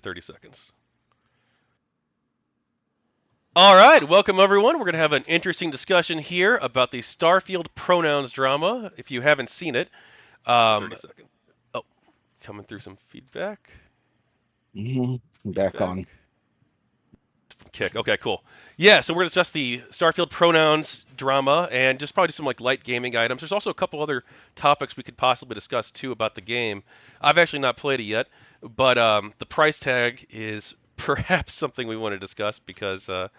30 seconds. All right, welcome everyone. We're going to have an interesting discussion here about the Starfield Pronouns drama. If you haven't seen it, 30 seconds. Oh, coming through some feedback. Back on. Kick. Okay, cool. Yeah, so we're going to discuss the Starfield Pronouns drama and just probably some like light gaming items. There's also a couple other topics we could possibly discuss too about the game. I've actually not played it yet, but the price tag is perhaps something we want to discuss because there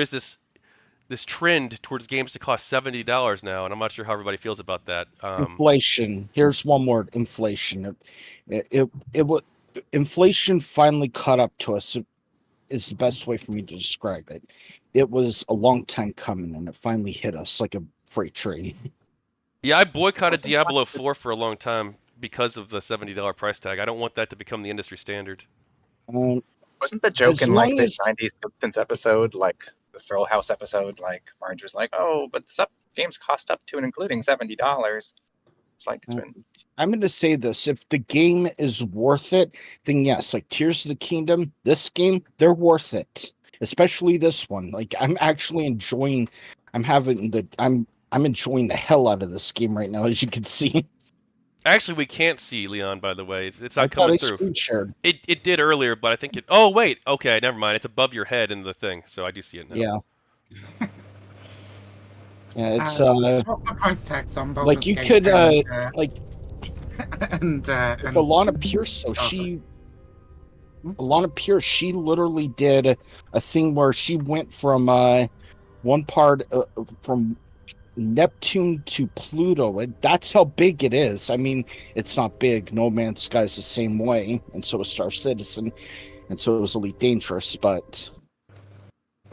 is this trend towards games to cost $70 now, and I'm not sure how everybody feels about that. Inflation. Here's one word: inflation. Inflation finally caught up to us. Is the best way for me to describe it. It was a long time coming, and it finally hit us like a freight train. Yeah, I boycotted Diablo 4 for a long time because of the $70 price tag. I don't want that to become the industry standard. Wasn't the joke in like the 90s Simpsons episode, like the Thrill House episode, like Marge was like, "Oh, but some games cost up to and including $70." It's like it's been. I'm going to say this: if the game is worth it, then yes. Like Tears of the Kingdom, this game, they're worth it. Especially this one. Like I'm actually enjoying. I'm enjoying the hell out of this game right now, as you can see. Actually, we can't see Leon, by the way. It's not coming through. Screen shared. It did earlier, but I think it. Oh wait, okay, never mind. It's above your head in the thing, so I do see it now. Yeah. Yeah, it's swap the price tags on both. like you could like and Alana Pierce. So Alana Pierce, she literally did a thing where she went from one part from Neptune to Pluto. And that's how big it is. I mean, it's not big. No Man's Sky is the same way, and so is Star Citizen, and so it was Elite Dangerous, but.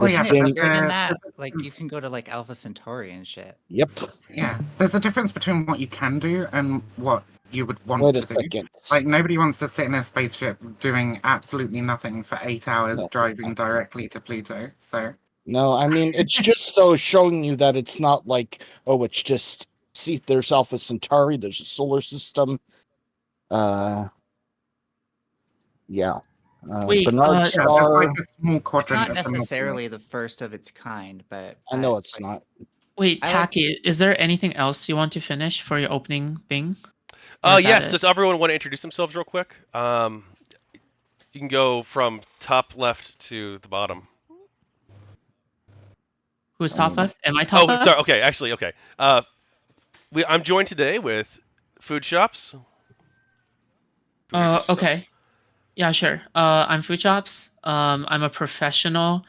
Bigger than that, like you can go to like Alpha Centauri and shit. Yep. Yeah, there's a difference between what you can do and what you would want to do. Like nobody wants to sit in a spaceship doing absolutely nothing for 8 hours driving directly to Pluto. So no, I mean it's just so showing you that it's not like it's just see there's Alpha Centauri, there's a solar system. Yeah. Bernard Star. It's not necessarily the first of its kind, but I know it's not. Wait, Taki, is there anything else you want to finish for your opening thing? Yes. Does everyone want to introduce themselves real quick? You can go from top left to the bottom. Who's top left? Am I top left? Oh, sorry. Okay, actually, okay. I'm joined today with Foodshops. Okay. Yeah, sure. I'm Foodshops. I'm a professional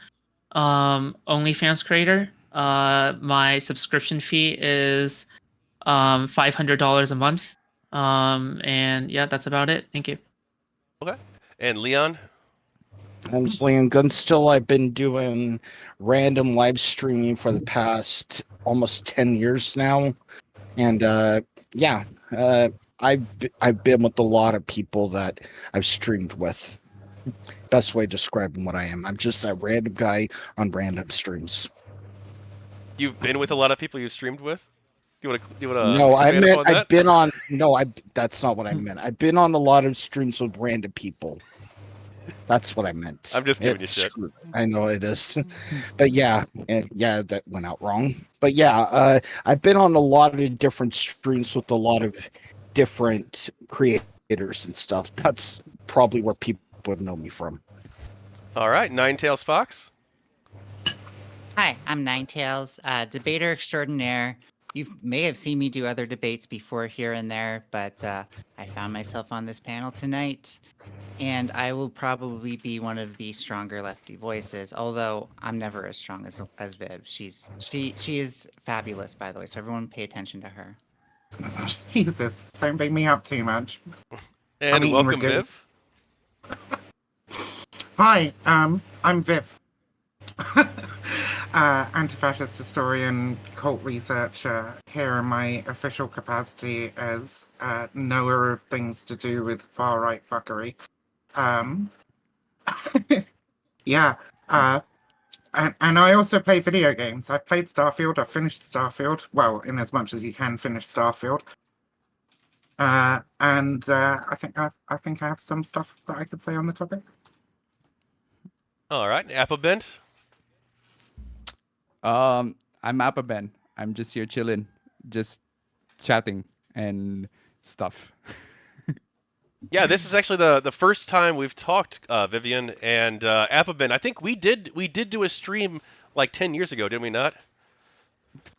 OnlyFans creator. My subscription fee is $500 a month. And yeah, that's about it. Thank you. Okay. And Leon? I'm Leon Gunstill. I've been doing random live streaming for the past almost 10 years now. And I've been with a lot of people that I've streamed with. Best way of describing what I am. I'm just a random guy on random streams. You've been with a lot of people you streamed with? Do you want to? No, I meant I've been on. No, that's not what I meant. I've been on a lot of streams with random people. That's what I meant. I'm just giving you shit. I know it is, but yeah, that went out wrong. But yeah, I've been on a lot of different streams with a lot of different creators and stuff. That's probably where people would know me from. All right, Ninetails Fox. Hi, I'm Ninetails, debater extraordinaire. You may have seen me do other debates before here and there, but I found myself on this panel tonight, and I will probably be one of the stronger lefty voices. Although I'm never as strong as Viv. She is fabulous, by the way. So everyone, pay attention to her. Jesus, don't big me up too much. And welcome, Viv. Hi, I'm Viv. Anti-fascist historian, cult researcher, here in my official capacity as knower of things to do with far-right fuckery. And I also play video games. I've played Starfield. I've finished Starfield. Well, in as much as you can finish Starfield. I think I have some stuff that I could say on the topic. All right, Appabend. I'm Appabend. I'm just here chilling, just chatting and stuff. Yeah, this is actually the first time we've talked, Vivian and Appabend. I think we did do a stream like 10 years ago, did we not?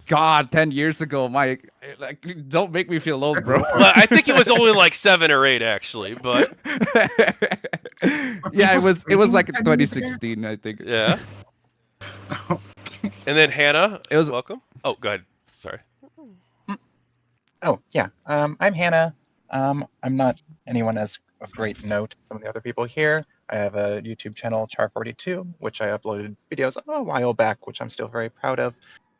God, 10 years ago, Mike. Like, don't make me feel old, bro. Well, I think it was only like 7 or 8 actually, but yeah, it was like 2016, I think. yeah. And then Hannah, It was welcome. Oh, go ahead. Sorry. Oh, yeah. I'm Hannah. I'm not anyone as of great note. Some of the other people here. I have a YouTube channel, Char42, which I uploaded videos a while back, which I'm still very proud of.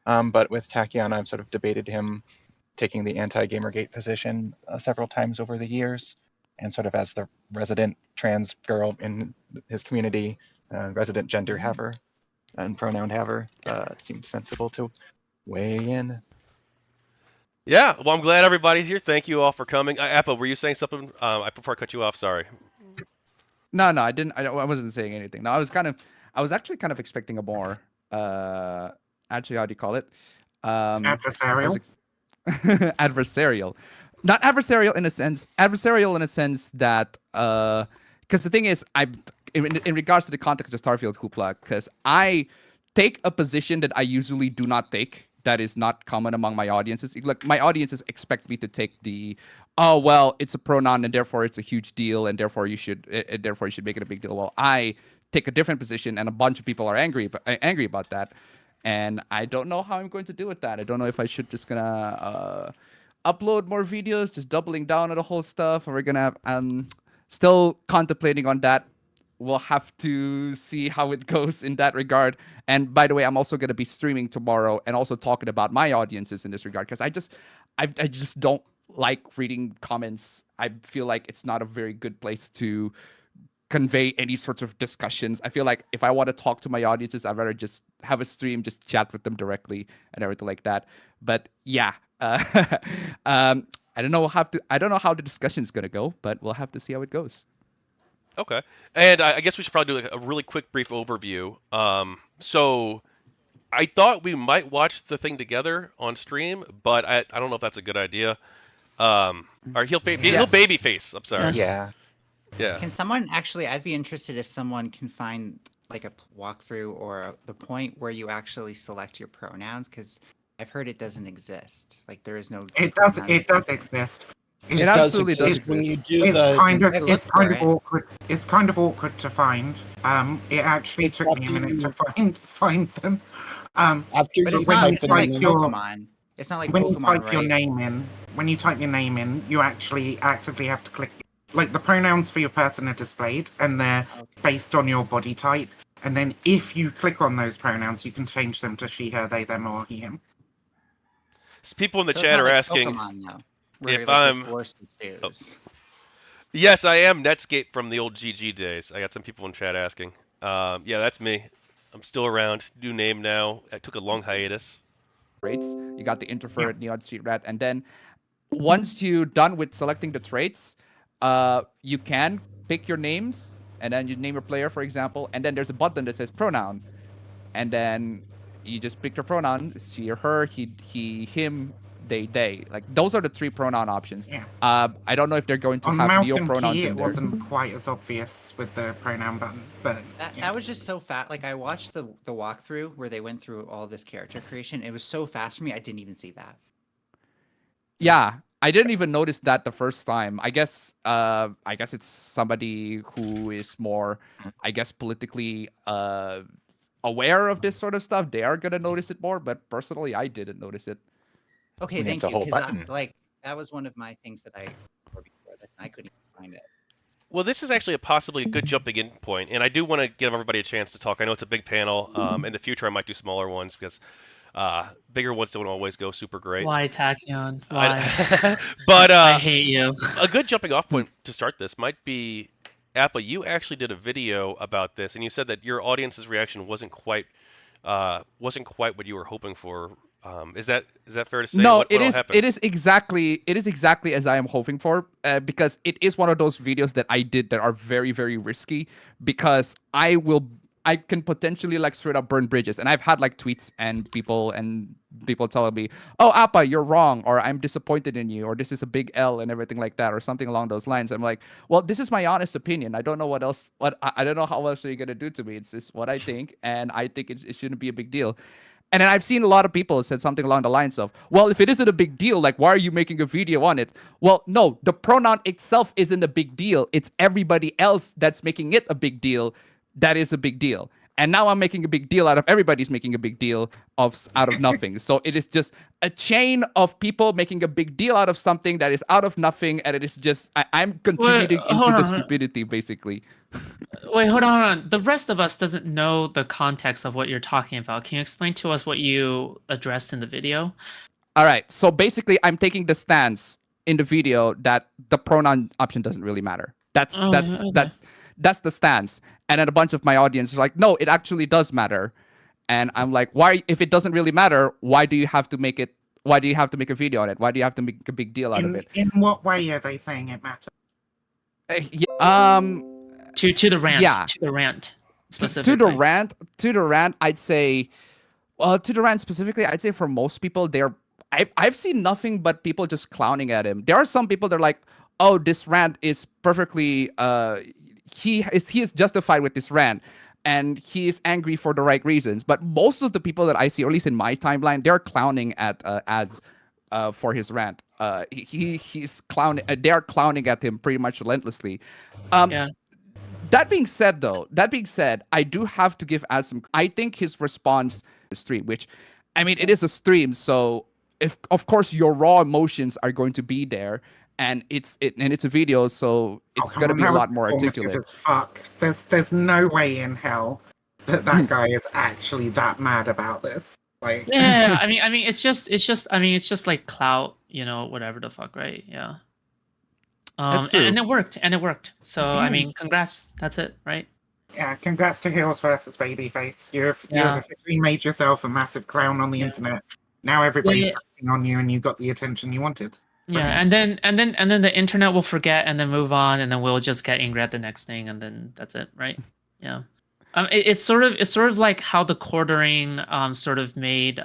But with Tachyon, I've sort of debated him taking the anti-Gamergate position several times over the years. And sort of as the resident trans girl in his community, resident gender haver and pronoun haver, it seemed sensible to weigh in. Yeah, well, I'm glad everybody's here. Thank you all for coming. Appa, were you saying something? Before I cut you off, sorry. No, I didn't. I wasn't saying anything. No, I was actually kind of expecting a more, actually, how do you call it? Adversarial. Adversarial. Not adversarial in a sense. Adversarial in a sense that, because the thing is, in regards to the context of Starfield Hoopla, because I take a position that I usually do not take. That is not common among my audiences. Like, my audiences expect me to take the, oh well, it's a pronoun and therefore it's a huge deal and therefore you should make it a big deal. Well, I take a different position and a bunch of people are angry about that, and I don't know how I'm going to do with that. I don't know if I should just gonna upload more videos, just doubling down on the whole stuff, or we're gonna still contemplating on that. We'll have to see how it goes in that regard. And by the way, I'm also going to be streaming tomorrow and also talking about my audiences in this regard, because I just don't like reading comments. I feel like it's not a very good place to convey any sorts of discussions. I feel like if I want to talk to my audiences, I'd rather just have a stream, just chat with them directly and everything like that. But yeah, I don't know how the discussion is going to go, but we'll have to see how it goes. Okay, and I guess we should probably do like a really quick, brief overview. So I thought we might watch the thing together on stream, but I don't know if that's a good idea. Or he'll baby face. I'm sorry. Yeah. Yeah. Can someone actually? I'd be interested if someone can find like a walkthrough or the point where you actually select your pronouns, because I've heard it doesn't exist. Like there is no. It does. It does exist. It absolutely does exist. When you do It's kind of it. awkward. It's kind of awkward to find. It actually took me a minute to find them. After But you it's not type like in Pokemon. It's not like when Pokemon, you type right? your name in, you actually actively have to click. Like the pronouns for your person are displayed, and they're based on your body type. And then if you click on those pronouns, you can change them to she, her, they, them, or he, him. People in the So chat it's not are like asking Pokemon, though, where if like, I'm. you're forced to choose. Yes, I am Netscape from the old GG days. I got some people in chat asking. Yeah, that's me. I'm still around. New name now. I took a long hiatus. Traits. You got the introvert, neon street rat, and then once you're done with selecting the traits, you can pick your names, and then you name your player, for example, and then there's a button that says pronoun, and then you just pick your pronoun, she or her, he, him, they. Like those are the 3 pronoun options. Yeah. I don't know if they're going to On have mouse neo and pronouns key, in it there. wasn't quite as obvious with the pronoun button, but That was just so fast. Like I watched the walkthrough where they went through all this character creation. It was so fast for me. I didn't even see that. Yeah, I didn't even notice that the first time. I guess it's somebody who is more, I guess, politically aware of this sort of stuff. They are gonna notice it more, but personally, I didn't notice it. Okay, I mean, thank it's a you. whole Because button. like that was one of my things that I before this, and I couldn't even find it. Well, this is actually possibly a good jumping in point, and I do want to give everybody a chance to talk. I know it's a big panel. In the future, I might do smaller ones because bigger ones don't always go super great. Why, Tachyon? Why? But I hate you. a good jumping off point to start this might be, Appa, you actually did a video about this, and you said that your audience's reaction wasn't quite what you were hoping for. Is that fair to say? No, what all happened? It is exactly as I am hoping for, because it is one of those videos that I did that are very, very risky, because I I can potentially like straight up burn bridges. And I've had like tweets and people telling me, "Oh, Appa, you're wrong," or "I'm disappointed in you," or "This is a big L," and everything like that, or something along those lines. I'm like, well, this is my honest opinion. I don't know what else. I don't know how else are you gonna do to me. It's just what I think, and I think it shouldn't be a big deal. And then I've seen a lot of people said something along the lines of, well, if it isn't a big deal, like, why are you making a video on it? Well, no, the pronoun itself isn't a big deal. It's everybody else that's making it a big deal that is a big deal. And now I'm making a big deal out of everybody's making a big deal out of nothing. So it is just a chain of people making a big deal out of something that is out of nothing. And it is just, I'm contributing into the stupidity, basically. Wait, hold on. The rest of us doesn't know the context of what you're talking about. Can you explain to us what you addressed in the video? All right. So basically, I'm taking the stance in the video that the pronoun option doesn't really matter. That's the stance. And then a bunch of my audience is like, no, it actually does matter. And I'm like, why? If it doesn't really matter, why do you have to make it? Why do you have to make a video on it? Why do you have to make a big deal out of it? In what way are they saying it matters? To the rant. Yeah. To the rant. Specifically. To the rant, I'd say, to the rant specifically, I'd say for most people, I've seen nothing but people just clowning at him. There are some people that are like, oh, this rant is perfectly, he is justified with this rant, and he is angry for the right reasons. But most of the people that I see, or at least in my timeline, they're clowning at for his rant. He's clowning. They're clowning at him pretty much relentlessly. Yeah. That being said, I do have to give Az some. I think his response to the stream, which, I mean, it is a stream, so of course your raw emotions are going to be there, and it's a video, so it's going to be a lot more articulate. As fuck. There's no way in hell that guy is actually that mad about this. Like, yeah, I mean, it's just like clout, whatever the fuck, right? Yeah. And it worked. So I mean, congrats. That's it, right? Yeah, congrats to Heels versus Babyface. You've officially made yourself a massive clown on the internet. Now everybody's acting on you, and you got the attention you wanted. Yeah, and then the internet will forget and then move on, and then we'll just get angry at the next thing, and then that's it, right? Yeah. It's sort of like how the quartering sort of made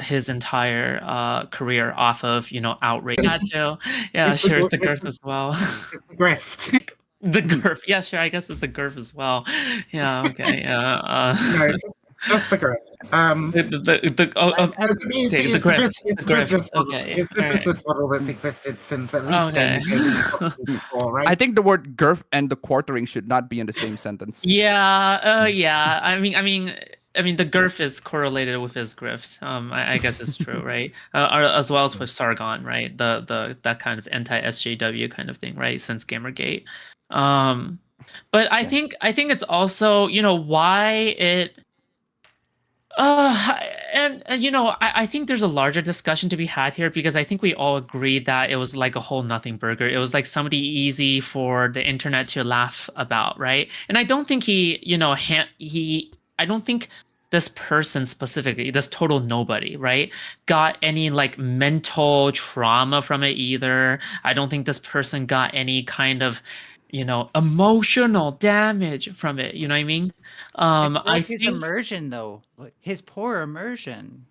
his entire career off of outrage. That too. Yeah, sure, it's the girth as well. It's the grift. The girth. Yeah, sure. I guess it's the girth as well. Yeah. Okay. Yeah. No, just the grift. It's a business model that's existed since at least 10 years before, right? I think the word girth and the quartering should not be in the same sentence. Yeah. Yeah. I mean, the girth is correlated with his grift. I guess it's true, right? As well as with Sargon, right? That kind of anti-SJW kind of thing, right? Since Gamergate. But I think it's also why it. I think there's a larger discussion to be had here, because I think we all agreed that it was like a whole nothing burger. It was like somebody easy for the internet to laugh about, right? And I don't think I don't think this person specifically, this total nobody, right, got any like mental trauma from it either. I don't think this person got any kind of emotional damage from it. You know what I mean? I think his immersion, though, his poor immersion.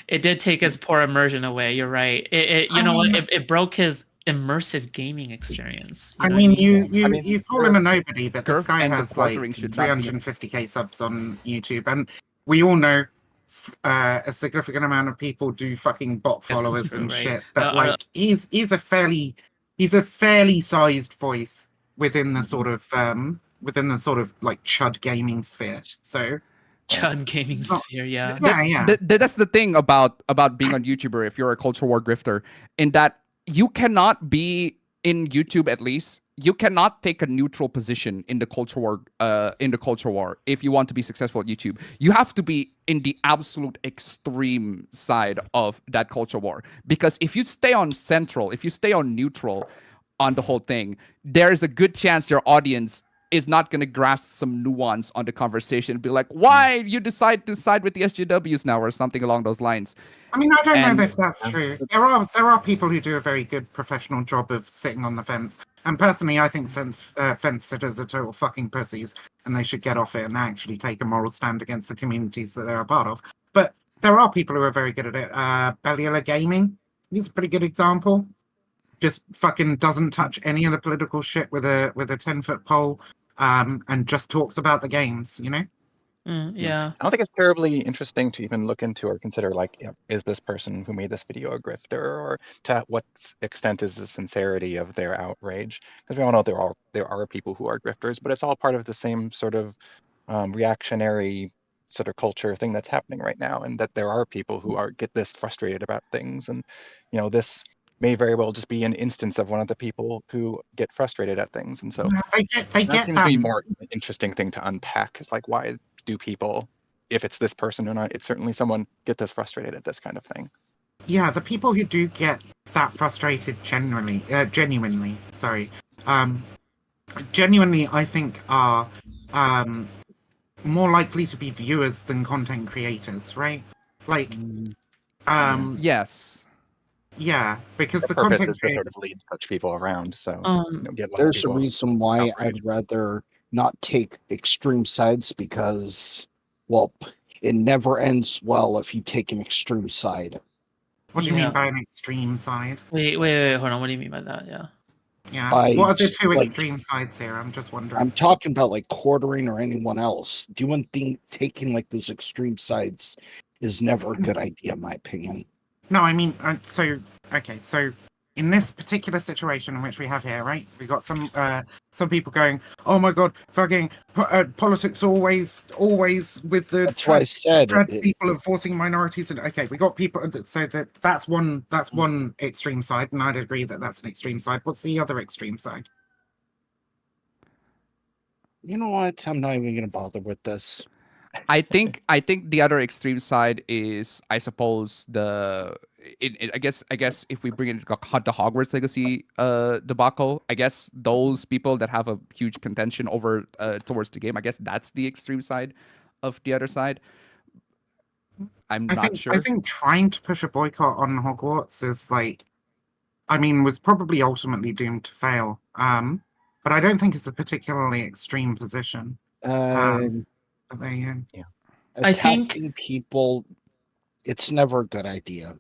It did take his poor immersion away. You're right. It broke his immersive gaming experience. You call him a nobody, but this guy has like 350k subs on YouTube, and we all know a significant amount of people do fucking bot followers and shit. But he's a fairly sized voice within the sort of like chud gaming sphere. So chud gaming sphere, yeah. That's the thing about being on YouTuber if you're a culture war grifter, in that you cannot be in YouTube, at least you cannot take a neutral position in the culture war if you want to be successful at YouTube. You have to be in the absolute extreme side of that culture war, because if you stay on neutral on the whole thing, there is a good chance your audience is not going to grasp some nuance on the conversation and be like, why you decide to side with the SJWs now, or something along those lines. I mean, I don't know if that's true. There are people who do a very good professional job of sitting on the fence. And personally, I think fence sitters are total fucking pussies. and they should get off it and actually take a moral stand against the communities that they're a part of. But there are people who are very good at it. Bellula Gaming, he's a pretty good example. Just fucking doesn't touch any of the political shit with a 10-foot pole, and just talks about the games, you know? Yeah. I don't think it's terribly interesting to even look into or consider, like, is this person who made this video a grifter, or to what extent is the sincerity of their outrage? Because we all know there are people who are grifters, but it's all part of the same sort of reactionary sort of culture thing that's happening right now, and that there are people who get this frustrated about things, and this may very well just be an instance of one of the people who get frustrated at things, and so that seems to be more interesting thing to unpack. Is like, why do people, if it's this person or not, it's certainly someone, get this frustrated at this kind of thing? Yeah, the people who do get that frustrated genuinely, I think are more likely to be viewers than content creators, right? Like, yes. Yeah, because the purpose content is to sort of lead such people around. So there's a reason why I'd rather not take extreme sides, because, well, it never ends well if you take an extreme side. What do you mean by an extreme side? Wait, hold on. What do you mean by that? Yeah. What are the two extreme sides here? I'm just wondering. I'm talking about like quartering or anyone else. Taking like those extreme sides is never a good idea, in my opinion. No, I mean, so in this particular situation in which we have here, right? We got some people going, "Oh my god, fucking politics always with the That's why I said people enforcing minorities." And okay, we got people. So that's one extreme side, and I'd agree that that's an extreme side. What's the other extreme side? You know what? I'm not even gonna bother with this. I think the other extreme side is, I suppose, I guess if we bring in the Hogwarts Legacy debacle, I guess those people that have a huge contention over towards the game, I guess that's the extreme side of the other side. I'm not sure. I think trying to push a boycott on Hogwarts is was probably ultimately doomed to fail. But I don't think it's a particularly extreme position. I think people, it's never a good idea.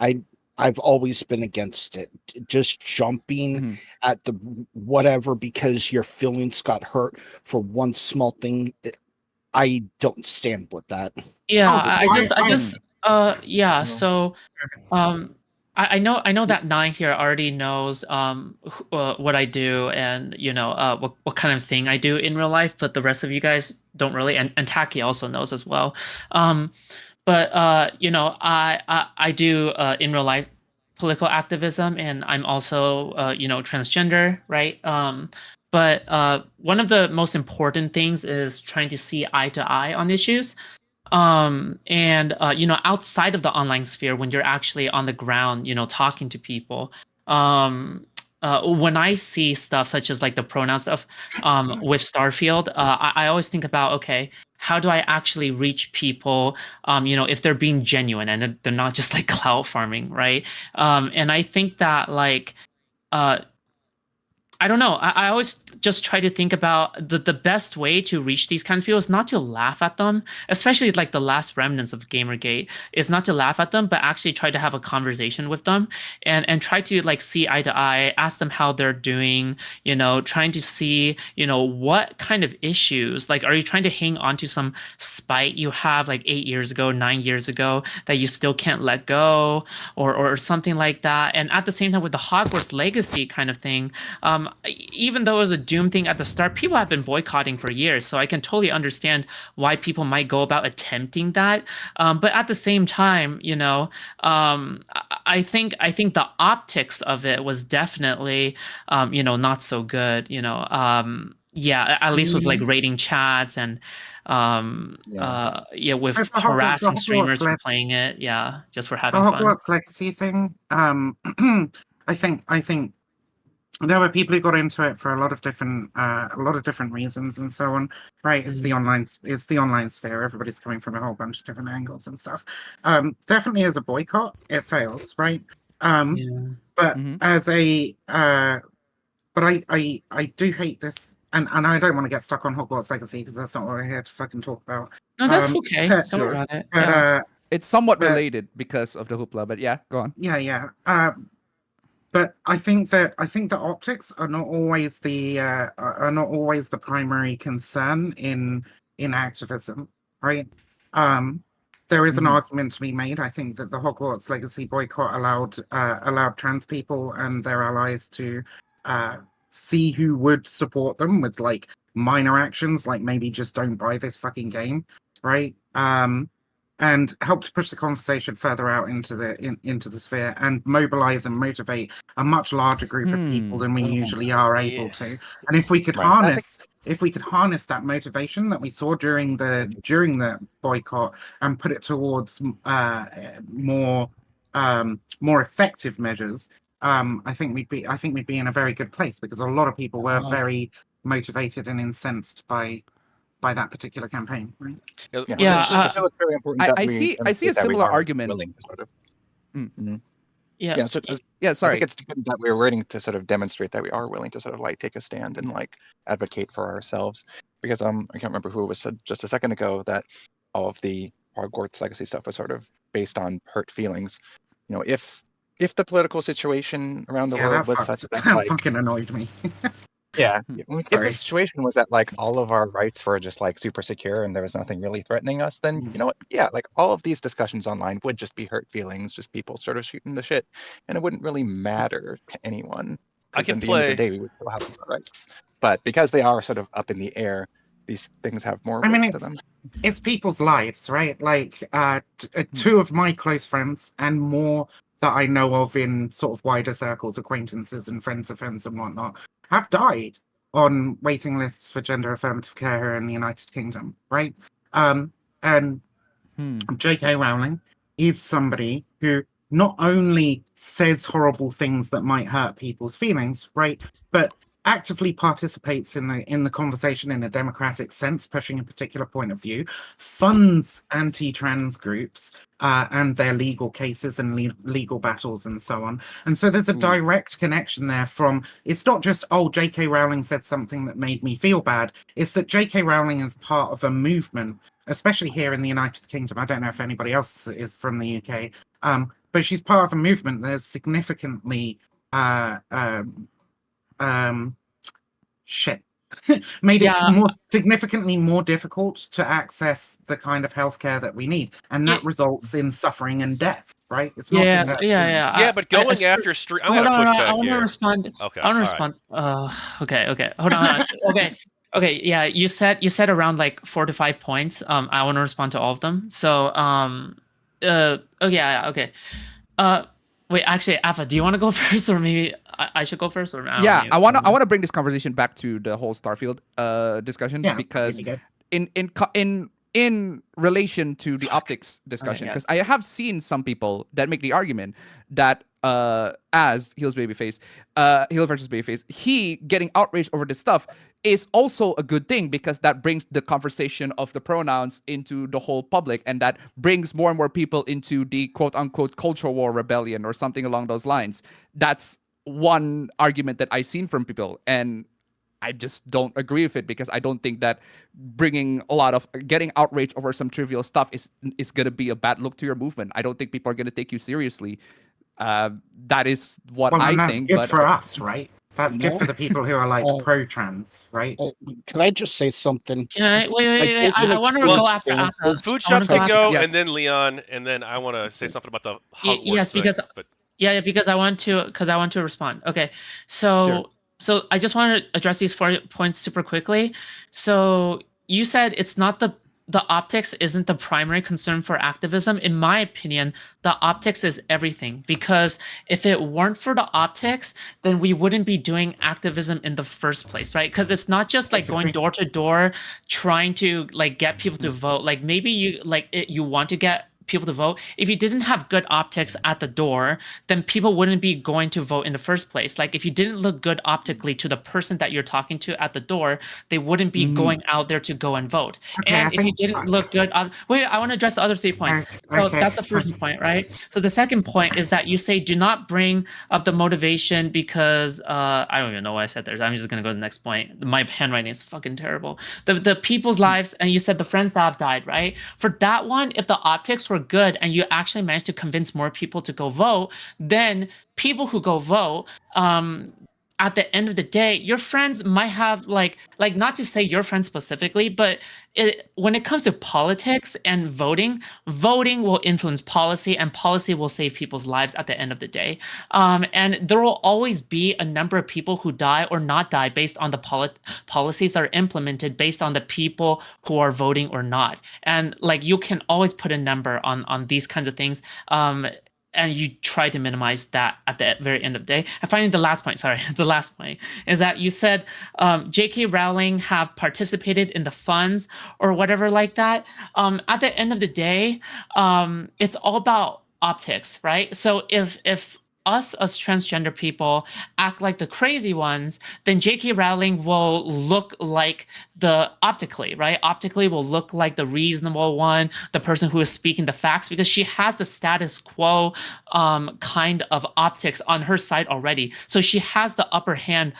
I've always been against it. Just jumping at the whatever because your feelings got hurt for one small thing. I don't stand with that. Yeah, So, I know that Nine here already knows what I do, and what kind of thing I do in real life, but the rest of you guys don't really, and Taki also knows as well. But I do in real life political activism, and I'm also transgender, right? But one of the most important things is trying to see eye to eye on issues. And outside of the online sphere, when you're actually on the ground, talking to people, when I see stuff such as like the pronoun stuff with Starfield, I always think about, okay, how do I actually reach people, if they're being genuine and they're not just like clout farming, right? And I think that I don't know. I always just try to think about the best way to reach these kinds of people is not to laugh at them, especially like the last remnants of Gamergate, is not to laugh at them, but actually try to have a conversation with them and try to like see eye to eye, ask them how they're doing, trying to see, what kind of issues, like, are you trying to hang on to some spite you have like 8 years ago, 9 years ago that you still can't let go or something like that. And at the same time with the Hogwarts Legacy kind of thing, even though it was a Doom thing at the start, people have been boycotting for years, so I can totally understand why people might go about attempting that. But at the same time, I think the optics of it was definitely, not so good. At least with like rating chats and with harassing streamers for playing it, just for having fun. The Hogwarts Legacy thing, I think there were people who got into it for a lot of different reasons and so on. Right? It's the online sphere. Everybody's coming from a whole bunch of different angles and stuff. Definitely as a boycott, it fails, right? But as a but I do hate this and I don't want to get stuck on Hogwarts Legacy because that's not what we're here to fucking talk about. No, that's okay. Don't Sure. worry about it. But Yeah. It's somewhat related because of the hoopla, but yeah, go on. yeah. But I think that optics are not always the primary concern in activism, right? There is an argument to be made. I think that the Hogwarts Legacy boycott allowed trans people and their allies to see who would support them with like minor actions, like maybe just don't buy this fucking game, right? And help to push the conversation further out into the sphere and mobilize and motivate a much larger group of people than we usually are able to. And if we could harness that motivation that we saw during the boycott and put it towards more effective measures, I think we'd be in a very good place, because a lot of people were very motivated and incensed by that particular campaign, right? So it's very important that I see a similar argument. Sorry. I think it's good that we're willing to sort of demonstrate that we are willing to sort of like take a stand and like advocate for ourselves, because I can't remember who was said just a second ago that all of the Hogwarts Legacy stuff was sort of based on hurt feelings. You know, if the political situation around the world was such that like, fucking annoyed me. Yeah, if the situation was that like all of our rights were just like super secure and there was nothing really threatening us, then you know what? Yeah, like all of these discussions online would just be hurt feelings, just people sort of shooting the shit, and it wouldn't really matter to anyone. Because at the end of the day, we would still have our rights. But because they are sort of up in the air, these things have more weight to them. It's people's lives, right? Like two of my close friends and more that I know of in sort of wider circles, acquaintances and friends of friends and whatnot, have died on waiting lists for gender affirmative care here in the United Kingdom, right? And J.K. Rowling is somebody who not only says horrible things that might hurt people's feelings, right, but actively participates in the conversation in a democratic sense, pushing a particular point of view, funds anti-trans groups and their legal cases and legal battles and so on. And so there's a direct connection there from, it's not just, oh, J.K. Rowling said something that made me feel bad. It's that J.K. Rowling is part of a movement, especially here in the United Kingdom. I don't know if anybody else is from the UK, but she's part of a movement that's significantly made it significantly more difficult to access the kind of healthcare that we need, and that results in suffering and death, right? It's not but going after street, I'm gonna push back here. I want to respond. Okay, I want to respond. Okay, hold on. Okay, yeah, you said around like 4 to 5 points. I want to respond to all of them. So okay. Wait, actually, Appa, do you want to go first, or maybe I should go first? Or I want to bring this conversation back to the whole Starfield discussion, because in relation to the optics discussion, because I have seen some people that make the argument that as Heal versus Babyface, he getting outraged over this stuff is also a good thing, because that brings the conversation of the pronouns into the whole public, and that brings more and more people into the quote-unquote cultural war rebellion or something along those lines. That's one argument that I've seen from people, and I just don't agree with it, because I don't think that bringing a lot of getting outraged over some trivial stuff is going to be a bad look to your movement. I don't think people are going to take you seriously. That is what I think. That's good for us, right? That's good for the people who are like pro-trans, right? Can I just say something? Wait. I want to go after Foodshops can go, and then Leon, and then I want to say something about the Hogwarts thing, because I want to respond. Okay, so I just want to address these 4 points super quickly. So you said it's not the optics isn't the primary concern for activism. In my opinion, the optics is everything, because if it weren't for the optics, then we wouldn't be doing activism in the first place, right? Because it's not just like going door to door trying to like get people to vote. Like maybe you want to get people to vote. If you didn't have good optics at the door, then people wouldn't be going to vote in the first place. Like if you didn't look good optically to the person that you're talking to at the door, they wouldn't be going out there to go and vote. Okay, and if you didn't look good, wait, I want to address the other 3 points. So that's the first point, right? So the second point is that you say do not bring up the motivation because I don't even know what I said there. I'm just gonna go to the next point. My handwriting is fucking terrible. The people's lives, and you said the friends that have died, right? For that one, if the optics were good and you actually managed to convince more people to go vote, then people who go vote, at the end of the day, your friends might have like not to say your friends specifically, but when it comes to politics and voting will influence policy, and policy will save people's lives at the end of the day. And there will always be a number of people who die or not die based on the policies that are implemented based on the people who are voting or not. And like you can always put a number on these kinds of things. And you try to minimize that at the very end of the day. And finally, the last point is that you said J.K. Rowling have participated in the funds or whatever like that. At the end of the day, it's all about optics, right? So if us as transgender people act like the crazy ones, then J.K. Rowling will look like optically will look like the reasonable one, the person who is speaking the facts, because she has the status quo kind of optics on her side already. So she has the upper hand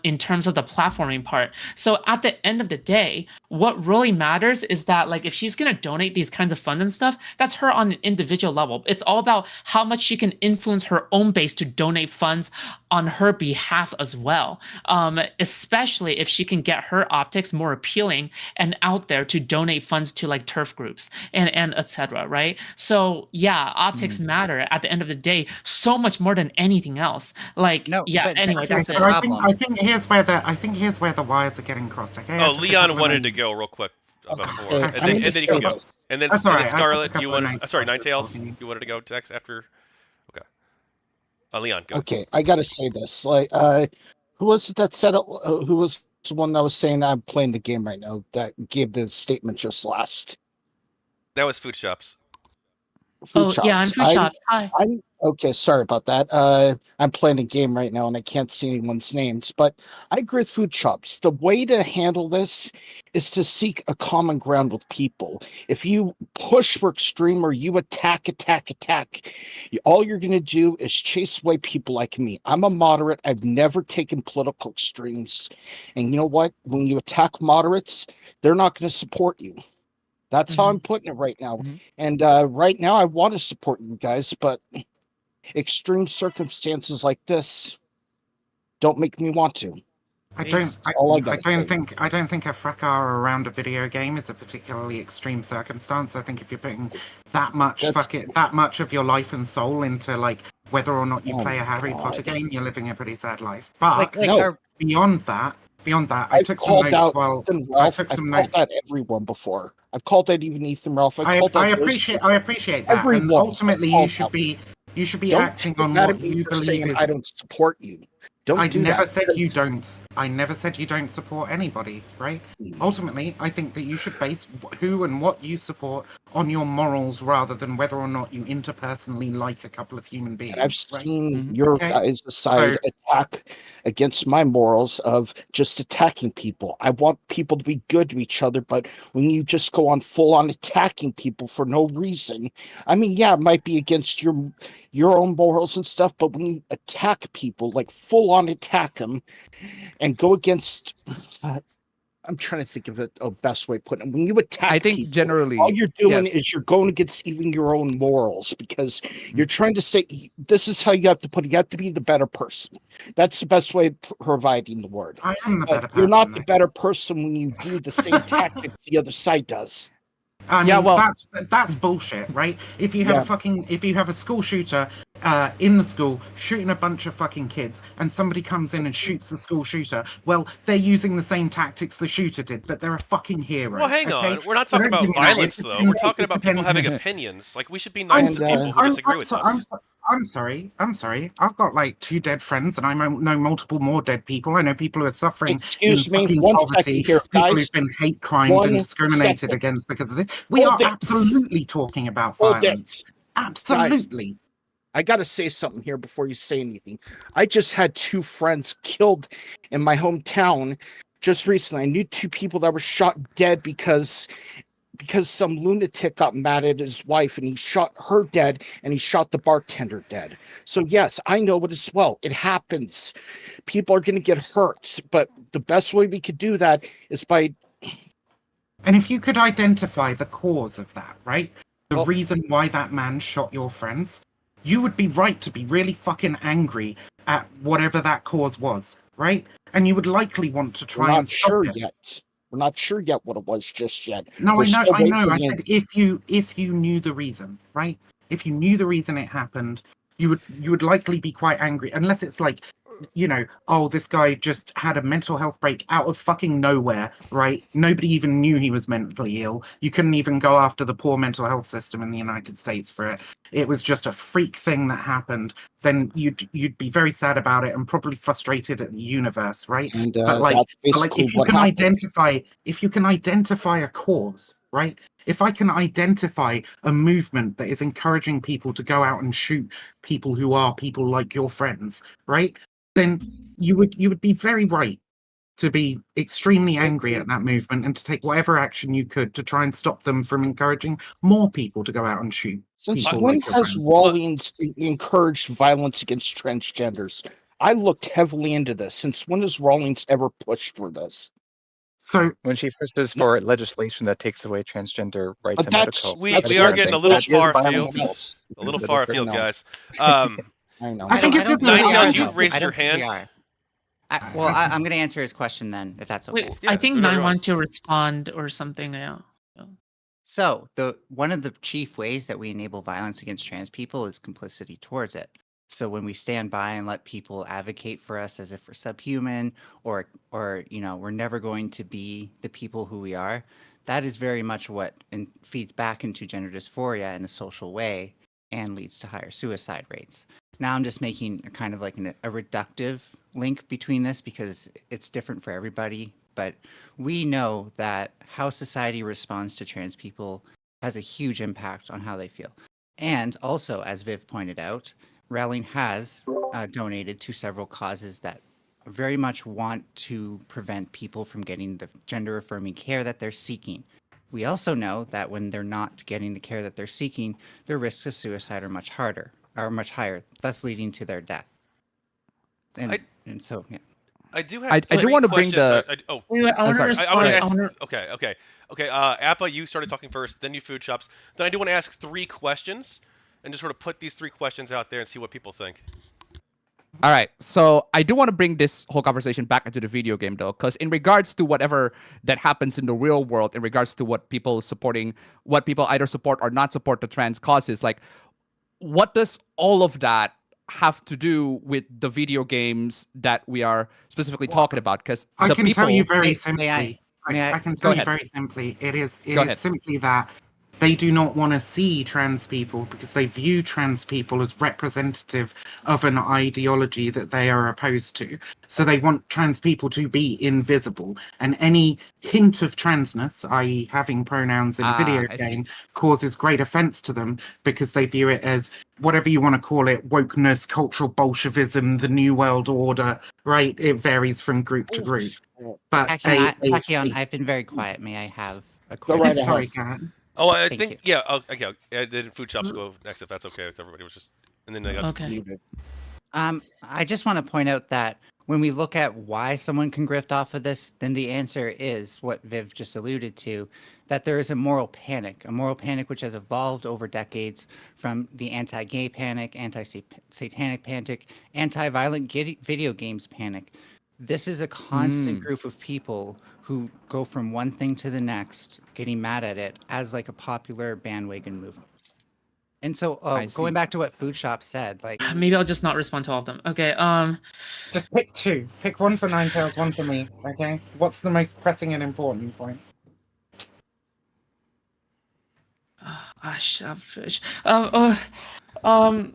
in terms of the platforming part. So at the end of the day, what really matters is that like if she's gonna donate these kinds of funds and stuff, that's her on an individual level. It's all about how much she can influence her own base to donate funds on her behalf as well, especially if she can get her optics more appealing and out there to donate funds to like turf groups and etc. Right? So yeah, optics matter at the end of the day so much more than anything else. Like anyway, that's the problem. I think here's where the wires are getting crossed. Okay. Oh, Leon wanted to go real quick before, and then you can go. And then Scarlet, you wanted. Sorry, Ninetails, you wanted to go text after. Leon, go. Okay, I gotta say this. Like, who was it that said it? Who was the one that was saying I'm playing the game right now? That gave the statement just last. That was Foodshops. Yeah, I'm Foodshops. Hi. Okay, sorry about that. I'm playing a game right now and I can't see anyone's names, but I agree with Foodshops. The way to handle this is to seek a common ground with people. If you push for extreme or you attack, all you're going to do is chase away people like me. I'm a moderate. I've never taken political extremes. And you know what? When you attack moderates, they're not going to support you. That's how I'm putting it right now. And right now, I want to support you guys, but extreme circumstances like this don't make me want to. I don't think a fracas around a video game is a particularly extreme circumstance. I think if you're putting that much of your life and soul into like whether or not you play a Harry Potter game, you're living a pretty sad life. But beyond that, I took some notes while I took some notes. I've called out everyone before. I've called out even Ethan Ralph. I appreciate that. Everyone. And ultimately, you should be acting on what you believe. I don't support you. I never said you don't support anybody, right? Ultimately, I think that you should base who and what you support on your morals rather than whether or not you interpersonally like a couple of human beings. And I've seen your guys' side attack against my morals of just attacking people. I want people to be good to each other, but when you just go on full on attacking people for no reason, I mean, yeah, it might be against your own morals and stuff, but when you attack people, like full on attack them and go against I'm trying to think of a best way of putting it. When you attack I think people, generally all you're doing is you're going against even your own morals because you're trying to say this is how you have to put it. You have to be the better person. That's the best way of providing the word. I am the better person. You're not the better person when you do the same tactics the other side does. I mean, that's bullshit, right? If you have a school shooter in the school shooting a bunch of fucking kids, and somebody comes in and shoots the school shooter, well, they're using the same tactics the shooter did, but they're a fucking hero. Well, hang on, we're not talking about violence though. We're talking about people having opinions. Like we should be nice to people who disagree with us. I'm sorry. I've got like 2 dead friends, and I know multiple more dead people. I know people who are suffering Excuse in me, fucking 1 poverty. second here, People guys. who've been hate crimed 1 and discriminated second. against because of this. We Hold are it. absolutely talking about Hold it. violence. Absolutely. I got to say something here before you say anything. I just had 2 friends killed in my hometown just recently. I knew 2 people that were shot dead because some lunatic got mad at his wife and he shot her dead and he shot the bartender dead. So yes, I know it as well. It happens. People are going to get hurt, but the best way we could do that is by... And if you could identify the cause of that, right? The reason why that man shot your friends, you would be right to be really fucking angry at whatever that cause was, right? And you would likely want to try and stop it. Yet. We're not sure yet what it was just yet. No, I know. I said if you knew the reason, right? If you knew the reason it happened, you would likely be quite angry, unless it's like, you know, oh, this guy just had a mental health break out of fucking nowhere, right? Nobody even knew he was mentally ill. You couldn't even go after the poor mental health system in the United States for it. It was just a freak thing that happened. Then you'd be very sad about it and probably frustrated at the universe, right? And but if you can identify a cause, right? If I can identify a movement that is encouraging people to go out and shoot people who are people like your friends, right? Then you would be very right to be extremely angry at that movement and to take whatever action you could to try and stop them from encouraging more people to go out and shoot. Since when has Rawlings encouraged violence against transgenders? I looked heavily into this. Since when has Rawlings ever pushed for this? So when she pushes for legislation that takes away transgender rights and medical, we are getting a little far afield. A little far afield, guys. I know. I think it's Ninetails, you've raised your hand. I'm going to answer his question then, if that's okay. Wait, I think Nine wanted to respond or something. Yeah. So one of the chief ways that we enable violence against trans people is complicity towards it. So when we stand by and let people advocate for us as if we're subhuman or you know, we're never going to be the people who we are, that is very much what feeds back into gender dysphoria in a social way and leads to higher suicide rates. Now I'm just making a kind of like a reductive link between this because it's different for everybody. But we know that how society responds to trans people has a huge impact on how they feel. And also, as Viv pointed out, Rowling has donated to several causes that very much want to prevent people from getting the gender-affirming care that they're seeking. We also know that when they're not getting the care that they're seeking, their risks of suicide are much higher, thus leading to their death. And so, yeah. I do have. I do want to bring the. Okay. Appa, you started talking first, then you Foodshops. Then I do want to ask 3 questions, and just sort of put these 3 questions out there and see what people think. All right, so I do want to bring this whole conversation back into the video game, though, because in regards to whatever that happens in the real world, in regards to what people either support or not support the trans causes, like, what does all of that have to do with the video games that we are specifically talking about? Because I can tell you very simply. I can tell you very simply. It is simply that they do not want to see trans people because they view trans people as representative of an ideology that they are opposed to. So they want trans people to be invisible. And any hint of transness, i.e. having pronouns in a video game, causes great offense to them because they view it as whatever you want to call it, wokeness, cultural Bolshevism, the New World Order, right? It varies from group to group. But Tachyon, I've been very quiet. May I have a question? Sorry, Kat. Oh, I think yeah. Okay. Did Foodshops go next? If that's okay with everybody, was just and then they got muted. I just want to point out that when we look at why someone can grift off of this, then the answer is what Viv just alluded to, that there is a moral panic which has evolved over decades from the anti-gay panic, anti-satanic panic, anti-violent video games panic. This is a constant group of people who go from one thing to the next, getting mad at it as like a popular bandwagon movement. And so going back to what Foodshop said, like maybe I'll just not respond to all of them. Okay, just pick 2. Pick one for Ninetails, one for me. Okay, what's the most pressing and important point? You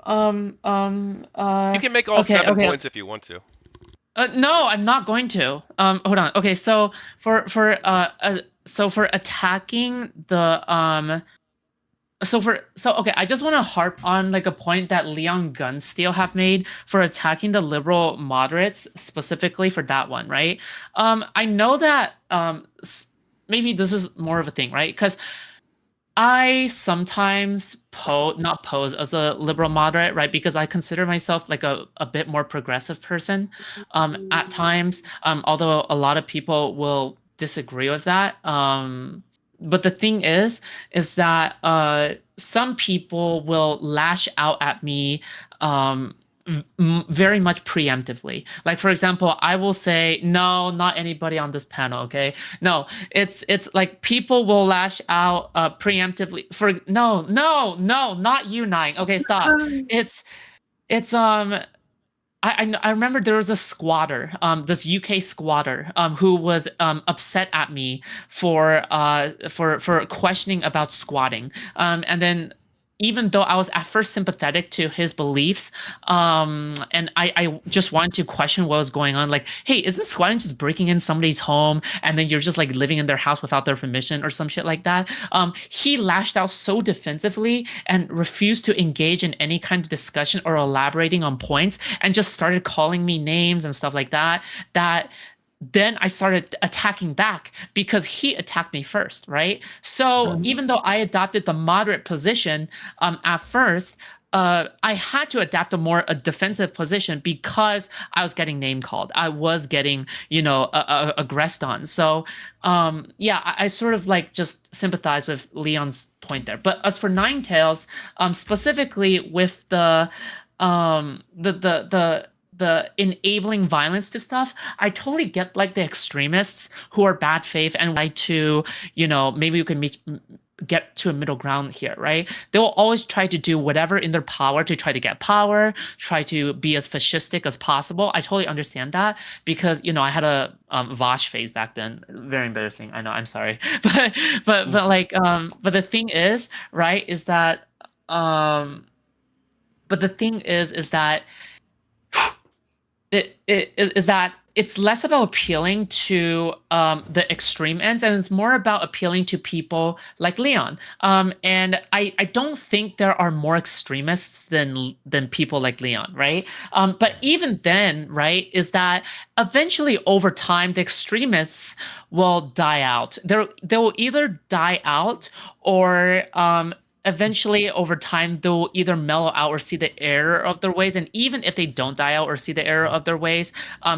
can make all Okay, 7 okay. points if you want to. No, I'm not going to. Hold on. Okay, so for attacking the okay, I just want to harp on like a point that Leon Gunsteel have made for attacking the liberal moderates, specifically for that one, right? I know that maybe this is more of a thing, right? Because I sometimes not pose as a liberal moderate, right? Because I consider myself like a bit more progressive person at times, although a lot of people will disagree with that. But the thing is that some people will lash out at me very much preemptively. Like, for example, I will say, no, not anybody on this panel, okay? No, it's like people will lash out preemptively for no, not you, Nine. Okay, stop. I remember there was a squatter, this UK squatter, who was upset at me for questioning about squatting, and then even though I was at first sympathetic to his beliefs, and I just wanted to question what was going on. Like, hey, isn't squatting just breaking in somebody's home and then you're just like living in their house without their permission or some shit like that? He lashed out so defensively and refused to engage in any kind of discussion or elaborating on points, and just started calling me names and stuff like that. Then I started attacking back because he attacked me first, right? So even though I adopted the moderate position at first, I had to adapt a defensive position because I was getting name called. I was getting, aggressed on. So, I sort of like just sympathize with Leon's point there. But as for Ninetails, specifically with the enabling violence to stuff, I totally get like the extremists who are bad faith and like to, maybe we can get to a middle ground here, right? They will always try to do whatever in their power to try to get power, try to be as fascistic as possible. I totally understand that because, I had a Vosh phase back then. Very embarrassing. I know, I'm sorry. But the thing is, right, is that is that it's less about appealing to the extreme ends, and it's more about appealing to people like Leon. And I don't think there are more extremists than people like Leon, right? But even then, right, is that eventually over time the extremists will die out. They will either die out or eventually over time they'll either mellow out or see the error of their ways. And even if they don't die out or see the error of their ways,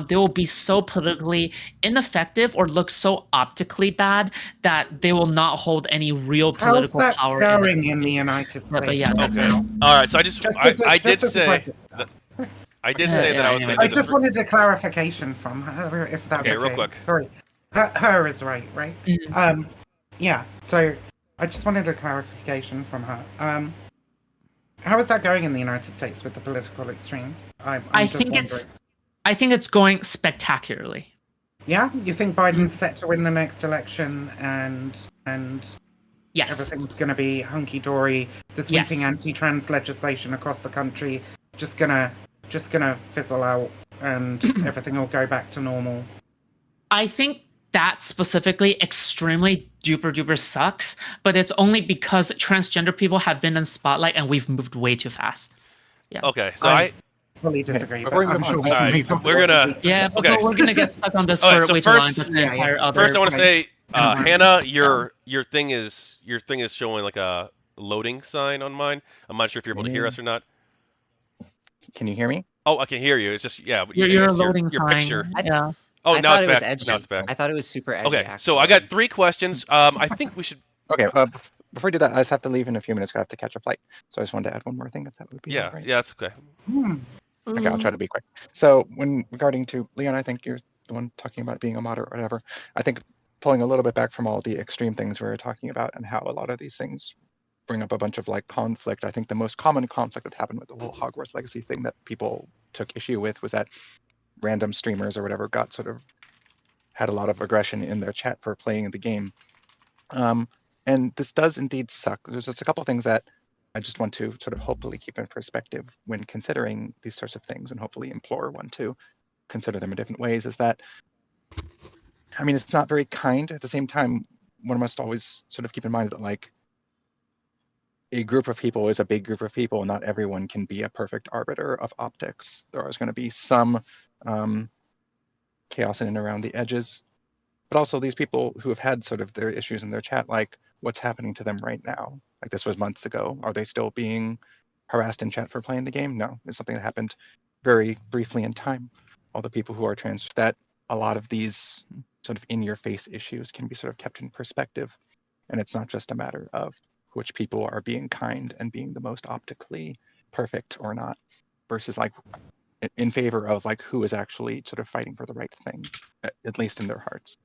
they will be so politically ineffective or look so optically bad that they will not hold any real political power. How's that going in the United States? But yeah, that's it. All right, so I did say that I was going to. I just wanted a clarification from her, if that's okay. Real quick. Sorry, her is right? Mm-hmm. Yeah. So I just wanted a clarification from her. How is that going in the United States with the political extreme? I think it's going spectacularly. Yeah, you think Biden's set to win the next election, and yes, everything's going to be hunky dory. The sweeping anti-trans legislation across the country just gonna fizzle out, and everything will go back to normal. I think that specifically extremely duper sucks, but it's only because transgender people have been in spotlight and we've moved way too fast. Yeah. Okay, so I fully disagree. We're gonna get stuck on this for way too long. First, I want to say, Hannah, your thing is showing like a loading sign on mine. I'm not sure if you're able to hear us or not. Can you hear me? Oh, I can hear you. It's just you're loading your picture. Yeah. Oh, now it's back. Edgy. Now it's back. I thought it was super edgy. Okay, actually. so I got 3 questions. I think we should. Okay, before we do that, I just have to leave in a few minutes. I have to catch a flight. So I just wanted to add one more thing, if that would be great. Yeah, that's okay. Okay, I'll try to be quick. So regarding to Leon, I think you're the one talking about being a moderate or whatever. I think pulling a little bit back from all the extreme things we were talking about and how a lot of these things bring up a bunch of like conflict. I think the most common conflict that happened with the whole Hogwarts Legacy thing that people took issue with was that random streamers or whatever got sort of had a lot of aggression in their chat for playing the game. And this does indeed suck. There's just a couple things that I just want to sort of hopefully keep in perspective when considering these sorts of things, and hopefully implore one to consider them in different ways, is that, I mean, it's not very kind. At the same time, one must always sort of keep in mind that, like, a group of people is a big group of people, and not everyone can be a perfect arbiter of optics. There is going to be some chaos in and around the edges, but also these people who have had sort of their issues in their chat, like, what's happening to them right now? Like, this was months ago. Are they still being harassed in chat for playing the game? No, it's something that happened very briefly in time. All the people who are trans, that a lot of these sort of in-your-face issues can be sort of kept in perspective, and it's not just a matter of which people are being kind and being the most optically perfect or not, versus like in favor of like who is actually sort of fighting for the right thing, at least in their hearts.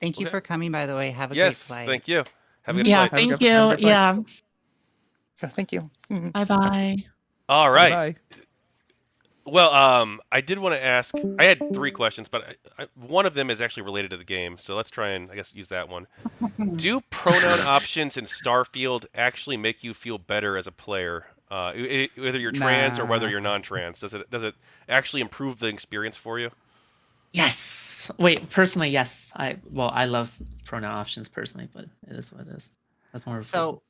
Thank you Okay. for coming, by the way. Have a Yes, great flight. thank you. Have a good Yeah, flight. thank Have a you. good flight. Yeah. Yeah, thank you. Bye bye. All right. Bye. Well, I did want to ask. I had 3 questions, but one of them is actually related to the game. So let's try and, I guess, use that one. Do pronoun options in Starfield actually make you feel better as a player, whether you're trans or whether Nah. you're non-trans? Does it actually improve the experience for you? Yes. Wait, personally, yes. I love pronoun options personally, but it is what it is. That's more of a So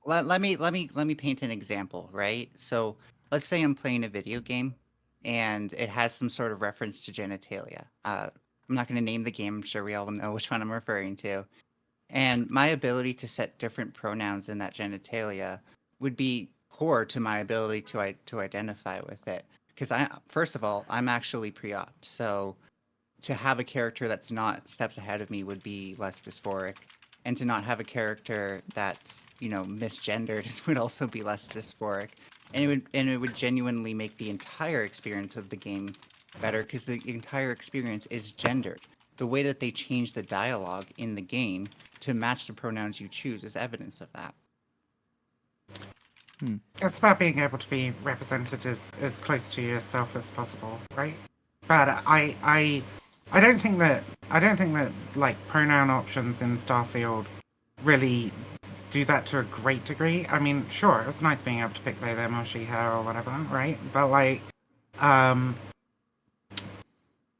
let me paint an example, right? So let's say I'm playing a video game and it has some sort of reference to genitalia. I'm not going to name the game. I'm sure we all know which one I'm referring to. And my ability to set different pronouns in that genitalia would be core to my ability to identify with it. Because first of all, I'm actually pre-op, so to have a character that's not steps ahead of me would be less dysphoric, and to not have a character that's misgendered would also be less dysphoric, and it would genuinely make the entire experience of the game better because the entire experience is gendered. The way that they change the dialogue in the game to match the pronouns you choose is evidence of that. It's about being able to be represented as close to yourself as possible, right? But I don't think that like pronoun options in Starfield really do that to a great degree. I mean, sure, it's nice being able to pick they, them, or she, her, or whatever, right? But like,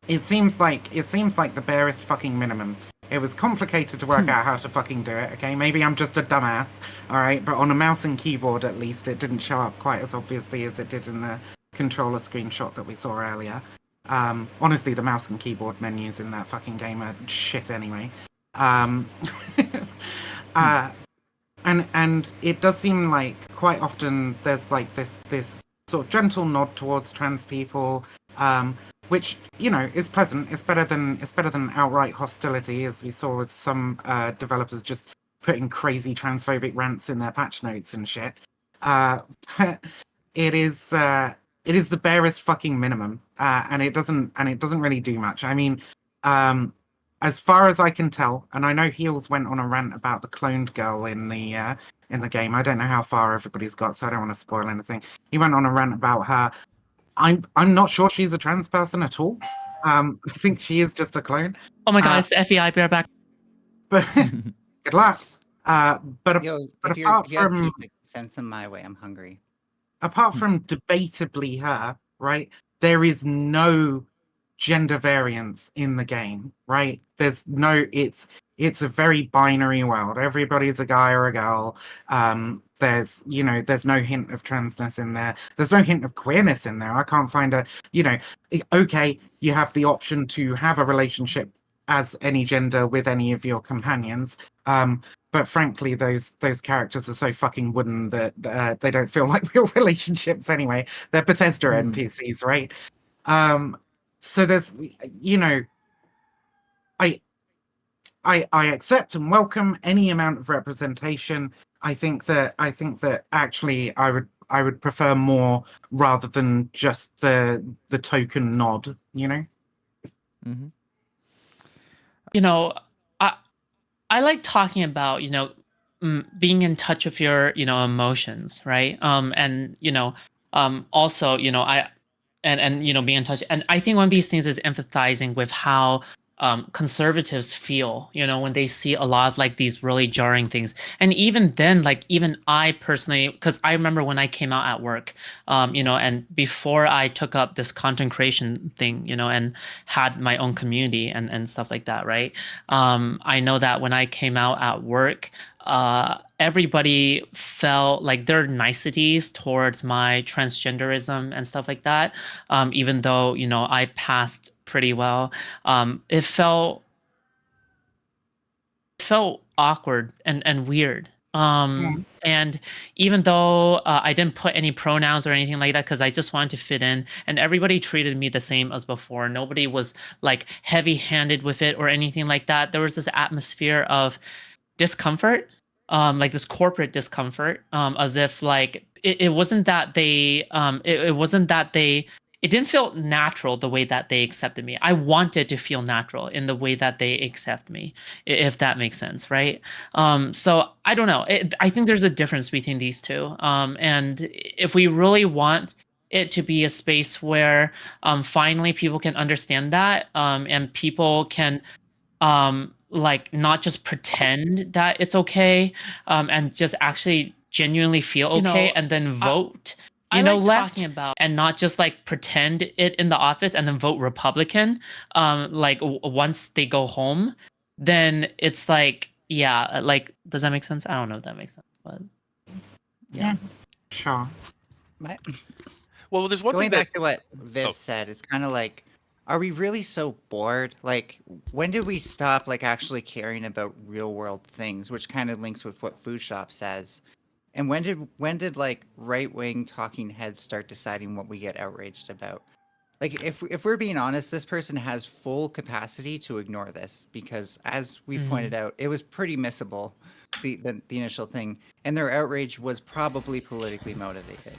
it seems like the barest fucking minimum. It was complicated to work out how to fucking do it, okay? Maybe I'm just a dumbass, alright? But on a mouse and keyboard, at least, it didn't show up quite as obviously as it did in the controller screenshot that we saw earlier. Honestly, the mouse and keyboard menus in that fucking game are shit anyway. And it does seem like quite often there's like this sort of gentle nod towards trans people, which is pleasant. It's better than outright hostility, as we saw with some developers just putting crazy transphobic rants in their patch notes and shit. But it is the barest fucking minimum, and it doesn't really do much. I mean, as far as I can tell, and I know Heels went on a rant about the cloned girl in the game. I don't know how far everybody's got, so I don't want to spoil anything. He went on a rant about her. I'm not sure she's a trans person at all. I think she is just a clone. Oh my god, it's the FBI. Be right back. But good luck. But if you apart have from pizza, send some my way. I'm hungry. Apart from debatably her, right? There is no gender variance in the game, right? There's no. It's a very binary world. Everybody's a guy or a girl. There's no hint of transness in there. There's no hint of queerness in there. I can't find okay, you have the option to have a relationship as any gender with any of your companions. But frankly, those characters are so fucking wooden that they don't feel like real relationships anyway. They're Bethesda NPCs, right? So there's, I accept and welcome any amount of representation. I think that actually I would prefer more rather than just the token nod. Mm-hmm. I like talking about being in touch with your emotions, right? And also I being in touch. And I think one of these things is empathizing with how conservatives feel, when they see a lot of like these really jarring things. And even then, like even I personally, because I remember when I came out at work, and before I took up this content creation thing, and had my own community and stuff like that, right? I know that when I came out at work, everybody felt like there are niceties towards my transgenderism and stuff like that. Even though, I passed pretty well. It felt awkward and weird. And even though I didn't put any pronouns or anything like that, because I just wanted to fit in, and everybody treated me the same as before. Nobody was like heavy-handed with it or anything like that. There was this atmosphere of discomfort, like this corporate discomfort, as if like it wasn't that they it didn't feel natural the way that they accepted me. I wanted to feel natural in the way that they accept me, if that makes sense, right? So I don't know. I think there's a difference between these two. And if we really want it to be a space where finally people can understand that, and people can like not just pretend that it's okay, and just actually genuinely feel okay, and then vote. Left, and not just like pretend it in the office and then vote Republican. Like once they go home, then it's like, yeah, like, does that make sense? I don't know if that makes sense, but yeah. Sure. Well, there's one Going thing back to what Viv said, it's kind of like, are we really so bored? Like, when did we stop like actually caring about real world things, which kind of links with what Foodshop says? And when did like right-wing talking heads start deciding what we get outraged about? Like, if we're being honest, this person has full capacity to ignore this, because as we've pointed out, it was pretty missable, the initial thing, and their outrage was probably politically motivated.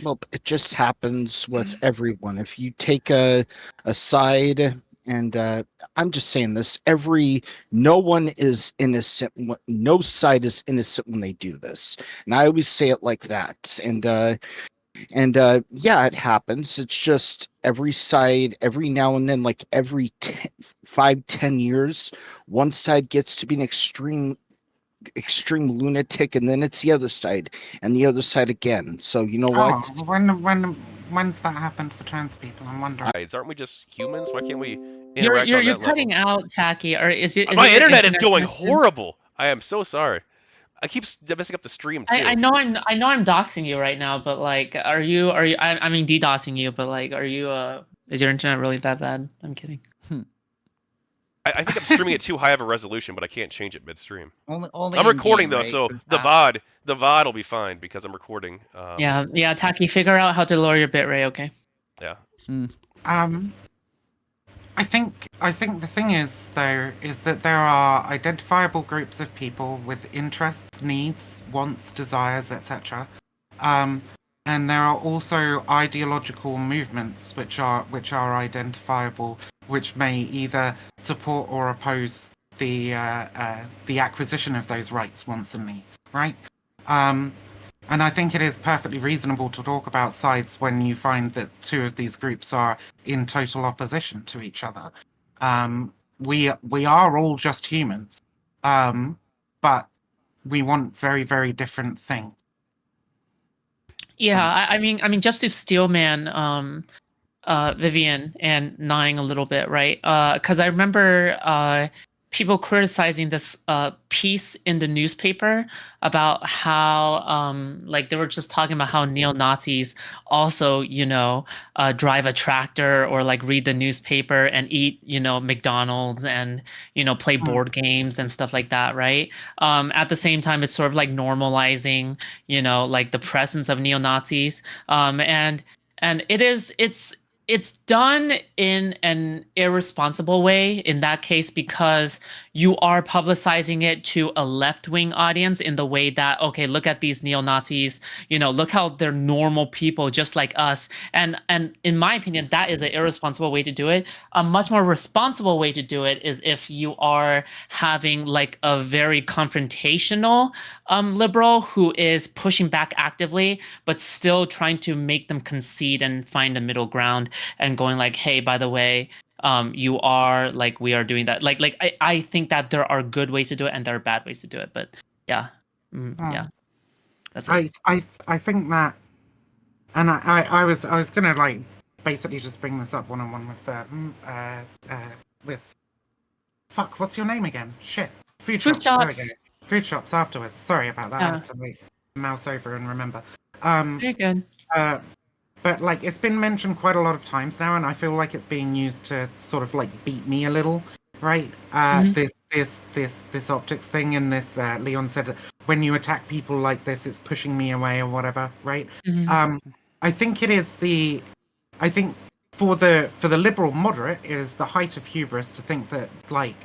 Well, it just happens with everyone. If you take a side, and I'm just saying this, no one is innocent. No side is innocent when they do this. And I always say it like that. And yeah, it happens. It's just every side, every now and then, like every 5-10 years, one side gets to be an extreme lunatic, and then it's the other side and the other side again. So you know what? When's that happened for trans people? I'm wondering. Aren't we just humans? Why can't we interact on that You're cutting level? out, Tacky, or is it? My internet is going horrible. I am so sorry. I keep messing up the stream too. I know I'm doxing you right now, but like, are you? I mean, DDoSing you, but like, are you? Is your internet really that bad? I'm kidding. I think I'm streaming at too high of a resolution, but I can't change it midstream. Only I'm recording though, right? so the VOD will be fine because I'm recording. Yeah, Tacky, figure out how to lower your bitrate, okay? Yeah. I think the thing is though that there are identifiable groups of people with interests, needs, wants, desires, etc. And there are also ideological movements which are identifiable, which may either support or oppose the acquisition of those rights, wants, and needs. Right. And I think it is perfectly reasonable to talk about sides when you find that two of these groups are in total opposition to each other. We are all just humans, but we want very, very different things. Yeah, I mean, just to steelman Vivian and Nine a little bit, right? Because I remember people criticizing this piece in the newspaper about how like they were just talking about how neo-Nazis also drive a tractor or like read the newspaper and eat McDonald's and play board games and stuff like that, right? At the same time, it's sort of like normalizing like the presence of neo-Nazis, and it's done in an irresponsible way in that case, because you are publicizing it to a left-wing audience in the way that, okay, look at these neo-Nazis, look how they're normal people just like us. And in my opinion, that is an irresponsible way to do it. A much more responsible way to do it is if you are having like a very confrontational liberal who is pushing back actively, but still trying to make them concede and find a middle ground and going like, hey, by the way, you are like we are doing that. Like I think that there are good ways to do it and there are bad ways to do it. But yeah, yeah, that's it. I think that, and I was gonna like basically just bring this up one-on-one with fuck, what's your name again? Shit. Foodshops. There we go. Foodshops afterwards. Sorry about that. I had to like mouse over and remember. Very good. But like it's been mentioned quite a lot of times now, and I feel like it's being used to sort of like beat me a little, right? This optics thing, and this Leon said when you attack people like this, it's pushing me away or whatever, right? I think it is I think for the liberal moderate, it is the height of hubris to think that like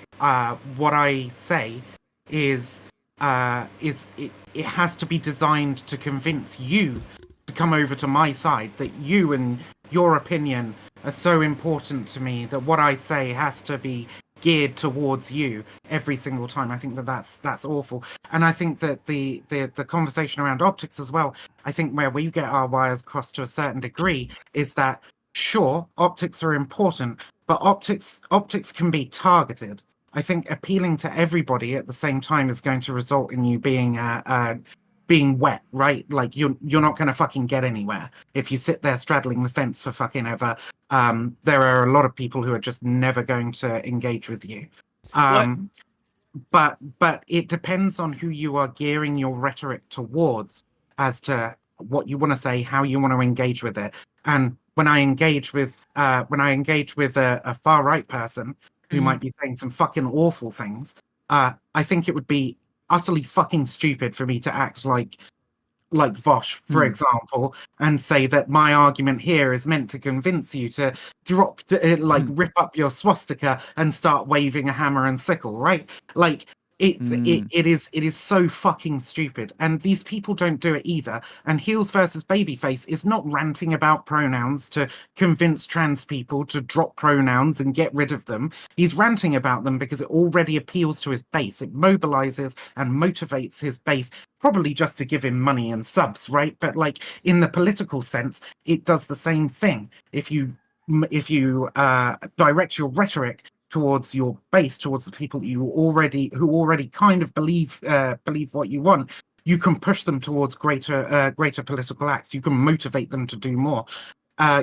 what I say is it has to be designed to convince you to come over to my side, that you and your opinion are so important to me that what I say has to be geared towards you every single time. I think that that's awful. And I think that the conversation around optics as well, I think where we get our wires crossed to a certain degree is that sure, optics are important, but optics can be targeted. I think appealing to everybody at the same time is going to result in you being wet, right? Like you're not going to fucking get anywhere if you sit there straddling the fence for fucking ever. There are a lot of people who are just never going to engage with you. But it depends on who you are gearing your rhetoric towards as to what you want to say, how you want to engage with it. And when I engage with a far right person who might be saying some fucking awful things, I think it would be utterly fucking stupid for me to act like Vosh, for example, and say that my argument here is meant to convince you to drop, rip up your swastika and start waving a hammer and sickle, right? Like it is so fucking stupid, and these people don't do it either. And Heels versus Babyface is not ranting about pronouns to convince trans people to drop pronouns and get rid of them. He's ranting about them because it already appeals to his base. It mobilizes and motivates his base, probably just to give him money and subs, right? But like in the political sense, it does the same thing. If you direct your rhetoric towards your base, towards the people who already kind of believe what you want, you can push them towards greater political acts. You can motivate them to do more.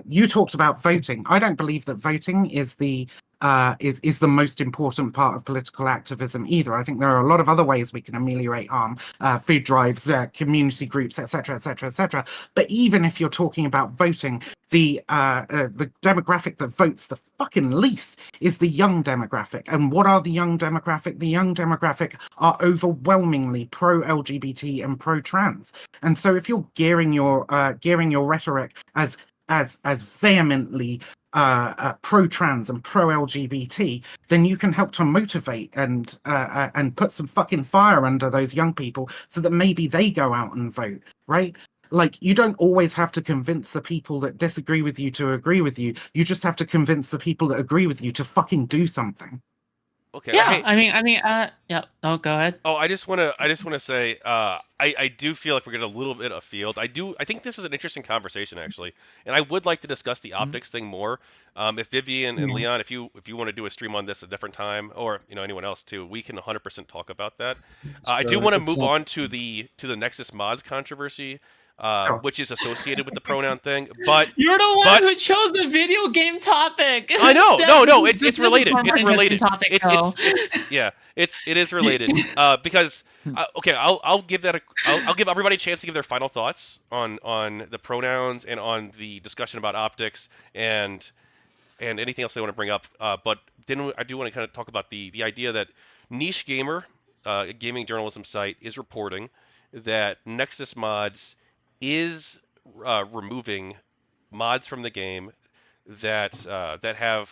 You talked about voting. I don't believe that voting is the most important part of political activism either. I think there are a lot of other ways we can ameliorate harm, food drives, community groups, etc., etc., etc. But even if you're talking about voting, the demographic that votes the fucking least is the young demographic. And what are the young demographic? The young demographic are overwhelmingly pro-LGBT and pro-trans. And so if you're gearing your rhetoric as vehemently pro-trans and pro-LGBT, then you can help to motivate and put some fucking fire under those young people so that maybe they go out and vote, right? Like, you don't always have to convince the people that disagree with you to agree with you. You just have to convince the people that agree with you to fucking do something. Okay. Yeah, yeah. Oh, go ahead. Oh, I just want to say, I do feel like we're getting a little bit afield. I think this is an interesting conversation actually, and I would like to discuss the optics thing more. If Vivian and Leon, if you want to do a stream on this a different time, or anyone else too, we can 100% talk about that. I do want to move on to the Nexus mods controversy. Which is associated with the pronoun thing, but you're the one who chose the video game topic. I know, no, it's related. It's related. It is related. Because okay, I'll give everybody a chance to give their final thoughts on the pronouns and on the discussion about optics and anything else they want to bring up. But then I do want to kind of talk about the idea that Niche Gamer, a gaming journalism site, is reporting that Nexus Mods is removing mods from the game that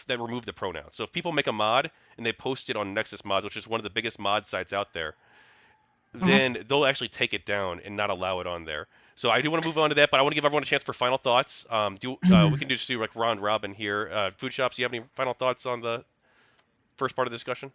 remove the pronouns. So if people make a mod and they post it on Nexus Mods, which is one of the biggest mod sites out there, then they'll actually take it down and not allow it on there. So I do want to move on to that, but I want to give everyone a chance for final thoughts. We can just do like round robin here. Foodshops, do you have any final thoughts on the first part of the discussion?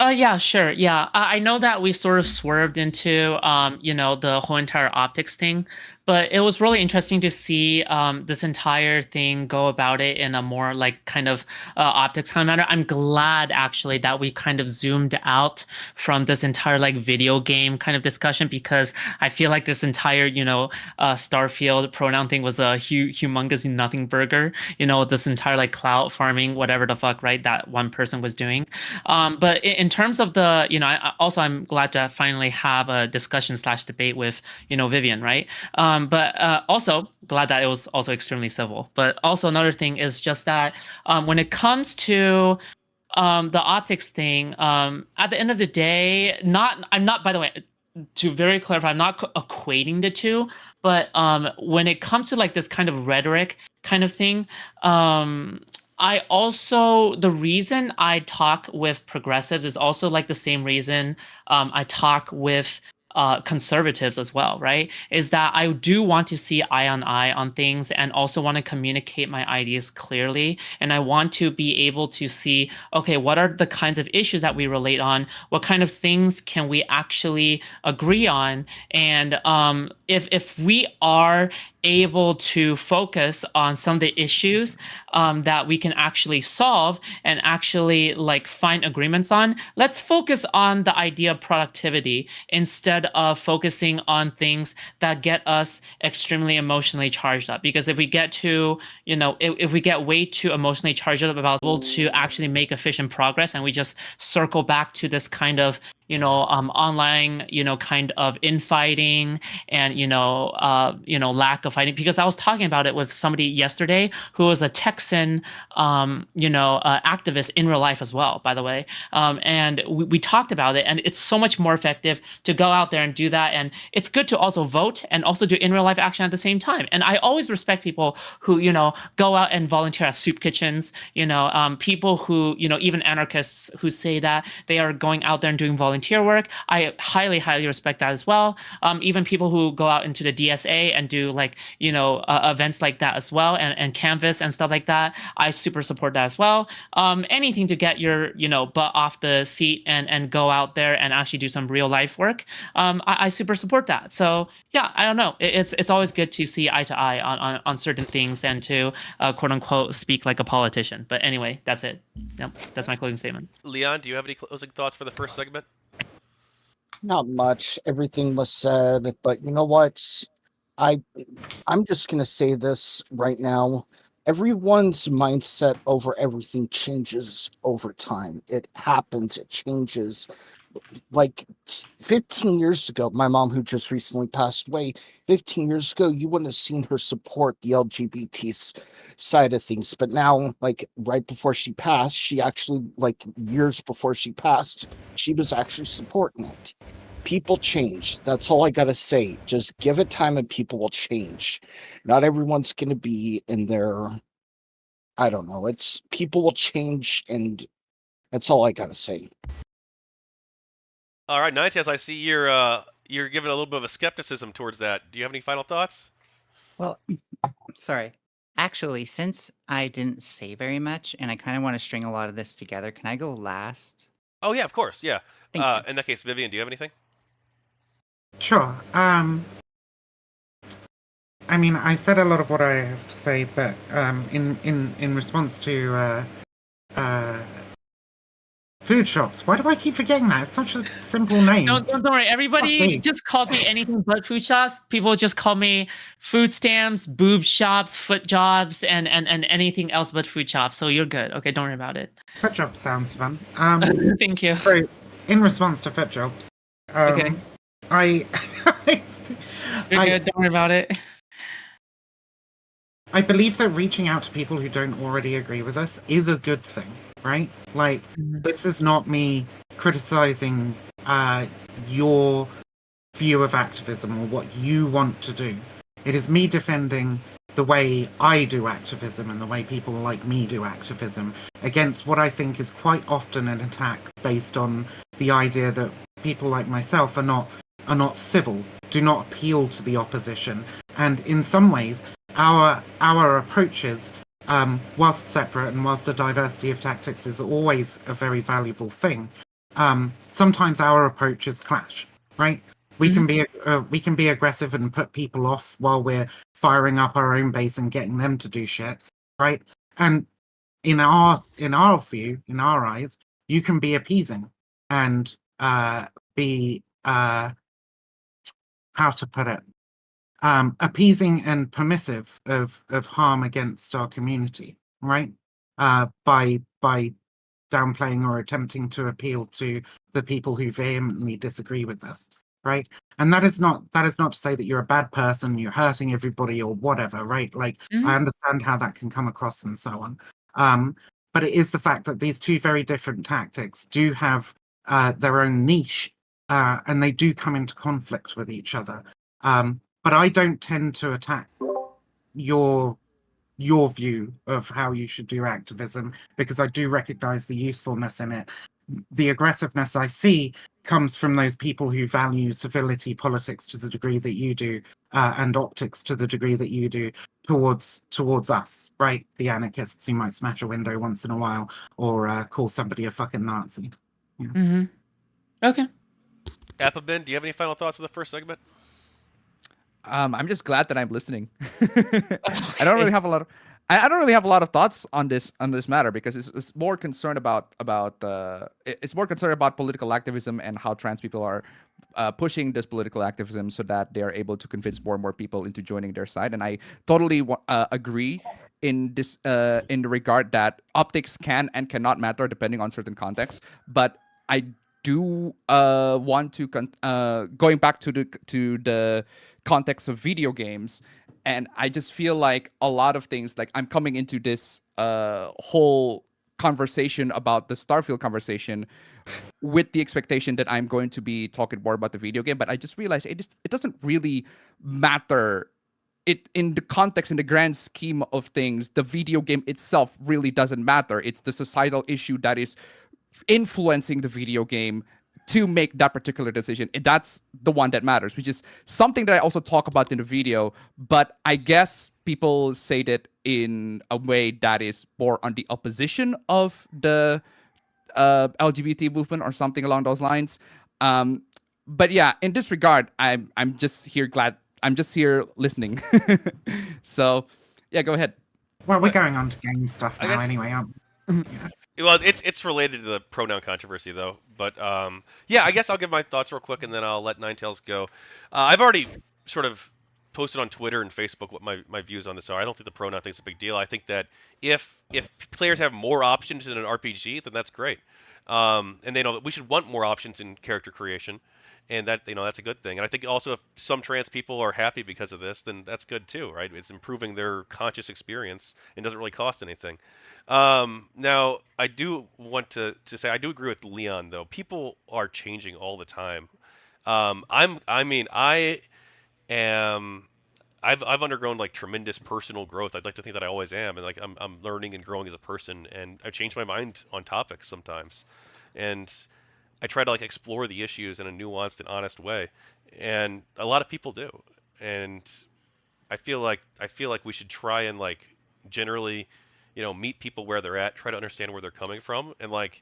Yeah, sure. Yeah, I know that we sort of swerved into, the whole entire optics thing, but it was really interesting to see this entire thing go about it in a more like kind of optics kind of manner. I'm glad actually that we kind of zoomed out from this entire like video game kind of discussion, because I feel like this entire, Starfield pronoun thing was a humongous nothing burger. This entire like cloud farming, whatever the fuck, right? That one person was doing. But in terms of the, I'm glad to finally have a discussion / debate with, Vivian, right? But also glad that it was also extremely civil. But also another thing is just that when it comes to the optics thing, at the end of the day, I'm not, by the way, to very clarify, I'm not equating the two, but when it comes to like this kind of rhetoric kind of thing, the reason I talk with progressives is also like the same reason I talk with conservatives as well, right? Is that I do want to see eye on things, and also want to communicate my ideas clearly. And I want to be able to see, okay, what are the kinds of issues that we relate on? What kind of things can we actually agree on? And if we are able to focus on some of the issues that we can actually solve and actually like find agreements on, let's focus on the idea of productivity instead of focusing on things that get us extremely emotionally charged up. Because if we get to, if we get way too emotionally charged up about able to actually make efficient progress, and we just circle back to this kind of online, kind of infighting and, lack of fighting. Because I was talking about it with somebody yesterday who was a Texan, activist in real life as well, by the way. And we talked about it, and it's so much more effective to go out there and do that. And it's good to also vote and also do in real life action at the same time. And I always respect people who, go out and volunteer at soup kitchens, people who, even anarchists who say that they are going out there and doing volunteer work. I highly, highly respect that as well. Even people who go out into the DSA and do like, events like that as well, and Canvas and stuff like that. I super support that as well. Anything to get your, butt off the seat and go out there and actually do some real life work. I super support that. So yeah, I don't know. It's always good to see eye to eye on certain things and to quote unquote speak like a politician. But anyway, that's it. Yep, that's my closing statement. Leon, do you have any closing thoughts for the first segment? Not much. Everything was said, but you know what? I'm just gonna say this right now. Everyone's mindset over everything changes over time. It happens, it changes. Like 15 years ago, my mom, who just recently passed away, 15 years ago, you wouldn't have seen her support the LGBT side of things. But now, like right before she passed, she actually, like years before she passed, she was actually supporting it. People change. That's all I got to say. Just give it time and people will change. Not everyone's going to be in their, I don't know. It's people will change, and that's all I got to say. All right, Ninetails, I see you're giving a little bit of a skepticism towards that. Do you have any final thoughts? Well, sorry. Actually, since I didn't say very much, and I kind of want to string a lot of this together, can I go last? Oh yeah, of course, yeah. Thank In that case, Vivian, do you have anything? Sure. I mean, I said a lot of what I have to say, but in response to Foodshops. Why do I keep forgetting that? It's such a simple name. Don't worry. Everybody just calls me anything but Foodshops. People just call me food stamps, boob shops, foot jobs, and anything else but Foodshops. So you're good. Okay, don't worry about it. Foodshops sounds fun. Thank you. So, in response to Foodshops, okay. You're good. Don't worry about it. I believe that reaching out to people who don't already agree with us is a good thing, right? Like, this is not me criticizing your view of activism or what you want to do. It is me defending the way I do activism and the way people like me do activism against what I think is quite often an attack based on the idea that people like myself are not civil, do not appeal to the opposition, and in some ways our approaches, whilst separate and whilst a diversity of tactics is always a very valuable thing, sometimes our approaches clash, right? We can be aggressive and put people off while we're firing up our own base and getting them to do shit, right? And in our view, in our eyes, you can be appeasing and be how to put it, appeasing and permissive of harm against our community, right? By downplaying or attempting to appeal to the people who vehemently disagree with us, right? And that is not to say that you're a bad person, you're hurting everybody or whatever, right? Like I understand how that can come across and so on. But it is the fact that these two very different tactics do have their own niche, and they do come into conflict with each other. But I don't tend to attack your view of how you should do activism, because I do recognize the usefulness in it. The aggressiveness I see comes from those people who value civility politics to the degree that you do, and optics to the degree that you do towards us, right? The anarchists who might smash a window once in a while or call somebody a fucking Nazi. Yeah. Okay. Appabend, do you have any final thoughts on the first segment? I'm just glad that I'm listening. I don't really have a lot of I don't really have a lot of thoughts on this matter, because it's more concerned about it's more concerned about political activism and how trans people are pushing this political activism so that they are able to convince more and more people into joining their side. And I totally agree in this in the regard that optics can and cannot matter depending on certain contexts. But I do want to going back to the context of video games, and I just feel like a lot of things, like I'm coming into this whole conversation about the Starfield conversation with the expectation that I'm going to be talking more about the video game, but I just realized it doesn't really matter. It in the context, in the grand scheme of things, the video game itself really doesn't matter. It's the societal issue that is influencing the video game to make that particular decision. And that's the one that matters, which is something that I also talk about in the video, but I guess people say that in a way that is more on the opposition of the LGBT movement or something along those lines. But yeah, in this regard, I'm just here listening. So yeah, go ahead. Well, we're going on to game stuff now anyway, aren't we? Yeah. Well, it's related to the pronoun controversy, though. But yeah, I guess I'll give my thoughts real quick, and then I'll let Ninetails go. I've already sort of posted on Twitter and Facebook what my views on this are. I don't think the pronoun thing's a big deal. I think that if players have more options in an RPG, then that's great. And they know that we should want more options in character creation, and that that's a good thing. And I think also if some trans people are happy because of this, then that's good too, right? It's improving their conscious experience and doesn't really cost anything. Now I do want to say I do agree with Leon, though. People are changing all the time. I've undergone like tremendous personal growth. I'd like to think that I always am, and like I'm learning and growing as a person, and I've changed my mind on topics sometimes, and I try to like explore the issues in a nuanced and honest way, and a lot of people do, and I feel like we should try and like generally, meet people where they're at, try to understand where they're coming from, and like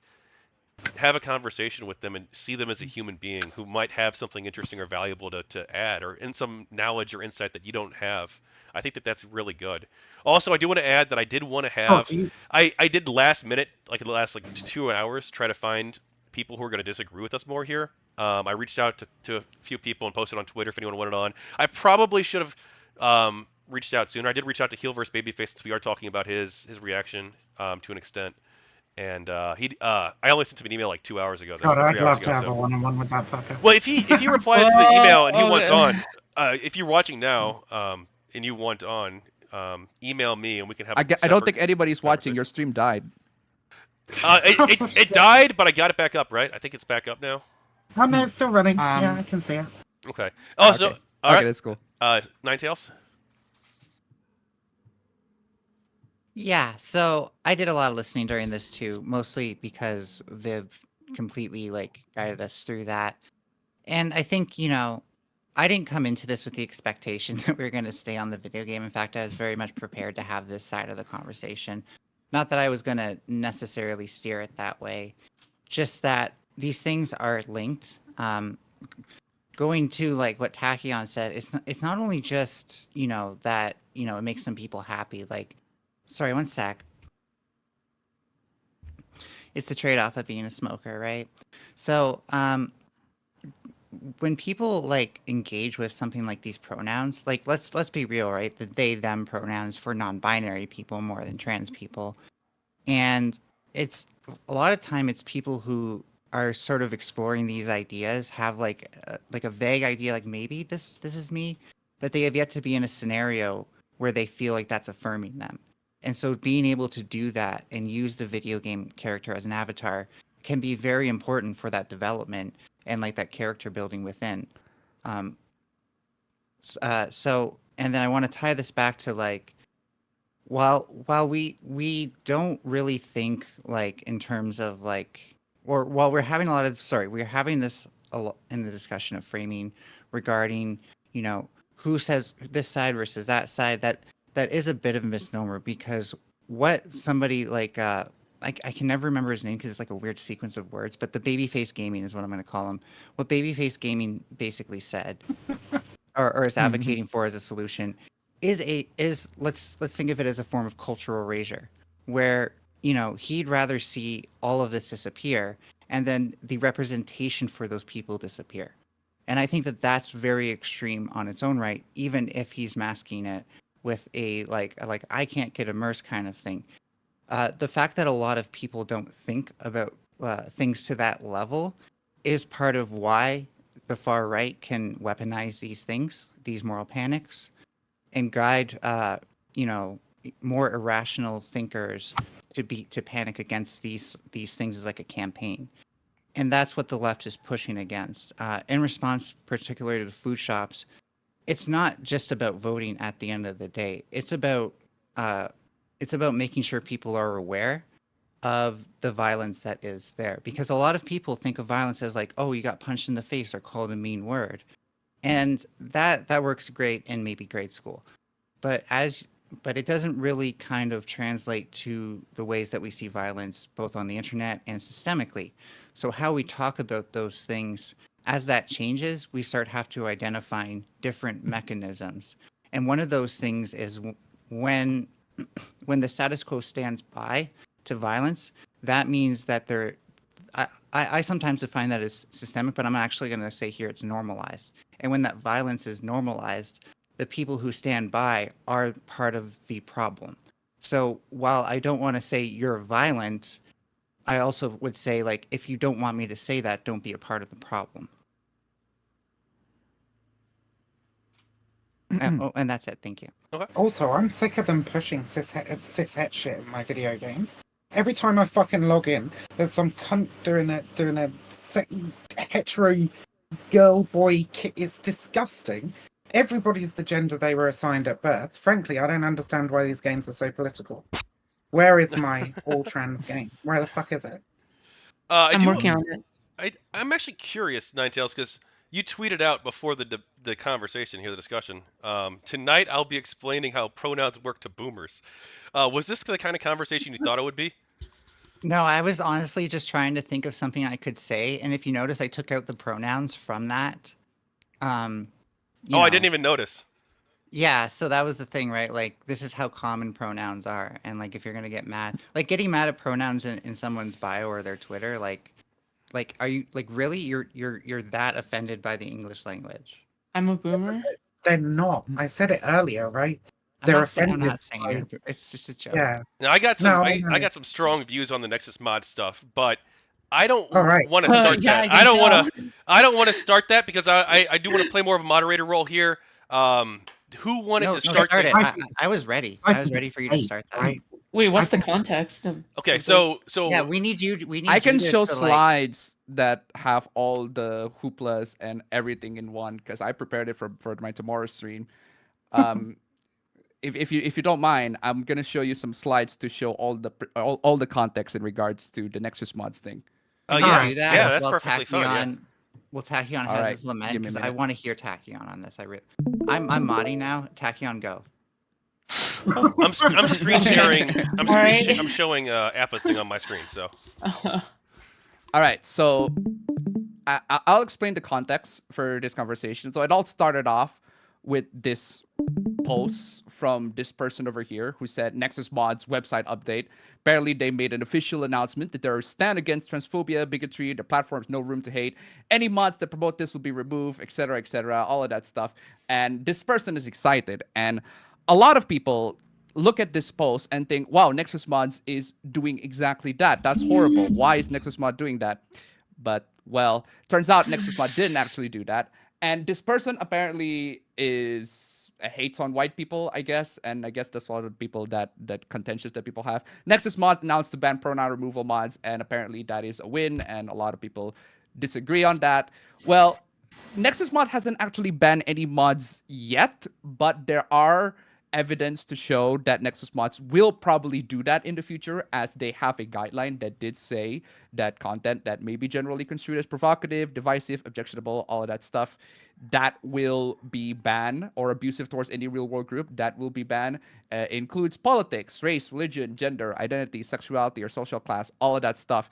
have a conversation with them and see them as a human being who might have something interesting or valuable to add, or in some knowledge or insight that you don't have. I think that that's really good. Also, I do want to add that I did want to have, I did last minute, like in the last like 2 hours, try to find people who are going to disagree with us more here. I reached out to a few people and posted on Twitter if anyone wanted on. I probably should have reached out sooner. I did reach out to Heel vs. Babyface since we are talking about his reaction to an extent. And I only sent him an email like 2 hours ago. God, I'd love to have a one-on-one with that fucker. Well, if he replies to the email and he wants on, if you're watching now and you want on, email me and we can have. I don't think anybody's watching. Your stream died. It died, but I got it back up, right? I think it's back up now. Oh no, it's still running. Yeah, I can see it. Okay. Oh, okay. So all right. That's cool. Ninetails. Yeah, so I did a lot of listening during this too, mostly because Viv completely like guided us through that. And I think, I didn't come into this with the expectation that we were going to stay on the video game. In fact, I was very much prepared to have this side of the conversation. Not that I was going to necessarily steer it that way, just that these things are linked. Going to like what Tachyon said, it's not only just, you know, that, you know, it makes some people happy. Like, sorry, one sec. It's the trade-off of being a smoker, right? So, when people like engage with something like these pronouns, like let's be real, right? The they them pronouns for non-binary people more than trans people. And it's a lot of time it's people who are sort of exploring these ideas, have like a vague idea, like maybe this is me, but they have yet to be in a scenario where they feel like that's affirming them. And so being able to do that and use the video game character as an avatar can be very important for that development and like that character building within. So, and then I want to tie this back to like, while we don't really think like in terms of like, or while we're having we're having this a lot in the discussion of framing regarding, you know, who says this side versus that side, that is a bit of a misnomer, because what somebody like I can never remember his name because it's like a weird sequence of words, but the Babyface Gaming is what I'm going to call him. What Babyface Gaming basically said, or is advocating for as a solution, is let's think of it as a form of cultural erasure, where, you know, he'd rather see all of this disappear and then the representation for those people disappear. And I think that that's very extreme on its own right, even if he's masking it with a like I can't get immersed kind of thing. The fact that a lot of people don't think about things to that level is part of why the far right can weaponize these things, these moral panics, and guide, you know, more irrational thinkers to panic against these things as like a campaign. And that's what the left is pushing against. In response, particularly to the food shops, it's not just about voting at the end of the day. It's about making sure people are aware of the violence that is there. Because a lot of people think of violence as like, oh, you got punched in the face or called a mean word. And that works great in maybe grade school. But it doesn't really kind of translate to the ways that we see violence both on the internet and systemically. So how we talk about those things, as that changes, we start have to identifying different mechanisms. And one of those things is when the status quo stands by to violence, that means that I sometimes define that as systemic, but I'm actually going to say here it's normalized. And when that violence is normalized, the people who stand by are part of the problem. So while I don't want to say you're violent, I also would say, like, if you don't want me to say that, don't be a part of the problem. And that's it. Thank you. Okay. Also, I'm sick of them pushing cishet shit in my video games. Every time I fucking log in, there's some cunt doing a hetero girl boy kit. It's disgusting. Everybody's the gender they were assigned at birth. Frankly, I don't understand why these games are so political. Where is my all trans game? Where the fuck is it? I'm working on it. I'm actually curious, Ninetails, because you tweeted out before the conversation here, the discussion. Tonight I'll be explaining how pronouns work to boomers. Was this the kind of conversation you thought it would be? No, I was honestly just trying to think of something I could say, and if you notice, I took out the pronouns from that. I didn't even notice. Yeah, so that was the thing, right? Like, this is how common pronouns are, and like, if you're gonna get mad, like getting mad at pronouns in someone's bio or their Twitter, like, are you like really? You're that offended by the English language? I'm a boomer. They're not. I said it earlier, right? I'm They're not saying offended. it's just a joke. Yeah. Now I got some strong views on the Nexus mod stuff, but I don't want to start that. I don't want to start that because I do want to play more of a moderator role here. Who wanted to start it? I was ready. I was ready for you to start that. Wait, what's the context? Okay, so yeah, we need you. I can show slides that have all the hooplas and everything in one because I prepared it for my tomorrow stream. If you don't mind, I'm gonna show you some slides to show all the context in regards to the Nexus mods thing. That's perfectly fine. Yeah. Well, Tachyon has his lament because I want to hear Tachyon on this. I'm modding now. Tachyon, go. I'm screen sharing. I'm showing Appa's thing on my screen. So. All right, so I'll explain the context for this conversation. So it all started off with this post from this person over here who said Nexus Mods website update. Apparently, they made an official announcement that they're stand against transphobia, bigotry. The platform's no room to hate. Any mods that promote this will be removed, etc., etc. All of that stuff. And this person is excited, and a lot of people look at this post and think, wow, Nexus Mods is doing exactly that. That's horrible. Why is Nexus Mod doing that? But, well, turns out Nexus Mod didn't actually do that. And this person apparently hates on white people, I guess. And I guess that's a lot of people that contentious that people have. Nexus Mod announced to ban pronoun removal mods, and apparently that is a win, and a lot of people disagree on that. Well, Nexus Mod hasn't actually banned any mods yet, but there are evidence to show that Nexus Mods will probably do that in the future, as they have a guideline that did say that content that may be generally construed as provocative, divisive, objectionable, all of that stuff, that will be banned, or abusive towards any real world group, that will be banned. Includes politics, race, religion, gender, identity, sexuality, or social class, all of that stuff.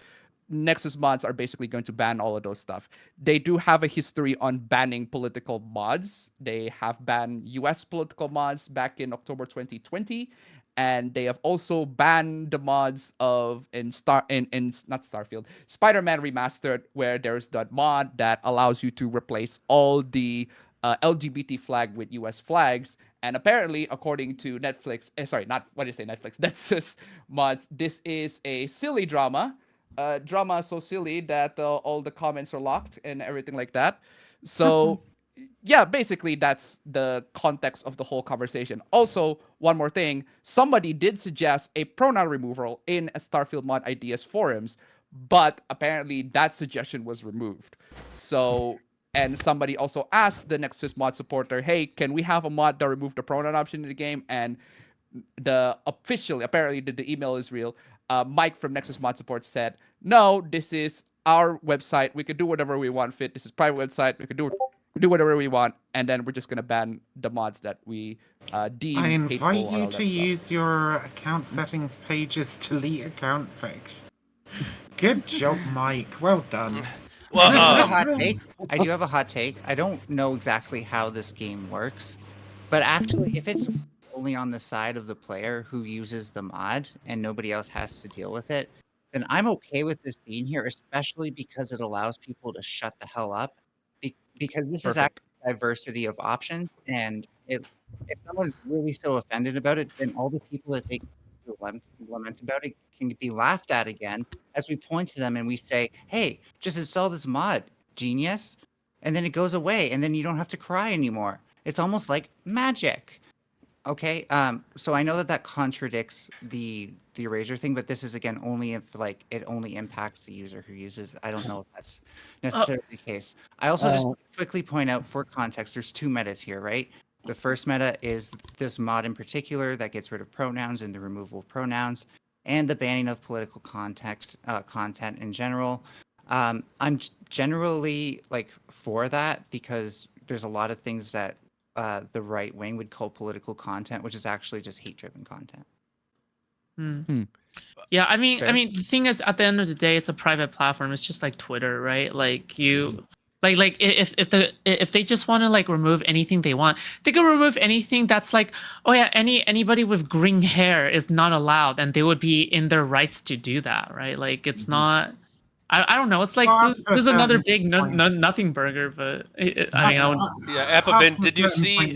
Nexus Mods are basically going to ban all of those stuff. They do have a history on banning political mods. They have banned US political mods back in October 2020, and they have also banned the mods of Spider-Man Remastered, where there's that mod that allows you to replace all the LGBT flag with US flags. And apparently, according to Netflix, Nexus Mods, this is a silly drama. Drama so silly that all the comments are locked and everything like that. So, yeah, basically that's the context of the whole conversation. Also, one more thing, somebody did suggest a pronoun removal in a Starfield Mod Ideas forums, but apparently that suggestion was removed. So, and somebody also asked the Nexus Mod supporter, hey, can we have a mod that removed the pronoun option in the game? And apparently the email is real. Mike from Nexus Mod Support said, no, this is our website. We can do whatever we want fit. This is private website. We can do whatever we want. And then we're just going to ban the mods that we deem hateful. I invite you to use your account settings page's delete account fix. Good job, Mike. Well done. Well, I do have a hot take. I don't know exactly how this game works, but actually, if it's only on the side of the player who uses the mod and nobody else has to deal with it, then I'm okay with this being here, especially because it allows people to shut the hell up. Because this is actually diversity of options, and if someone's really so offended about it, then all the people that they lament about it can be laughed at again as we point to them and we say, hey, just install this mod, genius, and then it goes away, and then you don't have to cry anymore. It's almost like magic. Okay, so I know that contradicts the erasure thing, but this is again only if it only impacts the user who uses it. I don't know if that's necessarily the case. I also just quickly point out for context, there's two metas here, right? The first meta is this mod in particular that gets rid of pronouns and the removal of pronouns, and the banning of political content in general. I'm generally for that because there's a lot of things that the right wing would call political content, which is actually just hate-driven content. Yeah, I mean, the thing is, at the end of the day, it's a private platform. It's just like Twitter, right? Like you, if they just want to remove anything they want, they can remove anything that's anybody with green hair is not allowed, and they would be in their rights to do that, right? Like it's not. I don't know. It's like this is another big nothing burger, but Appabend, did you see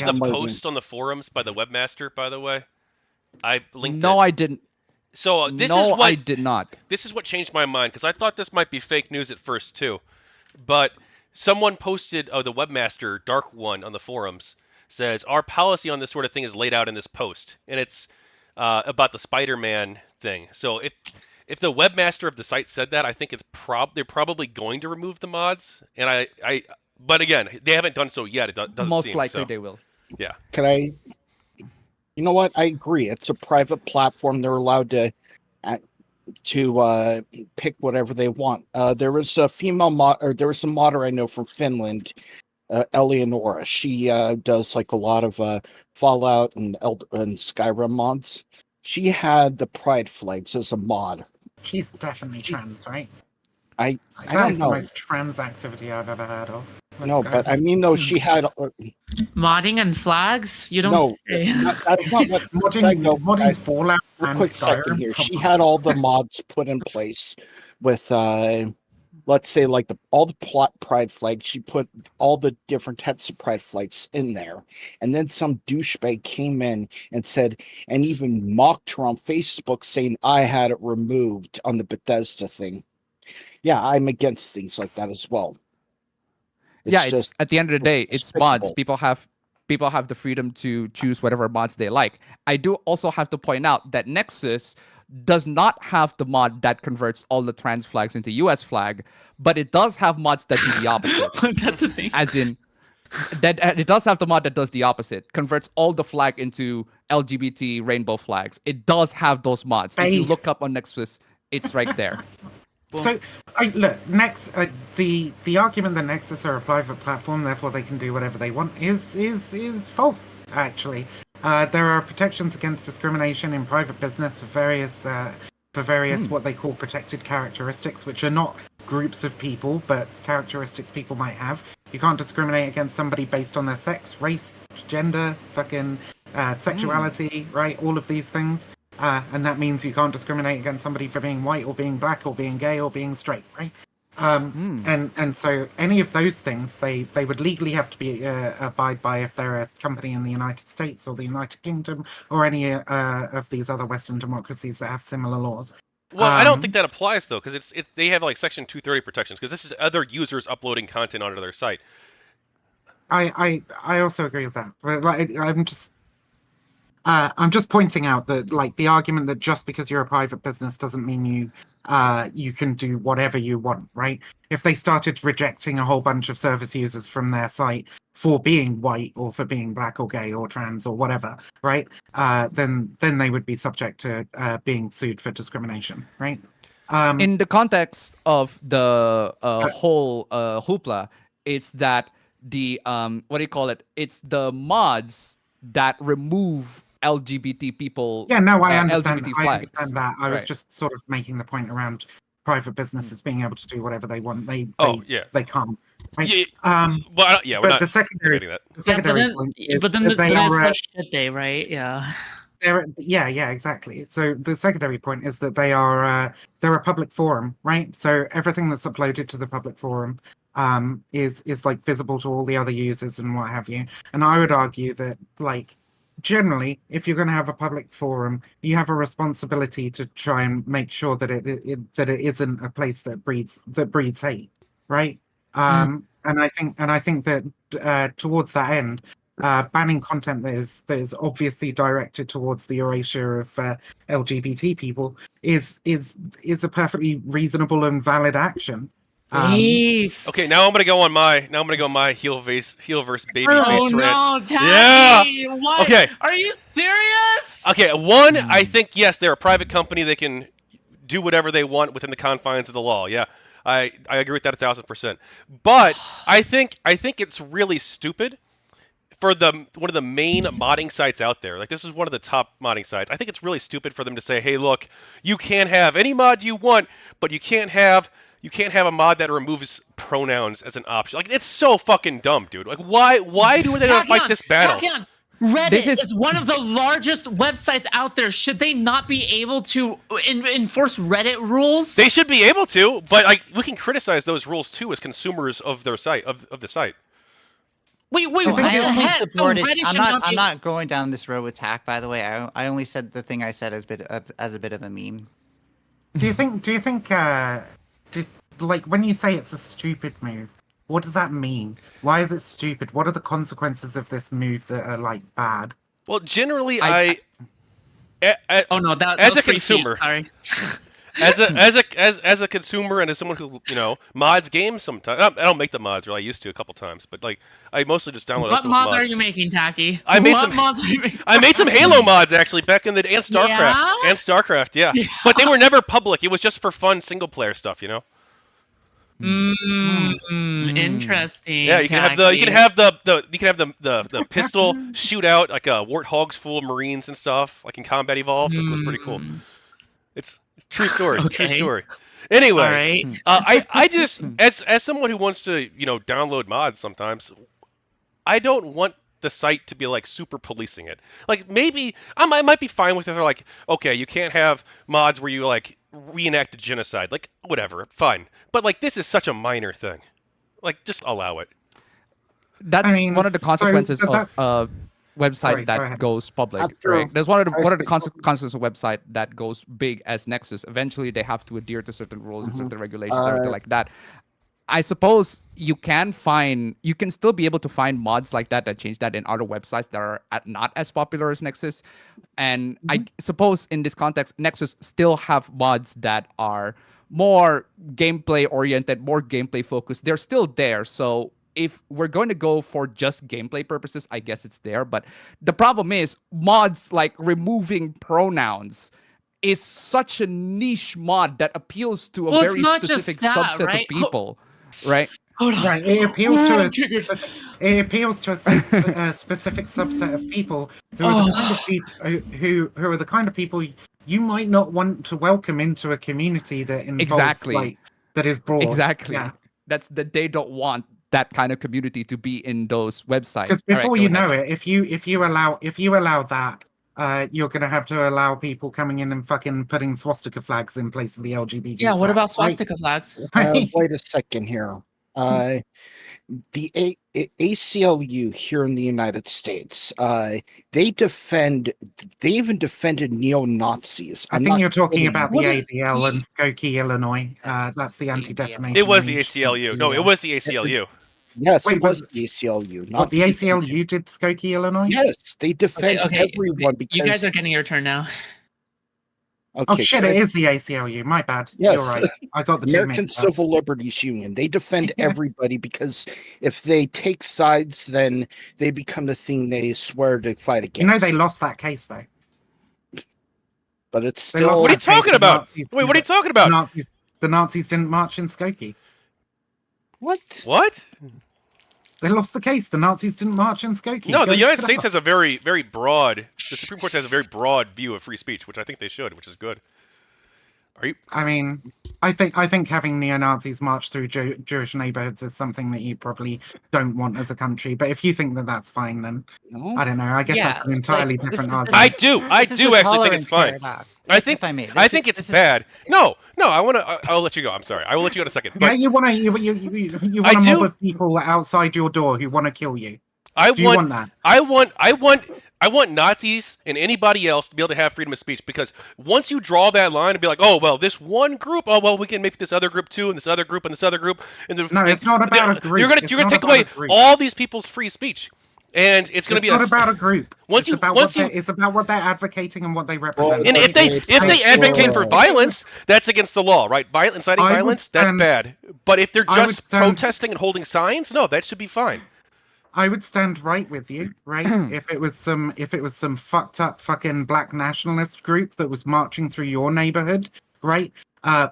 the post on the forums by the webmaster? By the way, I linked. No, I didn't. So I did not. This is what changed my mind because I thought this might be fake news at first too, but someone posted the webmaster Dark One on the forums says our policy on this sort of thing is laid out in this post, and it's about the Spider-Man thing. So if the webmaster of the site said that, I think it's they're probably going to remove the mods. And but again, they haven't done so yet. It doesn't Most seem likely so. they will. Yeah. You know what? I agree. It's a private platform. They're allowed to pick whatever they want. There was a female mod, or there was a modder I know from Finland, Eleonora. She does a lot of Fallout and Skyrim mods. She had the pride flags as a mod She's definitely trans, right? I That don't is know. the most trans activity I've ever heard of. No, but I mean, no, she had. Modding and flags? You don't No, say. that's not what. Modding Fallout Real and quick second Skyrim. here. She had all the mods put in place with, let's say, like all the plot pride flags. She put all the different types of pride flags in there, and then some douchebag came in and said, and even mocked her on Facebook, saying I had it removed on the Bethesda thing. Yeah, I'm against things like that as well. It's just at the end of the day, it's mods. People have the freedom to choose whatever mods they like. I do also have to point out that Nexus does not have the mod that converts all the trans flags into US flag, but it does have mods that do the opposite. That's the thing. As in, that it does have the mod that does the opposite, converts all the flag into LGBT rainbow flags. It does have those mods. If you look up on Nexus, it's right there. So, look, the argument that Nexus are a private platform, therefore they can do whatever they want, is false. Actually, there are protections against discrimination in private business for various what they call protected characteristics, which are not groups of people, but characteristics people might have. You can't discriminate against somebody based on their sex, race, gender, sexuality, right? All of these things. And that means you can't discriminate against somebody for being white or being black or being gay or being straight, right? And so any of those things they would legally have to be abide by if they're a company in the United States or the United Kingdom or any of these other Western democracies that have similar laws. Well, I don't think that applies though, because they have like Section 230 protections, because this is other users uploading content onto their site. I also agree with that, but like I'm just pointing out that, like, the argument that just because you're a private business doesn't mean you can do whatever you want, right? If they started rejecting a whole bunch of service users from their site for being white or for being black or gay or trans or whatever, right? Then they would be subject to being sued for discrimination, right? In the context of the whole hoopla, it's that the what do you call it? It's the mods that remove LGBT people. Yeah, no, I understand. LGBT I flags. understand that. I was just sort of making the point around private businesses being able to do whatever they want. They can't. Right? We're not the secondary point is but then that they are should they, right? Yeah. Exactly. So the secondary point is that they're a public forum, right? So everything that's uploaded to the public forum is like visible to all the other users and what have you. And I would argue that, like, generally, if you're going to have a public forum, you have a responsibility to try and make sure that it isn't a place that breeds hate, right? And I think that towards that end, banning content that is obviously directed towards the erasure of LGBT people is a perfectly reasonable and valid action. Okay, now I'm gonna go on my heelverse baby face rant. No, Tacky! Yeah. What? Okay. Are you serious? Okay, one, I think yes, they're a private company. They can do whatever they want within the confines of the law. Yeah, I agree with that 1,000%. But I think it's really stupid for one of the main modding sites out there. Like, this is one of the top modding sites. I think it's really stupid for them to say, hey, look, you can have any mod you want, but you can't have a mod that removes pronouns as an option. Like, it's so fucking dumb, dude. Like, why do they not fight this battle? Reddit is one of the largest websites out there. Should they not be able to enforce Reddit rules? They should be able to, but like, we can criticize those rules too as consumers of their site, of the site. I only supported. I'm not going down this road with Tack. By the way, I only said the thing I said as a bit of a meme. Do you think like, when you say it's a stupid move, what does that mean? Why is it stupid? What are the consequences of this move that are, like, bad? Well, generally, as a consumer, sorry. as a consumer and as someone who mods games sometimes. I don't make the mods, or I used to a couple times, but like, I mostly just download. What mods are you making, Tacky? I made some Halo mods actually back in the day, and StarCraft. Yeah. But they were never public. It was just for fun single player stuff, Interesting. Yeah, you can have the pistol shootout, like warthogs full of Marines and stuff, like in Combat Evolved. It was pretty cool. It's True story. True Okay. story. Anyway, All right. I just as someone who wants to download mods sometimes, I don't want the site to be like super policing it. Like maybe I might be fine with it. They're like, okay, you can't have mods where you like reenact a genocide. Like whatever, fine. But like this is such a minor thing. Like just allow it. That's one of the consequences of a website Sorry, go that ahead. goes public. After Right? There's one of the I consequences of a website that goes big as Nexus. Eventually, they have to adhere to certain rules and certain regulations, everything like that. I suppose you can still be able to find mods like that change that in other websites that are not as popular as Nexus. And I suppose in this context, Nexus still have mods that are more gameplay oriented, more gameplay focused. They're still there. So if we're going to go for just gameplay purposes, I guess it's there. But the problem is mods like removing pronouns is such a niche mod that appeals to a very specific subset of people. Right. Right. It appeals to a specific subset of people who are the kind of people who are the kind of people you might not want to welcome into a community that involves that is broad. Exactly. Yeah. That's that they don't want that kind of community to be in those websites. Because before you know it, if you allow that, you're going to have to allow people coming in and fucking putting swastika flags in place of the LGBT. Yeah, what flag, about swastika flags? Wait a second here. The ACLU here in the United States, they even defended neo-Nazis. I think you're talking about the ADL and Skokie, Illinois. That's the Anti-Defamation. It was the ACLU. No, it was the ACLU. Yes, it was the ACLU. Not the ACLU did Skokie, Illinois? Yes, they defend everyone because you guys are getting your turn now. Okay, oh shit! It is the ACLU. My bad. Yes, you're right. I got the American Civil Liberties Union. They defend everybody because if they take sides, then they become the thing they swear to fight against. You know they lost that case though. But it's still. What are you talking about? Wait, what are you talking about? The Nazis didn't march in Skokie. What? What? They lost the case. The Nazis didn't march in Skokie. No, the United States has a very, very broad. The Supreme Court has a very broad view of free speech, which I think they should, which is good. Are you? I mean, I think having neo-Nazis march through Jewish neighborhoods is something that you probably don't want as a country. But if you think that that's fine, then I don't know. I guess that's an entirely different argument. I do actually think it's fine. I think it's bad. No, I'll let you go. I'm sorry. I will let you go in a second. Yeah, you want a mob of people outside your door who want to kill you. Do you want that? I want Nazis and anybody else to be able to have freedom of speech, because once you draw that line and be like, oh well, this one group, oh well, we can make this other group too, and this other group, and this other group, and no, it's not about a group. You're gonna take away all these people's free speech, and it's gonna be not about a group. It's about what they're advocating and what they represent. And if they advocate for violence, that's against the law, right? Inciting violence, that's bad. But if they're just protesting and holding signs, no, that should be fine. I would stand right with you, right? if it was some fucked up fucking black nationalist group that was marching through your neighborhood, right?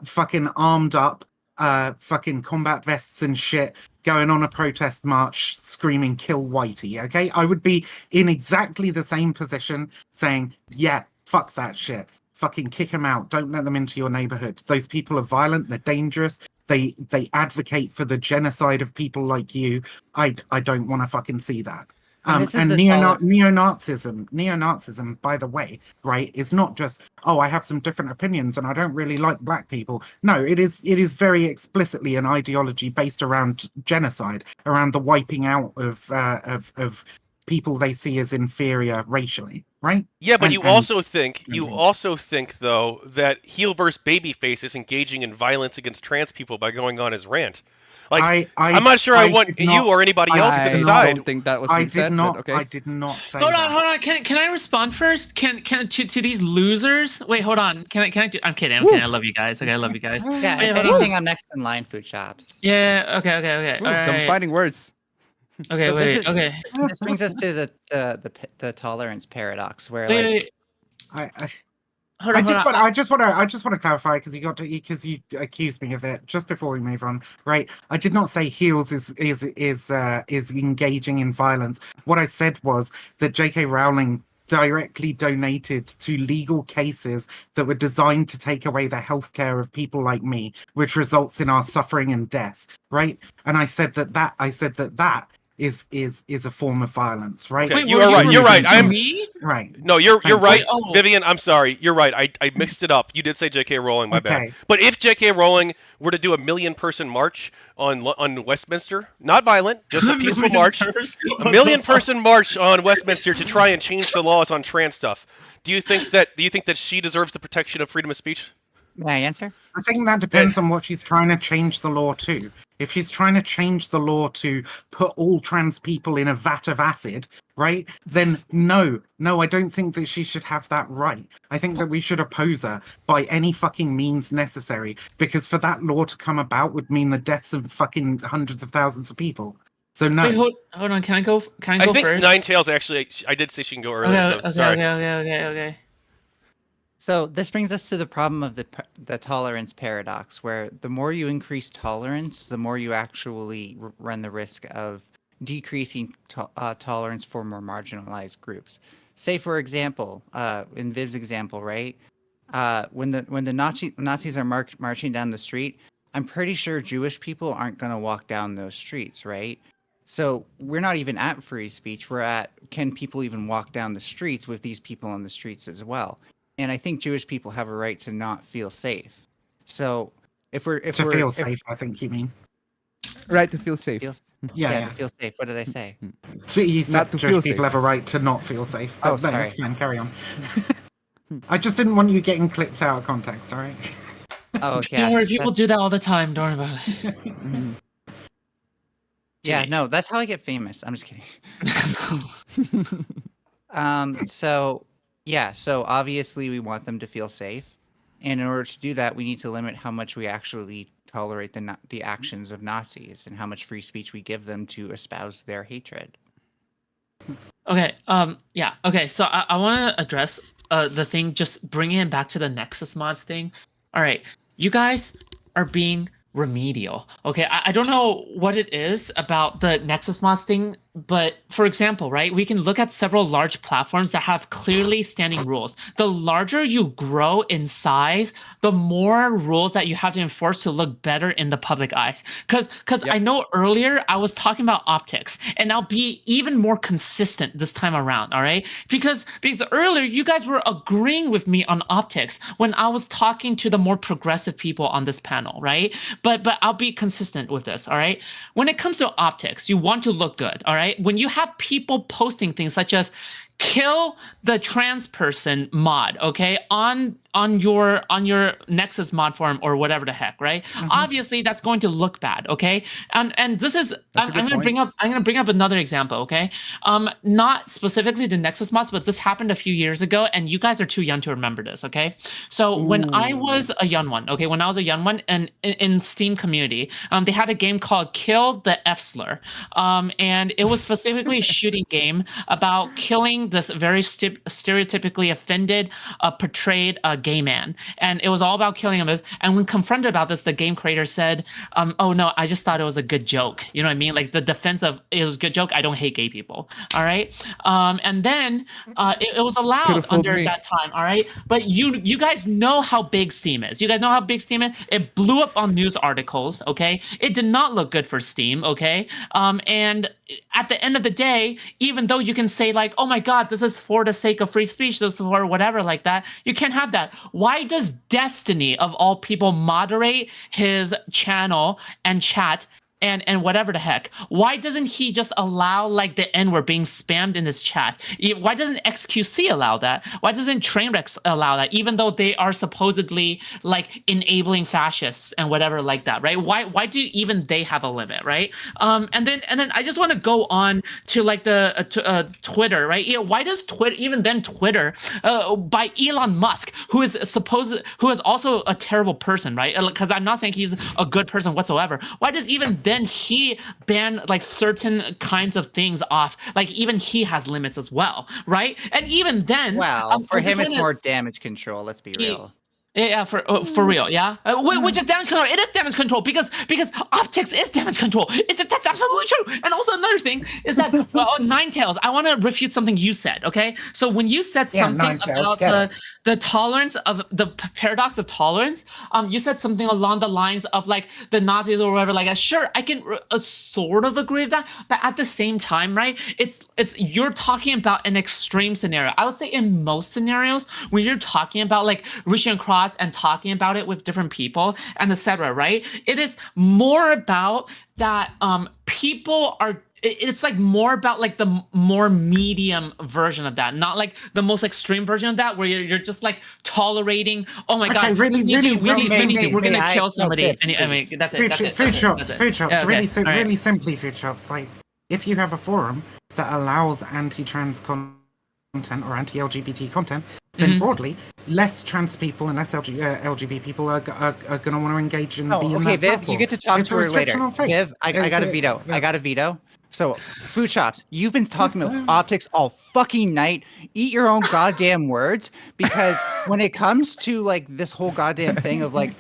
Fucking armed up, fucking combat vests and shit, going on a protest march, screaming "Kill Whitey." Okay, I would be in exactly the same position, saying, "Yeah, fuck that shit. Fucking kick them out. Don't let them into your neighborhood. Those people are violent. They're dangerous. They advocate for the genocide of people like you. I don't want to fucking see that." And neo-Nazism, by the way, right, is not just, oh, I have some different opinions and I don't really like black people. No, it is very explicitly an ideology based around genocide, around the wiping out of people they see as inferior racially, right? Yeah, but you also think though that heel versus babyface is engaging in violence against trans people by going on his rant. Like, I'm not sure I want you or anybody else to decide. I don't think that was being said. Okay. I did not say Hold on. Can I respond first? Can to these losers? Wait, hold on. Can I do? I'm kidding. I love you guys. Okay, I love you guys. Yeah, if anything, I'm next in line, food shops. Yeah. Okay. All right. I'm finding words. Okay, so okay. This brings us to the tolerance paradox, where I just want to clarify, because you accused me of it just before we move on, right? I did not say heels is engaging in violence. What I said was that J.K. Rowling directly donated to legal cases that were designed to take away the healthcare of people like me, which results in our suffering and death, right? And I said that is a form of violence, right? Okay, Wait, you are right. You're right. I'm me. Right. No, you're right, Wait, oh. Vivian. I'm sorry. You're right. I mixed it up. You did say J.K. Rowling. My bad. But if J.K. Rowling were to do a 1 million-person march on Westminster, not violent, just a peaceful march, a 1 million-person march on Westminster to try and change the laws on trans stuff, do you think that she deserves the protection of freedom of speech? May I answer? I think that depends on what she's trying to change the law to. If she's trying to change the law to put all trans people in a vat of acid, right, then no, I don't think that she should have that right. I think that we should oppose her by any fucking means necessary, because for that law to come about would mean the deaths of fucking hundreds of thousands of people. So no. Wait, hold on. Can I go? Can I go think first? Ninetails actually. I did say she can go earlier. Okay. So this brings us to the problem of the tolerance paradox, where the more you increase tolerance, the more you actually run the risk of decreasing tolerance for more marginalized groups. Say, for example, in Viv's example, right? When the Nazis are marching down the street, I'm pretty sure Jewish people aren't going to walk down those streets, right? So we're not even at free speech. We're at, can people even walk down the streets with these people on the streets as well? And I think Jewish people have a right to not feel safe. So if we're feel safe, I think you mean. Right, to feel safe. To feel safe. What did I say? So you said Not to Jewish feel people safe. have a right to not feel safe. Oh, No, sorry. fine, carry on. I just didn't want you getting clipped out of context, all right? Oh, yeah. Don't worry, people do that all the time. Don't worry about it. Yeah, no, that's how I get famous. I'm just kidding. So obviously we want them to feel safe. And in order to do that, we need to limit how much we actually tolerate the actions of Nazis and how much free speech we give them to espouse their hatred. Okay. Yeah. Okay. So I want to address the thing, just bringing it back to the Nexus mods thing. All right. You guys are being remedial. Okay. I don't know what it is about the Nexus mods thing, but for example, right, we can look at several large platforms that have clearly standing rules. The larger you grow in size, the more rules that you have to enforce to look better in the public eyes. Because I know earlier I was talking about optics, and I'll be even more consistent this time around, all right? Because earlier you guys were agreeing with me on optics when I was talking to the more progressive people on this panel, right? But I'll be consistent with this, all right? When it comes to optics, you want to look good, all right? When you have people posting things such as kill the trans person mod, okay, on your Nexus mod forum or whatever the heck, right? Obviously that's going to look bad, okay? And this is I'm going to bring up another example, okay? Not specifically the Nexus mods, but this happened a few years ago, and you guys are too young to remember this, okay? So when I was a young one, and in Steam community, they had a game called Kill the F Slur, and it was specifically a shooting game about killing this very stereotypically offended, portrayed gay man, and it was all about killing him. And when confronted about this, the game creator said, "Oh no, I just thought it was a good joke." You know what I mean? Like the defense of it was a good joke. I don't hate gay people. All right, and then it was allowed under that time. All right, but you guys know how big Steam is. You guys know how big Steam is. It blew up on news articles. Okay, it did not look good for Steam. Okay, and at the end of the day, even though you can say like, "Oh my God, this is for the sake of free speech, this is for whatever," like that, you can't have that. Why does Destiny, of all people, moderate his channel and chat and whatever the heck? Why doesn't he just allow like the N-word being spammed in his chat? Why doesn't XQC allow that? Why doesn't Trainwreck allow that, even though they are supposedly like enabling fascists and whatever like that, right? Why do even they have a limit, right? And then I just want to go on to like the Twitter, right? Why does Twitter by Elon Musk, who is also a terrible person, right? Because I'm not saying he's a good person whatsoever. Why does even then he ban like certain kinds of things off? Like even he has limits as well, right? And even then, well, for him it's more damage control. Let's be real. Yeah, for real, yeah. Which is damage control. It is damage control because optics is damage control. That's absolutely true. And also another thing is that Ninetails, I want to refute something you said. Okay, so when you said something about the tolerance of the paradox of tolerance, you said something along the lines of like the Nazis or whatever. Like, sure, I can sort of agree with that, but at the same time, right? It's you're talking about an extreme scenario. I would say in most scenarios when you're talking about like reaching across and talking about it with different people and etc., right? It is more about that people are, it's like more about like the more medium version of that, not like the most extreme version of that where you're just like tolerating, oh my god, we're gonna kill somebody. I mean that's it. Food shops, really simply food shops. Like if you have a forum that allows anti-trans content or anti-LGBT content, then broadly, less trans people and less LGBT people are going to want to engage in. Okay, Viv, you get to talk to her later. Viv, I got a veto. I got a veto. So, food shops, you've been talking about optics all fucking night. Eat your own goddamn words, because when it comes to like this whole goddamn thing of like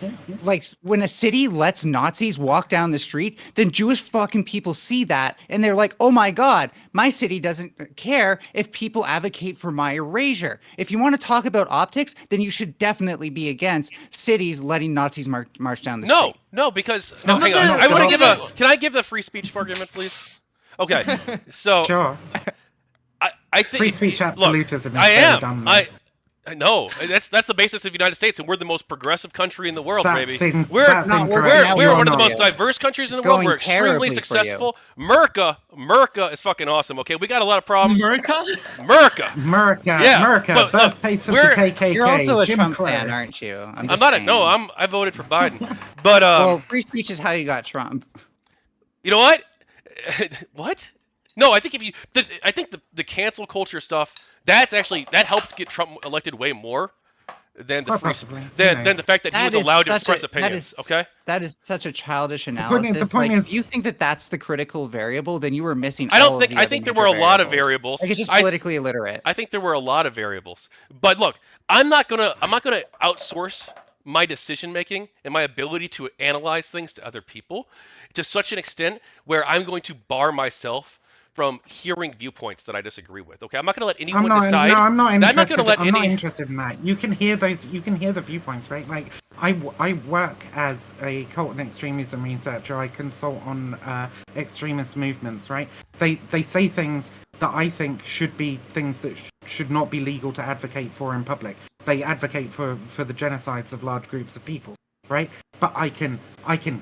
when a city lets Nazis walk down the street, then Jewish fucking people see that and they're like, oh my god, my city doesn't care if people advocate for my erasure. If you want to talk about optics, then you should definitely be against cities letting Nazis march down the street. No, because hang on. I want to give Can I give the free speech argument, please? Okay, so sure. I think free speech absolutism. I am. No, that's the basis of the United States, and we're the most progressive country in the world, baby. We're one of the most diverse countries in the world. We're extremely successful. America is fucking awesome. Okay, we got a lot of problems. America. Yeah, America. Birthplace of the KKK. You're also a Trump fan, aren't you? I'm not. I voted for Biden. But well, free speech is how you got Trump. You know what? What? No, I think I think the cancel culture stuff that helped get Trump elected way more than the fact that he was allowed to express opinions. That is such a childish analysis. If you think that that's the critical variable, then you were missing. I think there were a lot of variables. Like it's just politically illiterate. I think there were a lot of variables. But look, I'm not gonna outsource my decision making and my ability to analyze things to other people to such an extent where I'm going to bar myself from hearing viewpoints that I disagree with. Okay, I'm not going to let anyone decide. No, I'm not interested. I'm not interested in that. You can hear those. You can hear the viewpoints, right? Like I work as a cult and extremism researcher. I consult on extremist movements, right? They say things that I think should be things that should not be legal to advocate for in public. They advocate for the genocides of large groups of people, right? But I can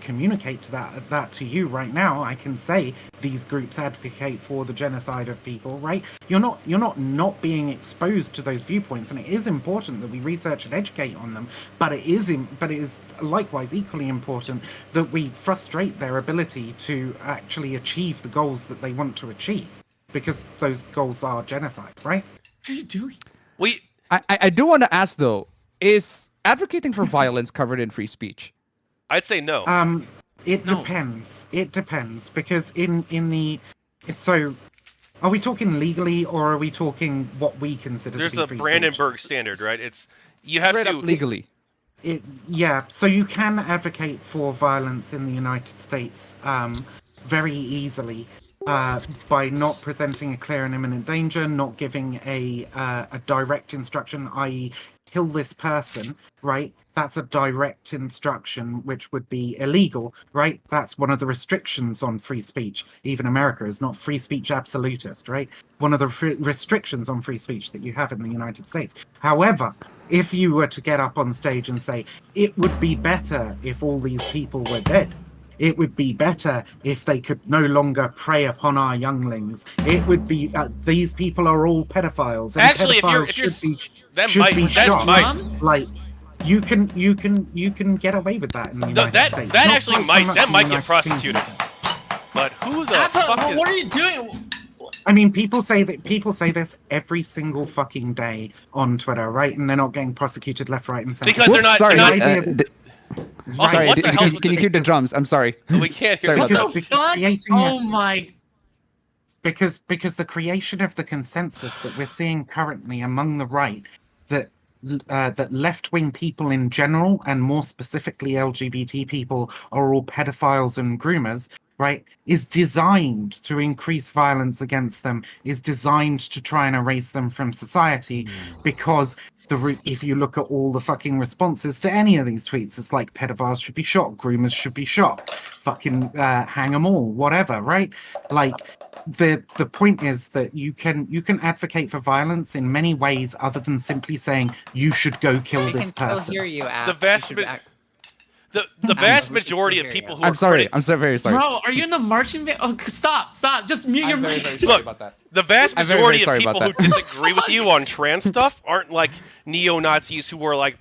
communicate that to you right now. I can say these groups advocate for the genocide of people, right? You're not being exposed to those viewpoints, and it is important that we research and educate on them. But it is likewise equally important that we frustrate their ability to actually achieve the goals that they want to achieve, because those goals are genocide, right? What are you doing? I do want to ask though, is advocating for violence covered in free speech? I'd say no. Depends. It depends, because so are we talking legally or are we talking what we consider There's to be the free Brandenburg speech? standard, right? You have to legally. So you can advocate for violence in the United States very easily by not presenting a clear and imminent danger, not giving a direct instruction, i.e. kill this person, right? That's a direct instruction, which would be illegal, right? That's one of the restrictions on free speech. Even America is not free speech absolutist, right? One of the restrictions on free speech that you have in the United States. However, if you were to get up on stage and say, it would be better if all these people were dead, it would be better if they could no longer prey upon our younglings. It would be these people are all pedophiles, and actually, pedophiles should be shot. Like you can get away with that in the United States. That might get prosecuted. But who the fuck is? What are you doing? I mean, people say this every single fucking day on Twitter, right? And they're not getting prosecuted left, right, and center. Because they're not. Sorry. Sorry, can you hear the drums? I'm sorry. We can't hear the Because the creation of the consensus that we're seeing currently among the right, that that left-wing people in general, and more specifically LGBT people, are all pedophiles and groomers, right, is designed to increase violence against them, is designed to try and erase them from society, because if you look at all the fucking responses to any of these tweets, it's like pedophiles should be shot, groomers should be shot, fucking hang them all, whatever, right? Like, the point is that you can advocate for violence in many ways other than simply saying you should go kill this person. We can still hear you, App. The vast majority of people who I'm sorry. I'm so very sorry. Bro, are you in the marching band? Oh, stop! Just mute your mic. Sorry about that. The vast majority of people who disagree with you on trans stuff aren't like neo-Nazis who are like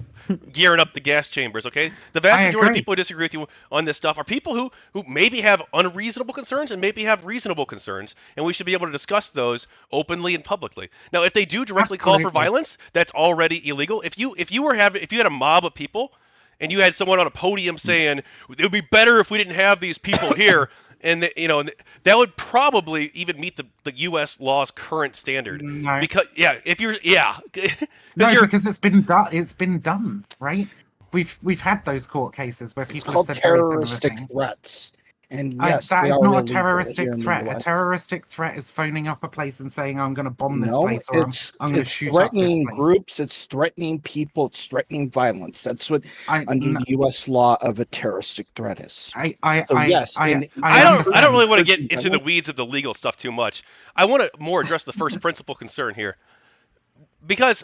gearing up the gas chambers, okay? The vast majority of people who disagree with you on this stuff are people who maybe have unreasonable concerns and maybe have reasonable concerns, and we should be able to discuss those openly and publicly. Now, if they do directly call for violence, that's already illegal. If you had a mob of people and you had someone on a podium saying it would be better if we didn't have these people here, and that would probably even meet the U.S. law's current standard. No. Because because it's been done, right? We've had those court cases where people called have said terroristic threats. And yes, that is not a terroristic threat. A terroristic threat is phoning up a place and saying, I'm going to bomb this place, or I'm going to shoot up this place. It's threatening groups, it's threatening people, it's threatening violence. That's what under the U.S. law of a terroristic threat is. I don't really want to get into the weeds of the legal stuff too much. I want to more address the first principle concern here. Because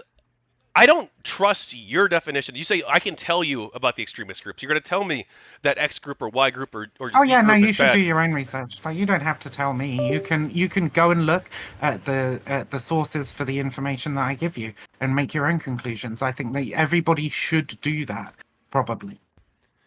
I don't trust your definition. You say I can tell you about the extremist groups. You're going to tell me that X group or Y group or oh Z yeah, group no, you is should bad. do your own research. Like, you don't have to tell me. You can go and look at the sources for the information that I give you and make your own conclusions. I think that everybody should do that. Probably,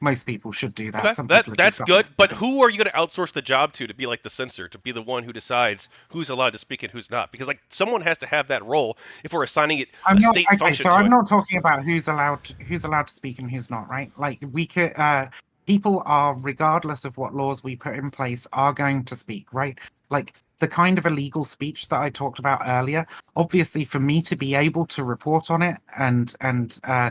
most people should do that. Okay, that's good. But who are you going to outsource the job to be like the censor, to be the one who decides who's allowed to speak and who's not? Because like someone has to have that role if we're assigning it state function. So I'm not talking about who's allowed to speak and who's not, right? Like we could. People are, regardless of what laws we put in place, are going to speak, right? Like the kind of illegal speech that I talked about earlier. Obviously, for me to be able to report on it and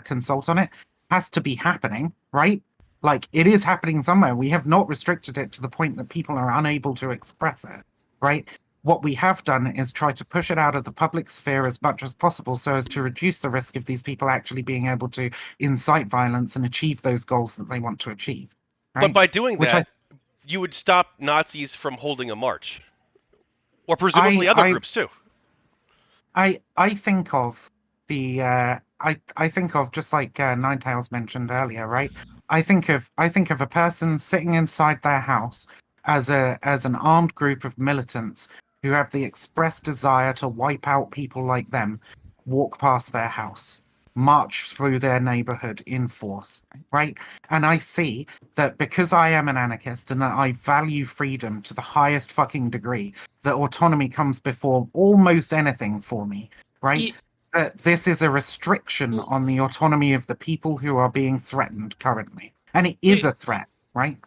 consult on it has to be happening, right? Like, it is happening somewhere. We have not restricted it to the point that people are unable to express it, right? What we have done is try to push it out of the public sphere as much as possible so as to reduce the risk of these people actually being able to incite violence and achieve those goals that they want to achieve. Right? But by doing that, you would stop Nazis from holding a march. Or presumably other groups, too. I think of the... I think of, just like Ninetails mentioned earlier, right? I think of a person sitting inside their house as an armed group of militants who have the express desire to wipe out people like them, walk past their house, march through their neighborhood in force, right? And I see that because I am an anarchist and that I value freedom to the highest fucking degree, that autonomy comes before almost anything for me, right? That this is a restriction on the autonomy of the people who are being threatened currently. And it is a threat, right?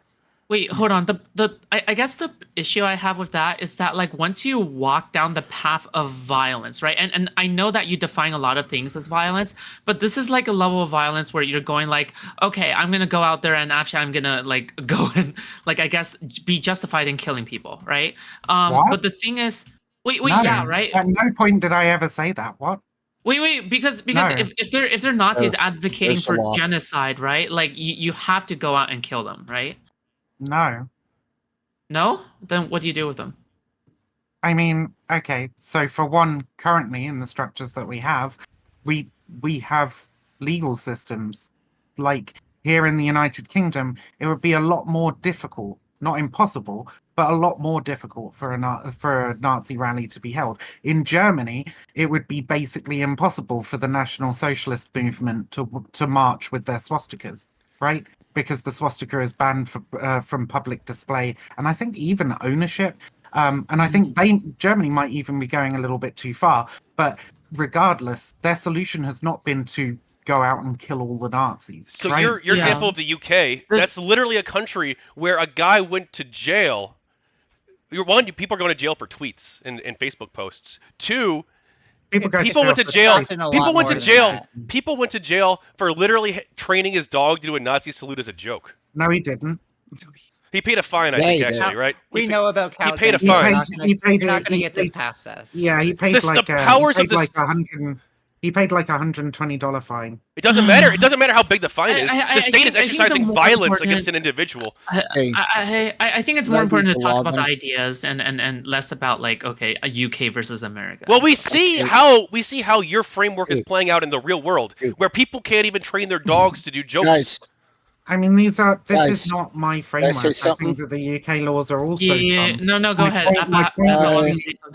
Wait, hold on. I guess the issue I have with that is that, like, once you walk down the path of violence, right? And I know that you define a lot of things as violence, but this is like a level of violence where you're going like, okay, I'm going to go out there and actually I'm going to like go and like, I guess, be justified in killing people, right? But the thing is, wait, no, yeah, right? At no point did I ever say that. What? Wait, because no. if they're Nazis advocating for genocide, right? Like you have to go out and kill them, right? No. No? Then what do you do with them? I mean, okay, so for one, currently in the structures that we have have legal systems. Like here in the United Kingdom, it would be a lot more difficult, not impossible, but a lot more difficult for a Nazi rally to be held. In Germany, it would be basically impossible for the National Socialist movement to march with their swastikas, right? Because the swastika is banned from public display, and I think even ownership. And I think Germany might even be going a little bit too far. But regardless, their solution has not been to go out and kill all the Nazis. So right? your example of the UK, that's literally a country where a guy went to jail. One, people are going to jail for tweets and Facebook posts. Two, People went to jail. People went to jail for literally training his dog to do a Nazi salute as a joke. No, he didn't. He paid a fine, I think, actually, right? We know about cows. He paid a fine. He paid You're not going to get this past us. Yeah, he paid like he paid like $120 fine. It doesn't matter. It doesn't matter how big the fine is. The state is exercising violence against an individual. I think it's more important to talk about the ideas and less about like, okay, a UK versus America. Well, we see how your framework is playing out in the real world, where people can't even train their dogs to do jokes. Guys. I mean, this is not my framework. I think that the UK laws are also. No, go ahead.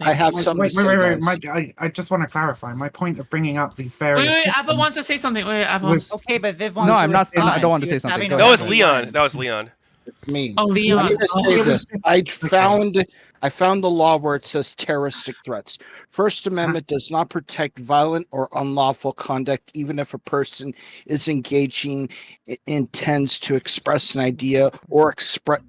I have something. Wait. I just want to clarify. My point of bringing up these various. Wait. Abba wants to say something. Okay, but Viv wants. No, I'm not. I don't want to say something. That was Leon. It's me. Oh, Leon. I'm going to say this. I found the law where it says terroristic threats. First Amendment does not protect violent or unlawful conduct, even if a person is engaging, intends to express an idea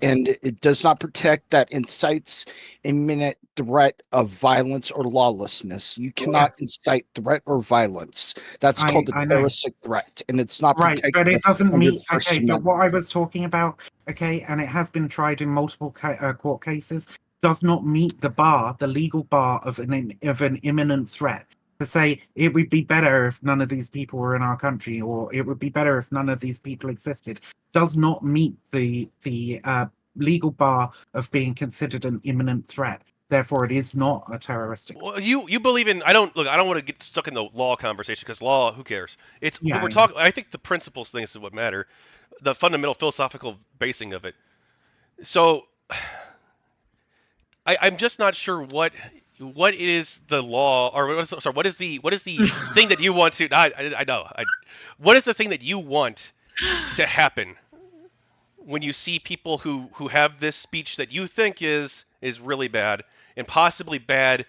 and it does not protect that incites imminent threat of violence or lawlessness. You cannot incite threat or violence. That's called a terroristic threat, and it's not protected. But it doesn't meet. Okay, but what I was talking about, and it has been tried in multiple court cases, does not meet the legal bar of an imminent threat. To say it would be better if none of these people were in our country, or it would be better if none of these people existed, does not meet the legal bar of being considered an imminent threat. Therefore, it is not a terroristic. Well, you believe in. I don't want to get stuck in the law conversation because law. Who cares? When we're talking. I think the principles things is what matter. The fundamental philosophical basing of it. So. I'm just not sure what is the law, or what is the thing that you want to? I know. What is the thing that you want to happen when you see people who have this speech that you think is really bad and possibly bad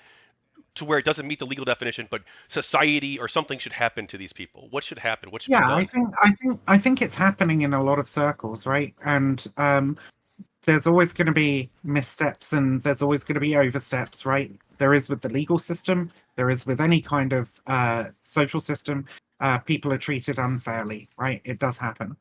to where it doesn't meet the legal definition, but society or something should happen to these people? What should happen? What should be done? I think it's happening in a lot of circles, right? And there's always going to be missteps and there's always going to be oversteps, right? There is with the legal system, there is with any kind of social system. People are treated unfairly, right? It does happen.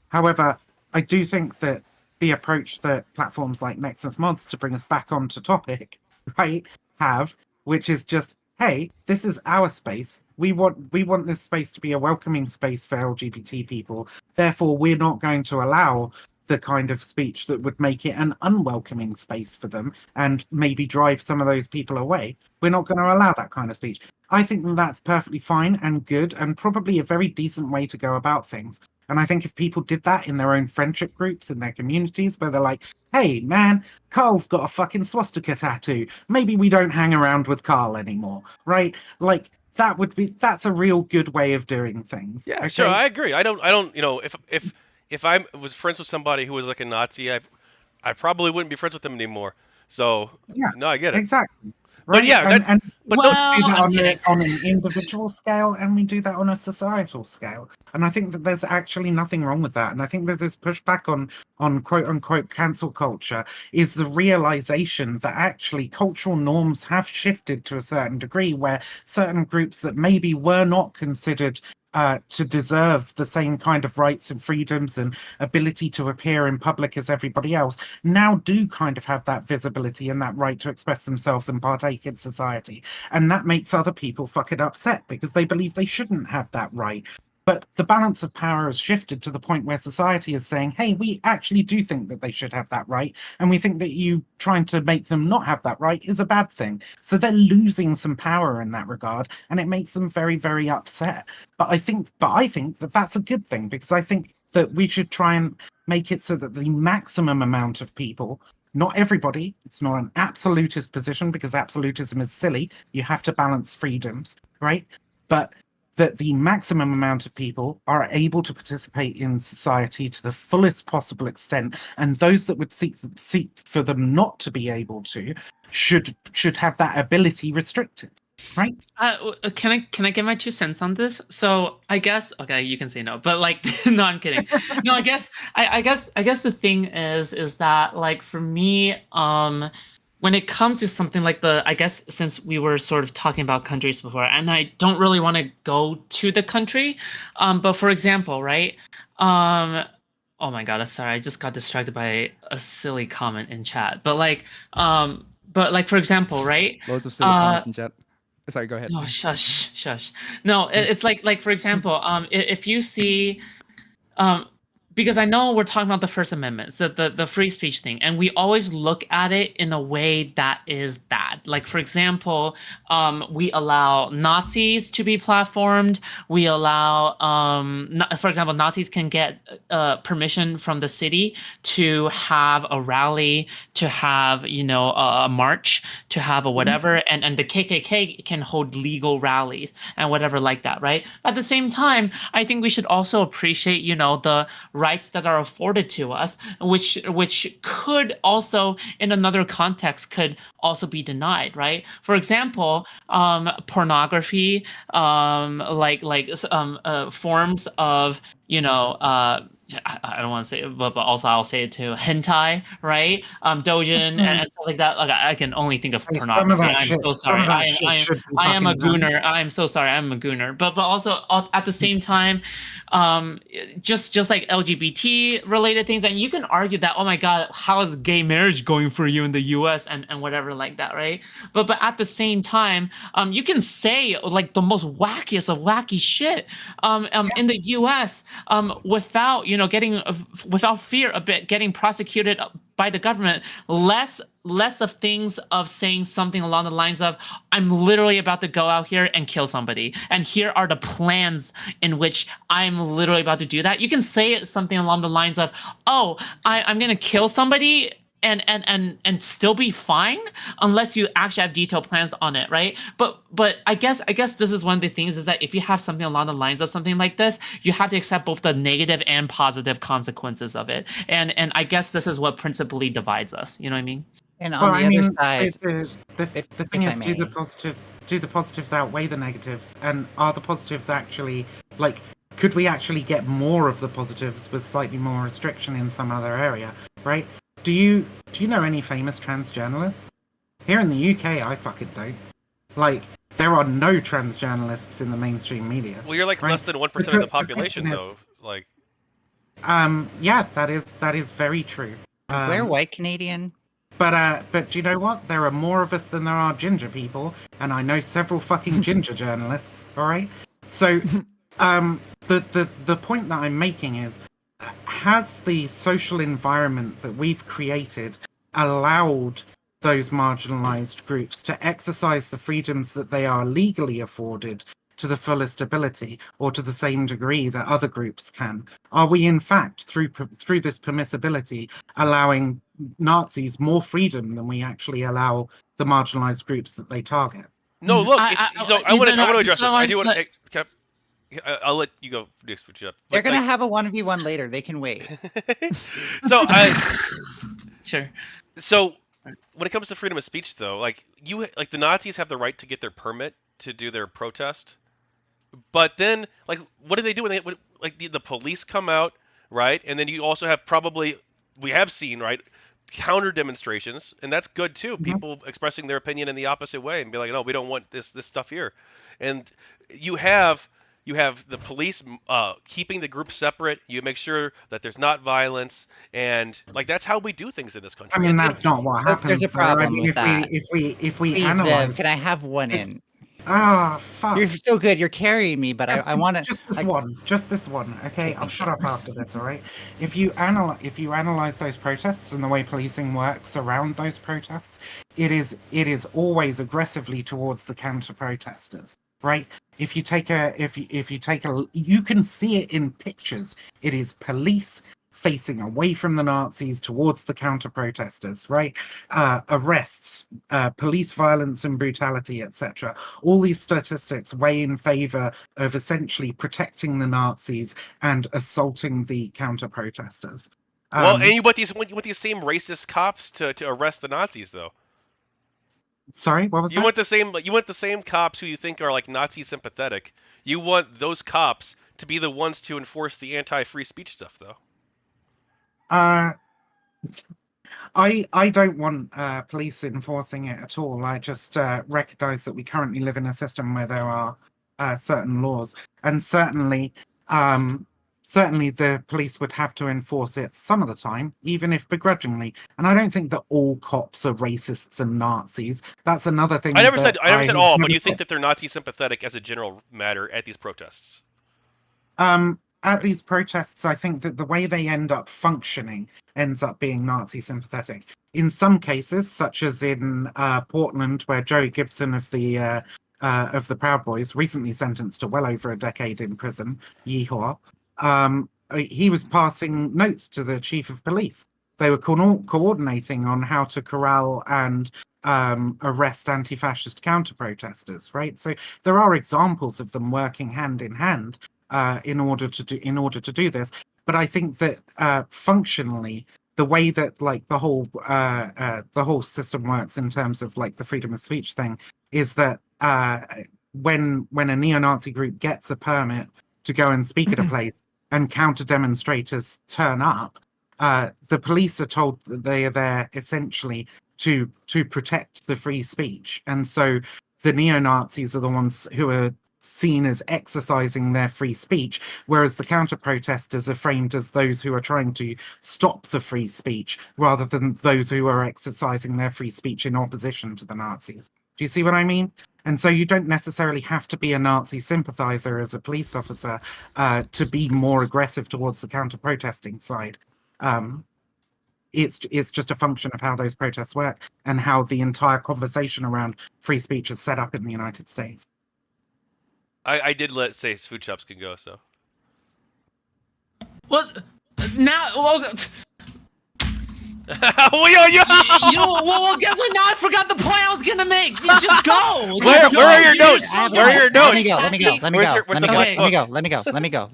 However, I do think that the approach that platforms like Nexus Mods, to bring us back onto topic, right, have, which is just, hey, this is our space. We want this space to be a welcoming space for LGBT people. Therefore, we're not going to allow the kind of speech that would make it an unwelcoming space for them and maybe drive some of those people away. We're not going to allow that kind of speech. I think that's perfectly fine and good and probably a very decent way to go about things. And I think if people did that in their own friendship groups, in their communities, where they're like, hey, man, Carl's got a fucking swastika tattoo. Maybe we don't hang around with Carl anymore, right? Like, that's a real good way of doing things. Yeah, okay? Sure, I agree. I don't, if I was friends with somebody who was like a Nazi, I probably wouldn't be friends with them anymore. So yeah, no, I get it. Exactly. Right? But yeah, we do that on an individual scale, and we do that on a societal scale. And I think that there's actually nothing wrong with that. And I think that this pushback on quote unquote cancel culture is the realization that actually cultural norms have shifted to a certain degree, where certain groups that maybe were not considered to deserve the same kind of rights and freedoms and ability to appear in public as everybody else now do kind of have that visibility and that right to express themselves and partake in society. And that makes other people fucking upset because they believe they shouldn't have that right. But the balance of power has shifted to the point where society is saying, hey, we actually do think that they should have that right. And we think that you trying to make them not have that right is a bad thing. So they're losing some power in that regard. And it makes them very, very upset. But I think that that's a good thing, because I think that we should try and make it so that the maximum amount of people, not everybody, it's not an absolutist position because absolutism is silly. You have to balance freedoms, right? But that the maximum amount of people are able to participate in society to the fullest possible extent, and those that would seek for them not to be able to should have that ability restricted, right? Can I get my 2 cents on this? So I guess, okay, you can say no, but like, no, I'm kidding. No, I guess the thing is that, like, for me, when it comes to something like I guess since we were sort of talking about countries before, and I don't really want to go to the country, but for example, right? Oh my god, sorry, I just got distracted by a silly comment in chat. But for example, right? Loads of silly comments in chat. Sorry, go ahead. No, shush. No, it's like for example, if you see, because I know we're talking about the First Amendment, the free speech thing, and we always look at it in a way that is bad. Like, for example, we allow Nazis to be platformed. We allow, for example, Nazis can get permission from the city to have a rally, to have, a march, to have a whatever, and the KKK can hold legal rallies and whatever like that, right? At the same time, I think we should also appreciate, the rights that are afforded to us, which could also, in another context, could also be denied, right? For example, pornography, forms of, I don't want to say it, but also I'll say it too. Hentai, right? Dojin and stuff like that. Like I can only think of pornography. I'm so sorry. I am a gooner. I'm so sorry. I'm a gooner. But also at the same time, just like LGBT related things, and you can argue that, oh my God, how is gay marriage going for you in the U.S. and whatever like that, right? But at the same time, you can say like the most wackiest of wacky shit in the U.S. Without getting without fear of getting prosecuted by the government, less of things of saying something along the lines of, I'm literally about to go out here and kill somebody, and here are the plans in which I'm literally about to do that. You can say something along the lines of, oh, I'm gonna kill somebody and still be fine unless you actually have detailed plans on it, right? But I guess this is one of the things, is that if you have something along the lines of something like this, you have to accept both the negative and positive consequences of it. And I guess this is what principally divides us. You know what I mean? And on the other side, the thing is, do the positives outweigh the negatives? And are the positives actually, like, could we actually get more of the positives with slightly more restriction in some other area, right? Do you know any famous trans journalists? Here in the UK, I fucking don't. Like, there are no trans journalists in the mainstream media. Well, you're like, right? Less than 1% of the population, though. Like, yeah, that is very true. We're white Canadian. But do you know what? There are more of us than there are ginger people, and I know several fucking ginger journalists. All right. So, the point that I'm making is, has the social environment that we've created allowed those marginalized groups to exercise the freedoms that they are legally afforded to the fullest ability, or to the same degree that other groups can? Are we, in fact, through this permissibility, allowing Nazis more freedom than we actually allow the marginalized groups that they target? No, look. I want to address this. I do want to. I'll let you go next. They're gonna have a 1v1 later. They can wait. Sure. So when it comes to freedom of speech, though, like the Nazis have the right to get their permit to do their protest, but then what do they do when the police come out, right? And then you also have we have seen, right, counter demonstrations, and that's good too. Mm-hmm. People expressing their opinion in the opposite way and be like, no, we don't want this stuff here. And you have the police keeping the group separate. You make sure that there's not violence, and that's how we do things in this country. I mean, that's not what happens. There's a problem with that. If we Please, analyze, Viv, can I have one in? Ah, fuck. You're so good. You're carrying me, but I want to. Just this one. Okay, I'll shut up after this. All right. If you analyze those protests and the way policing works around those protests, it is always aggressively towards the counter protesters. Right. If you take you can see it in pictures. It is police facing away from the Nazis towards the counter protesters, right? Arrests, police violence and brutality, etc. All these statistics weigh in favor of essentially protecting the Nazis and assaulting the counter protesters. And you want these same racist cops to arrest the Nazis, though. Sorry, what was that? You want the same cops who you think are Nazi sympathetic. You want those cops to be the ones to enforce the anti-free speech stuff, though. I don't want police enforcing it at all. I just recognise that we currently live in a system where there are certain laws, and certainly the police would have to enforce it some of the time, even if begrudgingly. And I don't think that all cops are racists and Nazis. That's another thing. I never said all, but never you think that they're Nazi sympathetic as a general matter at these protests? At these protests, I think that the way they end up functioning ends up being Nazi sympathetic. In some cases, such as in Portland, where Joe Gibson of the Proud Boys, recently sentenced to well over a decade in prison, yeehaw, he was passing notes to the chief of police. They were coordinating on how to corral and arrest anti-fascist counter-protesters, right? So there are examples of them working hand in hand in order to do this. But I think that functionally, the way that like the whole system works in terms of like the freedom of speech thing is that when a neo-Nazi group gets a permit to go and speak at a place and counter demonstrators turn up, the police are told that they are there essentially to protect the free speech, and so the neo-Nazis are the ones who are seen as exercising their free speech, whereas the counter-protesters are framed as those who are trying to stop the free speech rather than those who are exercising their free speech in opposition to the Nazis. Do you see what I mean? And so you don't necessarily have to be a Nazi sympathizer as a police officer to be more aggressive towards the counter-protesting side. It's just a function of how those protests work and how the entire conversation around free speech is set up in the United States. I did say Foodshops can go, so. Well, now, well, well, guess what? Now I forgot the point I was gonna make. You just go. Where are your notes? Where are your notes? Let me go.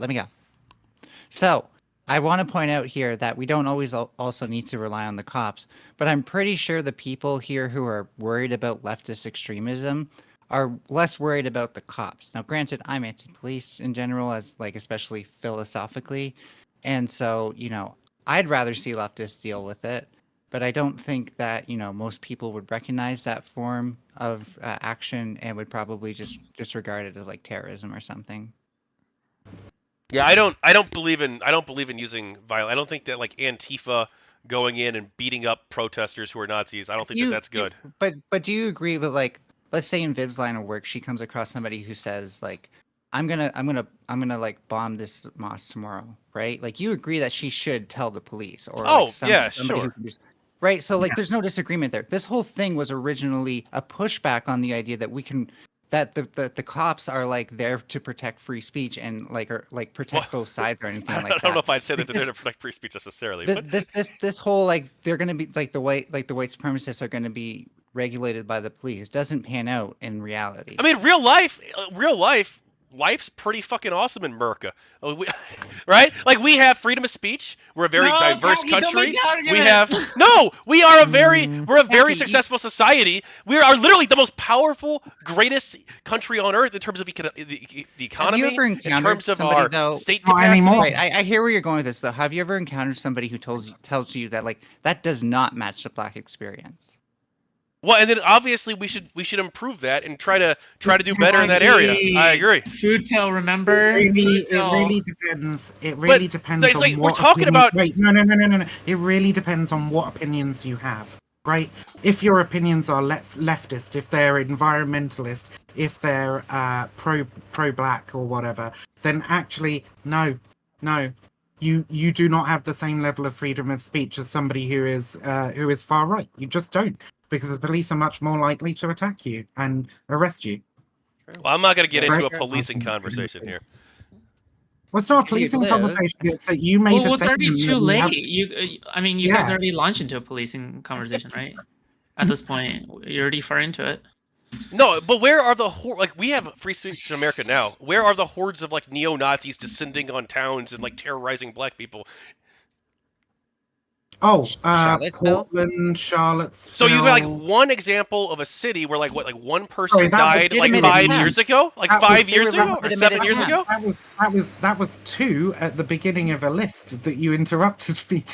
So, I want to point out here that we don't always also need to rely on the cops, but I'm pretty sure the people here who are worried about leftist extremism are less worried about the cops. Now, granted, I'm anti-police in general, as like especially philosophically, and so I'd rather see leftists deal with it, but I don't think that most people would recognize that form of action and would probably just disregard it as like terrorism or something. Yeah, I don't believe in using violence. I don't think that like Antifa going in and beating up protesters who are Nazis. I don't think that's good. But do you agree with, like, let's say in Viv's line of work, she comes across somebody who says like, I'm gonna like bomb this mosque tomorrow, right? Like, you agree that she should tell the police, or somebody sure. who can just, right? So like, there's no disagreement there. This whole thing was originally a pushback on the idea that the cops are like there to protect free speech and protect both sides or anything like that. I don't know if I'd say that they're there to protect free speech necessarily. This whole like they're gonna be like the white supremacists are gonna be regulated by the police doesn't pan out in reality. I mean, life's pretty fucking awesome in America, right? Like, we have freedom of speech. We're a very diverse country. We're a very successful society. We are literally the most powerful, greatest country on earth in terms of the economy, in terms of our state capacity. Right, I hear where you're going with this, though. Have you ever encountered somebody who tells you that like that does not match the Black experience? Well, and then obviously we should improve that and try to do better in that area. I agree. Food pill, remember? It really depends. It really depends on what. We're talking about. Wait, no. It really depends on what opinions you have, right? If your opinions are leftist, if they're environmentalist, if they're pro-black or whatever, then actually no. You do not have the same level of freedom of speech as somebody who is far right. You just don't. Because the police are much more likely to attack you and arrest you. Well, I'm not going to get into a policing conversation here. Well, it's not a policing conversation. It's that you made it's already too late. You guys already launched into a policing conversation, right? At this point, you're already far into it. No, but where are the we have free speech in America now. Where are the hordes of like neo-Nazis descending on towns and like terrorizing black people? Oh, Charlottesville? Portland, Charlottesville. So you have like one example of a city where like one person Sorry, that was died like legitimate 5 attempt. years ago, like That 5 was- years they were ago, or legitimate 7 years attempt. ago. That was 2 at the beginning of a list that you interrupted me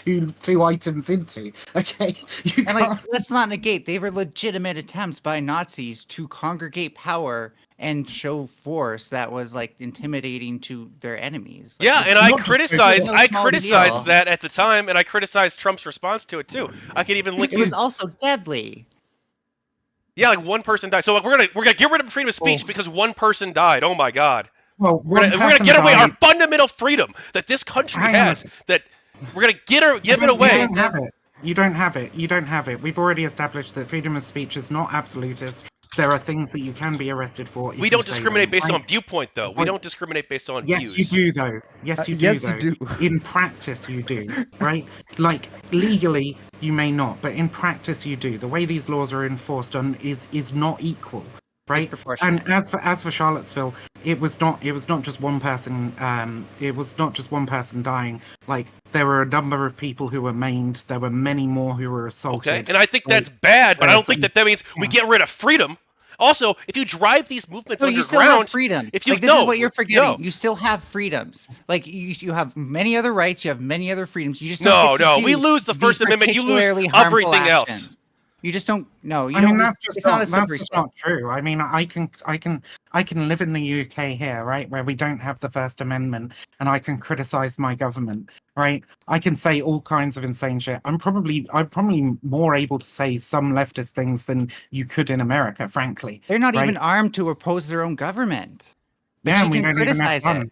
two items into. Okay, you And like, can't- let's not negate, they were legitimate attempts by Nazis to congregate power and show force that was like intimidating to their enemies. Like, Yeah, this and is I not just- criticized no I small criticized deal. that at the time, and I criticized Trump's response to it too. I could even link it you. was also deadly. Yeah, like one person died. So like, we're gonna get rid of freedom of speech Oh. because one person died. Oh my God. well, We're gonna get away our fundamental freedom that this country Hang on a has. sec. That we're gonna give it You away. don't have it. You don't have it. You don't have it. We've already established that freedom of speech is not absolutist. There are things that you can be arrested for. If We you don't say discriminate them, based right? on viewpoint, though. We Right. don't discriminate based on Yes, views. you do, though. Yes, you do. yes, though. you do. In practice, you do, right? Like legally, you may not, but in practice, you do. The way these laws are enforced is not equal, right? Disproportionate. And as for Charlottesville, it was not just one person. It was not just one person dying. Like there were a number of people who were maimed. There were many more who were assaulted. Okay, and I think that's Like, bad, but I don't some- think that means we get rid of freedom. Also, if you drive these movements No, you still have underground, freedom. if you like, this no, is what you're forgetting. no. You still have freedoms. Like you have many other rights. You have many other freedoms. You just No, don't get to no, do we lose the these First Amendment, you lose particularly harmful everything else. actions. You just don't. No, you I don't. mean, that's it's just not not, a slippery that's just slope. not true. I mean, I can live in the UK here, right, where we don't have the First Amendment, and I can criticize my government, right? I can say all kinds of insane shit. I'm probably more able to say some leftist things than you could in America, frankly. They're not right? even armed to oppose their own government. But Yeah, you we can don't even have criticize it. fun.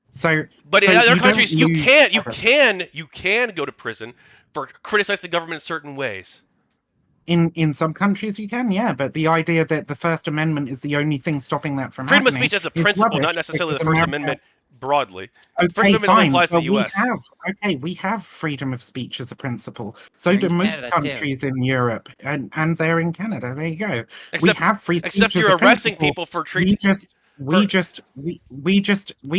So, But so in other don't countries, you lose can ever. go to prison for criticizing the government in certain ways. In some countries you can, yeah, but the idea that the First Amendment is the only thing stopping that from Freedom of happening speech as a is principle, rubbish not necessarily the because First America- Amendment broadly. Okay, First Amendment only fine, applies to but the US. we have freedom of speech as a principle. So We're do in most Canada, too. countries in Europe, and they're in Canada. There you go. Except, we have free speech except as you're a arresting principle. people for We treating.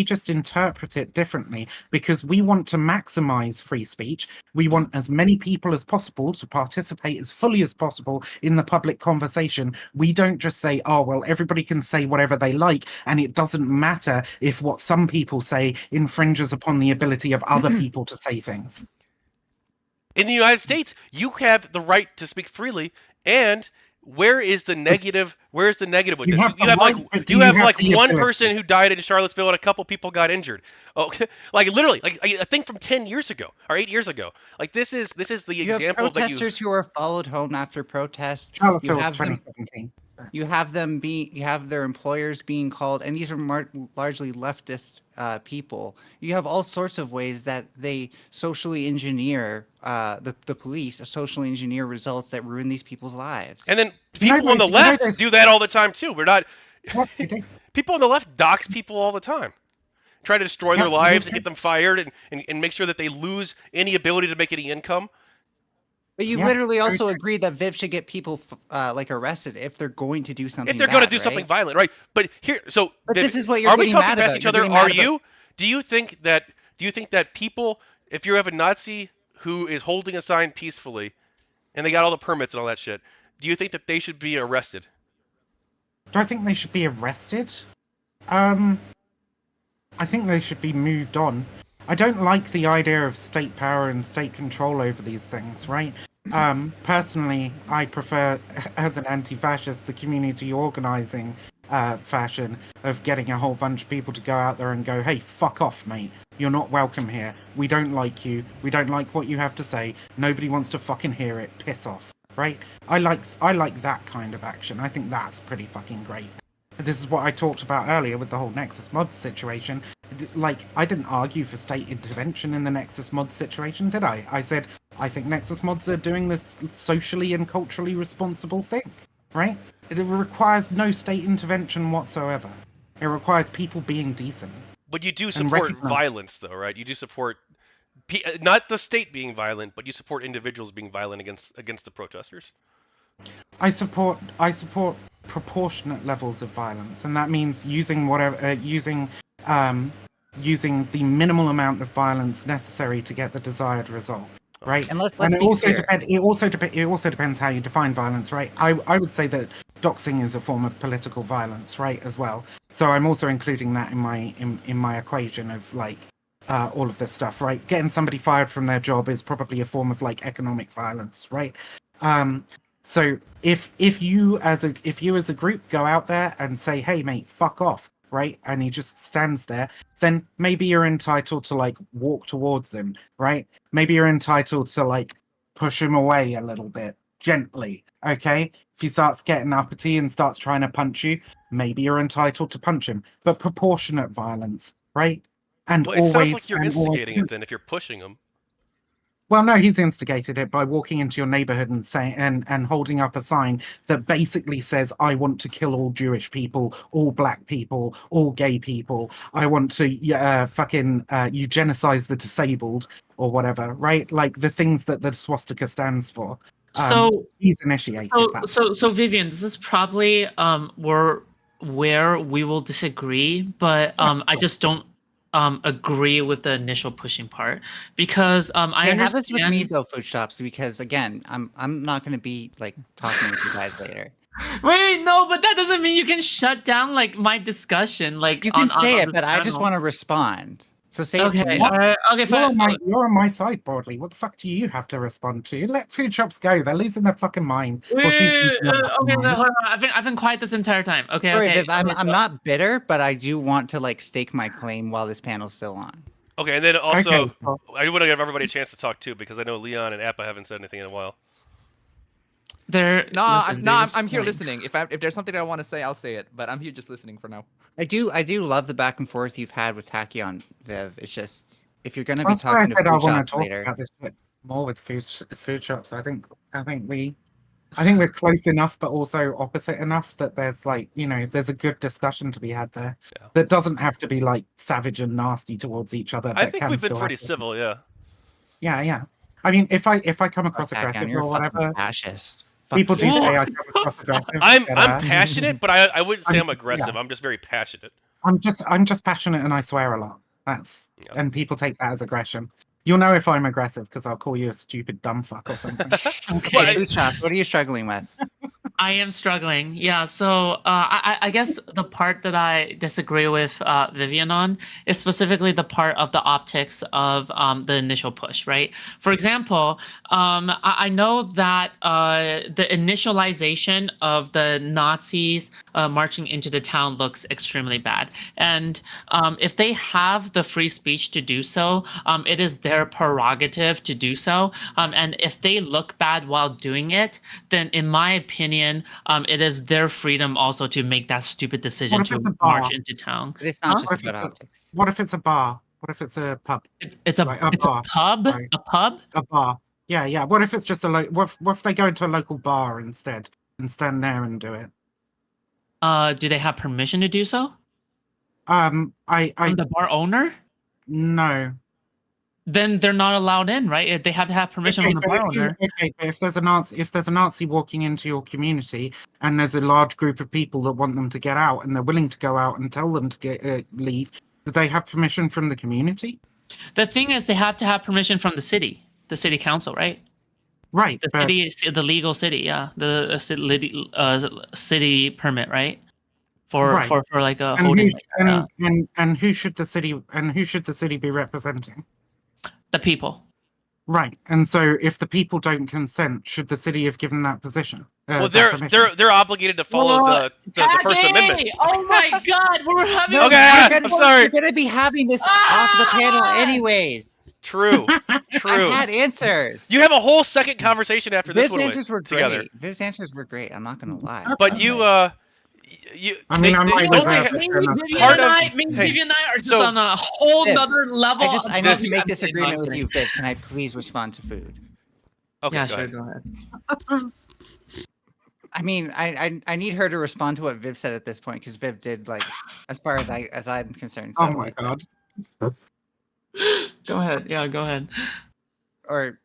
just interpret it differently because we want to maximize free speech. We want as many people as possible to participate as fully as possible in the public conversation. We don't just say, oh, well, everybody can say whatever they like, and it doesn't matter if what some people say infringes upon the ability of other people to say things. In the United States, you have the right to speak freely, and where is the negative? Where is the negative with You this? have You the have right, like but you do have you have like the one ability? person who died in Charlottesville, and a couple people got injured. Okay, like literally, like a thing from 10 years ago or 8 years ago. Like this is the You have example that you. protesters who are followed home after protest. Charlottesville You was have them. 2017. You have their employers being called, and these are largely leftist people. You have all sorts of ways that they socially engineer the police socially engineer results that ruin these people's lives. And then You know people on the those- you know left those- do that all the time too. We're not. What you do? People on the left dox people all the time. Try to destroy their Yeah, lives those- and get them fired and make sure that they lose any ability to make any income. But you Yeah, literally very also true. agreed that Viv should get people like arrested if they're going to do something. If they're going to bad, do something right? violent, right? But here, so But Viv, this is what you're are we getting talking mad past about. each You're other? getting mad Are about- you? Do you think that people, if you have a Nazi who is holding a sign peacefully, and they got all the permits and all that shit, do you think that they should be arrested? Do I think they should be arrested? I think they should be moved on. I don't like the idea of state power and state control over these things, right? Personally, I prefer, as an anti-fascist, the community organizing fashion of getting a whole bunch of people to go out there and go, hey, fuck off, mate. You're not welcome here. We don't like you. We don't like what you have to say. Nobody wants to fucking hear it. Piss off, right? I like that kind of action. I think that's pretty fucking great. This is what I talked about earlier with the whole Nexus Mods situation. Like, I didn't argue for state intervention in the Nexus Mods situation, did I? I said, I think Nexus Mods are doing this socially and culturally responsible thing, right? It requires no state intervention whatsoever. It requires people being decent. But you do support recognize- violence, though, right? You do support not the state being violent, but you support individuals being violent against the protesters. I support proportionate levels of violence, and that means using using the minimal amount of violence necessary to get the desired result. right? And let's and it be also clear. it also depends how you define violence, right? I would say that doxing is a form of political violence, right, as well. So I'm also including that in my equation of like all of this stuff, right? Getting somebody fired from their job is probably a form of like economic violence, right? So if you as a group go out there and say, hey mate, fuck off, right, and he just stands there, then maybe you're entitled to like walk towards him, right? Maybe you're entitled to like push him away a little bit gently, okay? If he starts getting uppity and starts trying to punch you, maybe you're entitled to punch him, but proportionate violence, right? And Well, it always sounds like you're and always, instigating it then if you're pushing him. well, no, he's instigated it by walking into your neighborhood and saying and holding up a sign that basically says, "I want to kill all Jewish people, all black people, all gay people. I want to eugenicize the disabled or whatever." Right? Like the things that the swastika stands for. So he's initiated that. So Vivian, this is probably where we will disagree, but I just don't agree with the initial pushing part because I understand. Have this with me though, Foodshops, because again, I'm not going to be like talking with you guys later. Wait, no, but that doesn't mean you can shut down like my discussion. Like you can say it, on but I just want to respond. So say okay, it to me. Okay, fine. You're on my side, Broadly. What the fuck do you have to respond to? Let Foodshops go. They're losing their fucking mind. Okay, hold on. I've been quiet this entire time. Okay, Sorry, okay. Viv, I'm not bitter, but I do want to like stake my claim while this panel's still on. Okay, and then also, Okay. I want to give everybody a chance to talk too, because I know Leon and Appa haven't said anything in a while. I'm here listening. If there's something I want to say, I'll say it. But I'm here just listening for now. I do love the back and forth you've had with Tachyon, Viv. It's just if you're gonna be That's why I talking to said I want Foodshops to talk later. about this bit more with Foodshops. I think we're close enough, but also opposite enough that there's like there's a good discussion to be had there. Yeah. That doesn't have to be like savage and nasty towards each other. I think we've been pretty civil, yeah. Yeah. I mean, if I come across Tachyon, aggressive you're or a fucking whatever, fascist. people do you. say I come across aggressive. I'm but, passionate, but I wouldn't say I'm aggressive. Yeah. I'm just very passionate. I'm just passionate and I swear a lot. And people take that as aggression. You'll know if I'm aggressive because I'll call you a stupid dumb fuck or something. Okay, Foodshops, what are you struggling with? I am struggling. Yeah, so I guess the part that I disagree with Vivian on is specifically the part of the optics of the initial push, right? For example, I know that the initialization of the Nazis marching into the town looks extremely bad. And if they have the free speech to do so, it is their prerogative to do so. And if they look bad while doing it, then in my opinion, it is their freedom also to make that stupid decision to march into town. It's not just about optics. What if it's a bar? What if it's a pub? It's a pub. Right. A pub. A bar. Yeah. What if it's just what if they go into a local bar instead and stand there and do it? Do they have permission to do so? From the bar owner? No. Then they're not allowed in, right? They have to have permission from the bar owner. Okay, but if there's a Nazi walking into your community and there's a large group of people that want them to get out and they're willing to go out and tell them to leave, do they have permission from the community? The thing is, they have to have permission from the city council, right? Right. The legal city, yeah, the city permit, right? For like a holding. And who should the city be representing? The people. Right. And so if the people don't consent, should the city have given that position? Well, they're obligated to follow the First Amendment. Oh my God, we're having. Okay, I'm sorry. We're gonna be having this off the panel anyways. True. I had answers. You have a whole second conversation after this Viv's one answers were together. great. Viv's answers were great. I'm not gonna lie. But Vivian and I are just on a whole nother level. I need to make this agreement with you, Viv. Can I please respond to food? Okay, yeah, go sure, ahead. go ahead. I mean, I need her to respond to what Viv said at this point because Viv did like, as far as I'm concerned. Oh my God. Go ahead. Yeah, go ahead. Or,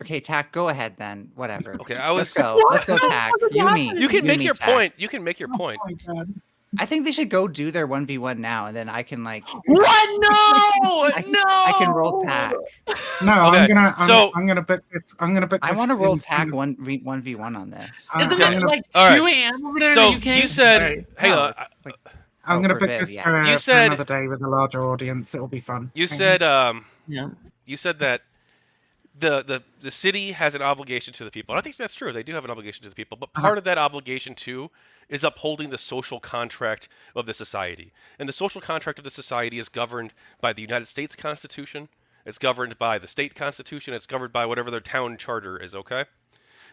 okay, Tack, go ahead then. Whatever. Okay, Let's go. Let's go, Tack. You can make your point. You can make your point. Oh my God. I think they should go do their 1v1 now, and then I can like. What? No, I can roll tag. No, Okay, I'm gonna book this. I'm gonna book. I this want to roll in- tag 1v1 on this. isn't I'm it gonna- like 2 All right. a.m. over there in So the UK? you said, Sorry. hang No, on. it's like- I'm gonna for book Viv, this yeah. for, You for said- another day with a larger audience. It'll be fun. You Thank said, Yeah. you said that the city has an obligation to the people. And I think that's true. They do have an obligation to the people, but part of that obligation too is upholding the social contract of the society. And the social contract of the society is governed by the United States Constitution. It's governed by the state constitution. It's governed by whatever their town charter is. Okay,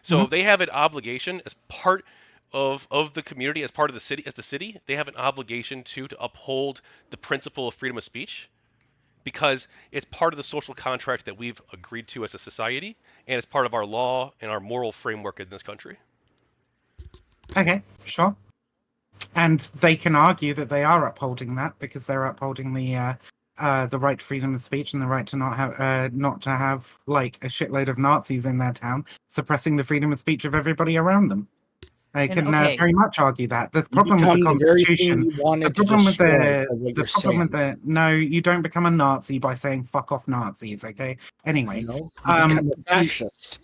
so they have an obligation as part of the community, as part of the city, as the city. They have an obligation to uphold the principle of freedom of speech, because it's part of the social contract that we've agreed to as a society, and it's part of our law and our moral framework in this country. Okay, sure. And they can argue that they are upholding that because they're upholding the right to freedom of speech and the right to not have like a shitload of Nazis in their town suppressing the freedom of speech of everybody around them. They And, can okay. very much argue that. The problem with the Become the very Constitution, thing you wanted the to problem with destroy, the, by what the you're problem with saying. no, you don't become a Nazi by saying "fuck off Nazis." Okay. Anyway, You know? You Um, become a fascist.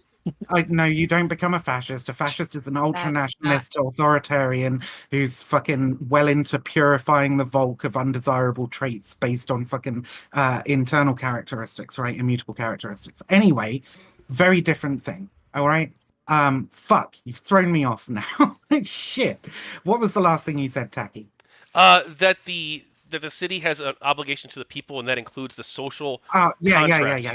no, you don't become a fascist. A fascist is an ultra-nationalist authoritarian who's fucking well into purifying the bulk of undesirable traits based on fucking internal characteristics, right? Immutable characteristics. Anyway, very different thing. All right. Fuck, you've thrown me off now. Shit. What was the last thing you said, Tacky? That the city has an obligation to the people, and that includes the social Yeah. contract.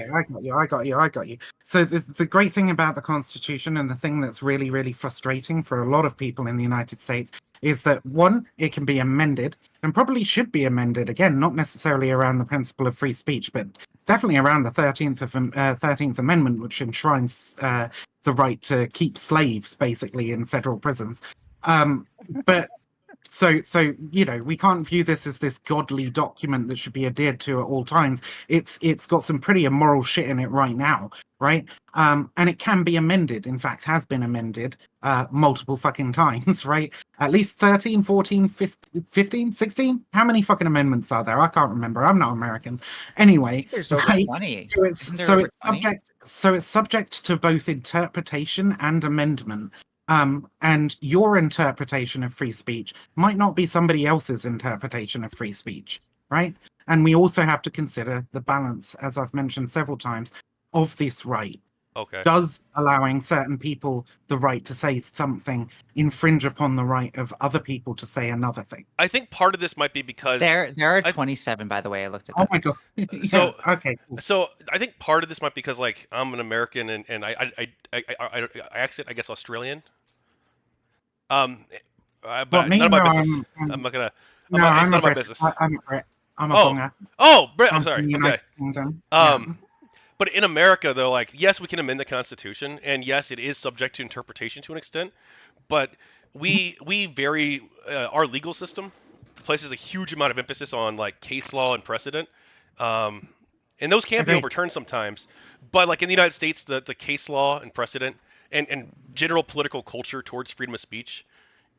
I got you. So the great thing about the Constitution, and the thing that's really, really frustrating for a lot of people in the United States, is that one, it can be amended, and probably should be amended again, not necessarily around the principle of free speech, but definitely around the 13th Amendment, which enshrines the right to keep slaves, basically, in federal prisons. But so you know, we can't view this as this godly document that should be adhered to at all times. It's got some pretty immoral shit in it right now, right? And it can be amended. In fact, has been amended multiple fucking times, right? At least 13, 14, 15, 16? How many fucking amendments are there? I can't remember. I'm not American. Anyway, There's over right? 20. So Isn't there over 20? it's subject to both interpretation and amendment. And your interpretation of free speech might not be somebody else's interpretation of free speech, right? And we also have to consider the balance, as I've mentioned several times, of this right. Okay. Does allowing certain people the right to say something infringe upon the right of other people to say another thing? I think part of this might be because There are 27, by the way. I looked at Oh that. my god! So- Yeah, okay, cool. So I think part of this might be because like I'm an American and I accent, I guess, Australian. But me, none of my no, business. I'm not gonna. No, it's I'm none a of my Brit. business. I'm a Brit. I'm a Oh, bonger. Oh, Brett, I'm I'm sorry. from the Okay. United Kingdom. Yeah. But in America, though, like, yes, we can amend the Constitution, and yes, it is subject to interpretation to an extent, but we vary, our legal system places a huge amount of emphasis on, like, case law and precedent, and those can be Agreed. overturned sometimes, but, like, in the United States, the case law and precedent and general political culture towards freedom of speech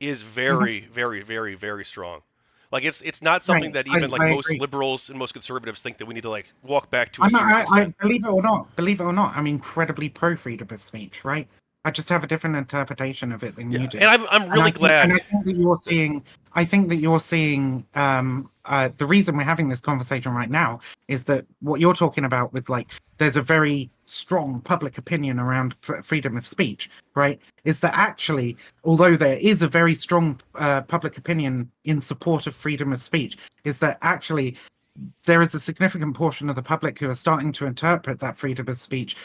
is very, very, very, very strong. Like it's not something Right. that even I most agree. liberals and most conservatives think that we need to like walk back to a I serious extent. believe it or not, I'm incredibly pro freedom of speech, right? I just have a different interpretation of it than you do. And I'm really glad. And I think that you're seeing. I think that you're seeing. The reason we're having this conversation right now is that what you're talking about with like, there's a very strong public opinion around freedom of speech, right? Is that actually, although there is a very strong public opinion in support of freedom of speech, is that actually there is a significant portion of the public who are starting to interpret that freedom of speech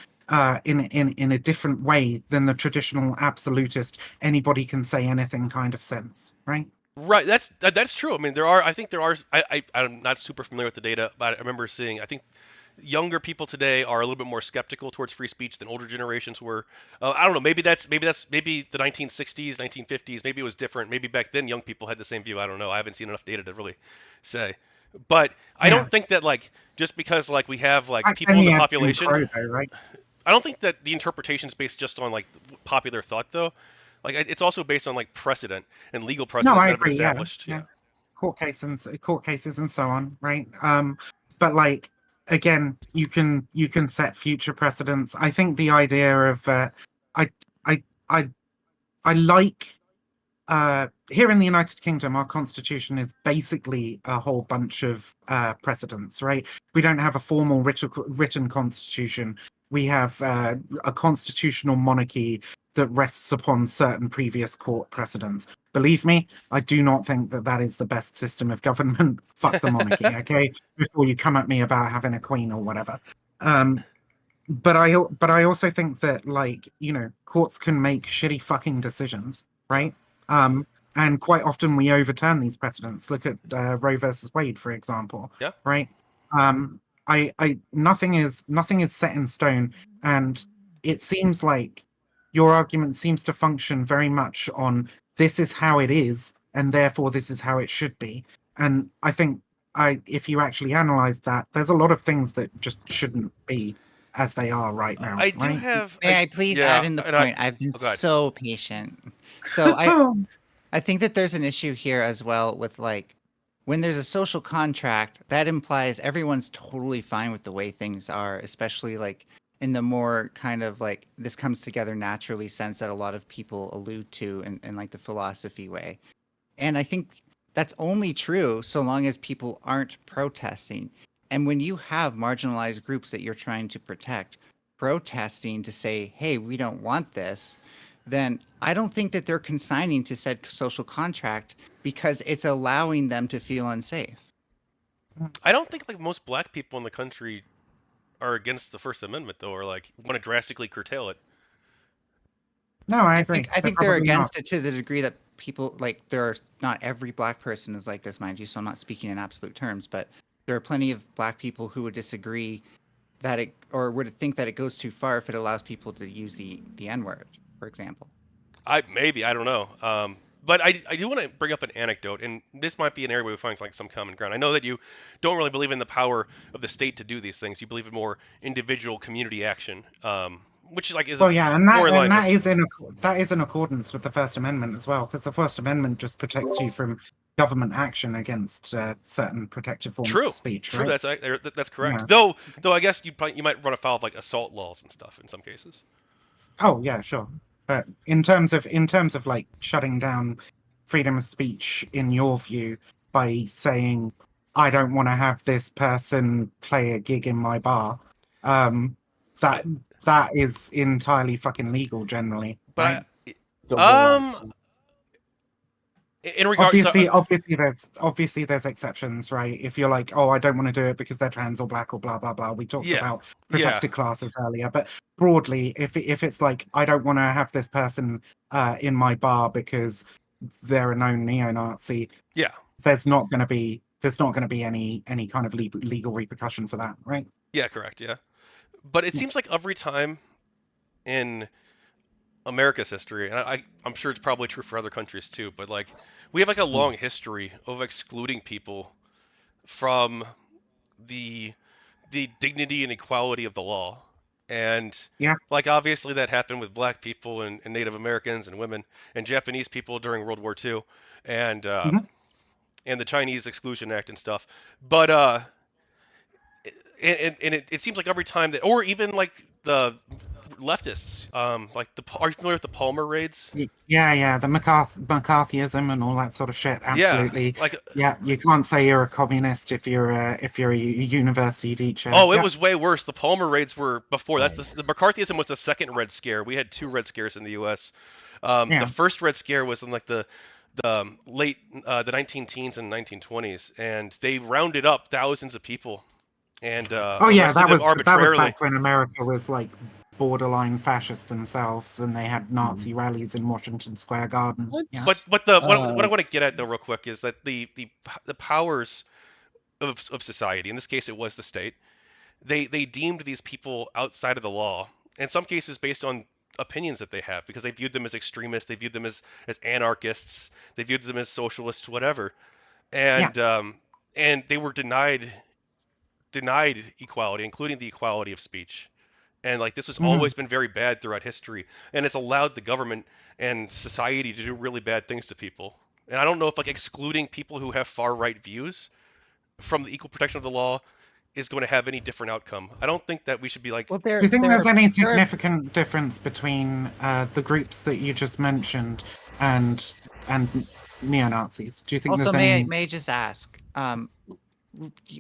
in a different way than the traditional absolutist anybody can say anything kind of sense, right? Right, that's true. I mean, I think there are. I'm not super familiar with the data, but I remember seeing. I think younger people today are a little bit more skeptical towards free speech than older generations were. I don't know. Maybe the 1960s, 1950s. Maybe it was different. Maybe back then young people had the same view. I don't know. I haven't seen enough data to really say. But I don't think that like just because like we have like people in the population. Right? I don't think that the interpretation is based just on like popular thought though. Like it's also based on like precedent and legal precedent that have been established. Yeah. court cases and so on, right? But like again, you can set future precedents. I think the idea of I I I I like here in the United Kingdom, our constitution is basically a whole bunch of precedents, right? We don't have a formal written constitution. We have a constitutional monarchy that rests upon certain previous court precedents. Believe me, I do not think that that is the best system of government. Fuck the monarchy, okay? Before you come at me about having a queen or whatever. But I also think that, like, you know, courts can make shitty fucking decisions, right? And quite often we overturn these precedents. Look at Roe versus Wade, for example. Yeah. Right. Nothing is set in stone, and it seems like your argument seems to function very much on this is how it is, and therefore this is how it should be. And I think if you actually analyze that, there's a lot of things that just shouldn't be as they are right now. I do right? have. May I please add in the point? I've been so patient. So I think that there's an issue here as well with, like, when there's a social contract, that implies everyone's totally fine with the way things are, especially like in the more kind of like this comes together naturally sense that a lot of people allude to in like the philosophy way. And I think that's only true so long as people aren't protesting. And when you have marginalized groups that you're trying to protect, protesting to say, hey, we don't want this, then I don't think that they're consigning to said social contract because it's allowing them to feel unsafe. I don't think like most black people in the country are against the First Amendment, though, or like want to drastically curtail it. No, I agree. I think they're against it to the degree that people, like, not every black person is like this, mind you, so I'm not speaking in absolute terms, but there are plenty of black people who would disagree that it, or would think that it goes too far if it allows people to use the N-word, for example. I don't know. But I do want to bring up an anecdote, and this might be an area where we find like some common ground. I know that you don't really believe in the power of the state to do these things. You believe in more individual community action, which is like is that is in accordance with the First Amendment as well, because the First Amendment just protects you from government action against certain protected forms of speech. True, right? That's correct. Yeah. Though I guess you might run afoul of like assault laws and stuff in some cases. Oh yeah, sure. But in terms of like shutting down freedom of speech, in your view, by saying I don't want to have this person play a gig in my bar, that is entirely fucking legal generally. But right? In regard, obviously there's exceptions, right? If you're like, oh, I don't want to do it because they're trans or black or blah blah blah. We talked about protected classes earlier, but broadly, if it's like I don't want to have this person in my bar because they're a known neo-Nazi, there's not going to be any kind of legal repercussion for that, right? Yeah, correct. Yeah, but it seems like every time in America's history, and I'm sure it's probably true for other countries too, but like we have like a long history of excluding people from the dignity and equality of the law. And like obviously that happened with black people and Native Americans and women and Japanese people during World War II and the Chinese Exclusion Act and stuff. But it seems like every time that, or even like the leftists, like are you familiar with the Palmer raids? Yeah, the McCarthyism and all that sort of shit. Absolutely. You can't say you're a communist if you're a university teacher. Oh, it was way worse. The Palmer raids were before. That's the McCarthyism was the second Red Scare. We had two Red Scares in the U.S. The first Red Scare was in like the late the 19-teens and 1920s, and they rounded up thousands of people. And that was back when America was like borderline fascist themselves, and they had Nazi rallies in Washington Square Garden. Yeah. But what I want to get at though, real quick, is that the powers of society, in this case it was the state, they deemed these people outside of the law, in some cases based on opinions that they have, because they viewed them as extremists, they viewed them as anarchists, they viewed them as socialists, whatever, and they were denied equality, including the equality of speech. And like this has always been very bad throughout history, and it's allowed the government and society to do really bad things to people. And I don't know if like excluding people who have far right views from the equal protection of the law is going to have any different outcome. I don't think that we should be like. Do you think there's any significant difference between the groups that you just mentioned and neo-Nazis? Do you think Also, there's any... may I just ask?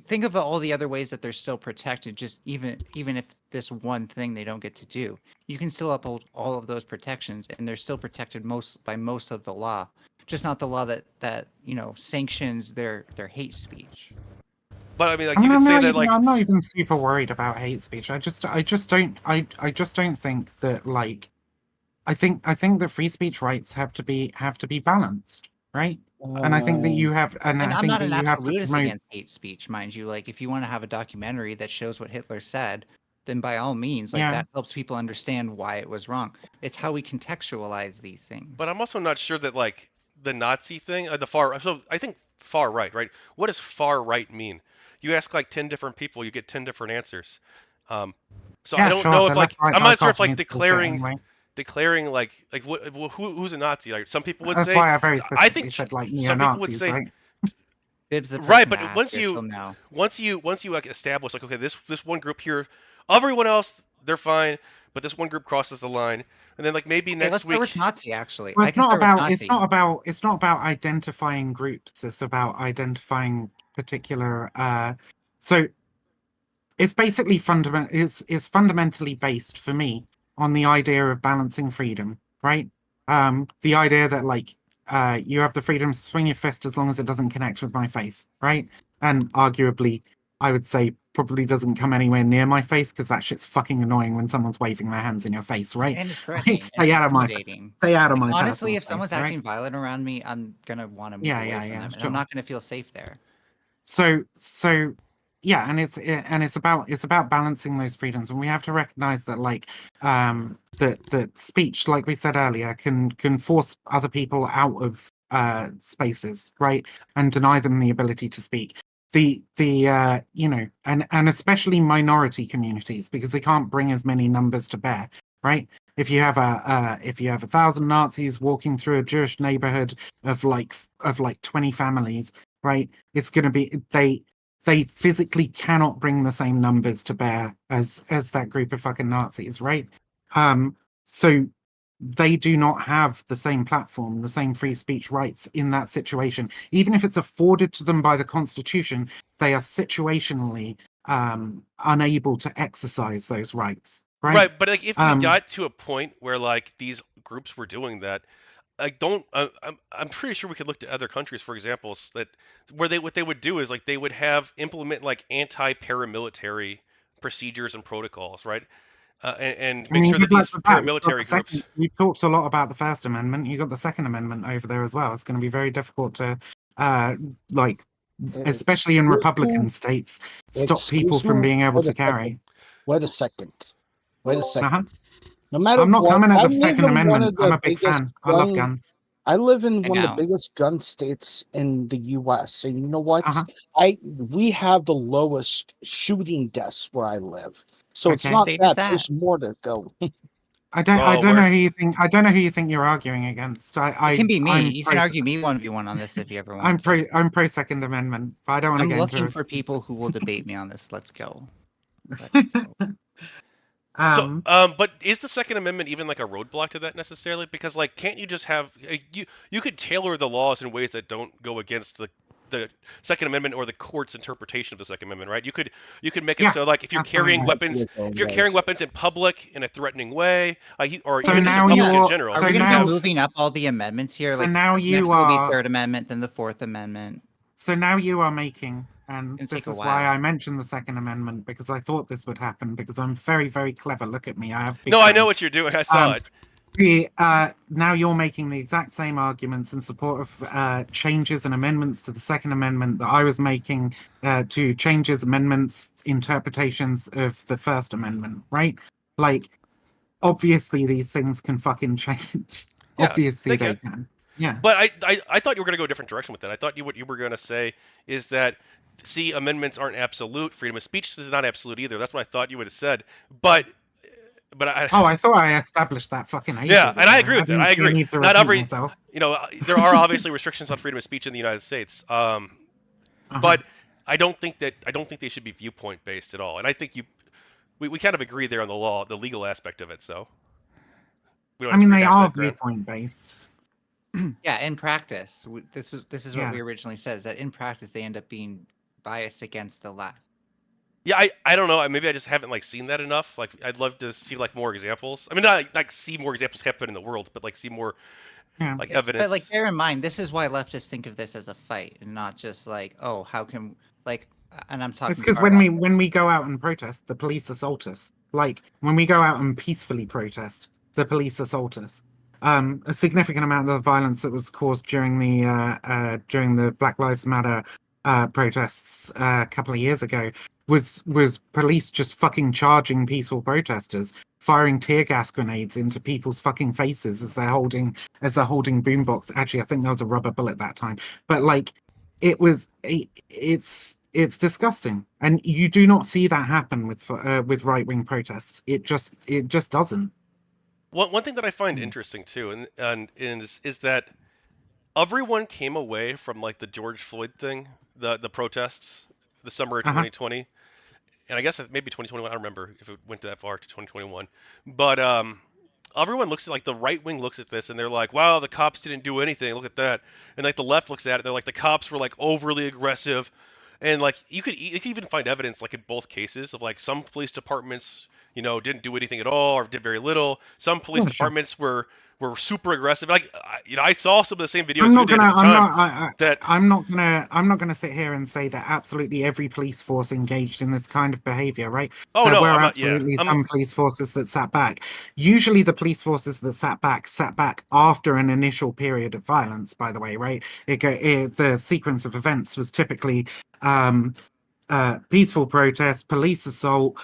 Think of all the other ways that they're still protected. Just even if this one thing they don't get to do, you can still uphold all of those protections, and they're still protected by most of the law. Just not the law that sanctions their hate speech. But I mean, like you could say that like I'm not even super worried about hate speech. I just don't think that like I think that free speech rights have to be balanced, right? And I think that you have, and I'm I think not that an you have to absolutist promote... against hate speech, mind you. Like, if you want to have a documentary that shows what Hitler said, then by all means, like that helps people understand why it was wrong. It's how we contextualize these things. But I'm also not sure that like the Nazi thing, the far. So I think far right, right? What does far right mean? You ask like 10 different people, you get 10 different answers. So I don't know if like I'm not sure if like declaring like who's a Nazi? Like some people would That's say. Why I very I think said like some people would say. Right? Right, but once you like establish like okay, this one group here, everyone else they're fine, but this one group crosses the line, and then like maybe next let's week. start with Nazi actually. Well, it's not about identifying groups. It's about identifying particular. So it's basically fundamentally based for me on the idea of balancing freedom, right? The idea that like you have the freedom to swing your fist as long as it doesn't connect with my face, right? And arguably, I would say probably doesn't come anywhere near my face because that shit's fucking annoying when someone's waving their hands in your face, right? And it's threatening. Stay out of my Honestly, if someone's face, acting violent around me, I'm gonna want to move away from them, and I'm not gonna feel safe there. So yeah, and it's about balancing those freedoms, and we have to recognize that like that speech, like we said earlier, can force other people out of spaces, right, and deny them the ability to speak. The and especially minority communities, because they can't bring as many numbers to bear, right? If you have 1,000 Nazis walking through a Jewish neighborhood of like 20 families, right, it's going to be they physically cannot bring the same numbers to bear as that group of fucking Nazis, right? So they do not have the same platform, the same free speech rights in that situation. Even if it's afforded to them by the Constitution, they are situationally unable to exercise those rights. Right, but like if we got to a point where like these groups were doing that, I'm pretty sure we could look to other countries for examples that where what they would do is like they would implement like anti-paramilitary procedures and protocols, right? And make sure that these paramilitary groups. We've talked a lot about the First Amendment. You got the Second Amendment over there as well. It's going to be very difficult to especially in Republican states, stop people from being able to carry. Wait a second. Uh-huh. No matter I'm not what, coming at the Second Amendment. I'm a big fan. I love guns. I live in one of the biggest gun states in the U.S. And you know what? We have the lowest shooting deaths where I live. So it's not that. There's more to go. I don't know who you think. I don't know who you think you're arguing against. It can be me. You can argue me 1v1 on this if you ever want. I'm pro Second Amendment, but I don't want to get into it. I'm looking for people who will debate me on this. Let's go. But is the Second Amendment even like a roadblock to that necessarily? Because like, can't you just have you could tailor the laws in ways that don't go against the Second Amendment or the court's interpretation of the Second Amendment, right? You could make it so like if you're carrying weapons, in public in a threatening way, or even in public in general. Are we going to be moving up all the amendments here? So like now next will be Third Amendment, then the Fourth Amendment. So now you are making. And this is why I mentioned the Second Amendment, because I thought this would happen, because I'm very, very clever. Look at me. I know what you're doing. I saw it. Now you're making the exact same arguments in support of changes and amendments to the Second Amendment that I was making to changes, amendments, interpretations of the First Amendment, right? Like, obviously these things can fucking change. Yeah, obviously they can. Yeah. But I thought you were going to go a different direction with that. I thought what you were going to say is that, amendments aren't absolute. Freedom of speech is not absolute either. That's what I thought you would have said. But But I thought I established that fucking ages yeah, ago. and I agree with that. I agree. Need to Not repeat every, myself. there are obviously restrictions on freedom of speech in the United States. But I don't think they should be viewpoint based at all. And I think we kind of agree there on the legal aspect of it. So we don't I have to mean, they rehash are that, Grant. viewpoint based. Yeah, in practice, this is what Yeah. we originally said, is that in practice they end up being biased against the left. Yeah, I don't know. Maybe I just haven't seen that enough. I'd love to see more examples. I mean, not see more examples happen in the world, but see more evidence. But bear in mind, this is why leftists think of this as a fight and not just oh, how can and I'm talking. It's because when we go out and protest, the police assault us. When we go out and peacefully protest, the police assault us. A significant amount of the violence that was caused during the Black Lives Matter protests a couple of years ago was police just fucking charging peaceful protesters, firing tear gas grenades into people's fucking faces as they're holding boombox. Actually, I think there was a rubber bullet that time, but it's disgusting, and you do not see that happen with right-wing protests. It just doesn't. One thing that I find interesting too, and is that everyone came away from the George Floyd thing, the protests, the summer of 2020, and I guess maybe 2021. I don't remember if it went that far to 2021, but everyone looks at the right wing looks at this and they're like, wow, the cops didn't do anything. Look at that, and the left looks at it. They're like, the cops were overly aggressive, and you could even find evidence in both cases of some police departments didn't do anything at all or did very little. Some police departments were super aggressive. I saw some of the same videos. I'm not gonna sit here and say that absolutely every police force engaged in this kind of behavior, right? There were absolutely some police forces that sat back. Usually the police forces that sat back after an initial period of violence, by the way, right? The sequence of events was typically peaceful protest, police assault,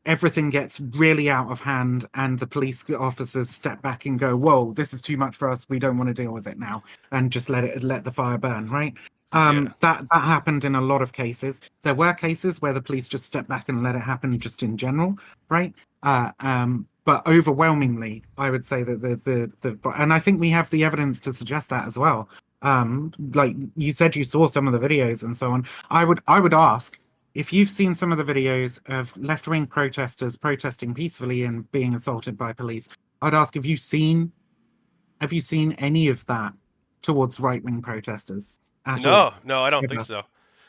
everything gets really out of hand, and the police officers step back and go, whoa, this is too much for us, we don't want to deal with it now, and just let the fire burn, right? That happened in a lot of cases. There were cases where the police just stepped back and let it happen just in general, right? But overwhelmingly, I would say that and I think we have the evidence to suggest that as well. You said you saw some of the videos and so on. I would ask, if you've seen some of the videos of left-wing protesters protesting peacefully and being assaulted by police, I'd ask, have you seen any of that towards right-wing protesters? No, I don't think so.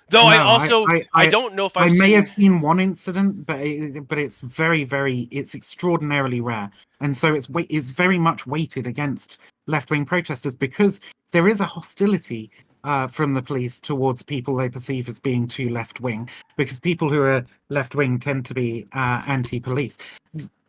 Though I don't know if I may have seen one incident, but it's it's extraordinarily rare, and so it's very much weighted against left-wing protesters because there is a hostility from the police towards people they perceive as being too left-wing, because people who are left-wing tend to be anti-police.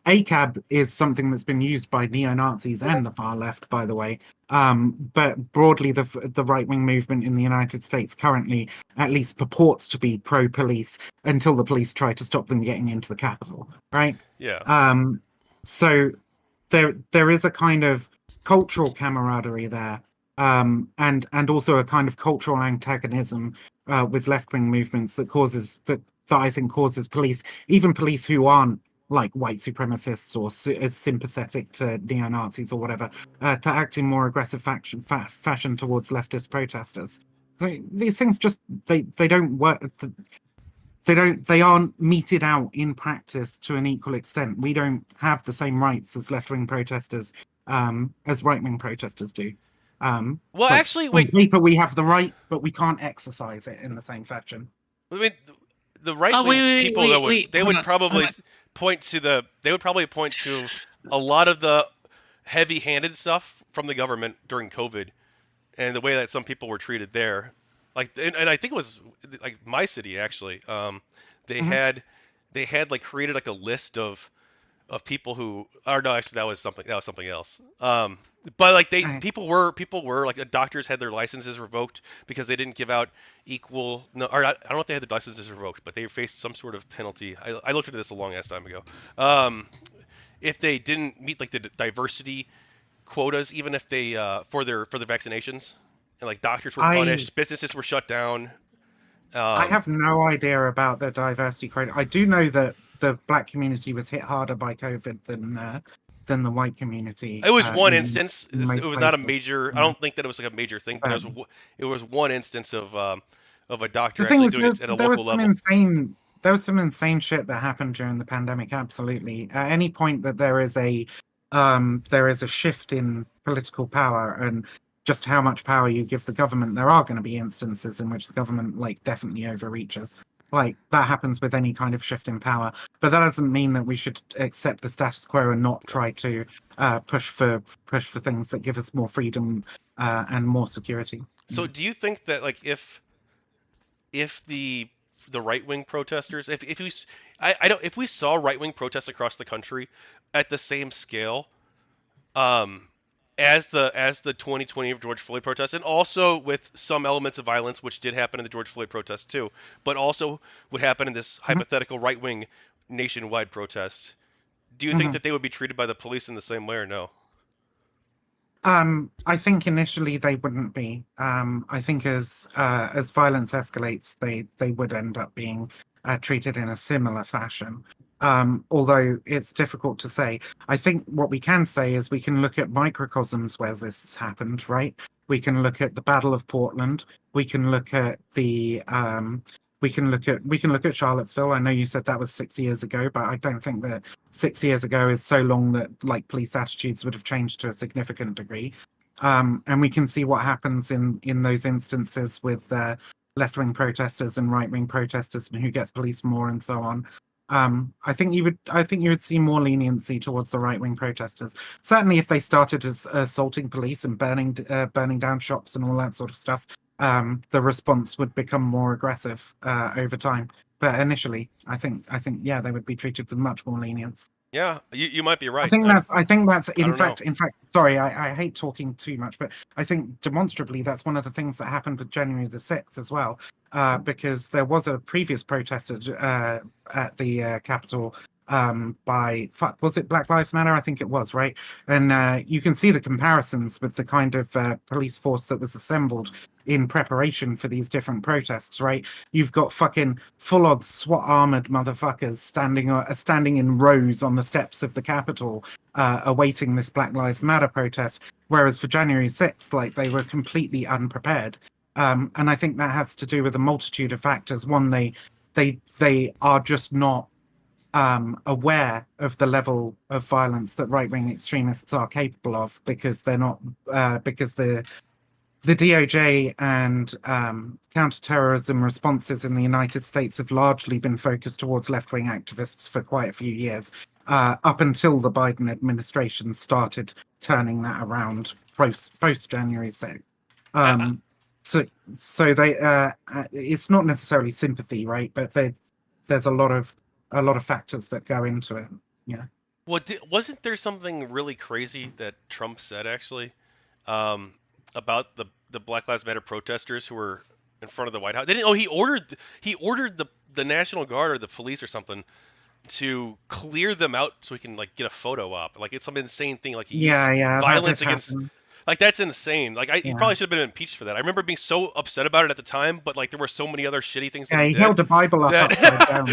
ACAB is something that's been used by neo-Nazis and the far left, by the way. But broadly, the right-wing movement in the United States currently at least purports to be pro-police until the police try to stop them getting into the Capitol, right? Yeah. So there is a kind of cultural camaraderie there, and also a kind of cultural antagonism with left-wing movements that I think causes police, even police who aren't white supremacists or sympathetic to neo-Nazis or whatever, to act in more aggressive fashion towards leftist protesters. These things just they don't work. They aren't meted out in practice to an equal extent. We don't have the same rights as left-wing protesters as right-wing protesters do. Actually, on paper we have the right, but we can't exercise it in the same fashion. I mean, the right-wing people would probably point to a lot of the heavy-handed stuff from the government during COVID, and the way that some people were treated there. And I think it was my city actually. They had created a list of people who. Or no, actually that was something else. But people were doctors had their licenses revoked because they didn't give out equal. No, or I don't know if they had the licenses revoked, but they faced some sort of penalty. I looked into this a long ass time ago. If they didn't meet the diversity quotas, even if they for their vaccinations, and doctors were punished, businesses were shut down. I have no idea about the diversity quota. I do know that the black community was hit harder by COVID than the white community. It was one in instance. It most was not a places. major. I Yeah. don't think that it was like a major thing, but it was one instance of a doctor The thing actually is, doing it at a there was local some level. some insane shit that happened during the pandemic. Absolutely, at any point that there is a shift in political power and just how much power you give the government, there are going to be instances in which the government like definitely overreaches. Like that happens with any kind of shift in power, but that doesn't mean that we should accept the status quo and not try to push for things that give us more freedom and more security. So, do you think that like if the right wing protesters, if we I don't if we saw right wing protests across the country at the same scale, as the 2020 George Floyd protests, and also with some elements of violence, which did happen in the George Floyd protests too, but also would happen in this hypothetical right wing nationwide protest, do you think that they would be treated by the police in the same way or no? I think initially they wouldn't be. I think as violence escalates, they would end up being treated in a similar fashion. Although it's difficult to say. I think what we can say is we can look at microcosms where this has happened, right? We can look at the Battle of Portland. We can look at the we can look at Charlottesville. I know you said that was 6 years ago, but I don't think that 6 years ago is so long that like police attitudes would have changed to a significant degree. And we can see what happens in those instances with left-wing protesters and right-wing protesters and who gets policed more and so on. I think you would see more leniency towards the right-wing protesters. Certainly, if they started as assaulting police and burning down shops and all that sort of stuff, the response would become more aggressive over time. But initially, I think yeah, they would be treated with much more lenience. Yeah, you might be right. I think that's in fact, sorry, I hate talking too much, but I think demonstrably that's one of the things that happened with January the 6th as well, because there was a previous protest at the Capitol was it Black Lives Matter? I think it was, right? And you can see the comparisons with the kind of police force that was assembled in preparation for these different protests, right? You've got fucking full-on SWAT armored motherfuckers standing in rows on the steps of the Capitol, awaiting this Black Lives Matter protest. Whereas for January 6th, like they were completely unprepared. And I think that has to do with a multitude of factors. One, they are just not aware of the level of violence that right-wing extremists are capable of, because they're not because the DOJ and counterterrorism responses in the United States have largely been focused towards left-wing activists for quite a few years, up until the Biden administration started turning that around post January 6th. So they it's not necessarily sympathy, right? But there's a lot of factors that go into it. Yeah. Well, wasn't there something really crazy that Trump said actually about the Black Lives Matter protesters who were in front of the White House? He ordered the National Guard or the police or something to clear them out so he can like get a photo op. Like it's some insane thing. Like he used violence against. Like that's insane. Like he probably should have been impeached for that. I remember being so upset about it at the time, but like there were so many other shitty things. He held the Bible up upside down.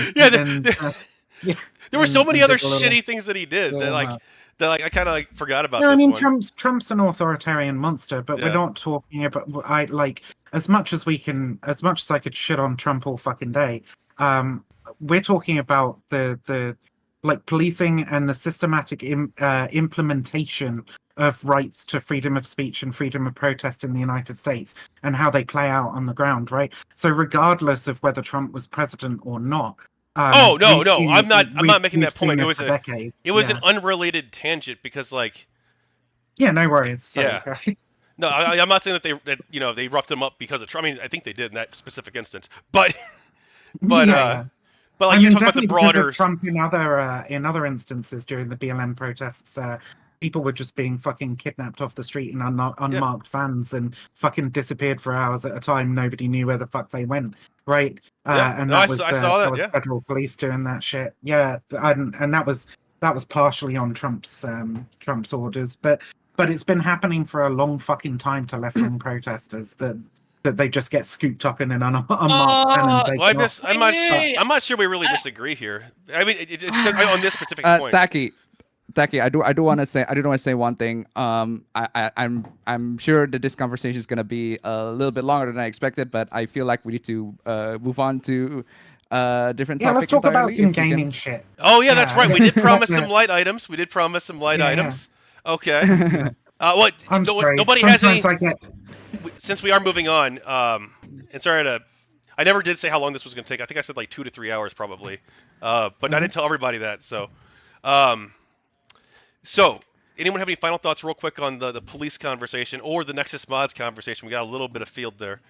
There were so many other shitty things that he did that I kind of like forgot about. No, I mean one. Trump's an authoritarian monster, but we're not talking about. As much as I could shit on Trump all fucking day. We're talking about the like policing and the systematic implementation of rights to freedom of speech and freedom of protest in the United States and how they play out on the ground, right? So regardless of whether Trump was president or not. I'm not making that point. It was an unrelated tangent because like. Yeah, no worries. Sorry. Yeah. No, I'm not saying that they roughed him up because of Trump. I mean, I think they did in that specific instance, but like you talk about the broader Trump in other instances during the BLM protests. People were just being fucking kidnapped off the street in unmarked vans and fucking disappeared for hours at a time. Nobody knew where the fuck they went, right? And that was federal police doing that shit. Yeah, and that was partially on Trump's orders, but it's been happening for a long fucking time to left-wing protesters. The that they just get scooped up in an unmarked pen and taken Well, off. I'm not sure we really disagree here. I mean, it's on this specific point. Taki, I do want to say one thing. I'm sure that this conversation is gonna be a little bit longer than I expected, but I feel like we need to move on to different topics. Let's talk about some gaming shit. Oh yeah, that's right. We did promise some light items. Okay. What? Nobody has any. Since we are moving on, and sorry I never did say how long this was going to take. I think I said like 2 to 3 hours probably, but I didn't tell everybody that. So, anyone have any final thoughts, real quick, on the police conversation or the Nexus mods conversation? We got a little bit of field there.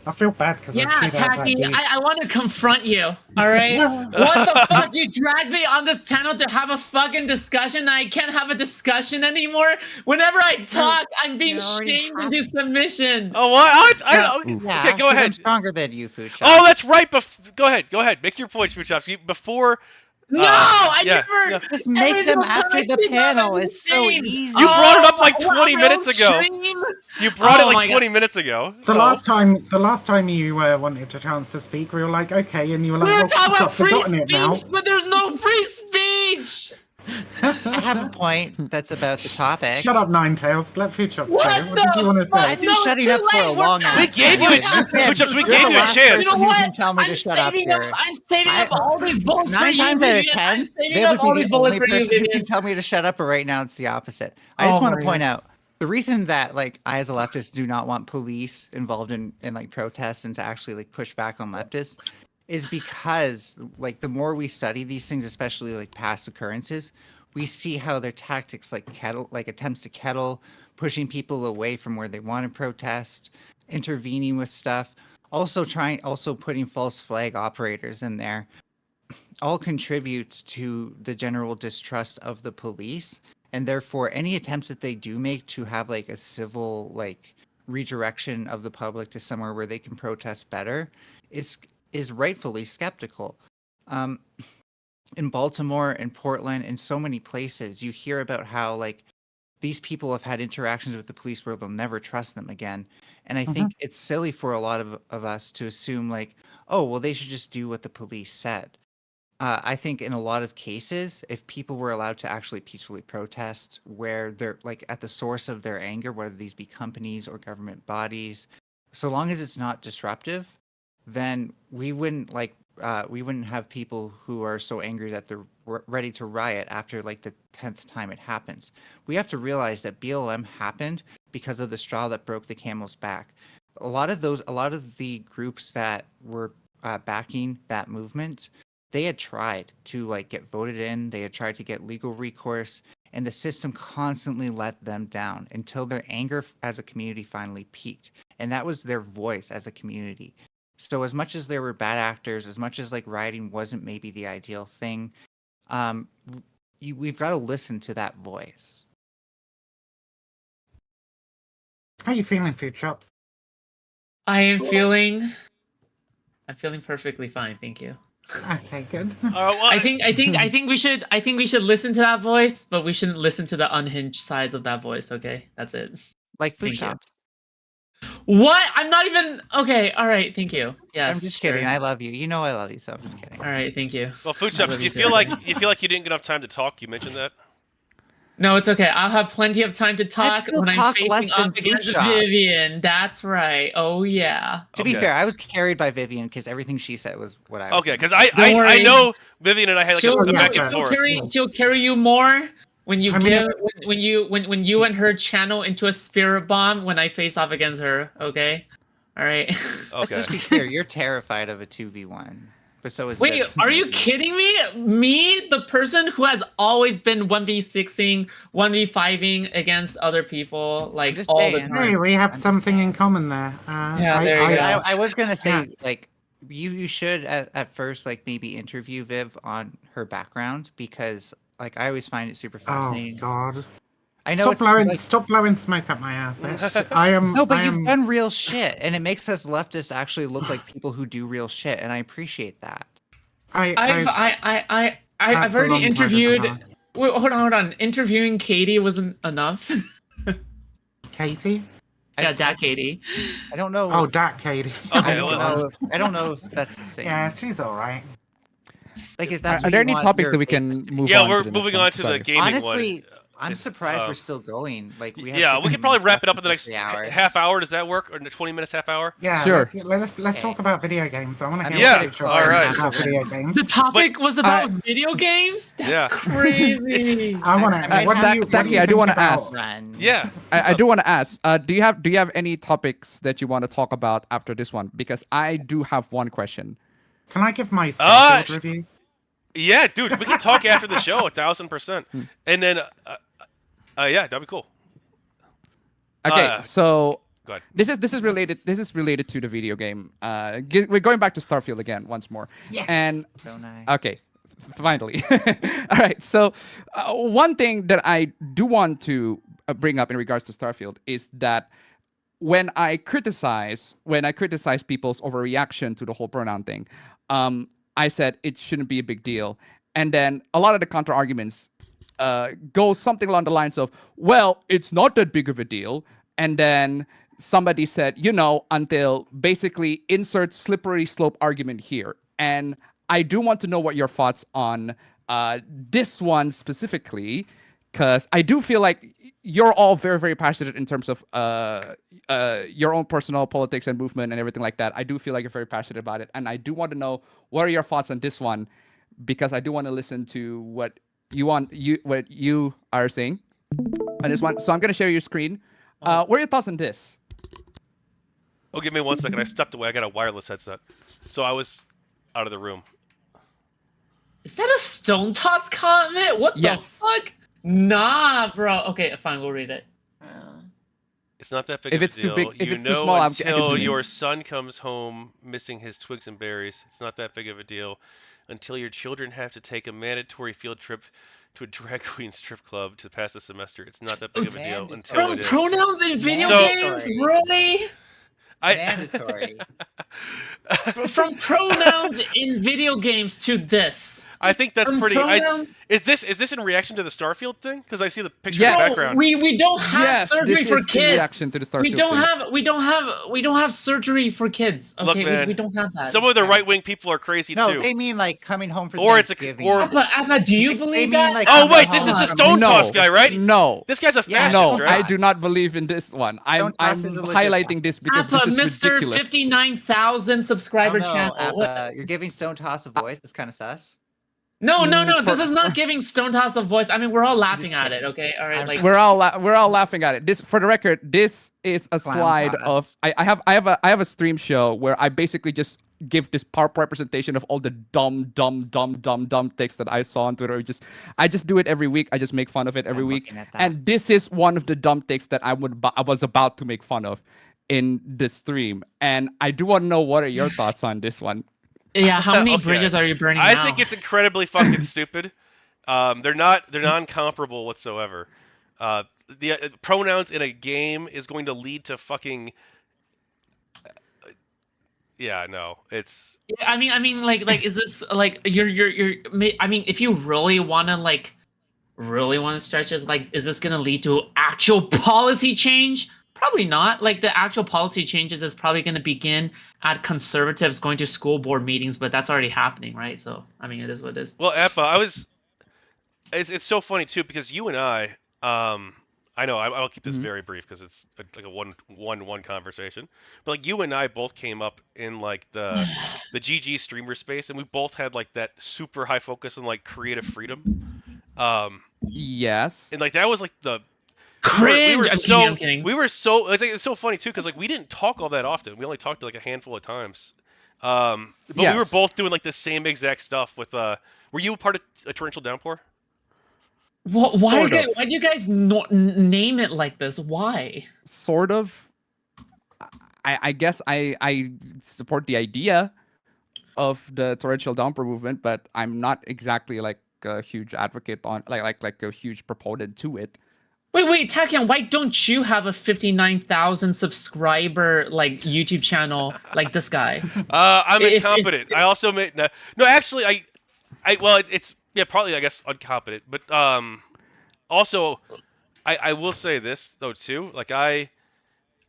I feel bad because Taki, I want to confront you. All right, what the fuck? You dragged me on this panel to have a fucking discussion. I can't have a discussion anymore. Whenever I talk, I'm being shamed into submission. Oh, what? Yeah, okay, go ahead. I'm stronger than you, Foodshops. Oh, that's right. Go ahead. Make your points, Foodshops. Before. No, I never. Just make them after the panel. It's so easy. You brought it up like 20 minutes ago. You brought it like 20 minutes ago. The last time you wanted a chance to speak, we were like, okay, and you were like, we were talking about free speech, but there's no free speech. I have a point that's about the topic. Shut up, Ninetails. Let Foodshops go. What did you want to say? I've been shutting up for a long time. We gave you a chance. You know what? You can tell me to shut up here. I'm saving up all these bullets for you, 9 times out of 10, they would be the only person who can tell me to shut up, but right now it's the opposite. I just want to point out, the reason that like I as a leftist do not want police involved in like protests and to actually like push back on leftists is because like the more we study these things, especially like past occurrences, we see how their tactics like attempts to kettle, pushing people away from where they want to protest, intervening with stuff, also putting false flag operators in there, all contributes to the general distrust of the police. And therefore any attempts that they do make to have like a civil like redirection of the public to somewhere where they can protest better is rightfully skeptical. In Baltimore and Portland and so many places, you hear about how like these people have had interactions with the police where they'll never trust them again. And I think it's silly for a lot of us to assume like, oh, well, they should just do what the police said. I think in a lot of cases, if people were allowed to actually peacefully protest where they're like at the source of their anger, whether these be companies or government bodies, so long as it's not disruptive, then we wouldn't have people who are so angry that they're ready to riot after like the 10th time it happens. We have to realize that BLM happened because of the straw that broke the camel's back. A lot of the groups that were backing that movement, they had tried to like get voted in. They had tried to get legal recourse, and the system constantly let them down until their anger as a community finally peaked. And that was their voice as a community. So as much as there were bad actors, as much as like rioting wasn't maybe the ideal thing, we've got to listen to that voice. How are you feeling, Foodshops? I'm feeling perfectly fine, thank you. Okay, good. I think we should listen to that voice, but we shouldn't listen to the unhinged sides of that voice. Okay, that's it. Like Foodshops. What? I'm not even okay. All right, thank you. Yes, I'm just kidding. I love you. You know I love you, so I'm just kidding. All right, thank you. Well, Foodshops, do you feel like you didn't get enough time to talk? You mentioned that. No, it's okay. I'll have plenty of time to talk when I'm facing up against Vivian. That's right. Oh yeah. To be fair, I was carried by Vivian because everything she said was what I was. Okay, because I know Vivian and I had like a back and forth. She'll carry you more when you when you and her channel into a spirit bomb when I face off against her. Okay. All right. Okay. Let's just be clear. You're terrified of a 2v1. But so is Wait, are you kidding me? Me, the person who has always been 1v6ing, 1v5ing against other people, like all the time. Hey, we have something in common there. There you go. I was gonna say, like, you should at first like maybe interview Viv on her background because like I always find it super fascinating. Oh God. I know stop blowing smoke up my ass, bitch. I am. No, but you've done real shit, and it makes us leftists actually look like people who do real shit, and I appreciate that. I've already interviewed. Wait, hold on. Interviewing Katie wasn't enough. Katie? Yeah, Dak Katie. I don't know. Oh, Dak Katie. Okay, I don't know if that's the same. Yeah, she's all right. Like, if that's Are what there you any want topics your that we base can to be. move Yeah, on we're to the next moving one? on to the Sorry. gaming Honestly, one. I'm It's, surprised we're still going. Like, we have yeah, we could probably wrap it up in the minutes next left 3 hours. half hour. Does that work? Or 20 minutes, half hour? Yeah, Sure. let's Okay. talk about video games. I want to hear Yeah, what Future all right. about video games. The topic was about video games? That's Yeah. crazy. I want to. What do you Taki, I think do want to about- ask. Run. Yeah. I do want to ask. Do you have any topics that you want to talk about after this one? Because I do have one question. Can I give my Starfield review? Yeah, dude, we can talk after the show, 1,000%. And then, yeah, that'd be cool. Okay, so go ahead. this is related. This is related to the video game. We're going back to Starfield again once more. Yes. And So nice. okay, finally. All right. So one thing that I do want to bring up in regards to Starfield is that when I criticize people's overreaction to the whole pronoun thing, I said it shouldn't be a big deal, and then a lot of the counter arguments go something along the lines of, well, it's not that big of a deal, and then somebody said, until basically insert slippery slope argument here. And I do want to know what your thoughts on this one specifically, because I do feel like you're all very, very passionate in terms of your own personal politics and movement and everything like that. I do feel like you're very passionate about it. And I do want to know, what are your thoughts on this one? Because I do want to listen to what you are saying on this one. So I'm going to share your screen. What are your thoughts on this? Oh, give me 1 second. I stepped away. I got a wireless headset. So I was out of the room. Is that a Stone Toss comment? What the fuck? Nah, bro. Okay, fine. We'll read it. It's not that big If of a it's deal. too big, if it's too know small, I until can zoom in. your son comes home missing his twigs and berries. It's not that big of a deal. Until your children have to take a mandatory field trip to a drag queen strip club to pass the semester. It's not that big of a deal until Bro, it is. pronouns in video So- games? Really? Mandatory. From pronouns in video games to this. I think that's From pretty. pronouns. Is this in reaction to the Starfield thing? Because I see the picture Yes. in the No, background. we don't have Yes, surgery this for is in kids. reaction to the Starfield We don't thing. we don't have surgery for kids. Okay, Look, man, we don't have that. Some of the right wing people are crazy No, too. they mean like coming home for Or it's a- Thanksgiving. or- Appa, do you They believe mean, that? like, Oh coming wait, this is home the from- Stone No. Toss guy, right? No. This guy's a Yeah, fascist, No, right? I do not believe in this one. I'm Toss is a legit highlighting one. this because Appa, this is Mr. ridiculous. 59,000 subscriber channel. What? Appa, you're giving Stone Toss a voice. That's kind of sus. No. This for- is not giving Stone Toss a voice. I mean, we're all laughing at it. Okay, all right. Like, We're all laughing at it. This, for the record, this is a Clown slide toss. of I have a stream show where I basically just give this PowerPoint representation of all the dumb text that I saw on Twitter. I just do it every week. I just make fun of it every I'm week. looking at that. And this is one of the dumb takes that I was about to make fun of in this stream. And I do want to know, what are your thoughts on this one? yeah, how many Okay. bridges are you burning I now? think it's incredibly fucking stupid. They're non-comparable whatsoever. The pronouns in a game is going to lead to fucking. Yeah, no, it's. Yeah, I mean, like, is this like you're? I mean, if you really want to stretch it, like, is this gonna lead to actual policy change? Probably not. Like, the actual policy changes is probably gonna begin at conservatives going to school board meetings, but that's already happening, right? So, I mean, it is what it is. Well, Appa, It's so funny too because you and I know I'll keep this very brief because it's like a one conversation. But like you and I both came up in like the GG streamer space, and we both had like that super high focus on like creative freedom. Yes. And like that was like the Cringe. I'm kidding. We were so it's so funny too because like we didn't talk all that often. We only talked like a handful of times. But we were Yes. both doing like the same exact stuff with were you a part of a torrential downpour? Why do you guys name it like this? Why? Sort of. I guess I support the idea of the torrential downpour movement, but I'm not exactly like a huge advocate on like a huge proponent to it. Wait, Takian, why don't you have a 59,000 subscriber like YouTube channel like this guy? I'm incompetent. I also made no. Actually, it's probably I guess incompetent, but also I will say this though too. Like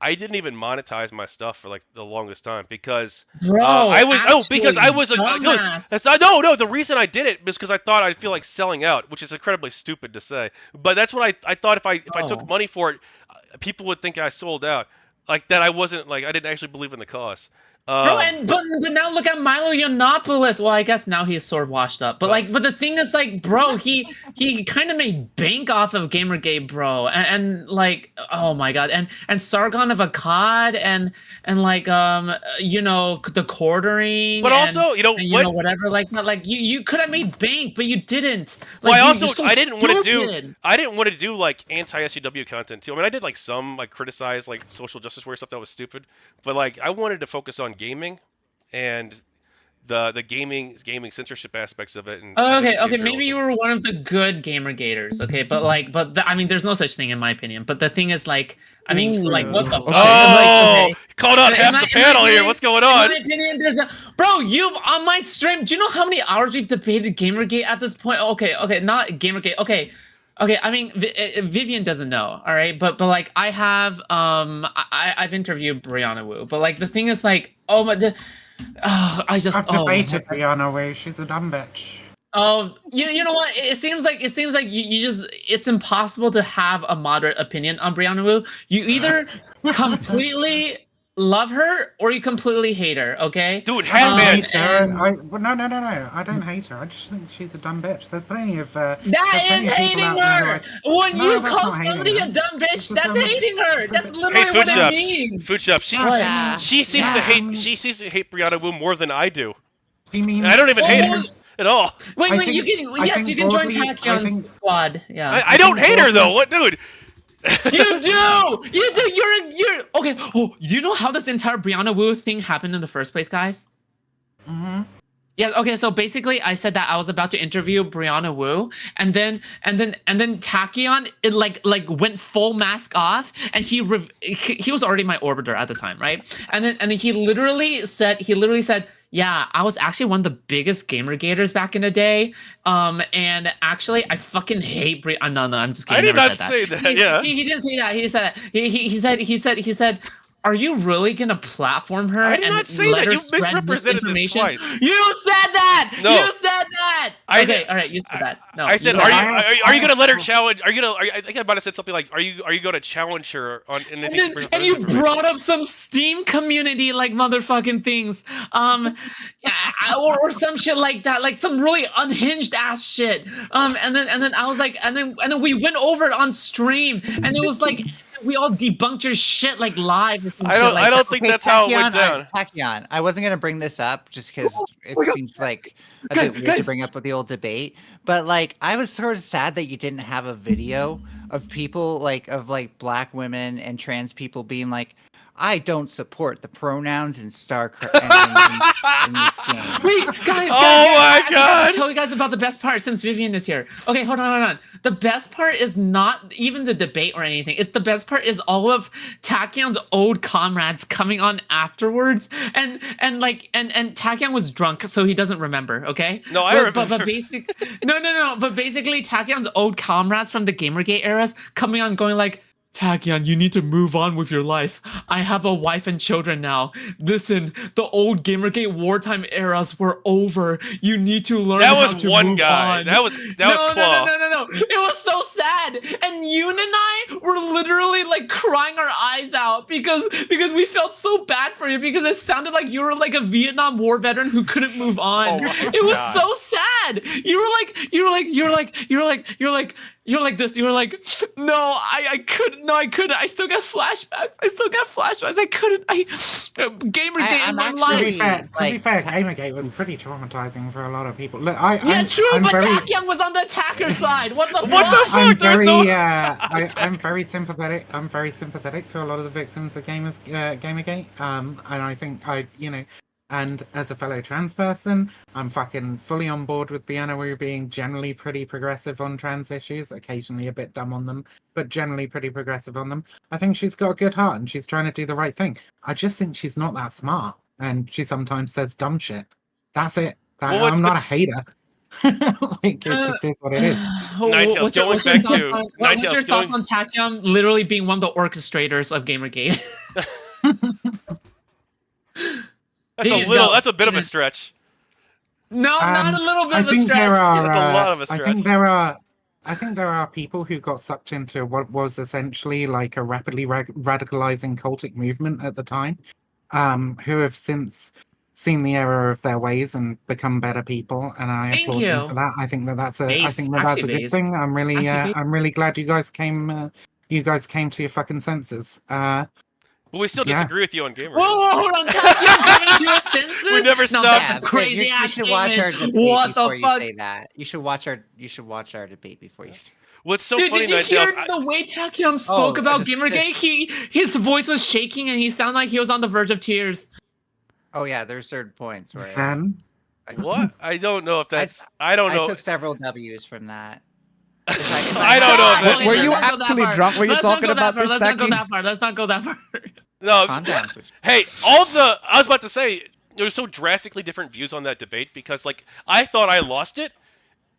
I didn't even monetize my stuff for like the longest time because Bro, I was because I was dumbass. that's not, no. The reason I did it was because I thought I'd feel like selling out, which is incredibly stupid to say. But that's what I thought if I took money for it, people would think I sold out, like that I wasn't like I didn't actually believe in the cause. Bro, but now look at Milo Yiannopoulos. Well, I guess now he's sort of washed up. But but the thing is, like, bro, he kind of made bank off of Gamergate, bro, and like, oh my god, and Sargon of Akkad, and like you know, the quartering, but also you know whatever like that. Like you could have made bank, but you didn't. Like, well, I didn't want to do like anti-SCW content too. I mean, I did like some like criticize like social justice warrior stuff that was stupid, but like I wanted to focus on gaming and the gaming censorship aspects of it. And okay, maybe you were one of the good Gamergaters, okay, but I mean, there's no such thing in my opinion. But the thing is, like, I mean, like, what the fuck? Oh, called out half the panel here. What's going on? In my opinion, bro, you've on my stream. Do you know how many hours we've debated Gamergate at this point? Okay, not Gamergate. Okay, I mean, Vivian doesn't know, all right, but like I have, I've interviewed Brianna Wu, but like the thing is, like, I've debated Brianna Wu. She's a dumb bitch. Oh, you know what? It seems like you just, it's impossible to have a moderate opinion on Brianna Wu. You either completely love her or you completely hate her, okay? Dude, Hatman. No. I don't hate her. I just think she's a dumb bitch. There's plenty of that is hating her. When you call somebody a dumb bitch, that's hating her. That's literally what it means. Foodshops. She seems to hate. She seems to hate Brianna Wu more than I do. I don't even hate her at all. Wait, you can join Tachyon's squad. Yeah. I don't hate her though. What, dude? You do. You're okay. Oh, you know how this entire Brianna Wu thing happened in the first place, guys? Mm-hmm. Yeah. Okay. So basically, I said that I was about to interview Brianna Wu, and then Tachyon it like went full mask off, and he was already my orbiter at the time, right? And then he literally said. Yeah, I was actually one of the biggest Gamergaters back in the day. And actually, I fucking hate No, I'm just kidding. I did not say that. Yeah. He didn't say that. He said that. He said, are you really gonna platform her? I did not say that. You misrepresented this twice. You said that. No. You said that. Okay, all right. You said that. No. I said, are you gonna let her challenge? I think I might have said something like, are you gonna challenge her on? And you brought up some Steam community like motherfucking things, or some shit like that, like some really unhinged ass shit. And then I was like, and then we went over it on stream, and it was like. We all debunked your shit like live. I don't think that's how it went down. Tachyon, I wasn't gonna bring this up just because it seems like a bit weird to bring up with the old debate. But like, I was sort of sad that you didn't have a video of people of black women and trans people being like, I don't support the pronouns in in this game. Wait, guys! My God! I have to tell you guys about the best part since Vivian is here. Okay, hold on. The best part is not even the debate or anything. The best part is all of Tachyon's old comrades coming on afterwards, and Tachyon was drunk, so he doesn't remember. Okay? No, I remember. But basically, Tachyon's old comrades from the Gamergate eras coming on, going like. Tachyon, you need to move on with your life. I have a wife and children now. Listen, the old Gamergate wartime eras were over. You need to learn how to move on. That was one guy. That was Claw. No. It was so sad. And Yoon and I were literally like crying our eyes out because we felt so bad for you because it sounded like you were like a Vietnam War veteran who couldn't move on. It was so sad. You were like this. You were like, no, I couldn't. I couldn't. I still got flashbacks. I couldn't. Gamergate is my life. To be fair, Gamergate was pretty traumatizing for a lot of people. Look, but Tachyon was on the attacker side. What the fuck? I'm very sympathetic. I'm very sympathetic to a lot of the victims of Gamergate. And I think and as a fellow trans person, I'm fucking fully on board with Brianna Wu being generally pretty progressive on trans issues, occasionally a bit dumb on them, but generally pretty progressive on them. I think she's got a good heart and she's trying to do the right thing. I just think she's not that smart and she sometimes says dumb shit. That's it. I'm not a hater. Like, it just is what it is. Ninetails, What's your going back thoughts to- on- what's your Ninetails, thoughts going- on Tachyon literally being one of the orchestrators of Gamergate? That's a bit of a stretch. No, not a little bit I of a think stretch. there are. That's a lot of a I stretch. think there are people who got sucked into what was essentially like a rapidly radicalizing cultic movement at the time, who have since seen the error of their ways and become better people, and I Thank applaud them you. for that. I think that's a Based. Actually good based. thing. I'm really Actually based. I'm really glad you guys came. You guys came to your fucking senses. But we still Yeah. disagree with you on Gamer. Whoa, hold on. Tachyon coming to your senses? We never No, stopped. that's Yeah, a crazy you ass should watch our statement. debate What before the you fuck? say that. You should watch our debate before you say. What's so Dude, funny, did you hear Ninetails? the way Tachyon spoke about just- Gamergate? His voice was shaking and he sounded like he was on the verge of tears. Oh yeah, there's certain points where What? I don't know if that's. I don't know. I took several W's from that. I don't know if that's. Were you Let's not go that actually far. drunk? Were you Let's not talking go that about far. this, Let's not go Taki? that far. Let's not go that far. No. Calm down. Hey, I was about to say there's so drastically different views on that debate because like I thought I lost it,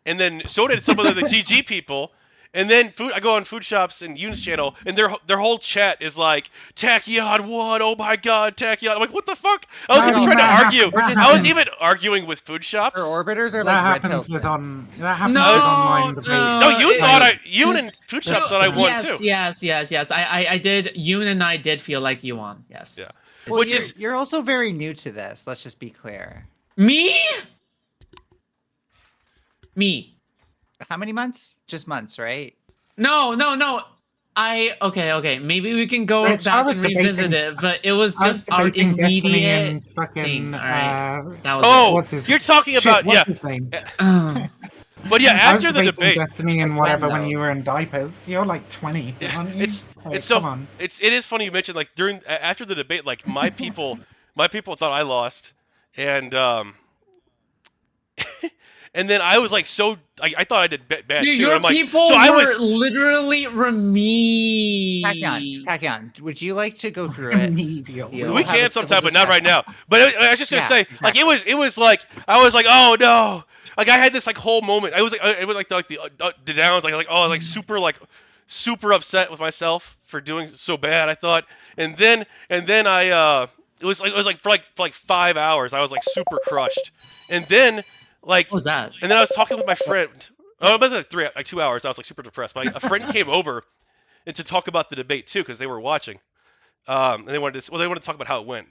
and then so did some of the GG people. And then I go on Foodshops and Yoon's channel, and their whole chat is like, Tachyon won, oh my god, Tachyon. I'm like, what the fuck? I was even trying to argue. I was even arguing with Foodshops. Or orbiters are that like red happens pill. with online debates. No, Yoon and Foodshops thought I won too. Yes. I did. Yoon and I did feel like you won. Yes. Yeah. Well, Which is you're also very new to this. Let's just be clear. Me. How many months? Just months, right? No. Okay. Maybe we can go Rich, I back was and revisit debating- it, but it was I was just our debating Destiny immediate and fucking. thing. All right. That was Oh, What's his- you're talking Shit, about what's his name? it. But yeah, I was after the debating debate, Destiny and whatever when though. you were in diapers. You're like 20, aren't you? it's so come on. it is funny you mentioned like after the debate, like my people thought I lost, and and then I was like I thought I did bad Dude, too. your I'm like, people so were I was literally me. Tachyon, would you like to go through it? Immediately. We'll we have a can civil sometime, but not right now. discussion. But I was just gonna Yeah, say, exactly. like it was like I was like, oh no, like I had this like whole moment. I was like, it was like the downs, like super upset with myself for doing so bad. I thought, and then I it was like for 5 hours I was like super crushed, and then like What was that? and then I was talking with my friend. Oh, it was like 2 hours. I was like super depressed. But a friend came over and to talk about the debate too because they were watching. And they wanted to talk about how it went.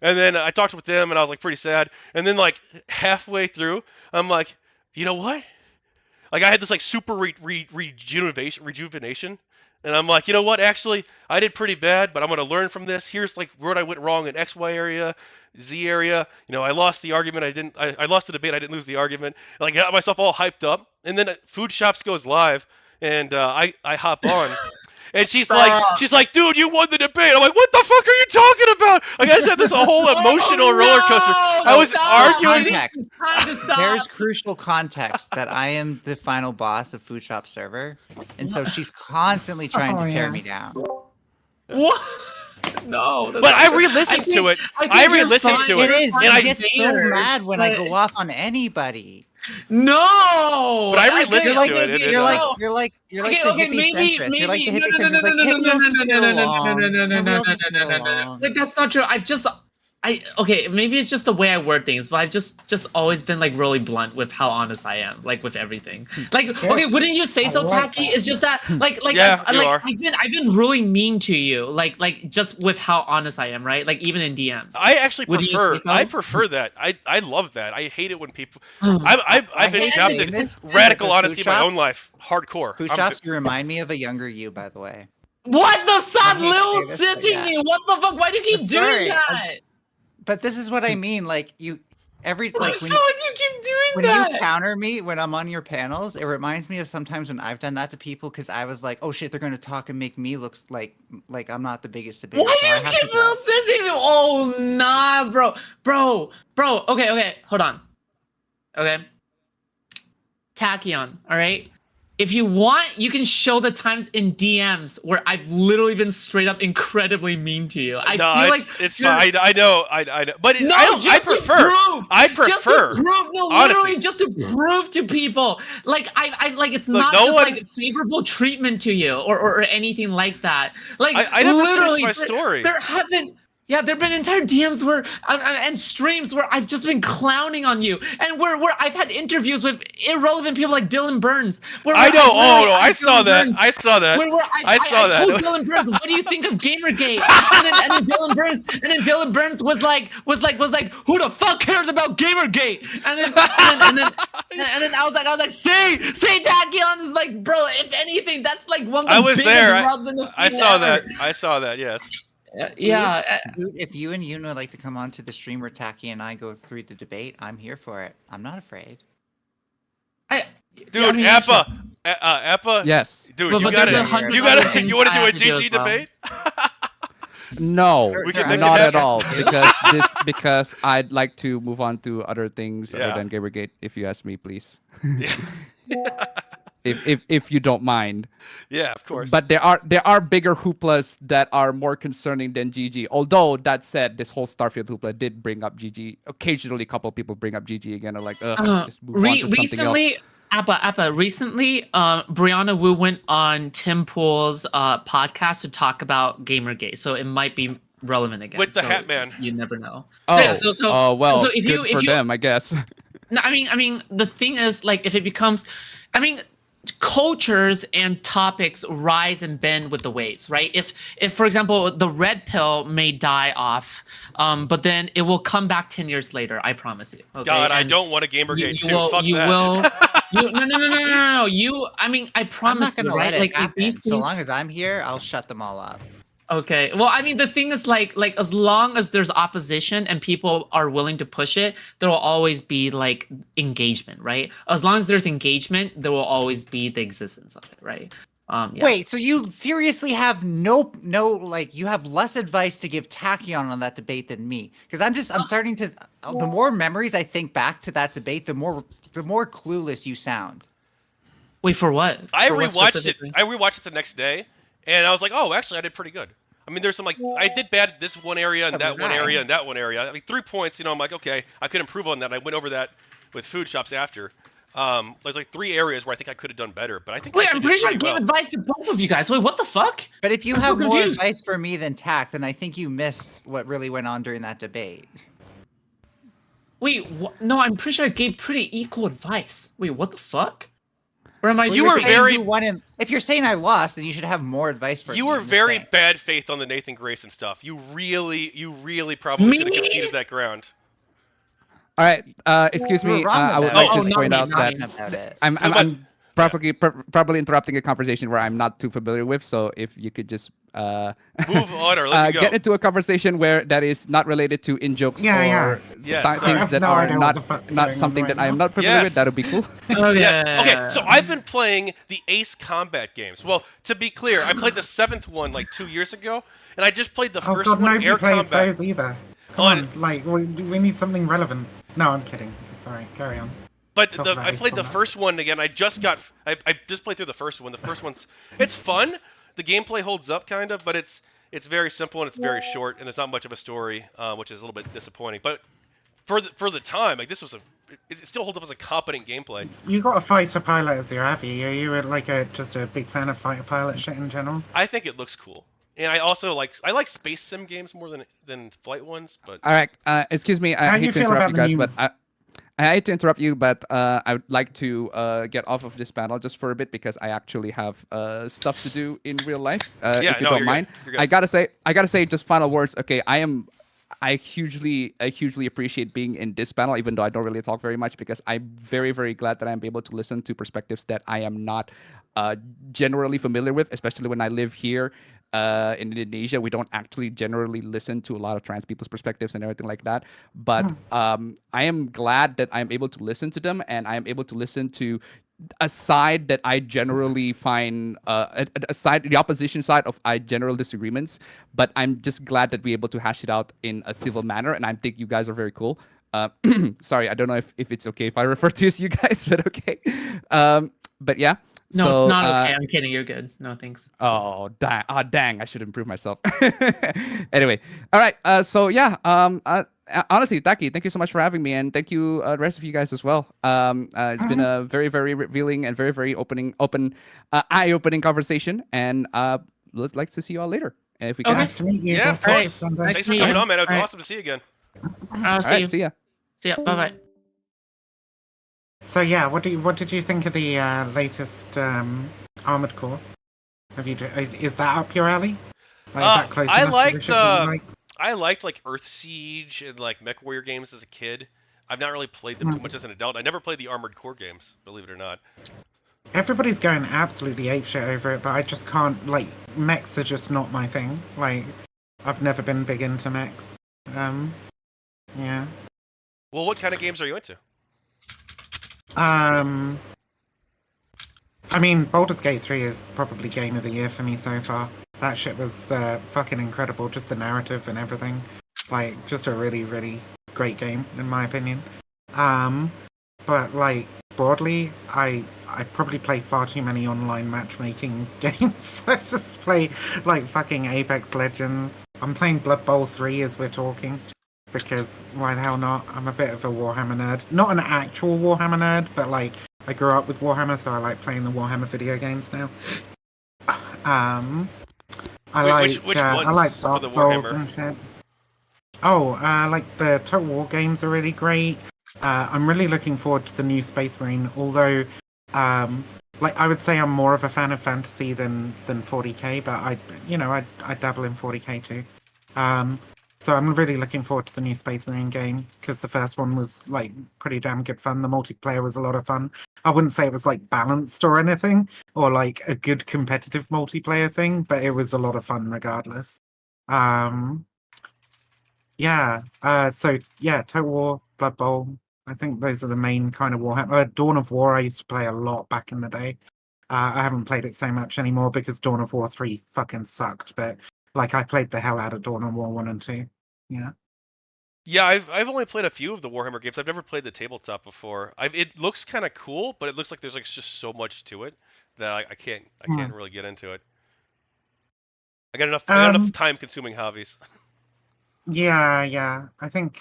And then I talked with them and I was like pretty sad. And then like halfway through, I'm like, you know what? Like I had this like super rejuvenation. And I'm like, you know what? Actually, I did pretty bad, but I'm gonna learn from this. Here's like where I went wrong in X, Y area, Z area. You know, I lost the argument. I lost the debate. I didn't lose the argument. And I got myself all hyped up. And then Foodshops goes live, and I hop on. And she's like, dude, you won the debate. I'm like, what the fuck are you talking about? Like, I just had this whole emotional roller coaster. I was arguing. Context. It's time to stop. There's crucial context that I am the final boss of Foodshop server, and so she's constantly trying to tear me down. What? No. But I re-listened to it. I re-listened to It it. is. And I I get so mad when I go off on anybody. No. But I re-listened You're like, to it. you're like the hippie centrist. You're like the hippie centrist. Like, hey, we'll just get along. Hey, we'll just get along. Like that's not true. Maybe it's just the way I word things, but I've just always been like really blunt with how honest I am, like with everything. Like, okay, wouldn't you say so, Taki? It's just that, Yeah, you are. I've been really mean to you, like just with how honest I am, right? Like even in DMs. I actually Would you prefer. say so? I prefer that. I love that. I hate it when people. Oh. I've hate adapted saying this, radical but honesty in my Foodshops- own life. Hardcore. Foodshops, you remind me of a younger you, by the way. What the stop I hate little to say this, but sissing yeah. me? What the fuck? Why do you keep I'm doing sorry. that? But this is what I mean. Like when Why do you keep doing when that? you counter me when I'm on your panels, it reminds me of sometimes when I've done that to people because I was like, oh shit, they're gonna talk and make me look like I'm not the biggest debater. Why so do I you have keep to go. little sissing me? Oh nah, bro. Okay, hold on. Okay. Tachyon, all right. if you want, you can show the times in DMs where I've literally been straight up incredibly mean to you. I feel like it's fine. I know, but no, I prefer. Just to prove, no, honestly. literally just to prove to people, like I like it's Look, not no just one... like favorable treatment to you or anything like that. Like I never literally, finished my story. There've been entire DMs where and streams where I've just been clowning on you, and where I've had interviews with irrelevant people like Dylan Burns. I know. I saw that. I saw that. Where I told Dylan Burns, "What do you think of Gamergate?" and then Dylan Burns was like, "Who the fuck cares about Gamergate?" And then I was like, "Say Tachyon is like, bro. If anything, that's like one of the biggest rubs in the I saw that. I saw that. Yes. Yeah. If you and Yuna would like to come on to the stream where Taki and I go through the debate, I'm here for it. I'm not afraid. Dude, Appa. Yes. Dude, you want to do a GG debate? No, not at all. Because I'd like to move on to other things other than Gamergate. If you ask me, please. If you don't mind. Yeah, of course. But there are bigger hooplas that are more concerning than GG. Although that said, this whole Starfield hoopla did bring up GG. Occasionally, a couple of people bring up GG again. Are like, just move on to something else. Appa, recently, Brianna Wu went on Tim Pool's podcast to talk about Gamergate, so it might be relevant again. With the Hat Man. You never know. Oh, yeah, well, so good for them, I guess. No, I mean, the thing is, like, if it becomes, cultures and topics rise and bend with the waves, right? If for example, the red pill may die off, but then it will come back 10 years later. I promise you. Okay? God, I don't want a Gamergate too. Fuck that. No. I promise I'm not gonna you, right? let it like happen. these So things... long as I'm here, I'll shut them all up. Okay. Well, the thing is, like as long as there's opposition and people are willing to push it, there will always be like engagement, right? As long as there's engagement, there will always be the existence of it, right? Yeah. Wait, so you seriously have no you have less advice to give Tachyon on that debate than me? Because I'm starting to. The more memories I think back to that debate, the more clueless you sound. Wait, for what? I rewatched it. I rewatched it the next day. And I was like, oh, actually, I did pretty good. I mean, there's some, like, I did bad at this one area and that one area and that one area. I mean, 3 points, I'm like, okay, I could improve on that. I went over that with Foodshops after. There's, like, 3 areas where I think I could have done better. But I think I'm pretty sure I gave advice to both of you guys. Wait, what the fuck? But if you have more advice for me than Tack, then I think you missed what really went on during that debate. Wait, no, I'm pretty sure I gave pretty equal advice. Wait, what the fuck? Or am I? You were very. If you're saying I lost, then you should have more advice for me. You were very bad faith on the Nathan Grayson stuff. You really probably should have conceded that ground. All right, excuse me. I would like to point out that I'm probably interrupting a conversation where I'm not too familiar with. So if you could just move on or let me go. Get into a conversation where that is not related to in-jokes or things that are not something that I am not familiar with, that would be cool. Okay, so I've been playing the Ace Combat games. Well, to be clear, I played the 7th one like 2 years ago, and I just played the first one, Air Combat. Those either. Come on, like, we need something relevant. No, I'm kidding. Sorry, carry on. But I played the first one again. I just played through the first one. The first one's, it's fun. The gameplay holds up kind of, but it's very simple and it's very short, and there's not much of a story, which is a little bit disappointing. But for the time, like, this was it still holds up as a competent gameplay. You got a fighter pilot as your Avi. Are you like just a big fan of fighter pilot shit in general? I think it looks cool. And I also like space sim games more than flight ones. But all right, excuse me, I hate to interrupt you guys, but I hate to interrupt you, but I would like to get off of this panel just for a bit because I actually have stuff to do in real life. If you don't mind, I gotta say, just final words. Okay, I hugely appreciate being in this panel, even though I don't really talk very much, because I'm very, very glad that I'm able to listen to perspectives that I am not generally familiar with, especially when I live here. In Indonesia, we don't actually generally listen to a lot of trans people's perspectives and everything like that. But I am glad that I'm able to listen to them, and I am able to listen to a side that I generally find the opposition side of general disagreements. But I'm just glad that we're able to hash it out in a civil manner, and I think you guys are very cool. Sorry, I don't know if it's okay if I refer to as you guys, but okay. but yeah. No, so, it's not okay. I'm kidding. You're good. No, thanks. Oh, dang. Oh, dang. I should improve myself. Anyway. All right. So, yeah. Honestly, Taki, thank you so much for having me. And thank you, the rest of you guys as well. It's been a very, very revealing and very, very eye-opening conversation. And I'd like to see you all later. If we can. Nice to meet you. Yeah, of course. Nice Thanks to for meet coming you. on, man. It was All right. awesome to see you again. I'll All see right. you. See ya. See ya. Bye bye. So yeah, what did you think of the latest Armored Core? Is that up your alley? Like, is that close I enough to the liked shit that you like? I liked like Earth Siege and like Mech Warrior games as a kid. I've not really played them too much as an adult. I never played the Armored Core games, believe it or not. Everybody's going absolutely apeshit over it, but I just can't. Like, mechs are just not my thing. Like, I've never been big into mechs. Yeah. Well, what kind of games are you into? I mean, Baldur's Gate 3 is probably game of the year for me so far. That shit was fucking incredible, just the narrative and everything. Like, just a really, really great game, in my opinion. But, like, broadly, I probably play far too many online matchmaking games. I just play, like, fucking Apex Legends. I'm playing Blood Bowl 3 as we're talking. Because, why the hell not? I'm a bit of a Warhammer nerd. Not an actual Warhammer nerd, but, like, I grew up with Warhammer, so I like playing the Warhammer video games now. Which ones I like for Dark the Souls Warhammer? and shit. Oh, like the Total War games are really great. I'm really looking forward to the new Space Marine, although, like, I would say I'm more of a fan of fantasy than 40k, but I dabble in 40k too. So I'm really looking forward to the new Space Marine game, because the first one was, like, pretty damn good fun. The multiplayer was a lot of fun. I wouldn't say it was, like, balanced or anything, or, like, a good competitive multiplayer thing, but it was a lot of fun regardless. Yeah, Total War, Blood Bowl, I think those are the main kind of Warhammer. Dawn of War I used to play a lot back in the day. I haven't played it so much anymore because Dawn of War 3 fucking sucked, but, like, I played the hell out of Dawn of War 1 and 2. Yeah. Yeah, I've only played a few of the Warhammer games. I've never played the tabletop before. It looks kind of cool, but it looks like there's like just so much to it that I can't really get into it. I got enough time-consuming hobbies. Yeah. I think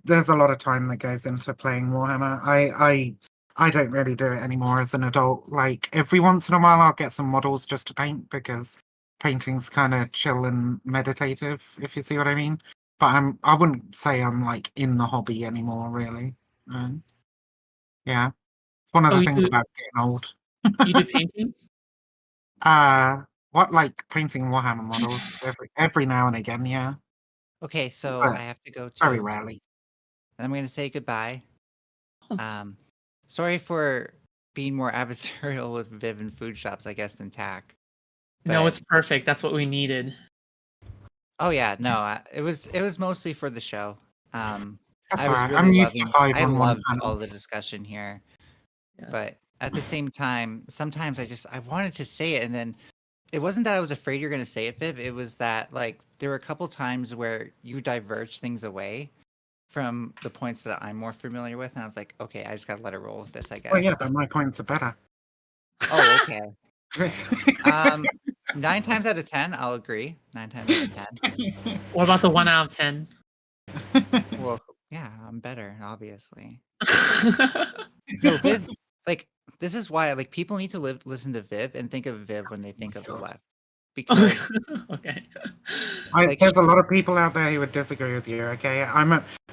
there's a lot of time that goes into playing Warhammer. I don't really do it anymore as an adult. Like, every once in a while I'll get some models just to paint, because painting's kind of chill and meditative, if you see what I mean. But I wouldn't say I'm, like, in the hobby anymore, really. Yeah. It's one of the things about getting old. You do painting? What, like, painting Warhammer models every now and again, yeah. Okay, so But I have to go very to. rarely. And I'm going to say goodbye. Oh. Sorry for being more adversarial with Viv and Foodshops, I guess, than Tack. No, it's perfect. That's what we needed. Oh yeah, no, it was mostly for the show. That's I was alright. really I'm used to loving. 5 I on 1 loved all panels. the discussion here, Yes. but at the same time, sometimes I wanted to say it, and then it wasn't that I was afraid you're going to say it, Viv. It was that, like, there were a couple times where you diverged things away from the points that I'm more familiar with, and I was like, okay, I just got to let it roll with this, I guess. Well, yeah, but my points are better. Oh, okay. 9 times out of 10, I'll agree. 9 times out of 10. What about the 1 out of 10? Well, yeah, I'm better, obviously. No, Viv, like, this is why, like, people need to listen to Viv and think of Viv when they think of the left. Because Okay. There's a lot of people out there who would disagree with you, okay?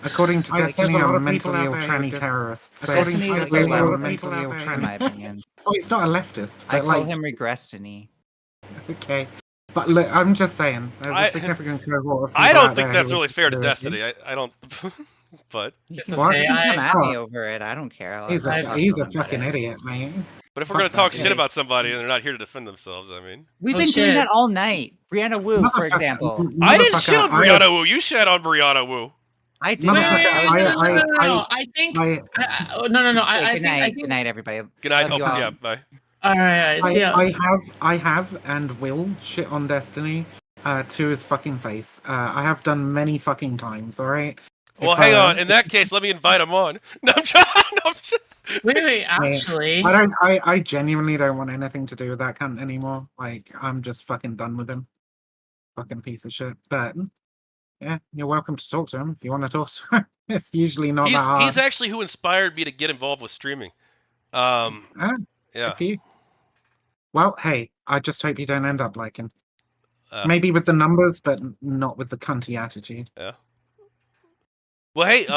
According to Destiny, I'm a mentally ill tranny terrorist. So Destiny is a very I'm a loud mentally ill in tranny. my opinion. Oh, he's not a leftist. I But, call like, him Regressdiny. okay. But look, I'm just saying, there's a significant cohort of people I don't out think there that's who really would fair to disagree with you. Destiny. I don't. But You It's can, What? okay. you can come at me Oh. over it. I don't care. He's a fucking idiot, mate. if we're gonna Fuck talk that shit guy. about somebody and they're not here to defend themselves, I mean. We've Oh, been doing shit. that all night. Brianna Wu, for example. I didn't shit on Motherfucker, Brianna Wu. You shat on Brianna Wu. I did. Wait, Motherfucker, no. I think. No. Okay, I good think. night. I think. Good night, everybody. Good night. Love you Oh, all. yeah, bye. All right. See ya. I have and will shit on Destiny to his fucking face. I have done many fucking times, alright? Well, hang on. In that case, let me invite him on. No, I'm trying. No, I'm just... Wait, actually. I genuinely don't want anything to do with that cunt anymore. Like, I'm just fucking done with him. Fucking piece of shit. But yeah, you're welcome to talk to him if you want to talk to him. It's usually not that hard. He's actually who inspired me to get involved with streaming. Yeah. Good for you. Well, hey, I just hope you don't end up like him. Maybe with the numbers, but not with the cunty attitude. Yeah. Well, hey,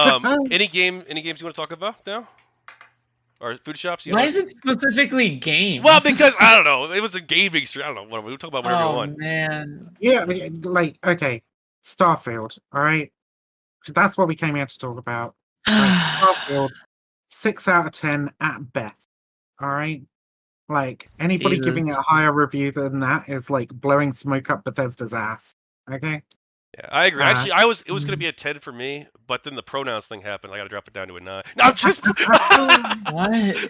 any games you want to talk about now? Or food shops? Why is it specifically games? Well, because I don't know. It was a gaming stream. I don't know. We'll talk about whatever you want. Oh man. Yeah, like okay, Starfield. All right, that's what we came here to talk about. Starfield, 6 out of 10 at best. All right, like anybody giving it a higher review than that is like blowing smoke up Bethesda's ass. Okay. Yeah, I agree. Actually, it was going to be a 10 for me, but then the pronouns thing happened. I got to drop it down to a 9. No, I'm just. What?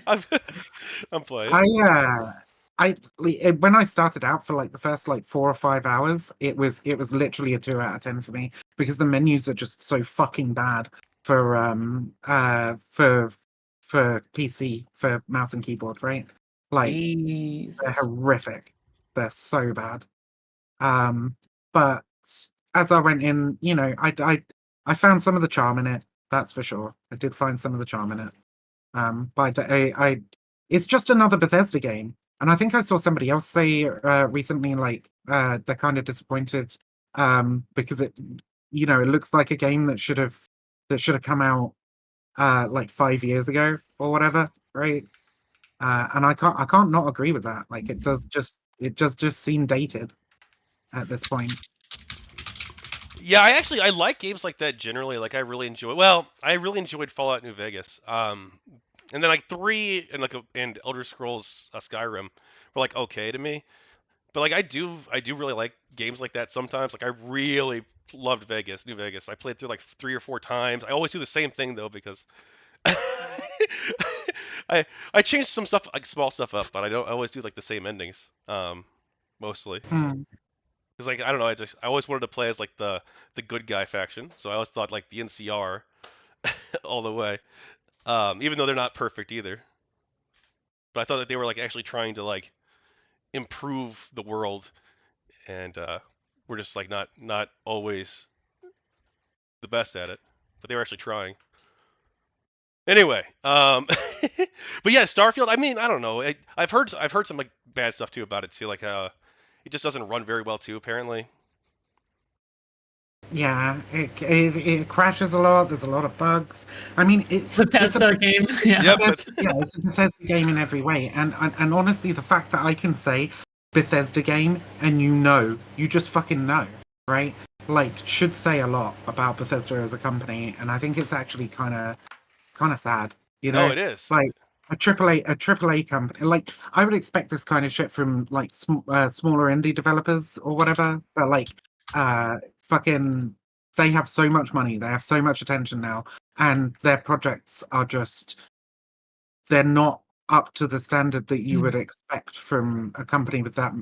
I'm playing. When I started out for like the first like 4 or 5 hours, it was literally a 2 out of 10 for me because the menus are just so fucking bad for PC, for mouse and keyboard, right? Like they're horrific. They're so bad. But as I went in, you know, I found some of the charm in it. That's for sure. I did find some of the charm in it. But it's just another Bethesda game. And I think I saw somebody else say recently, like they're kind of disappointed because it looks like a game that should have come out like 5 years ago or whatever, right? And I can't not agree with that. Like it does just seem dated at this point. Yeah, I like games like that generally. Like I really enjoyed Fallout New Vegas. And then like 3 and Elder Scrolls Skyrim were like okay to me. But like I do really like games like that sometimes. Like I really loved New Vegas. I played through like 3 or 4 times. I always do the same thing though because I changed some stuff, like small stuff up, but I always do like the same endings. Mostly. Because like I don't know, I always wanted to play as like the good guy faction, so I always thought like the NCR all the way, even though they're not perfect either. But I thought that they were like actually trying to like improve the world, and we're just like not always the best at it, but they were actually trying. Anyway, but yeah, Starfield. I mean, I don't know. I've heard some like bad stuff too about it too, like it just doesn't run very well too, apparently. Yeah, it crashes a lot. There's a lot of bugs. I mean, it's a Bethesda game. It's a Bethesda game in every way. And honestly, the fact that I can say Bethesda game and you just fucking know, right? Like, should say a lot about Bethesda as a company. And I think it's actually kind of sad. You know, it is. Like a AAA company. Like I would expect this kind of shit from like smaller indie developers or whatever. But like, fucking, they have so much money. They have so much attention now, and their projects are they're not up to the standard that you would expect from a company with that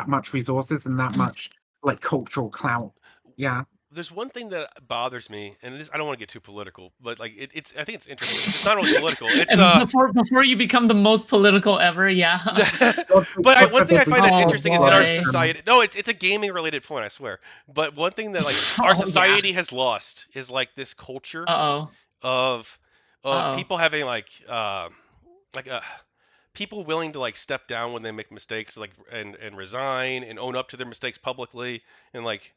much resources and that much like cultural clout. Yeah. There's one thing that bothers me, and I don't want to get too political, but like it's I think it's interesting. It's not really political. It's before you become the most political ever, yeah. But one thing I find that's interesting is in our society. No, it's a gaming related point, I swear. But one thing that like our society has lost is like this culture of people having people willing to like step down when they make mistakes, like and resign and own up to their mistakes publicly, and like.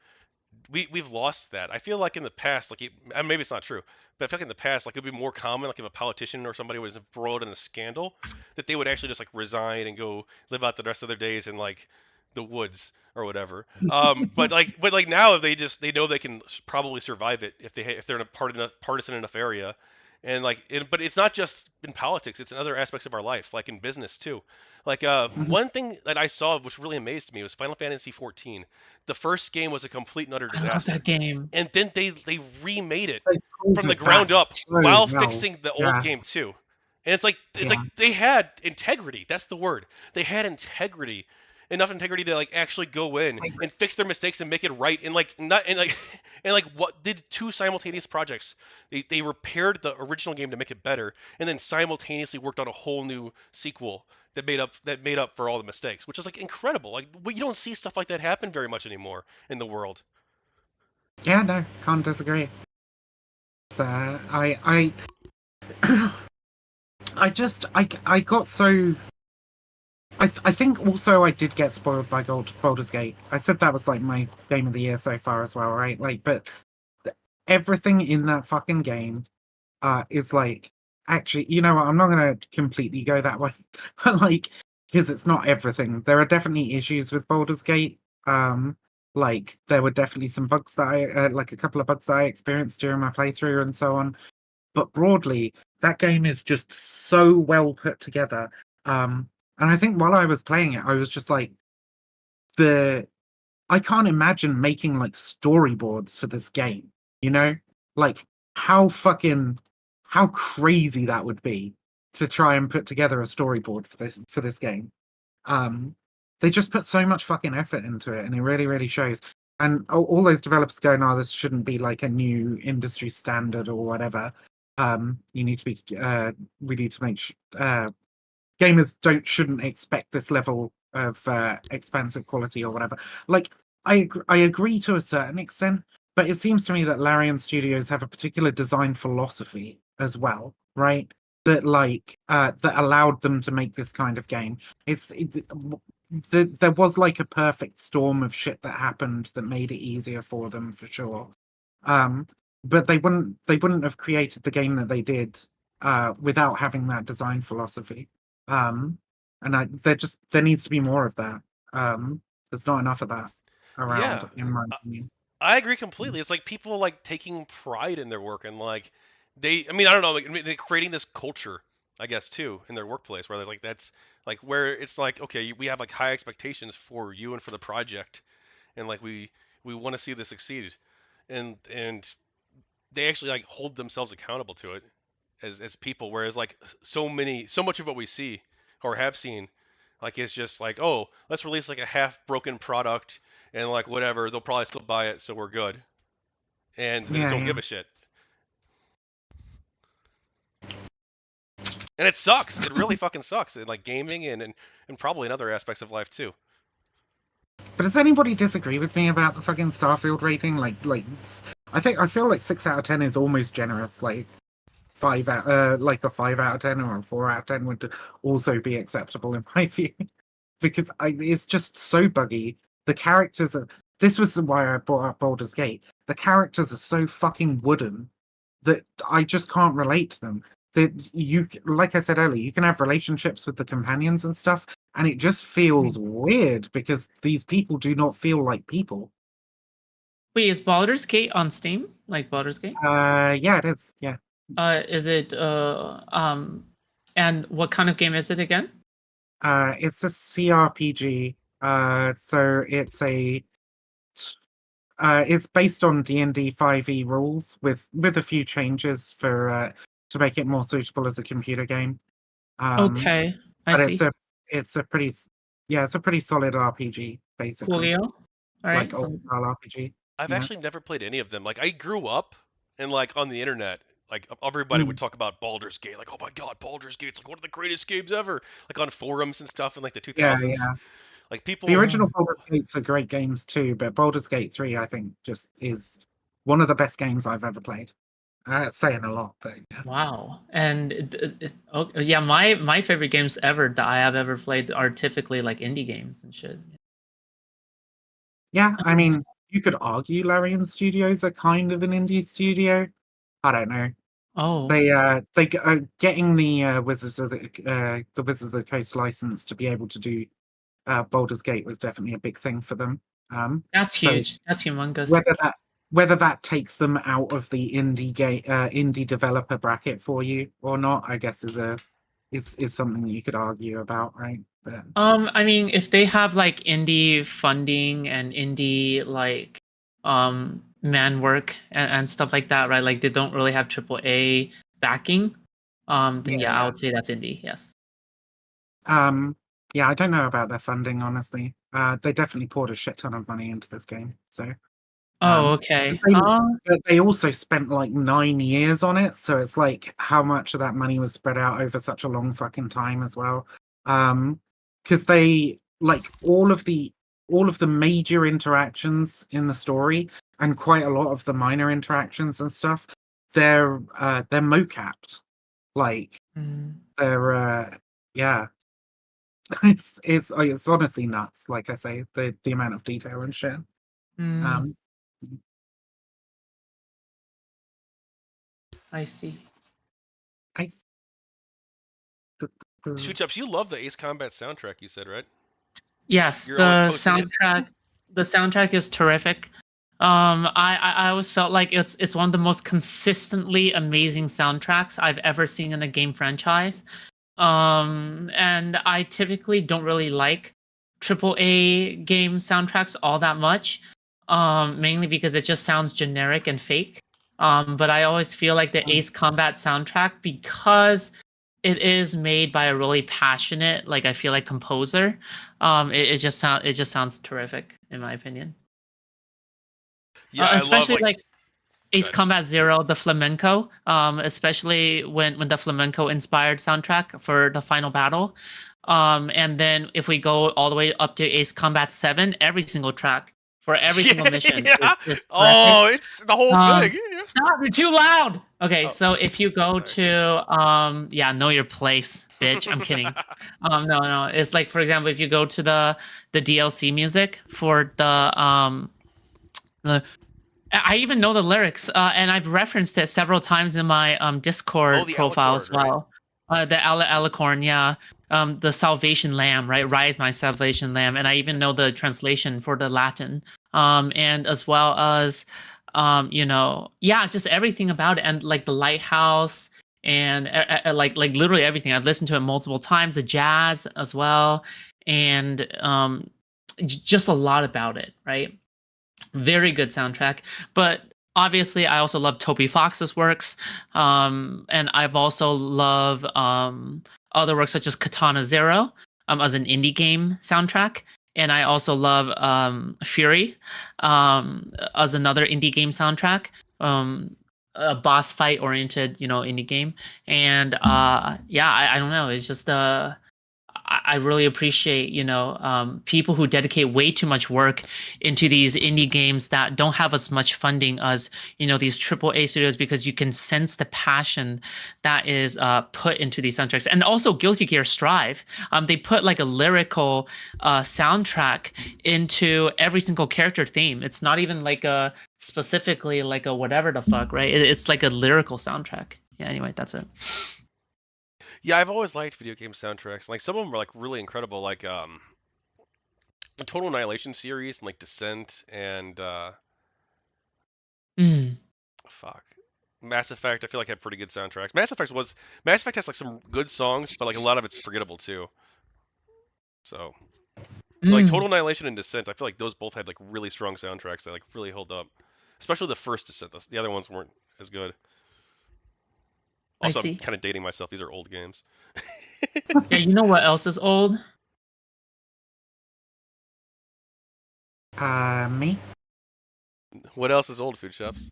We've lost that. I feel like in the past, like maybe it's not true, but I feel like in the past, like it'd be more common, like if a politician or somebody was embroiled in a scandal, that they would actually just like resign and go live out the rest of their days in like the woods or whatever. But like now they know they can probably survive it if they're in a partisan enough area. And but it's not just in politics; it's in other aspects of our life, like in business too. Like one thing that I saw which really amazed me was Final Fantasy XIV. The first game was a complete and utter disaster. I love that game. And then they remade it from the ground up while fixing the old game too. And it's like they had integrity. That's the word. They had integrity. enough integrity to like actually go in and fix their mistakes and make it right. And like not and like and like what did 2 simultaneous projects? They repaired the original game to make it better, and then simultaneously worked on a whole new sequel that made up for all the mistakes, which is like incredible. Like you don't see stuff like that happen very much anymore in the world. Yeah, no, can't disagree. So I I got so. I think also I did get spoiled by Baldur's Gate. I said that was like my game of the year so far as well, right? Like, but everything in that fucking game is like, actually, you know what? I'm not gonna completely go that way, but like, because it's not everything. There are definitely issues with Baldur's Gate. Like there were definitely some bugs that I like a couple of bugs that I experienced during my playthrough and so on. But broadly, that game is just so well put together. And I think while I was playing it, I was just like, I can't imagine making like storyboards for this game, you know? Like how crazy that would be to try and put together a storyboard for this game. They just put so much fucking effort into it, and it really, really shows. And all those developers go, no, this shouldn't be like a new industry standard or whatever. You need to be, we need to make gamers shouldn't expect this level of expansive quality or whatever. Like, I agree to a certain extent, but it seems to me that Larian Studios have a particular design philosophy as well, right? That that allowed them to make this kind of game. There was like a perfect storm of shit that happened that made it easier for them for sure. But they wouldn't have created the game that they did without having that design philosophy. And there needs to be more of that. There's not enough of that around, in my opinion. I agree completely. It's like people like taking pride in their work and like I mean, I don't know, like they're creating this culture, I guess, too, in their workplace where they're like that's like where it's like, okay, we have like high expectations for you and for the project, and like we want to see this succeed, and they actually like hold themselves accountable to it as people, whereas like so much of what we see or have seen like it's just like, oh, let's release like a half broken product and like whatever, they'll probably still buy it, so we're good, and they just don't give a shit. And it sucks. It really fucking sucks in like gaming and probably in other aspects of life too. But does anybody disagree with me about the fucking Starfield rating? I feel like 6 out of 10 is almost generous. Like a 5 out of 10 or a 4 out of 10 would also be acceptable in my view, because it's just so buggy. The characters are. This was why I brought up Baldur's Gate. The characters are so fucking wooden that I just can't relate to them. That like I said earlier, you can have relationships with the companions and stuff, and it just feels weird because these people do not feel like people. Wait, is Baldur's Gate on Steam? Like Baldur's Gate? Yeah, it is. Yeah. Is it and what kind of game is it again? It's a CRPG. So it's based on D&D 5e rules with a few changes for to make it more suitable as a computer game. Okay, I see. It's a pretty solid RPG basically. Coolio. All right. Like old style RPG. I've actually never played any of them. Like I grew up and like on the internet, like everybody would talk about Baldur's Gate, like, oh my god, Baldur's Gate's like one of the greatest games ever, like on forums and stuff in like the 2000s. Yeah. Like people. The original Baldur's Gates are great games too, but Baldur's Gate 3, I think, just is one of the best games I've ever played. Saying a lot, but yeah. Wow. And yeah, my favorite games ever that I have ever played are typically like indie games and shit. Yeah, I mean, you could argue Larian Studios are kind of an indie studio. I don't know. Oh. They getting the Wizards of the Coast license to be able to do Baldur's Gate was definitely a big thing for them. That's huge. That's humongous. Whether that takes them out of the indie developer bracket for you or not, I guess is something that you could argue about, right? But, I mean, if they have like indie funding and indie like man work and stuff like that, right? Like they don't really have AAA backing. Then yeah, I would say that's indie. Yes. Yeah, I don't know about their funding, honestly. They definitely poured a shit ton of money into this game. So. Oh, okay. But they also spent like 9 years on it, so it's like how much of that money was spread out over such a long fucking time as well. Because they like all of the major interactions in the story and quite a lot of the minor interactions and stuff, they're mocapped. Like they're yeah. It's honestly nuts. Like I say, the amount of detail and shit. I see. Foodshops, you love the Ace Combat soundtrack, you said, right? Yes, You're always the posting soundtrack. The soundtrack is terrific. I always felt like it's one of the most consistently amazing soundtracks I've ever seen in a game franchise. And I typically don't really like AAA game soundtracks all that much. Mainly because it just sounds generic and fake. But I always feel like the Ace Combat soundtrack, because it is made by a really passionate, like I feel like composer. It just sounds terrific in my opinion. Yeah, especially I love like Ace Combat Zero, the flamenco, especially when the flamenco inspired soundtrack for the final battle. And then if we go all the way up to Ace Combat 7, every single track for every single mission. Yeah. Is It's the whole thing. Stop! You're too loud. Okay, so if you go to know your place, bitch. I'm kidding. No. It's like, for example, if you go to the DLC music for the I even know the lyrics, and I've referenced it several times in my Discord profile as well. Right? The Alicorn, yeah. The Salvation Lamb, right? Rise, my Salvation Lamb, and I even know the translation for the Latin. And as well as, just everything about it, and like the lighthouse, and like literally everything. I've listened to it multiple times. The jazz as well, and just a lot about it, right? Very good soundtrack, but obviously I also love Toby Fox's works, and I've also love other works such as Katana Zero as an indie game soundtrack, and I also love Fury as another indie game soundtrack, a boss fight oriented indie game, and I don't know, it's just I really appreciate, people who dedicate way too much work into these indie games that don't have as much funding as, these AAA studios, because you can sense the passion that is put into these soundtracks. And also Guilty Gear Strive, they put like a lyrical soundtrack into every single character theme. It's not even like specifically like a whatever the fuck, right? It's like a lyrical soundtrack. Yeah, anyway, that's it. Yeah, I've always liked video game soundtracks. Like some of them are like really incredible, like the Total Annihilation series and like Descent and Mass Effect. I feel like had pretty good soundtracks. Mass Effect has like some good songs, but like a lot of it's forgettable too. So like Total Annihilation and Descent, I feel like those both had like really strong soundtracks that like really hold up. Especially the first Descent. The other ones weren't as good. Also, I'm kind of dating myself. These are old games. Yeah, you know what else is old? Me? What else is old, Foodshops?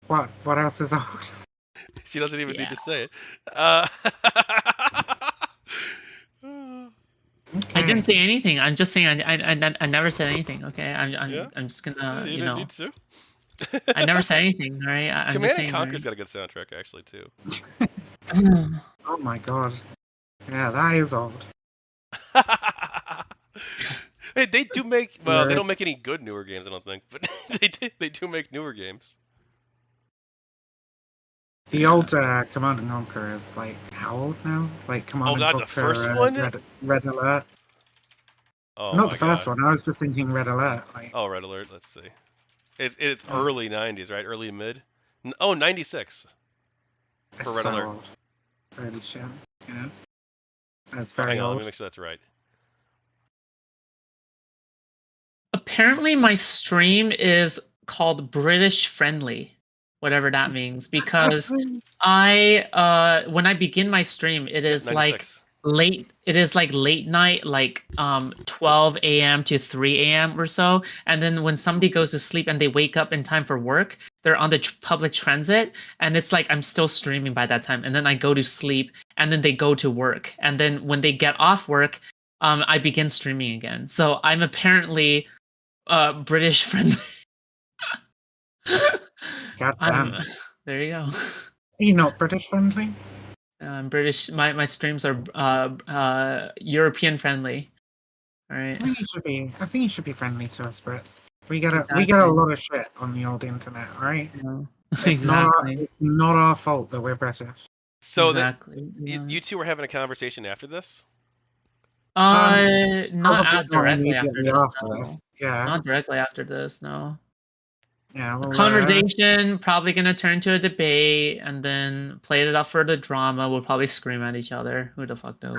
What else is old? She doesn't even need to say it. Okay. I didn't say anything. I'm just saying I never said anything. Okay, I'm just gonna you didn't need to. I never said anything. All right. I'm Command & Conquer's got a good soundtrack actually too. Oh my god. Yeah, that is old. Hey, they do make they don't make any good newer games, I don't think, but they do make newer games. The old Command & Conquer is like how old now? Like Command & Conquer, the first one? Red Alert. Oh, not the first one. I was just thinking Red Alert. Like... Oh, Red Alert. Let's see. It's early 90s, right? Early mid. Oh, 96 for Red Alert. Old. Holy shit. Yeah. That's very Hang on, old. let me make sure that's right. Apparently, my stream is called British friendly, whatever that means, because I when I begin my stream, it is like 96. late. It is like late night, like 12 a.m. to 3 a.m. or so, and then when somebody goes to sleep and they wake up in time for work, they're on the public transit, and it's like I'm still streaming by that time, and then I go to sleep, and then they go to work, and then when they get off work, I begin streaming again. So I'm apparently British friendly. God damn. There you go. Are you not British friendly? I'm British. My streams are European friendly. All right. I think you should be friendly to us Brits. We get a lot of shit on the old internet, right? Yeah. It's not our fault that we're British. So exactly. you two were having a conversation after this? Not directly after this. No. Yeah. Not directly after this. No. Yeah. Well, Conversation probably gonna turn to a debate, and then play it up for the drama. We'll probably scream at each other. Who the fuck knows?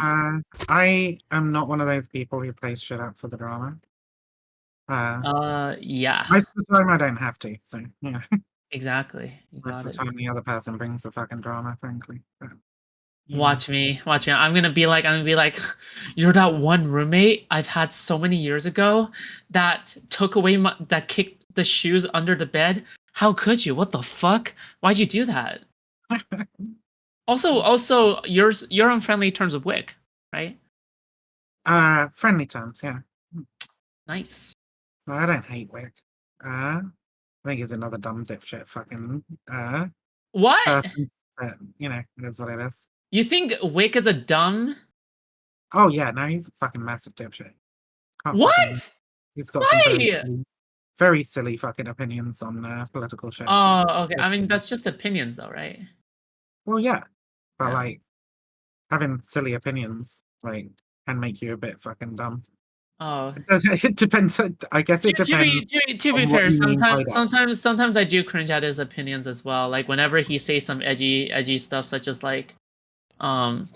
I am not one of those people who plays shit up for the drama. Yeah. Most of the time I don't have to, so yeah. Exactly. Most of the time the other person brings the fucking drama, frankly. But, Watch me. I'm gonna be like, you're that one roommate I've had so many years ago that took away that kicked the shoes under the bed. How could you? What the fuck? Why'd you do that? Also, you're on friendly terms with Wick, right? Friendly terms, yeah. Nice. No, I don't hate Wick. I think he's another dumb dipshit fucking what? person, but it is what it is. You think Wick is a dumb? Oh yeah, no, he's a fucking massive dipshit. What? He's got some very silly fucking opinions on political shit. Oh, okay. I mean, that's just opinions, though, right? Well, yeah, but like having silly opinions can make you a bit fucking dumb. Oh, it depends. I guess it depends. To be fair, sometimes I do cringe at his opinions as well. Like whenever he says some edgy stuff, such as like, oh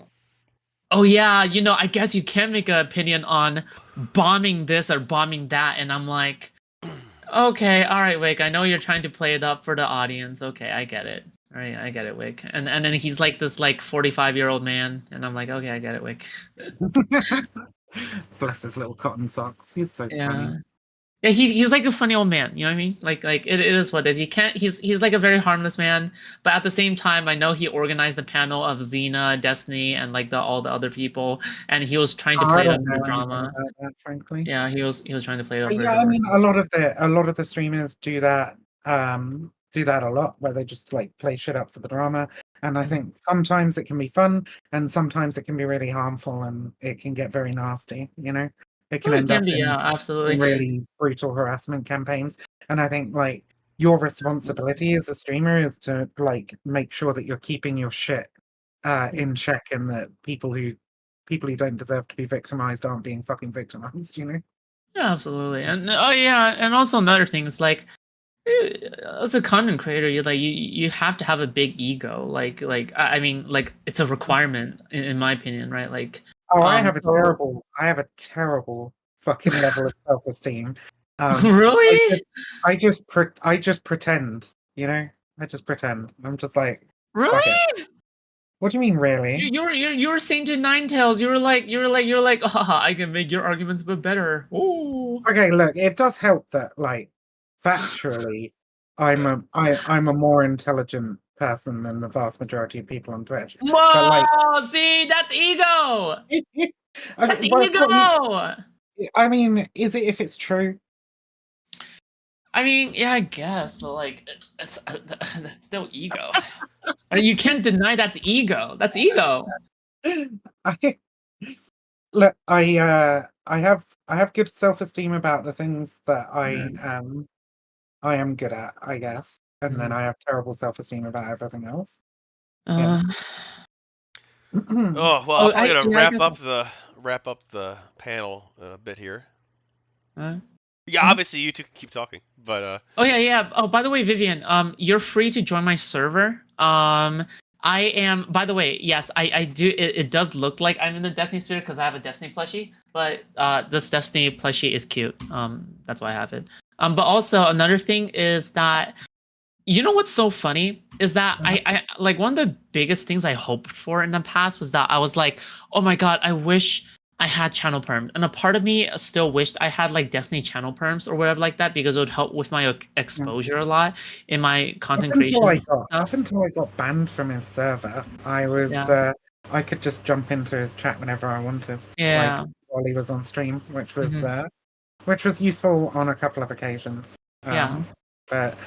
yeah, I guess you can make an opinion on bombing this or bombing that, and I'm like, okay, all right, Wick, I know you're trying to play it up for the audience. Okay, I get it. All right, I get it, Wick. And then he's like this 45-year-old man, and I'm like, okay, I get it, Wick. Bless his little cotton socks. He's so funny. Yeah, he's like a funny old man. You know what I mean? Like it is what it is. You can't. He's like a very harmless man, but at the same time, I know he organized the panel of Xena, Destiny, and like all the other people, and he was trying to play it up for drama. That, frankly, yeah, he was trying to play it up. Yeah, I mean, a lot of the streamers do that. Do that a lot, where they just play shit up for the drama. And I think sometimes it can be fun, and sometimes it can be really harmful, and it can get very nasty. It can end up in absolutely really brutal harassment campaigns. And I think your responsibility as a streamer is to make sure that you're keeping your shit in check, and that people who don't deserve to be victimized aren't being fucking victimized. Yeah, absolutely. And and also another thing is as a content creator, you have to have a big ego. I mean, it's a requirement in my opinion, right? I have a terrible fucking level of self-esteem. Really? I just pretend, I just pretend. I'm just like, really? What do you mean, really? You were saying to Ninetails, you were like, I can make your arguments a bit better. Ooh. Okay, look, it does help that factually, I'm a more intelligent person than the vast majority of people on Twitch. Whoa! See, that's ego. That's ego. I mean, is it if it's true? I mean, yeah, I guess, but that's still ego. You can't deny that's ego. That's ego. Look, I have good self-esteem about the things that I am good at, I guess, and then I have terrible self-esteem about everything else. Oh well, I'm probably gonna wrap up the panel a bit here. Yeah, obviously you two can keep talking, but Oh yeah. Oh, by the way, Vivian, you're free to join my server. I am. By the way, yes, I do. It does look like I'm in the Destiny sphere because I have a Destiny plushie, but this Destiny plushie is cute. That's why I have it. But also another thing is that, you know what's so funny is that I like, one of the biggest things I hoped for in the past was that I was like, oh my god, I wish I had channel perms, and a part of me still wished I had like Destiny channel perms or whatever like that, because it would help with my exposure a lot in my content creation. Up until I got banned from his server, I was I could just jump into his chat whenever I wanted. Yeah. Like, while he was on stream, which was useful on a couple of occasions. But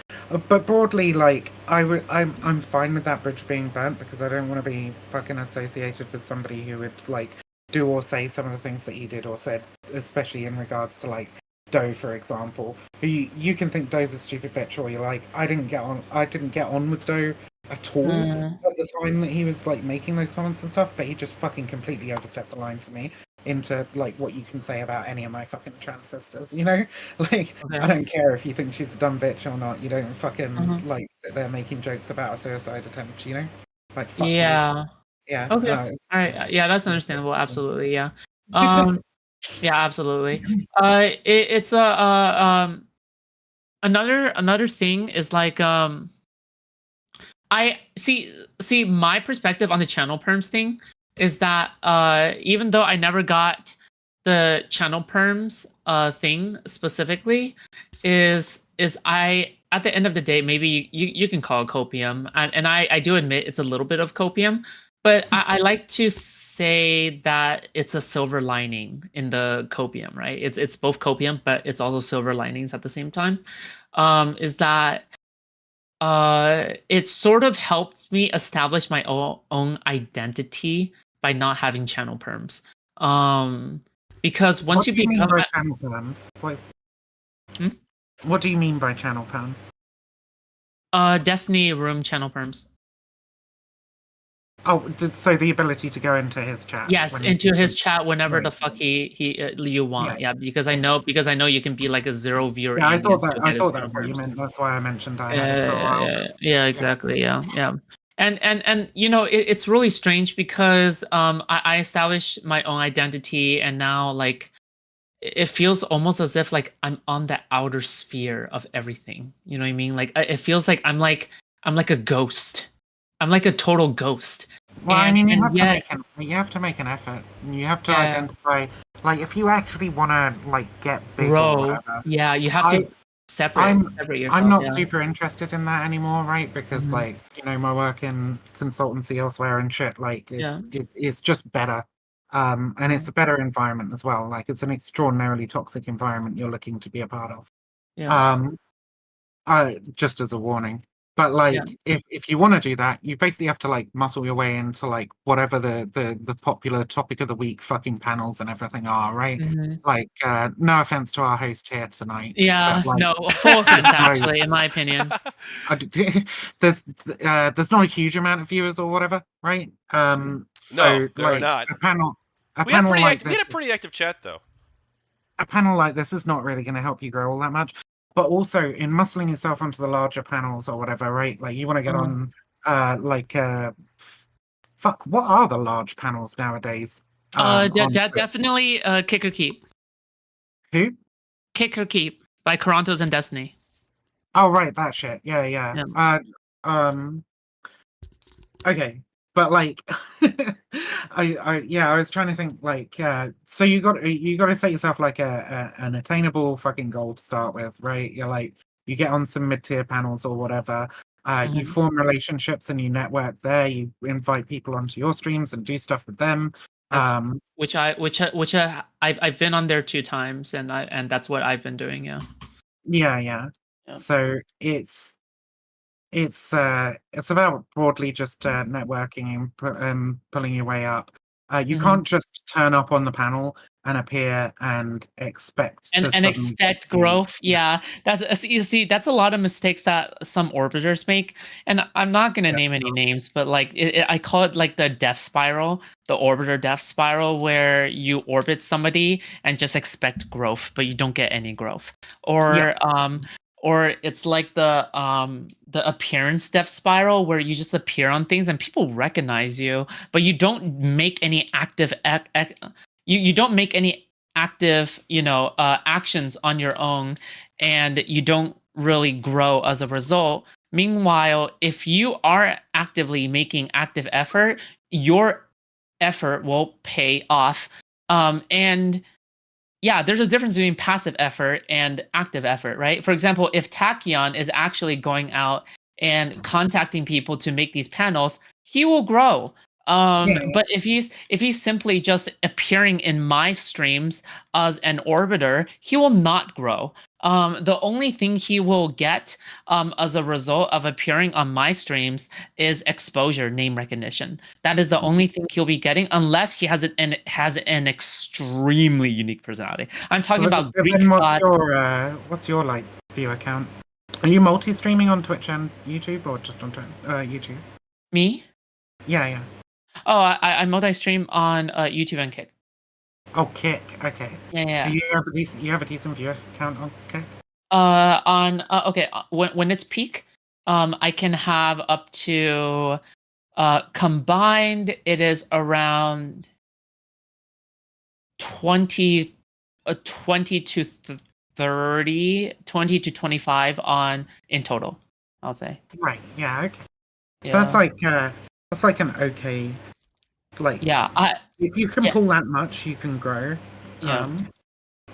broadly, like, I'm fine with that bridge being burnt, because I don't want to be fucking associated with somebody who would like do or say some of the things that he did or said, especially in regards to like Doe, for example. You can think Doe's a stupid bitch, or you're like, I didn't get on with Doe at all at the time that he was like making those comments and stuff, but he just fucking completely overstepped the line for me into like what you can say about any of my fucking trans sisters, you know? Like, I don't care if you think she's a dumb bitch or not, you don't fucking like sit there making jokes about a suicide attempt, you know? Like, fuck you. Yeah. Okay. All right. Yeah, that's understandable. Absolutely. Yeah. Yeah, absolutely. It's another thing is like, I see my perspective on the channel perms thing is that even though I never got the channel perms thing specifically, is I, at the end of the day, maybe you can call it copium, and I do admit it's a little bit of copium, but I like to say that it's a silver lining in the copium, right? It's both copium, but it's also silver linings at the same time. Is that it sort of helped me establish my own identity by not having channel perms. Because once you become channel perms, what do you mean by channel perms? Destiny room channel perms. Oh, so the ability to go into his chat. Yes, into his chat whenever the fuck you want. Yeah, because I know you can be like a zero viewer. Yeah, I thought that's what you meant. That's why I mentioned I had it for a while. Yeah, exactly. Yeah. And you know, it's really strange because I established my own identity, and now like it feels almost as if like I'm on the outer sphere of everything. You know what I mean? Like it feels like I'm like a ghost. I'm like a total ghost. Well, I mean, you have to make an effort. You have to identify, like, if you actually want to like get big or whatever. Yeah, you have to separate yourself. I'm not super interested in that anymore, right? Because like, you know, my work in consultancy elsewhere and shit, like, it's just better. And it's a better environment as well. Like, it's an extraordinarily toxic environment you're looking to be a part of. Just as a warning. But like, if you want to do that, you basically have to like muscle your way into like whatever the popular topic of the week fucking panels and everything are, right? Like, no offense to our host here tonight. Yeah, but, like, no, full offense actually, in my opinion. There's not a huge amount of viewers or whatever, right? No, there are not. We had a pretty active chat though. A panel like this is not really going to help you grow all that much. But also in muscling yourself onto the larger panels or whatever, right? Like you want to get on, fuck, what are the large panels nowadays? Definitely Kick or Keep. Who? Kick or Keep by Carontos and Destiny. Oh, right, that shit. Yeah. Okay. But like, I was trying to think like, so you got to set yourself like an attainable fucking goal to start with, right? You're like, you get on some mid-tier panels or whatever. You form relationships and you network there. You invite people onto your streams and do stuff with them. Which I've been on there 2 times, and that's what I've been doing. Yeah. So it's about broadly just networking and pulling your way up. You can't just turn up on the panel and appear and expect growth. Yeah, that's you see, that's a lot of mistakes that some orbiters make, and I'm not gonna name any names, but like I call it like the death spiral, the orbiter death spiral, where you orbit somebody and just expect growth, but you don't get any growth, or it's like the appearance death spiral, where you just appear on things and people recognize you, but you don't make any active you don't make any active, actions on your own, and you don't really grow as a result. Meanwhile, if you are actively making active effort, your effort will pay off. And yeah, there's a difference between passive effort and active effort, right? For example, if Tachyon is actually going out and contacting people to make these panels, he will grow. But if he's simply just appearing in my streams as an orbiter, he will not grow. The only thing he will get as a result of appearing on my streams is exposure, name recognition. That is the only thing he'll be getting, unless he has an extremely unique personality. I'm talking about Greek god. What's your like viewer count? Are you multi-streaming on Twitch and YouTube, or just on YouTube? Me? Yeah. Oh, I multi-stream on YouTube and Kick. Oh, Kick. Okay. Yeah. Do you have a decent viewer count on Kick? When it's peak, I can have up to combined. It is around 20 to 30, 20 to 25 in total, I'll say. Right. Yeah. Okay. Yeah. So that's like an okay. Like, if you can pull that much, you can grow.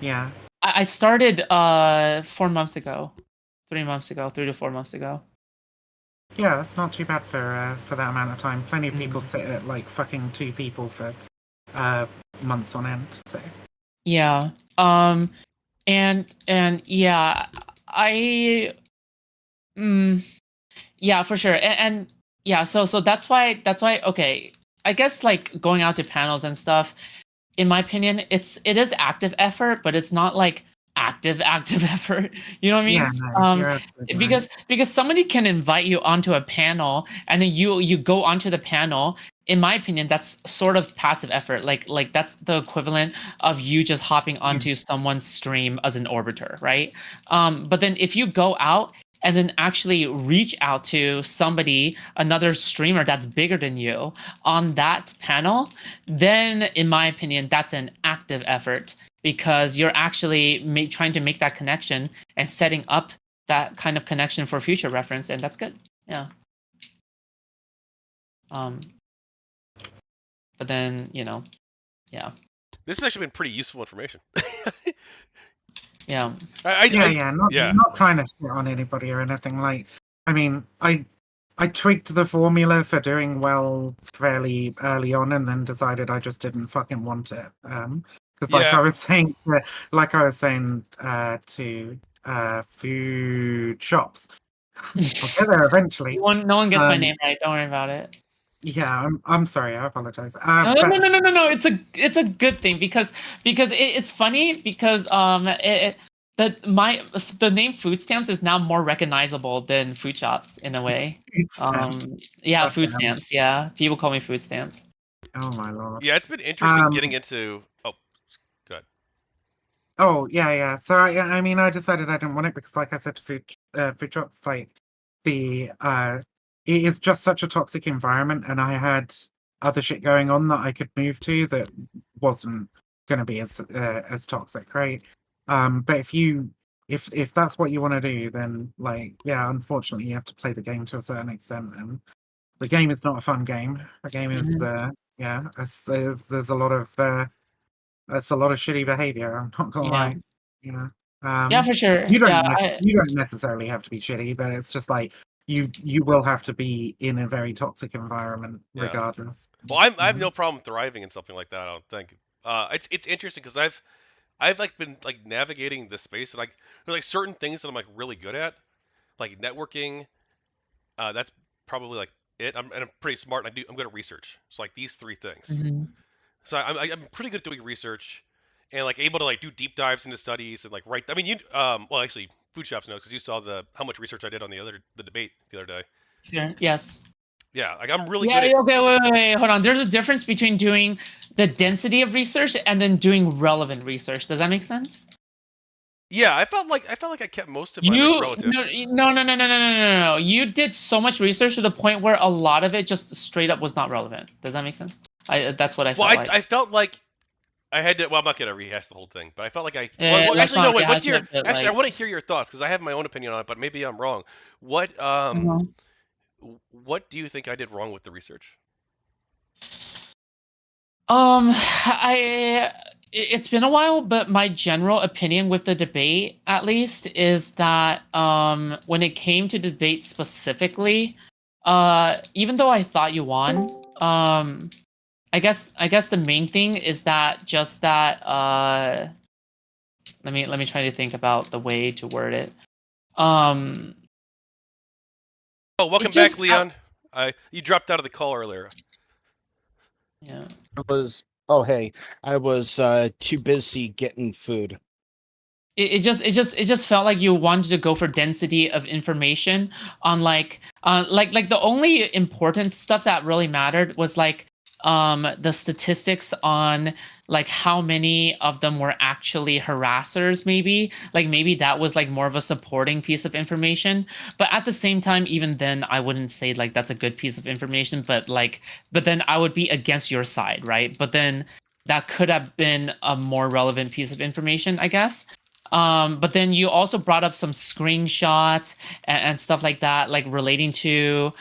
Yeah. I started 4 months ago, 3 to 4 months ago. Yeah, that's not too bad for that amount of time. Plenty of people sit at like fucking 2 people for months on end. So. Yeah. And yeah, yeah, for sure. And yeah, so that's why okay. I guess like going out to panels and stuff, in my opinion, it is active effort, but it's not like active effort. You know what I mean? Because somebody can invite you onto a panel, and then you go onto the panel. In my opinion, that's sort of passive effort. Like that's the equivalent of you just hopping onto someone's stream as an orbiter, right? But then if you go out and then actually reach out to somebody, another streamer that's bigger than you on that panel, then in my opinion, that's an active effort, because you're actually trying to make that connection and setting up that kind of connection for future reference, and that's good. Yeah. But then, yeah. This has actually been pretty useful information. Yeah. Not trying to shit on anybody or anything. Like, I mean, I tweaked the formula for doing well fairly early on, and then decided I just didn't fucking want it. Because I was saying to Foodshops, I'll get there eventually. No one gets my name right. Don't worry about it. Yeah, I'm sorry. I apologize. No. It's a good thing, because it's funny, because the name Food Stamps is now more recognizable than Foodshops in a way. Food stamps. Yeah, people call me Food Stamps. Oh my lord. Yeah, it's been interesting getting into. Oh, good. Oh yeah. So I mean, I decided I didn't want it because, like I said to Foodshops, like it is just such a toxic environment, and I had other shit going on that I could move to that wasn't going to be as toxic, right? But if that's what you want to do, then unfortunately you have to play the game to a certain extent, and the game is not a fun game. The game is there's a lot of shitty behavior. I'm not gonna lie, yeah, for sure. You don't necessarily have to be shitty, but it's just like you will have to be in a very toxic environment regardless. Well, I have no problem thriving in something like that. I don't think. It's interesting because I've like been like navigating this space, and like there's like certain things that I'm like really good at, like networking. That's probably like it. I'm pretty smart. And I'm good at research. So like these 3 things. Mm-hmm. So I'm pretty good at doing research, and like able to like do deep dives into studies and like write. I mean, well actually Foodshops knows because you saw how much research I did on the debate the other day. Sure. Yes. Yeah, like I'm really good. Okay, wait, hold on. There's a difference between doing the density of research and then doing relevant research. Does that make sense? Yeah, I felt like I kept most of my relative. No. You did so much research to the point where a lot of it just straight up was not relevant. Does that make sense? That's what I felt like. I felt like I had to. Well, I'm not gonna rehash the whole thing, but I felt like I. Yeah, Well, let's actually, no. not Wait. What's rehash your? it, but, Actually, I like, want to hear your thoughts because I have my own opinion on it, but maybe I'm wrong. What What do you think I did wrong with the research? It's been a while, but my general opinion with the debate, at least, is that when it came to debate specifically, even though I thought you won, I guess the main thing is that just that let me try to think about the way to word it. Oh, welcome back, Leon. You dropped out of the call earlier. Yeah. I was too busy getting food. It just felt like you wanted to go for density of information on like the only important stuff that really mattered was like the statistics on like how many of them were actually harassers. Maybe that was like more of a supporting piece of information, but at the same time, even then I wouldn't say like that's a good piece of information, but then I would be against your side, right? But then that could have been a more relevant piece of information, I guess. But then you also brought up some screenshots and stuff like that, like relating to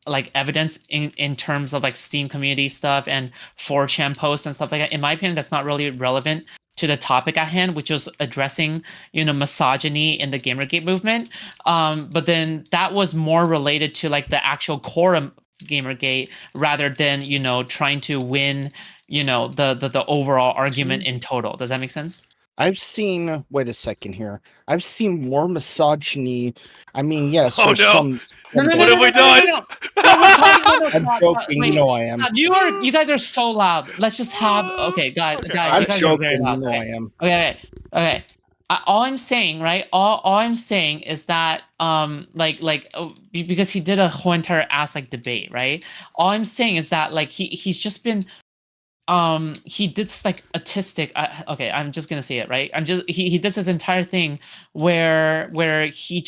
like evidence in terms of like Steam community stuff and 4chan posts and stuff like that. In my opinion, that's not really relevant to the topic at hand, which was addressing misogyny in the Gamergate movement. But then that was more related to like the actual core of Gamergate rather than trying to win the overall argument in total. Does that make sense? I've seen. Wait a second here. I've seen more misogyny. I mean, yes. Oh, no. Some. What have we done? I'm joking. Wait, I am. You guys are so loud. Let's just have. Okay, guys. I'm You guys joking. are very loud. I am. Okay. All I'm saying, right? All I'm saying is that because he did a whole entire ass like debate, right? All I'm saying is that like he's just been. He did this like autistic. Okay, I'm just gonna say it, right? He did this entire thing where he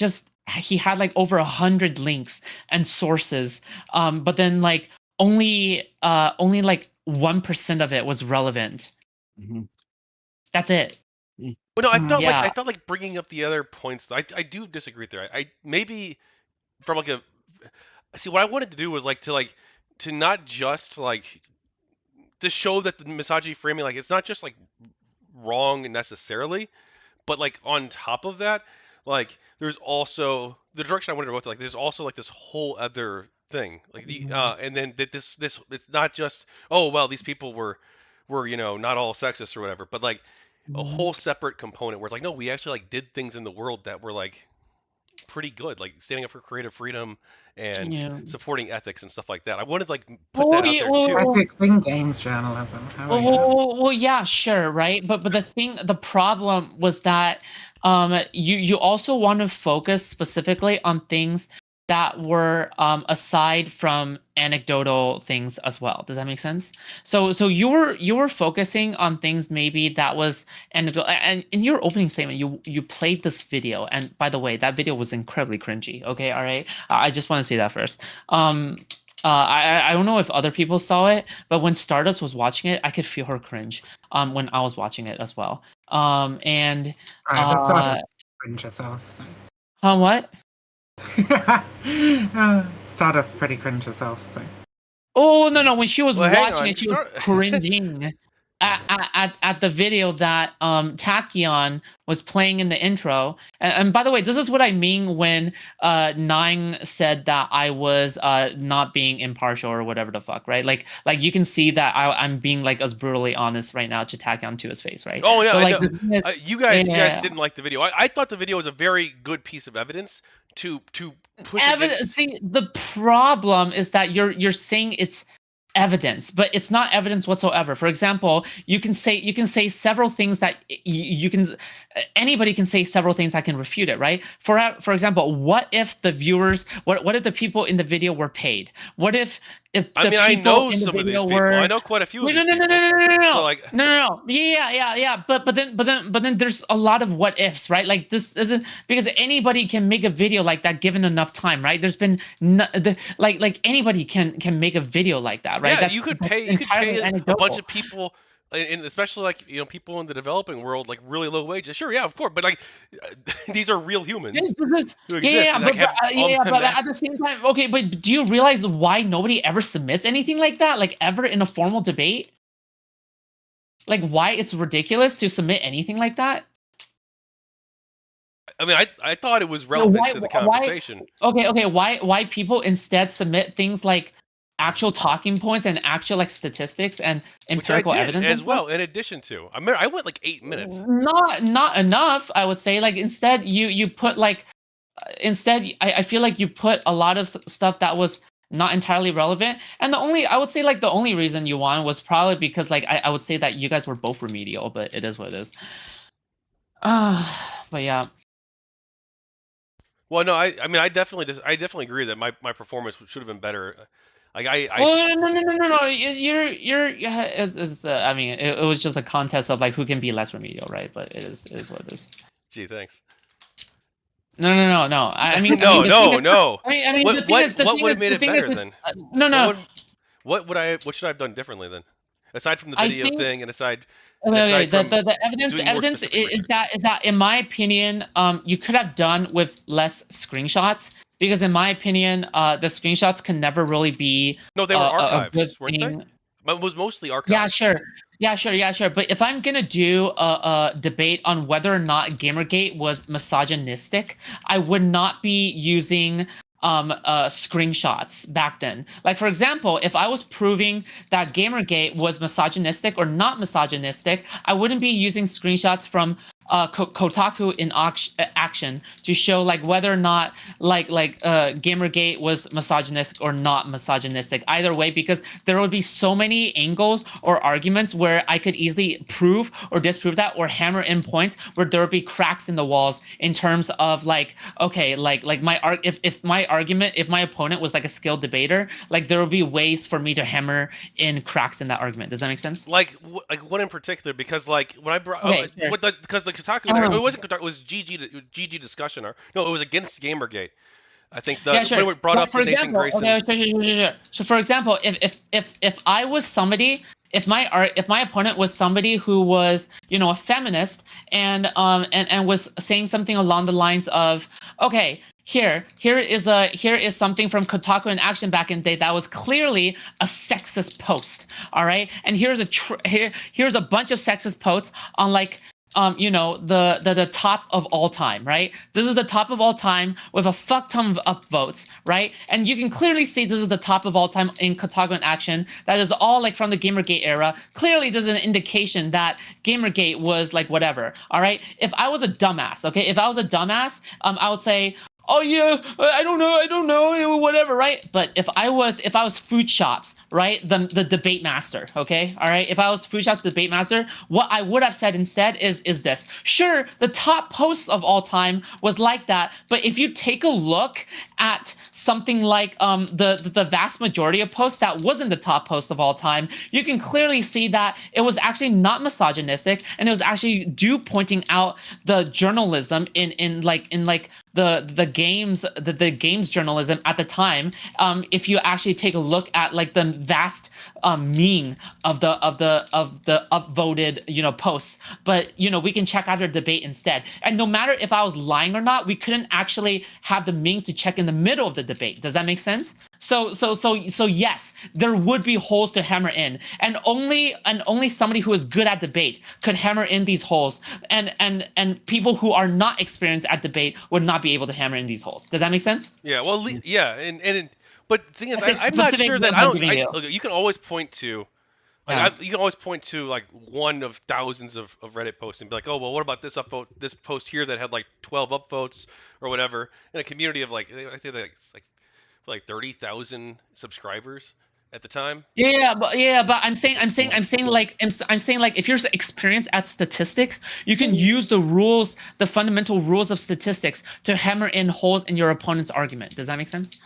had like over 100 links and sources, but then like only like 1% of it was relevant. Mm-hmm. That's it. Well, no, I felt like bringing up the other points. I do disagree there. I maybe from like a what I wanted to do was to not just like. To show that the misogyny framing, like, it's not just like wrong necessarily, but like on top of that, like there's also the direction I wanted to go with. Like, there's also like this whole other thing, like and then that this it's not just these people were not all sexist or whatever, but like a whole separate component where it's like no, we actually like did things in the world that were like pretty good, like standing up for creative freedom and supporting ethics and stuff like that. I wanted to like put that out there too. Ethics in games journalism. Well, yeah, sure, right. But the problem was that you also want to focus specifically on things that were aside from anecdotal things as well. Does that make sense? So you were focusing on things maybe that was anecdotal. And in your opening statement, you played this video. And by the way, that video was incredibly cringy. Okay, all right. I just want to say that first. I don't know if other people saw it, but when Stardust was watching it, I could feel her cringe when I was watching it as well. Stardust cringe herself. So. What? Stardust pretty cringe herself. So. Oh no! When she was watching it, she was cringing at the video that Tachyon was playing in the intro. And by the way, this is what I mean when Nine said that I was not being impartial or whatever the fuck, right? Like you can see that I'm being like as brutally honest right now to Tachyon to his face, right? Oh yeah, like, you guys didn't like the video. I thought the video was a very good piece of evidence to push evidence. See, the problem is that you're saying it's evidence, but it's not evidence whatsoever. For example, you can say several things that anybody can say several things that can refute it, right? For example, what if the viewers, what if the people in the video were paid? What if I know some of these people. I know quite a few of these people. No. Yeah. But then there's a lot of what ifs, right? Like this isn't because anybody can make a video like that given enough time, right? There's been like anybody can make a video like that, right? Yeah, you could pay a bunch of people and especially like people in the developing world, like really low wages. Sure, yeah, of course, but like these are real humans who exist. And, like, but at the same time, okay, but do you realize why nobody ever submits anything like that, like ever in a formal debate? Like why it's ridiculous to submit anything like that? I mean, I thought it was relevant to the conversation. Okay, why people instead submit things like actual talking points and actual like statistics and empirical evidence as well. In addition to, I went like 8 minutes. Not enough, I would say. Like instead, you put like I feel like you put a lot of stuff that was not entirely relevant. And I would say like the only reason you won was probably because like I would say that you guys were both remedial, but it is what it is. But yeah. Well, no, I mean, I definitely agree that my performance should have been better. Like no. It's I mean, it was just a contest of like who can be less remedial, right? But it is what it is. Gee, thanks. No. I mean, no. I mean, what would have made it better then? No. What should I have done differently then? Aside from the video thing, and aside. Okay, the evidence is that in my opinion, you could have done with less screenshots, because in my opinion, the screenshots can never really be. No, they were archives, weren't they? But it was mostly archives. Yeah, sure. But if I'm gonna do a debate on whether or not Gamergate was misogynistic, I would not be using screenshots back then. Like, for example, if I was proving that Gamergate was misogynistic or not misogynistic, I wouldn't be using screenshots from Kotaku in action to show like whether or not Gamergate was misogynistic or not misogynistic. Either way, because there would be so many angles or arguments where I could easily prove or disprove that, or hammer in points where there would be cracks in the walls in terms of like, okay, if my opponent was like a skilled debater, like there would be ways for me to hammer in cracks in that argument. Does that make sense? Like what in particular? Because like when I brought because the Kotaku, it wasn't Kotaku, it was GG discussion, or no, it was against Gamergate. I think when we brought up Nathan Grayson. Sure. So for example, if I was somebody, if my opponent was somebody who was a feminist and was saying something along the lines of, okay, here is something from Kotaku in action back in the day that was clearly a sexist post, all right, and here's a bunch of sexist posts on like the top of all time, right? This is the top of all time with a fuck ton of upvotes, right? And you can clearly see this is the top of all time in Kotaku in action. That is all like from the Gamergate era. Clearly, there's an indication that Gamergate was like whatever. All right. If I was a dumbass, I would say, oh yeah, I don't know, whatever, right? But if I was Foodshops, right, the debate master, okay, all right, if I was Foodshops debate master, what I would have said instead is this. Sure, the top post of all time was like that, but if you take a look at something like the vast majority of posts that wasn't the top post of all time, you can clearly see that it was actually not misogynistic, and it was actually pointing out the journalism in the games journalism at the time. If you actually take a look at like the vast mean of the upvoted posts, but we can check out their debate instead. And no matter if I was lying or not, we couldn't actually have the means to check in the middle of the debate. Does that make sense? So yes, there would be holes to hammer in, and only somebody who is good at debate could hammer in these holes, and people who are not experienced at debate would not be able to hammer in these holes. Does that make sense? Yeah. Well, but the thing is, I'm not sure that look, you can always point to. You can always point to like one of thousands of Reddit posts and be like, oh well, what about this post here that had like 12 upvotes or whatever in a community of like I think like 30,000 subscribers at the time. Yeah, but I'm saying like if you're experienced at statistics, you can use the fundamental rules of statistics to hammer in holes in your opponent's argument. Does that make sense?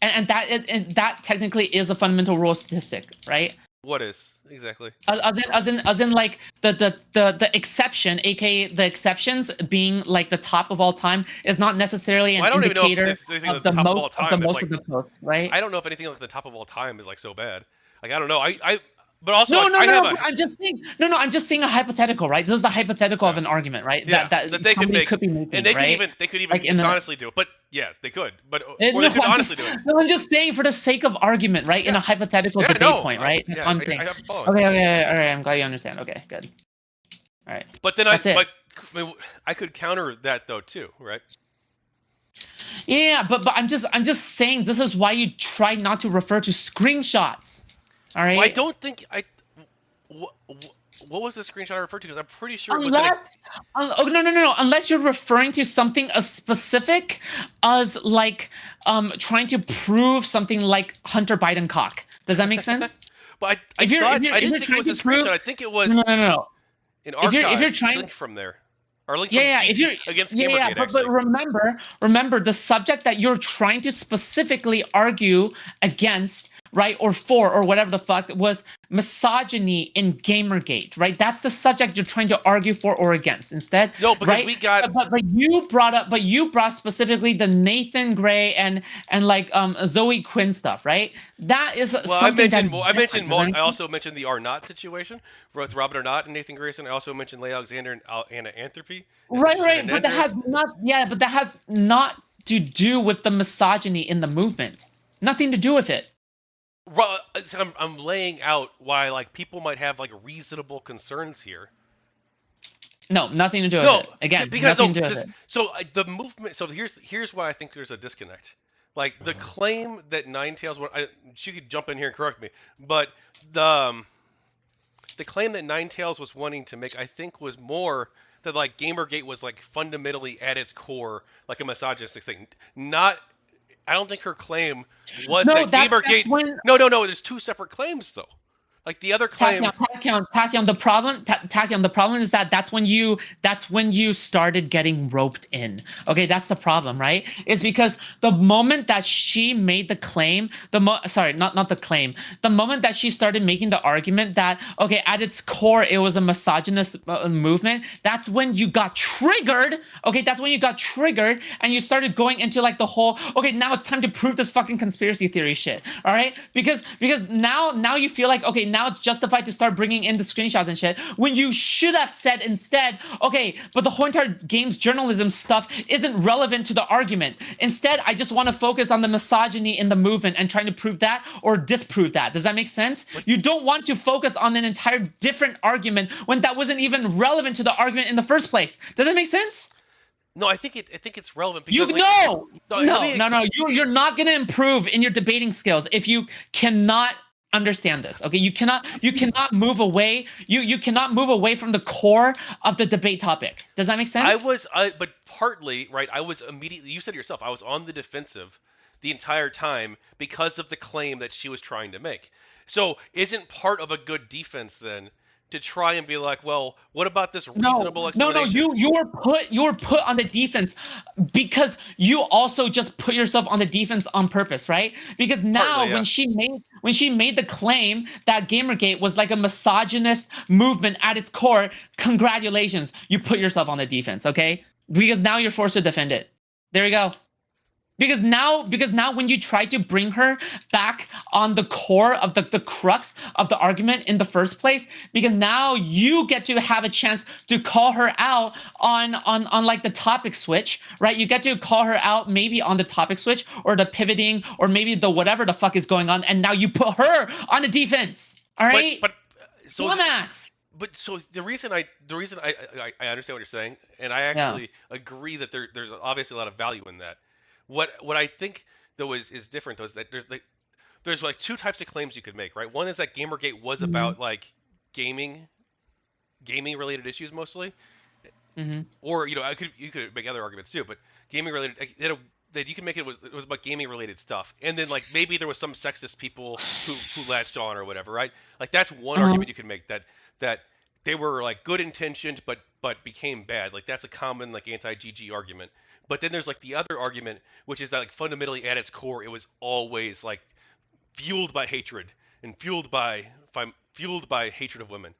And that technically is a fundamental rule of statistic, right? What is exactly? As in like the exception, aka the exceptions being like the top of all time, is not necessarily an indicator of the most of the posts, right? I don't know if anything like the top of all time is like so bad. Like I don't know. But also, no, like, no, I no, have no. I'm just saying. No, no. I'm just saying a hypothetical, right? This is the hypothetical of an argument, right? Yeah, that they could somebody make, could be making, and they right? could even Like dishonestly do it. But yeah, they could. But or they no, could honestly do it. no, I'm just saying for the sake of argument, right? In a hypothetical debate point, right? That's one thing. I have followed. Okay, all right. I'm glad you understand. Okay, good. All right. But then That's it. I could counter that though too, right? Yeah, but I'm just saying this is why you try not to refer to screenshots. All right. Well, I don't think what was the screenshot I referred to? Because I'm pretty sure it was. No. Unless you're referring to something as specific as like trying to prove something like Hunter Biden cock. Does that make sense? But I didn't think it was a screenshot. I think it was no. An archive If you're trying link from there. Or link if you're against Gamergate, but remember the subject that you're trying to specifically argue against, right, or for, or whatever the fuck, was misogyny in Gamergate, right? That's the subject you're trying to argue for or against. Instead, no, because right? we got. But you brought specifically the Nathan Gray and like Zoe Quinn stuff, right? That is something I also mentioned the Arnott situation with Robin Arnott and Nathan Grayson. I also mentioned Leigh Alexander and Anna Anthropy. Right. But that has not to do with the misogyny in the movement. Nothing to do with it. I'm laying out why like people might have like reasonable concerns here. No, nothing to do with it. Again, nothing to do with it. So the movement. So here's why I think there's a disconnect. Like the claim that Ninetails, she could jump in here and correct me, but the claim that Ninetails was wanting to make, I think, was more that like Gamergate was like fundamentally at its core like a misogynistic thing. I don't think her claim was that Gamergate. No. There's two separate claims though. Like the other claim. Tachyon, the problem is that that's when you started getting roped in. Okay, that's the problem, right? Is because the moment that she made the claim, the moment that she started making the argument that okay, at its core it was a misogynist movement, that's when you got triggered. Okay, that's when you got triggered and you started going into like the whole okay, now it's time to prove this fucking conspiracy theory shit. All right, because now you feel like okay, now it's justified to start bringing in the screenshots and shit when you should have said instead, okay, but the whole entire game's journalism stuff isn't relevant to the argument. Instead, I just want to focus on the misogyny in the movement and trying to prove that or disprove that. Does that make sense? You don't want to focus on an entire different argument when that wasn't even relevant to the argument in the first place. Does that make sense? No, I think it's relevant because you're not going to improve in your debating skills if you cannot understand this. Okay, you cannot move away. You cannot move away from the core of the debate topic. Does that make sense? But partly right. I was immediately. You said yourself. I was on the defensive the entire time because of the claim that she was trying to make. So, isn't part of a good defense then to try and be like, well, what about this reasonable explanation? No. You were put on the defense because you also just put yourself on the defense on purpose, right? Because now when she made the claim that Gamergate was like a misogynist movement at its core, congratulations, you put yourself on the defense, okay? Because now you're forced to defend it. There you go. Because now when you try to bring her back on the core of the crux of the argument in the first place, because now you get to have a chance to call her out on like the topic switch, right? You get to call her out maybe on the topic switch or the pivoting or maybe the whatever the fuck is going on, and now you put her on the defense. All right? But so the reason I understand what you're saying, and I actually agree that there's obviously a lot of value in that. What I think though is different though is that there's like two types of claims you could make, right? One is that Gamergate was about like gaming related issues mostly, or you could make other arguments too, but gaming related that you can make it was about gaming related stuff, and then like maybe there was some sexist people who latched on or whatever, right? Like that's one argument you can make that they were like good intentioned but became bad. Like that's a common like anti-GG argument. But then there's like the other argument, which is that like fundamentally at its core, it was always like fueled by hatred and fueled by hatred of women.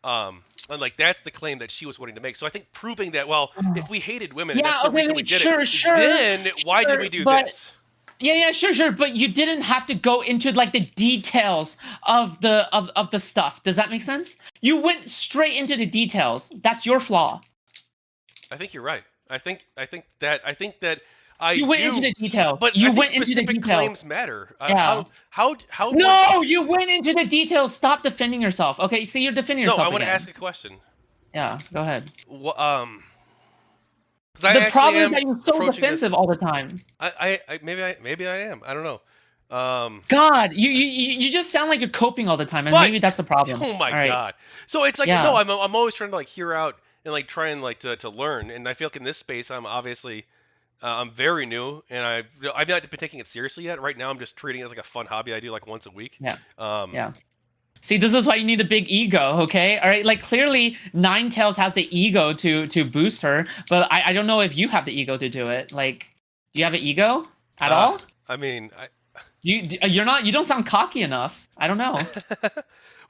And like that's the claim that she was wanting to make. So I think proving that, well, if we hated women, and that's the reason we did it. Then why did we do this? Yeah, sure. But you didn't have to go into like the details of the stuff. Does that make sense? You went straight into the details. That's your flaw. I think you're right. I think that You went into the details. But you I think went into the specific details. claims matter. Yeah. How No, you went into the details. Stop defending yourself. Okay, see, you're defending yourself. No, I want again. to ask a question. Yeah, go ahead. The problem is that you're so defensive all the time. Maybe I am. I don't know. God, you just sound like you're coping all the time, and maybe that's the problem. Oh my God! So it's like no, I'm always trying to like hear out and like try and like to learn, and I feel like in this space I'm obviously I'm very new, and I've not been taking it seriously yet. Right now I'm just treating it as like a fun hobby I do like once a week. Yeah. Yeah. See, this is why you need a big ego, okay? All right, like clearly Ninetails has the ego to boost her, but I don't know if you have the ego to do it. Like, do you have an ego at all? I mean, you don't sound cocky enough. I don't know.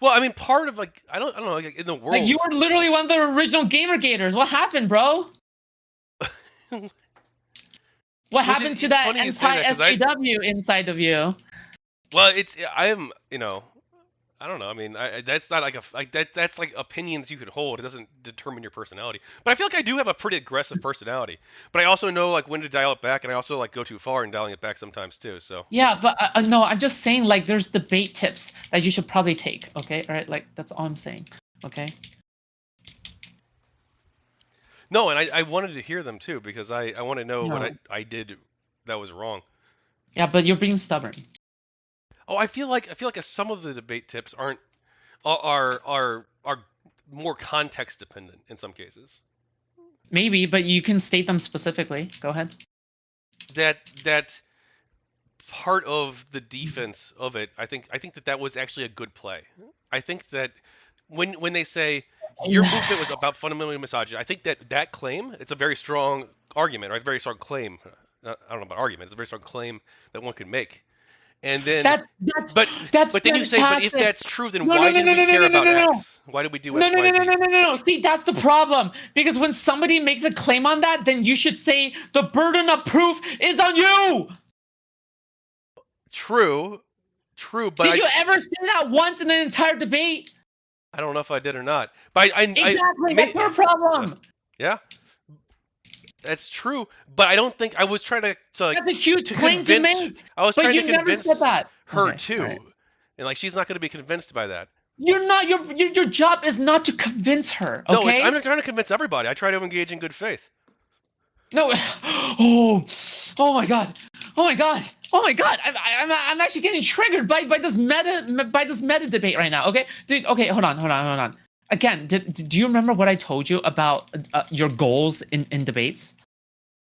Well, I mean, part of like I don't know like in the world. Like you were literally one of the original Gamergators. What happened, bro? What happened to that anti-SJW inside of you? Well, I am, I don't know. I mean, that's not like that's like opinions you could hold. It doesn't determine your personality. But I feel like I do have a pretty aggressive personality. But I also know like when to dial it back, and I also like go too far in dialing it back sometimes too. So yeah, but no, I'm just saying like there's debate tips that you should probably take. Okay, all right, like that's all I'm saying. Okay. No, and I wanted to hear them too because I want to know what I did that was wrong. Yeah, but you're being stubborn. Oh, I feel like some of the debate tips are more context dependent in some cases. Maybe, but you can state them specifically. Go ahead. That part of the defense of it, I think that was actually a good play. I think that when they say your movement was about fundamentally misogyny, I think that claim, it's a very strong argument, right? A very strong claim. I don't know about argument. It's a very strong claim that one could make. And then, but then you say, but if that's true, then why did we care about X? Why did we do X, Y, Z? No. See, that's the problem. Because when somebody makes a claim on that, then you should say the burden of proof is on you. True, but did you ever say that once in an entire debate? I don't know if I did or not. But exactly, that's your problem. Yeah. That's true, but I don't think I was trying to like. That's a huge claim to make. I was trying to convince her okay, too, right. And like she's not going to be convinced by that. You're not. Your job is not to convince her. Okay. No, I'm not trying to convince everybody. I try to engage in good faith. No. Oh my God. I'm actually getting triggered by this meta debate right now. Okay, dude. Okay, hold on. Again, do you remember what I told you about your goals in debates?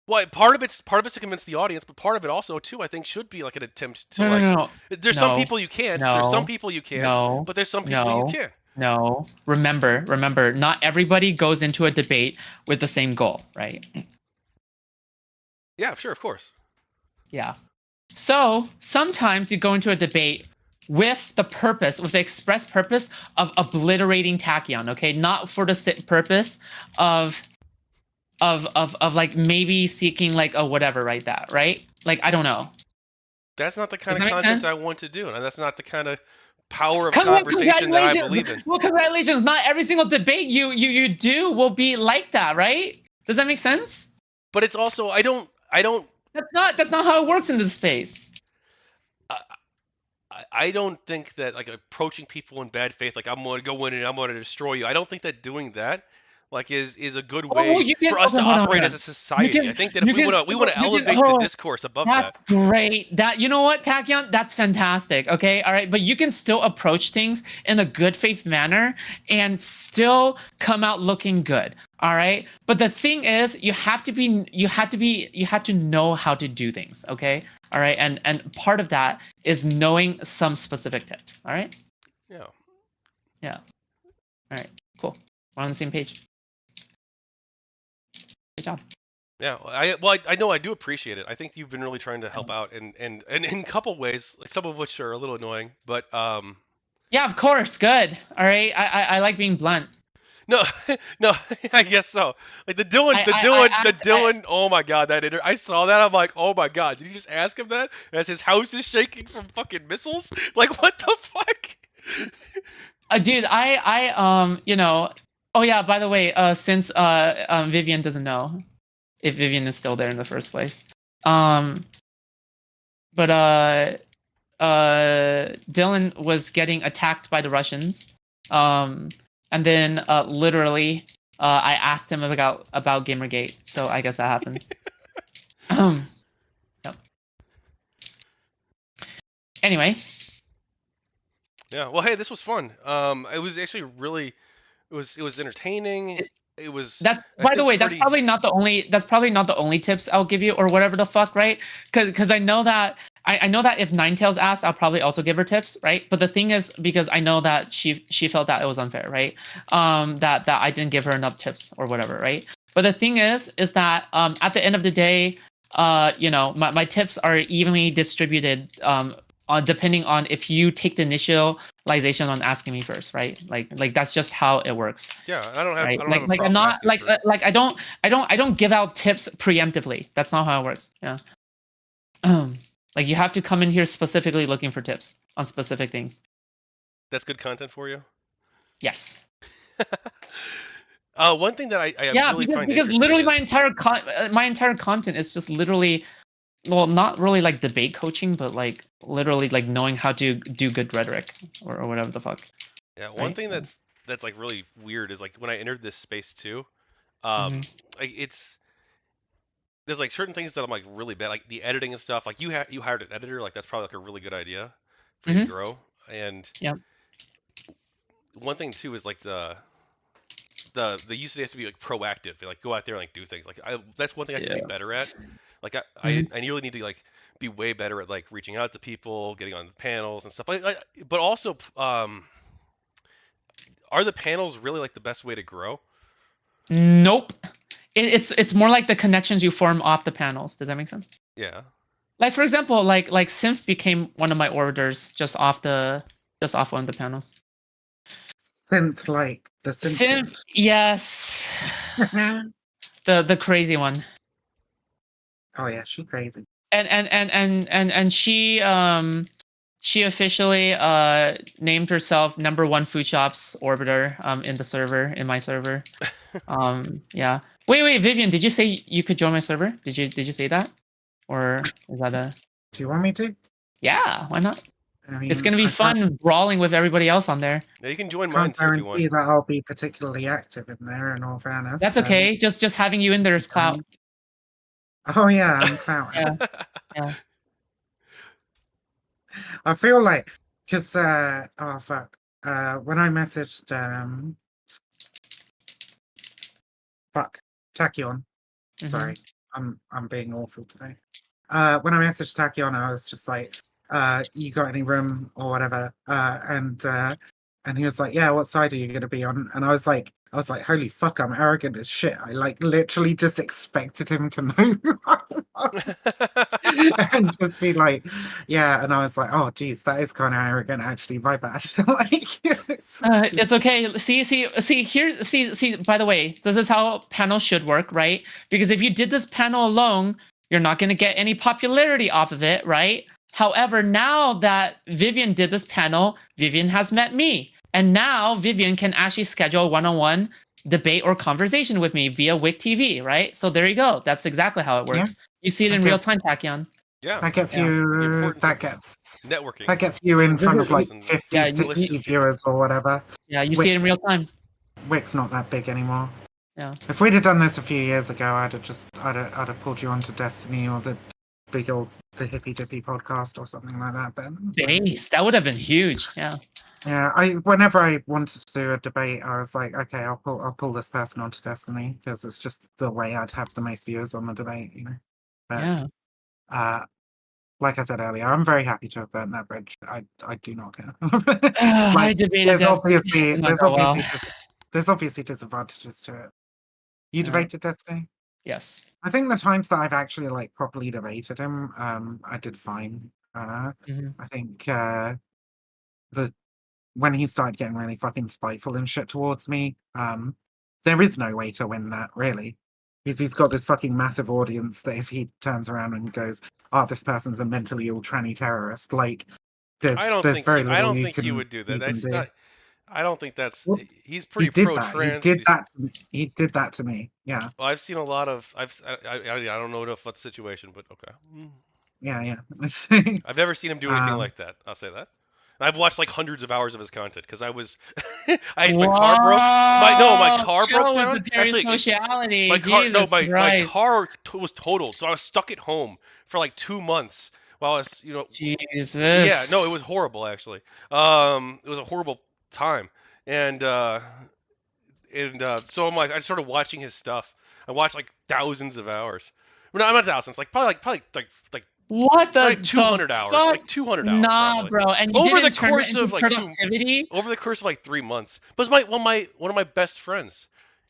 Well, part of it's to convince the audience, but part of it also too, I think, should be like an attempt to No. There's some people you can't. There's some people you can't. But there's some people you can. No. Remember, not everybody goes into a debate with the same goal, right? Yeah, sure, of course. Yeah. So sometimes you go into a debate with the express purpose of obliterating Tachyon, okay? Not for the purpose of like maybe seeking like a whatever, right? Like, I don't know. That's not the kind of content I want to do, and that's not the kind of power of conversation that I believe in. Well, congratulations. Not every single debate you do will be like that, right? Does that make sense? But it's also, I don't. That's not how it works in this space. I don't think that like approaching people in bad faith, like I'm going to go in and I'm going to destroy you. I don't think that doing that like is a good way for us to operate as a society. I think that if we want to elevate the discourse above that. That's great. You know what, Tachyon? That's fantastic. Okay, all right, but you can still approach things in a good faith manner and still come out looking good. All right, but the thing is, you have to know how to do things. Okay, all right, and part of that is knowing some specific tips. All right. Yeah. All right. Cool. We're on the same page. Good job. Yeah, I know I do appreciate it. I think you've been really trying to help out, and in a couple ways, like some of which are a little annoying, but yeah, of course, good. All right, I like being blunt. No, no, I guess so. Like the Dylan. Oh my god, I saw that. I'm like, oh my god, did you just ask him that? As his house is shaking from fucking missiles? Like, what the fuck? Dude, Oh yeah, by the way, since Vivian doesn't know if Vivian is still there in the first place, but Dylan was getting attacked by the Russians, and then literally, I asked him about Gamergate, so I guess that happened. Yep. Anyway. Yeah. Well, hey, this was fun. It was actually really, it was entertaining. It was. By the way, that's probably not the only tips I'll give you or whatever the fuck, right? Because I know that I know that if Ninetails asked, I'll probably also give her tips, right? But the thing is, because I know that she felt that it was unfair, right? That I didn't give her enough tips or whatever, right? But the thing is that at the end of the day, my tips are evenly distributed depending on if you take the initialization on asking me first, right? Like that's just how it works. Yeah, I don't have. Right? I don't have I'm not like I don't give out tips preemptively. That's not how it works. Yeah. Like you have to come in here specifically looking for tips on specific things. That's good content for you. Yes. One thing that I really find because literally is... my entire content is just literally. Well, not really like debate coaching, but like literally like knowing how to do good rhetoric or whatever the fuck. Yeah, one thing that's like really weird is like when I entered this space too, like there's like certain things that I'm like really bad, like the editing and stuff. Like you hired an editor, like that's probably like a really good idea for you to grow. And one thing too is like the usage has to be like proactive, like go out there and like do things. Like that's one thing I have to be better at. Like I really need to like be way better at like reaching out to people, getting on panels and stuff. But also, are the panels really like the best way to grow? Nope. It's more like the connections you form off the panels. Does that make sense? Yeah. Like for example, like Synth became one of my orbiters just off one of the panels. Synth, like the Synth, yes. the crazy one. Oh yeah, she's crazy. And she officially named herself #1 Foodshops orbiter in the server, in my server. Yeah. Wait, Vivian, did you say you could join my server? Did you say that? Or is that a... Do you want me to? Yeah, why not? I mean, it's gonna be fun brawling with everybody else on there. Yeah, you can join mine too if you want. That I'll be particularly active in there, in all fairness. That's okay. Just having you in there is clout. Oh yeah, I'm clout. Yeah. I feel like because oh fuck, when I messaged Tachyon, sorry, I'm being awful today. When I messaged Tachyon, I was just like, you got any room or whatever, and he was like, yeah, what side are you gonna be on? And I was like, holy fuck, I'm arrogant as shit. I like literally just expected him to know who I was. And just be like, yeah. And I was like, oh geez, that is kind of arrogant actually, my bad. Like it's okay. See, by the way, this is how panels should work, right? Because if you did this panel alone, you're not going to get any popularity off of it, right? However, now that Vivian did this panel, Vivian has met me. And now Vivian can actually schedule a one-on-one debate or conversation with me via Wik TV, right? So there you go. That's exactly how it works. Yeah. You see it in real time, Tachyon. Yeah. That gets you. That gets networking. That gets you in front of like 50, 60 viewers or whatever. Yeah, you see it in real time. Wik's not that big anymore. Yeah. If we'd have done this a few years ago, I'd have pulled you onto Destiny or the big old Hippie Dippy podcast or something like that. But base, that would have been huge. Yeah. Yeah, whenever I wanted to do a debate, I was like, okay, I'll pull this person onto Destiny because it's just the way I'd have the most viewers on the debate, you know. But, yeah. Like I said earlier, I'm very happy to have burnt that bridge. I do not care. I debated there's obviously disadvantages to it. You debated Destiny? Yes. I think the times that I've actually like properly debated him, I did fine. I think when he started getting really fucking spiteful and shit towards me, there is no way to win that, really. Because he's got this fucking massive audience that if he turns around and goes, "Oh, this person's a mentally ill tranny terrorist," like there's very little I don't you think can he would do that. you can That's do. not. I don't think that's. Well, He's He pretty did that. pro-trans. He did that to me. Yeah, Well, I've seen a lot of. I don't know enough about the situation, but okay. yeah. I've never seen him do anything Um, like that. I'll say that. And I've watched like hundreds of hours of his content because I was, my car broke. My car Chill broke with down. the Actually, parasociality. my car. Jesus My Christ. car was totaled, so I was stuck at home for like 2 months while I was, Jesus. Yeah, no, it was horrible actually. It was a horrible time, and so I'm like, I started watching his stuff. I watched like thousands of hours. Well, no, not thousands, like probably like What the like 200 hours, fuck? like 200 hours. Nah, probably. bro. And you Over the didn't turn course it into of like productivity? over the course of like 3 months. But it's one of my best friends.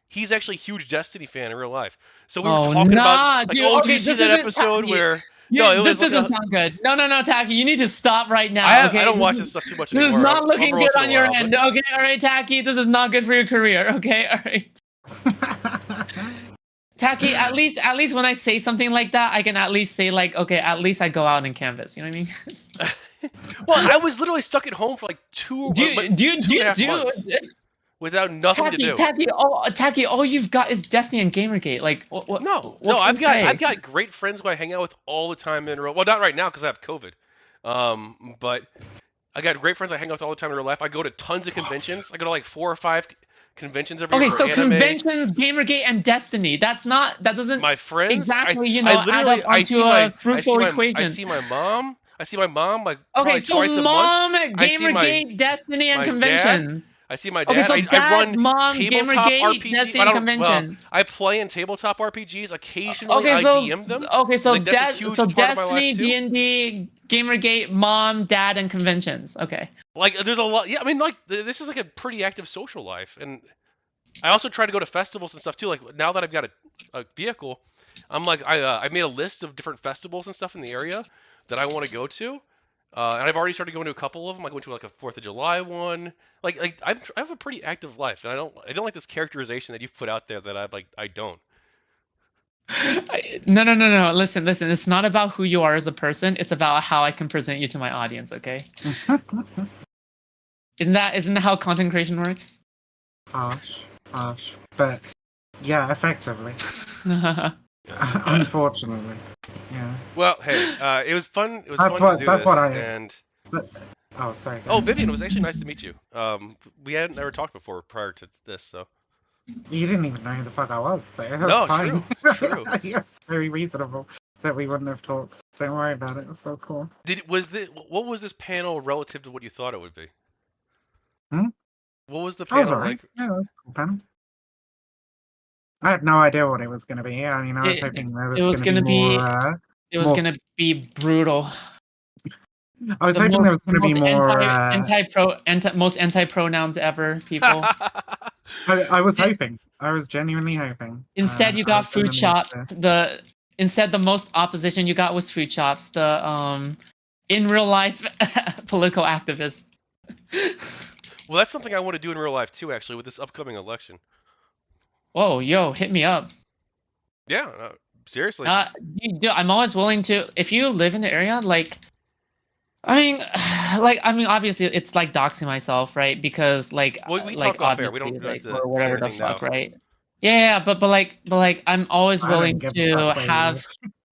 He's actually a huge Destiny fan in real life. So we were talking about like, dude, oh, okay, do you see this that isn't episode Taki. where? Yeah, No, it this was doesn't sound good. No, Taki, you need to stop right now. Okay, I don't watch this stuff too much anymore. This is not looking every good once in on a your while, end. Okay, all right, Taki, this is not good for your career. Okay, all right. Taki, at least when I say something like that, I can at least say like, okay, at least I go out and canvas. You know what I mean? Well, I was literally stuck at home for like two and a half months without nothing to do. Taki, all you've got is Destiny and Gamergate. Like, what? No, what I've got great friends who I hang out with all the time in real. Well, not right now because I have COVID. But I got great friends I hang out with all the time in real life. I go to tons of conventions. I go to like 4 or 5 conventions every year. Okay, so anime. Conventions, Gamergate, and Destiny. That doesn't my friends exactly, I literally add up onto a fruitful equation. I see my mom. Like okay, so twice mom, a month. Gamergate, Destiny, and conventions. Dad. I see my dad. Okay, so I run mom, tabletop Gamergate, RPGs. Destiny, and conventions. Well, I play in tabletop RPGs. Occasionally, okay, so, I DM them. Okay, so, like, Destiny, D&D, Gamergate, mom, dad, and conventions. Okay. Like, there's a lot. Yeah, I mean, like, this is like a pretty active social life, and I also try to go to festivals and stuff too. Like, now that I've got a vehicle, I'm like, I made a list of different festivals and stuff in the area that I want to go to. And I've already started going to a couple of them. I went to like a 4th of July one. Like I have a pretty active life, and I don't like this characterization that you've put out there that I don't. No. Listen. It's not about who you are as a person. It's about how I can present you to my audience. Okay. Isn't that how content creation works? Harsh. But yeah, effectively. Unfortunately. Yeah. Well, hey, it was fun. It was that's fun to do that's this, what I. And... Oh, sorry. Oh, Vivian, it was actually nice to meet you. We hadn't ever talked before prior to this, so. You didn't even know who the fuck I was, so it was fine. True. It's very reasonable that we wouldn't have talked. Don't worry about it. It's so cool. What was this panel relative to what you thought it would be? What was the Oh, panel right. like? Yeah, it was a cool panel. I had no idea what it was going to be. I mean, I was hoping there was going to be more. It was going to be brutal. I was hoping there was going to be more most anti-pronouns ever, people. I was hoping. I was genuinely hoping. Instead, you got Foodshops. Instead, the most opposition you got was Foodshops, the in real life political activist. Well, that's something I want to do in real life too, actually, with this upcoming election. Whoa, yo, hit me up. Yeah, seriously. I'm always willing to. If you live in the area, I mean, obviously, it's like doxing myself, right? Because we talk off air. We don't have to or whatever the fuck, now. right? Yeah, but I'm always willing to have.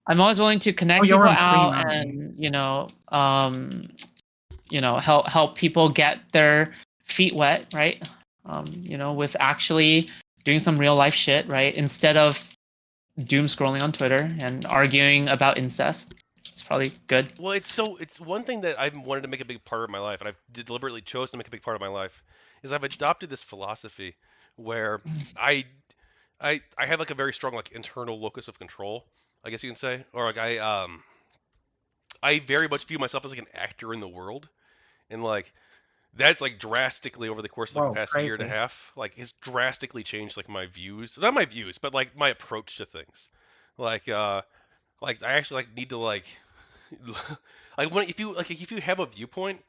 I'm always willing to connect people out, and help people get their feet wet, right? With actually doing some real life shit, right? Instead of doom scrolling on Twitter and arguing about incest. It's probably good. Well, it's one thing that I've wanted to make a big part of my life, and I've deliberately chosen to make a big part of my life, is I've adopted this philosophy where I have like a very strong like internal locus of control, I guess you can say, or like I very much view myself as like an actor in the world, and like that's like drastically over the course of the past year and a half, like has drastically changed like my views, not my views, but like my approach to things, like I actually like need to like if you have a viewpoint,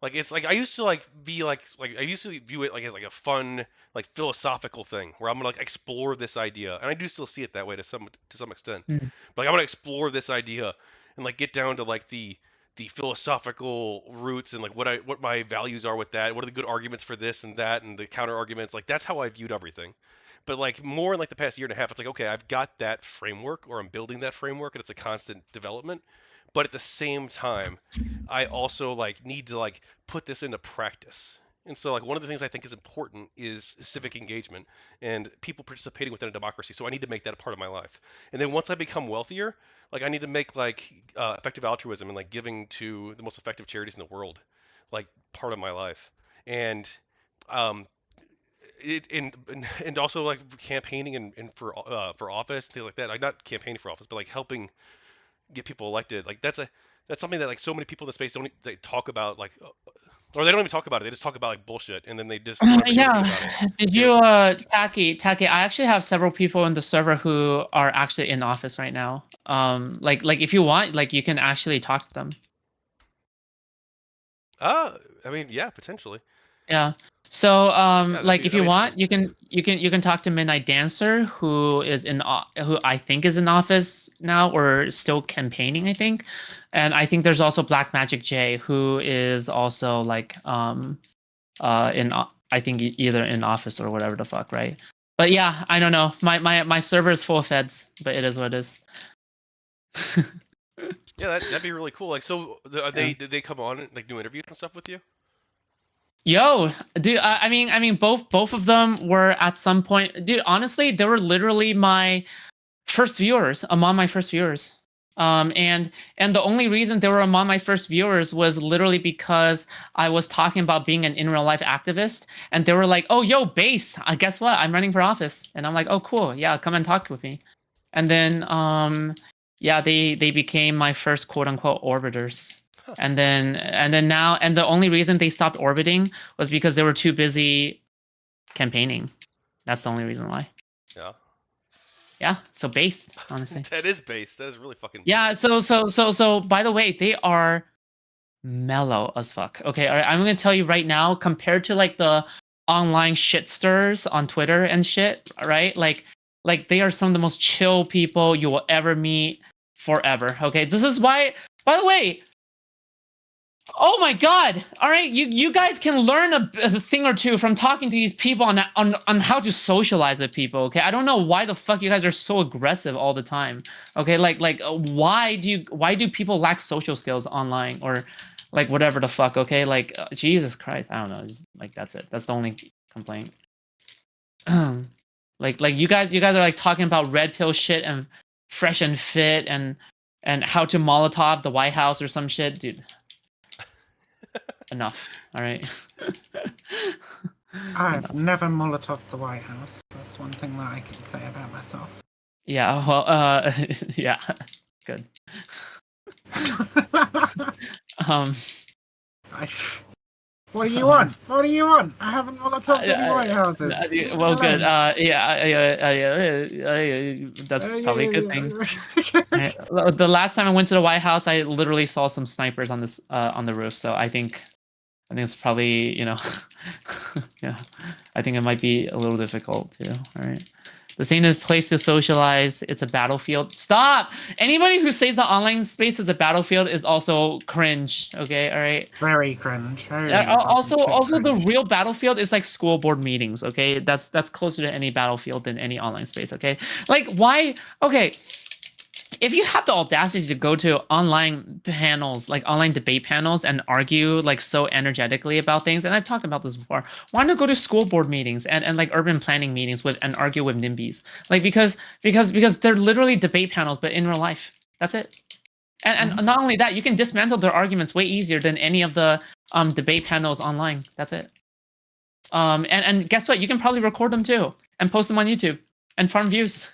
Like it's like I used to like be like I used to view it like as like a fun like philosophical thing where I'm gonna like explore this idea, and I do still see it that way to some extent. Mm. But like, I'm gonna explore this idea and like get down to like the philosophical roots and like what my values are with that. What are the good arguments for this and that and the counter arguments? Like that's how I viewed everything. But like more in like the past year and a half, it's like okay, I've got that framework or I'm building that framework and it's a constant development. But at the same time, I also like need to like put this into practice. And so like one of the things I think is important is civic engagement and people participating within a democracy. So I need to make that a part of my life. And then once I become wealthier, like I need to make like effective altruism and like giving to the most effective charities in the world like part of my life. And um it and also like campaigning and for office things like that. Like not campaigning for office, but like helping get people elected. Like that's something that like so many people in the space don't they talk about like or they don't even talk about it. They just talk about like bullshit and then they just don't ever do anything about it. Did you Taki? I actually have several people in the server who are actually in office right now. Like if you want, like you can actually talk to them. I mean, yeah, potentially. Yeah. So Yeah, like if you want, you can talk to Midnight Dancer, who I think is in office now or still campaigning, I think. And I think there's also Black Magic J, who is also like I think either in office or whatever the fuck, right? But yeah, I don't know. My server is full of feds, but it is what it is. Yeah, that'd be really cool. Like, so did they come on and like do interviews and stuff with you? Yo, dude, I mean, both of them were at some point. Dude, honestly, they were literally my first viewers, among my first viewers. And the only reason they were among my first viewers was literally because I was talking about being an in real life activist, and they were like, "Oh, yo, Base, guess what? I'm running for office," and I'm like, "Oh, cool, yeah, come and talk with me." And then, yeah, they became my first quote unquote orbiters. And then now, and the only reason they stopped orbiting was because they were too busy campaigning. That's the only reason why. Yeah. Yeah. So based, honestly. That is based. That is really fucking. Yeah. So. By the way, they are mellow as fuck. Okay. All right, I'm gonna tell you right now, compared to like the online shit stirrers on Twitter and shit, right? Like they are some of the most chill people you will ever meet forever. Okay. This is why. By the way. Oh my god! All right, you guys can learn a thing or two from talking to these people on how to socialize with people. Okay, I don't know why the fuck you guys are so aggressive all the time. Okay, like why do people lack social skills online or like whatever the fuck? Okay, like Jesus Christ, I don't know. Just, like that's it. That's the only complaint. like you guys are like talking about red pill shit and fresh and fit and how to Molotov the White House or some shit, dude. Enough. All right. I've never Molotov the White House. That's one thing that I can say about myself. Yeah. Well. Yeah. Good. What do you want? What do you want? I haven't Molotov any White Houses. Well, good. That's probably a good thing. The last time I went to the White House, I literally saw some snipers on this on the roof. So I think it's probably, yeah. I think it might be a little difficult too. All right. This ain't a place to socialize. It's a battlefield. Stop! Anybody who says the online space is a battlefield is also cringe. Okay, all right. Very cringe. Also, the real battlefield is like school board meetings. Okay, that's closer to any battlefield than any online space. Okay, like why? Okay. If you have the audacity to go to online panels, like online debate panels, and argue like so energetically about things, and I've talked about this before, why not go to school board meetings and like urban planning meetings and argue with NIMBYs? Like because they're literally debate panels, but in real life. That's it. And not only that, you can dismantle their arguments way easier than any of the debate panels online. That's it. And guess what? You can probably record them too and post them on YouTube and farm views.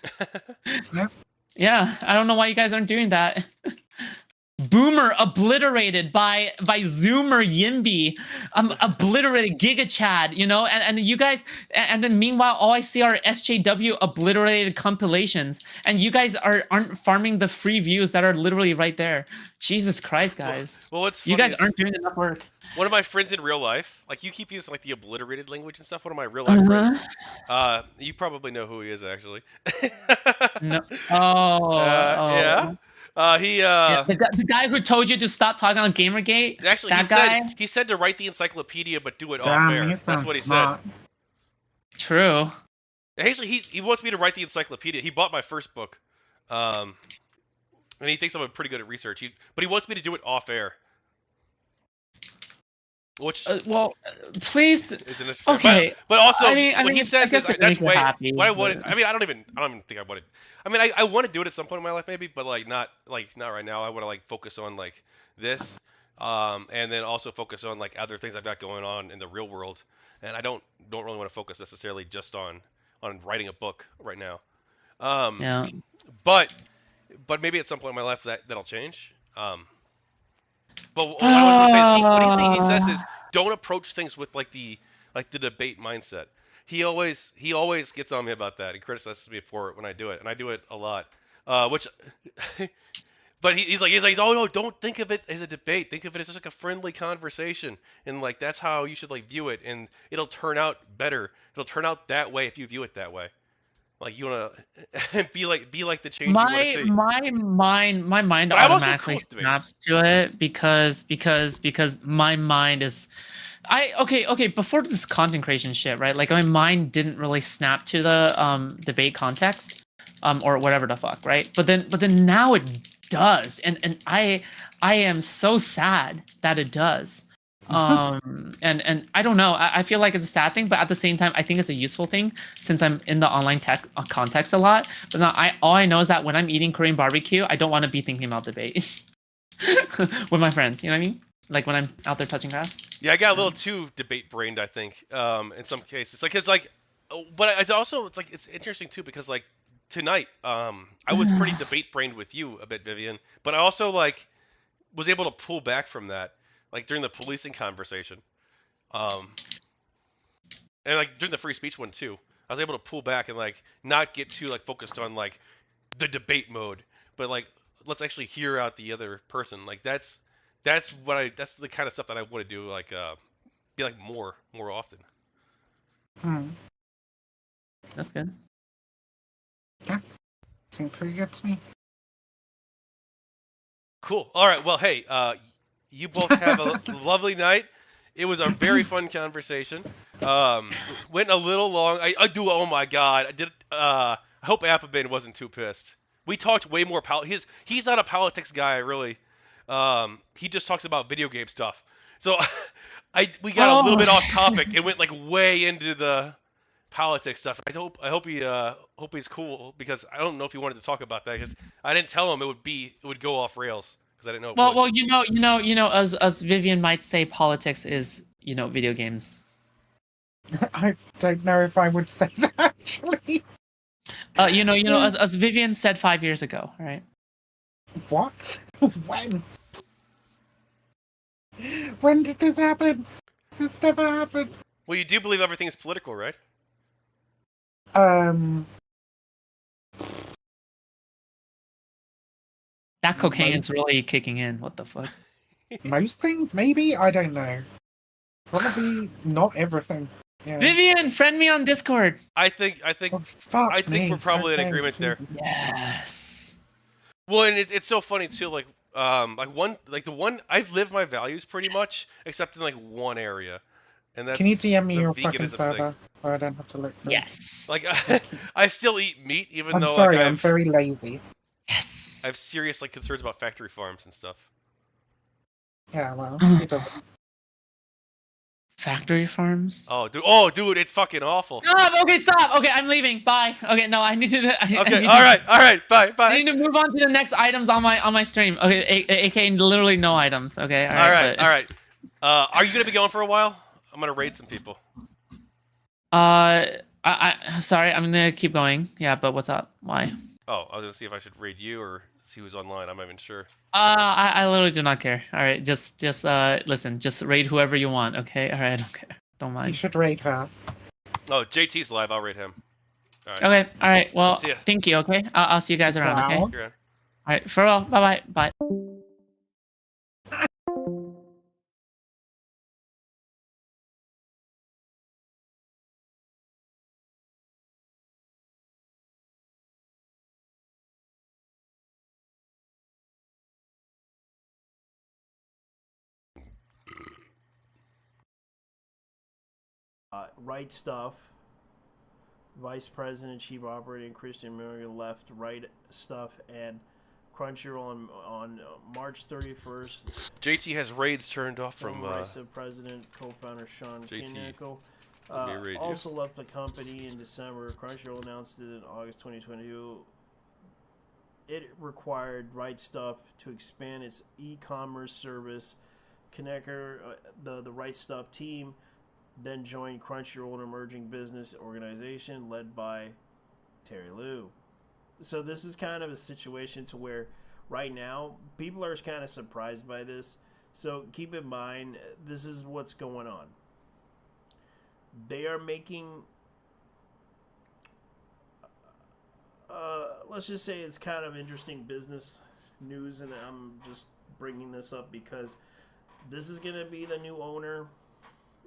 Yep. Yeah, I don't know why you guys aren't doing that. Boomer obliterated by Zoomer Yimby, obliterated Giga Chad, you know, and you guys, and then meanwhile all I see are SJW obliterated compilations, and you guys aren't farming the free views that are literally right there. Jesus Christ, guys! Well, what's funny you guys is aren't doing enough work. one of my friends in real life, like you keep using like the obliterated language and stuff. One of my real life friends, you probably know who he is actually. No. Oh. Yeah. The guy who told you to stop talking on Gamergate. Actually, he said to write the encyclopedia, but do it off air. That's what he said. True. Actually, he wants me to write the encyclopedia. He bought my first book, and he thinks I'm pretty good at research. But he wants me to do it off air. Which please. Okay. But also, I mean, he says that's way happy, what I wanted. I mean, I don't even think I wanted. I mean, I want to do it at some point in my life, maybe, but not right now. I want to like focus on like this, and then also focus on like other things I've got going on in the real world. And I don't really want to focus necessarily just on writing a book right now. Yeah. But maybe at some point in my life that'll change. But what I was say, he says is don't approach things with like the debate mindset. He always gets on me about that. He criticizes me for it when I do it, and I do it a lot. But he's like, oh no, don't think of it as a debate. Think of it as just like a friendly conversation, and like that's how you should like view it, and it'll turn out better. It'll turn out that way if you view it that way. Like you wanna be like the change you want to see. My mind automatically snaps to it because my mind is. Okay. Before this content creation shit, right? Like my mind didn't really snap to the debate context, or whatever the fuck, right? But then now it does, and I am so sad that it does. And I don't know. I feel like it's a sad thing, but at the same time, I think it's a useful thing since I'm in the online tech context a lot. But now all I know is that when I'm eating Korean barbecue, I don't want to be thinking about debate with my friends. You know what I mean? Like when I'm out there touching grass. Yeah, I got a little too debate brained, I think, in some cases. Like, but it's interesting too because like tonight, I was pretty debate brained with you a bit, Vivian, but I also like was able to pull back from that. Like during the policing conversation, and like during the free speech one too, I was able to pull back and like not get too like focused on like the debate mode, but like let's actually hear out the other person. Like that's the kind of stuff that I want to do. Like be like more often. That's good. Yeah, seems pretty good to me. Cool. All right. Well, hey. You both have a lovely night. It was a very fun conversation. Went a little long. I do. Oh my god. I did. I hope Appabend wasn't too pissed. We talked way more he's not a politics guy really. He just talks about video game stuff. So we got a little bit off topic and went like way into the politics stuff. I hope he's cool because I don't know if he wanted to talk about that because I didn't tell him it would go off rails. I didn't know. Well, you know, as Vivian might say, politics is, video games. I don't know if I would say that actually. As Vivian said 5 years ago, right? What? When? When did this happen? This never happened. Well, you do believe everything is political, right? That cocaine's really kicking in. What the fuck? Most things, maybe? I don't know. Probably not everything. Yeah. Vivian, friend me on Discord. I think we're probably in agreement there. Yes. Well, and it's so funny too. Like the one I've lived my values pretty much, except in like one area, and that's. Can you DM me your fucking server so I don't have to look for it? Yes. Like I still eat meat even though. I'm sorry, like, I'm very lazy. Yes. I have serious like concerns about factory farms and stuff. Yeah, well, it doesn't. Factory farms? Oh, dude, it's fucking awful. Stop! Okay, stop! Okay, I'm leaving. Bye. Okay, no, I need to. Okay, all right, bye. I need to move on to the next items on my stream. Okay, aka literally no items. Okay, all right. Are you gonna be going for a while? I'm gonna raid some people. Sorry, I'm gonna keep going. Yeah, but what's up? Why? Oh, I was gonna see if I should raid you or see who's online. I'm not even sure. I literally do not care. All right, just listen. Just raid whoever you want. Okay. All right. I don't care. Don't You mind. should rate her. Oh, JT's live. I'll rate him. All right. Okay. All right. Well, See ya. thank you. Okay. I'll see you guys around. Okay. Wow. All You're on. right. Farewell. Bye. Bye. Right Stuff, Vice President, Chief Operating Christian Murray left Right Stuff and Crunchyroll on March 31st. JT has raids turned off from Right Stuff President, co-founder Sean JT. Kinnickle also left the company in December. Crunchyroll announced it in August 2022. It required Right Stuff to expand its e-commerce service. Kinnickle, the Right Stuff team, then joined Crunchyroll, an emerging business organization led by Terry Liu. So this is kind of a situation to where right now people are kind of surprised by this. So keep in mind, this is what's going on. They are making, let's just say it's kind of interesting business news, and I'm just bringing this up because this is going to be the new owner.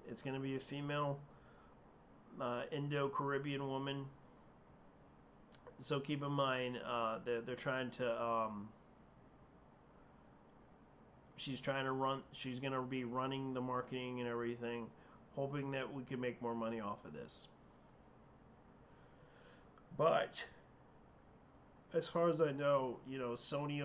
It's going to be a female Indo-Caribbean woman. So keep in mind, they're trying to. She's trying to run. She's going to be running the marketing and everything, hoping that we can make more money off of this. But as far as I know, Sony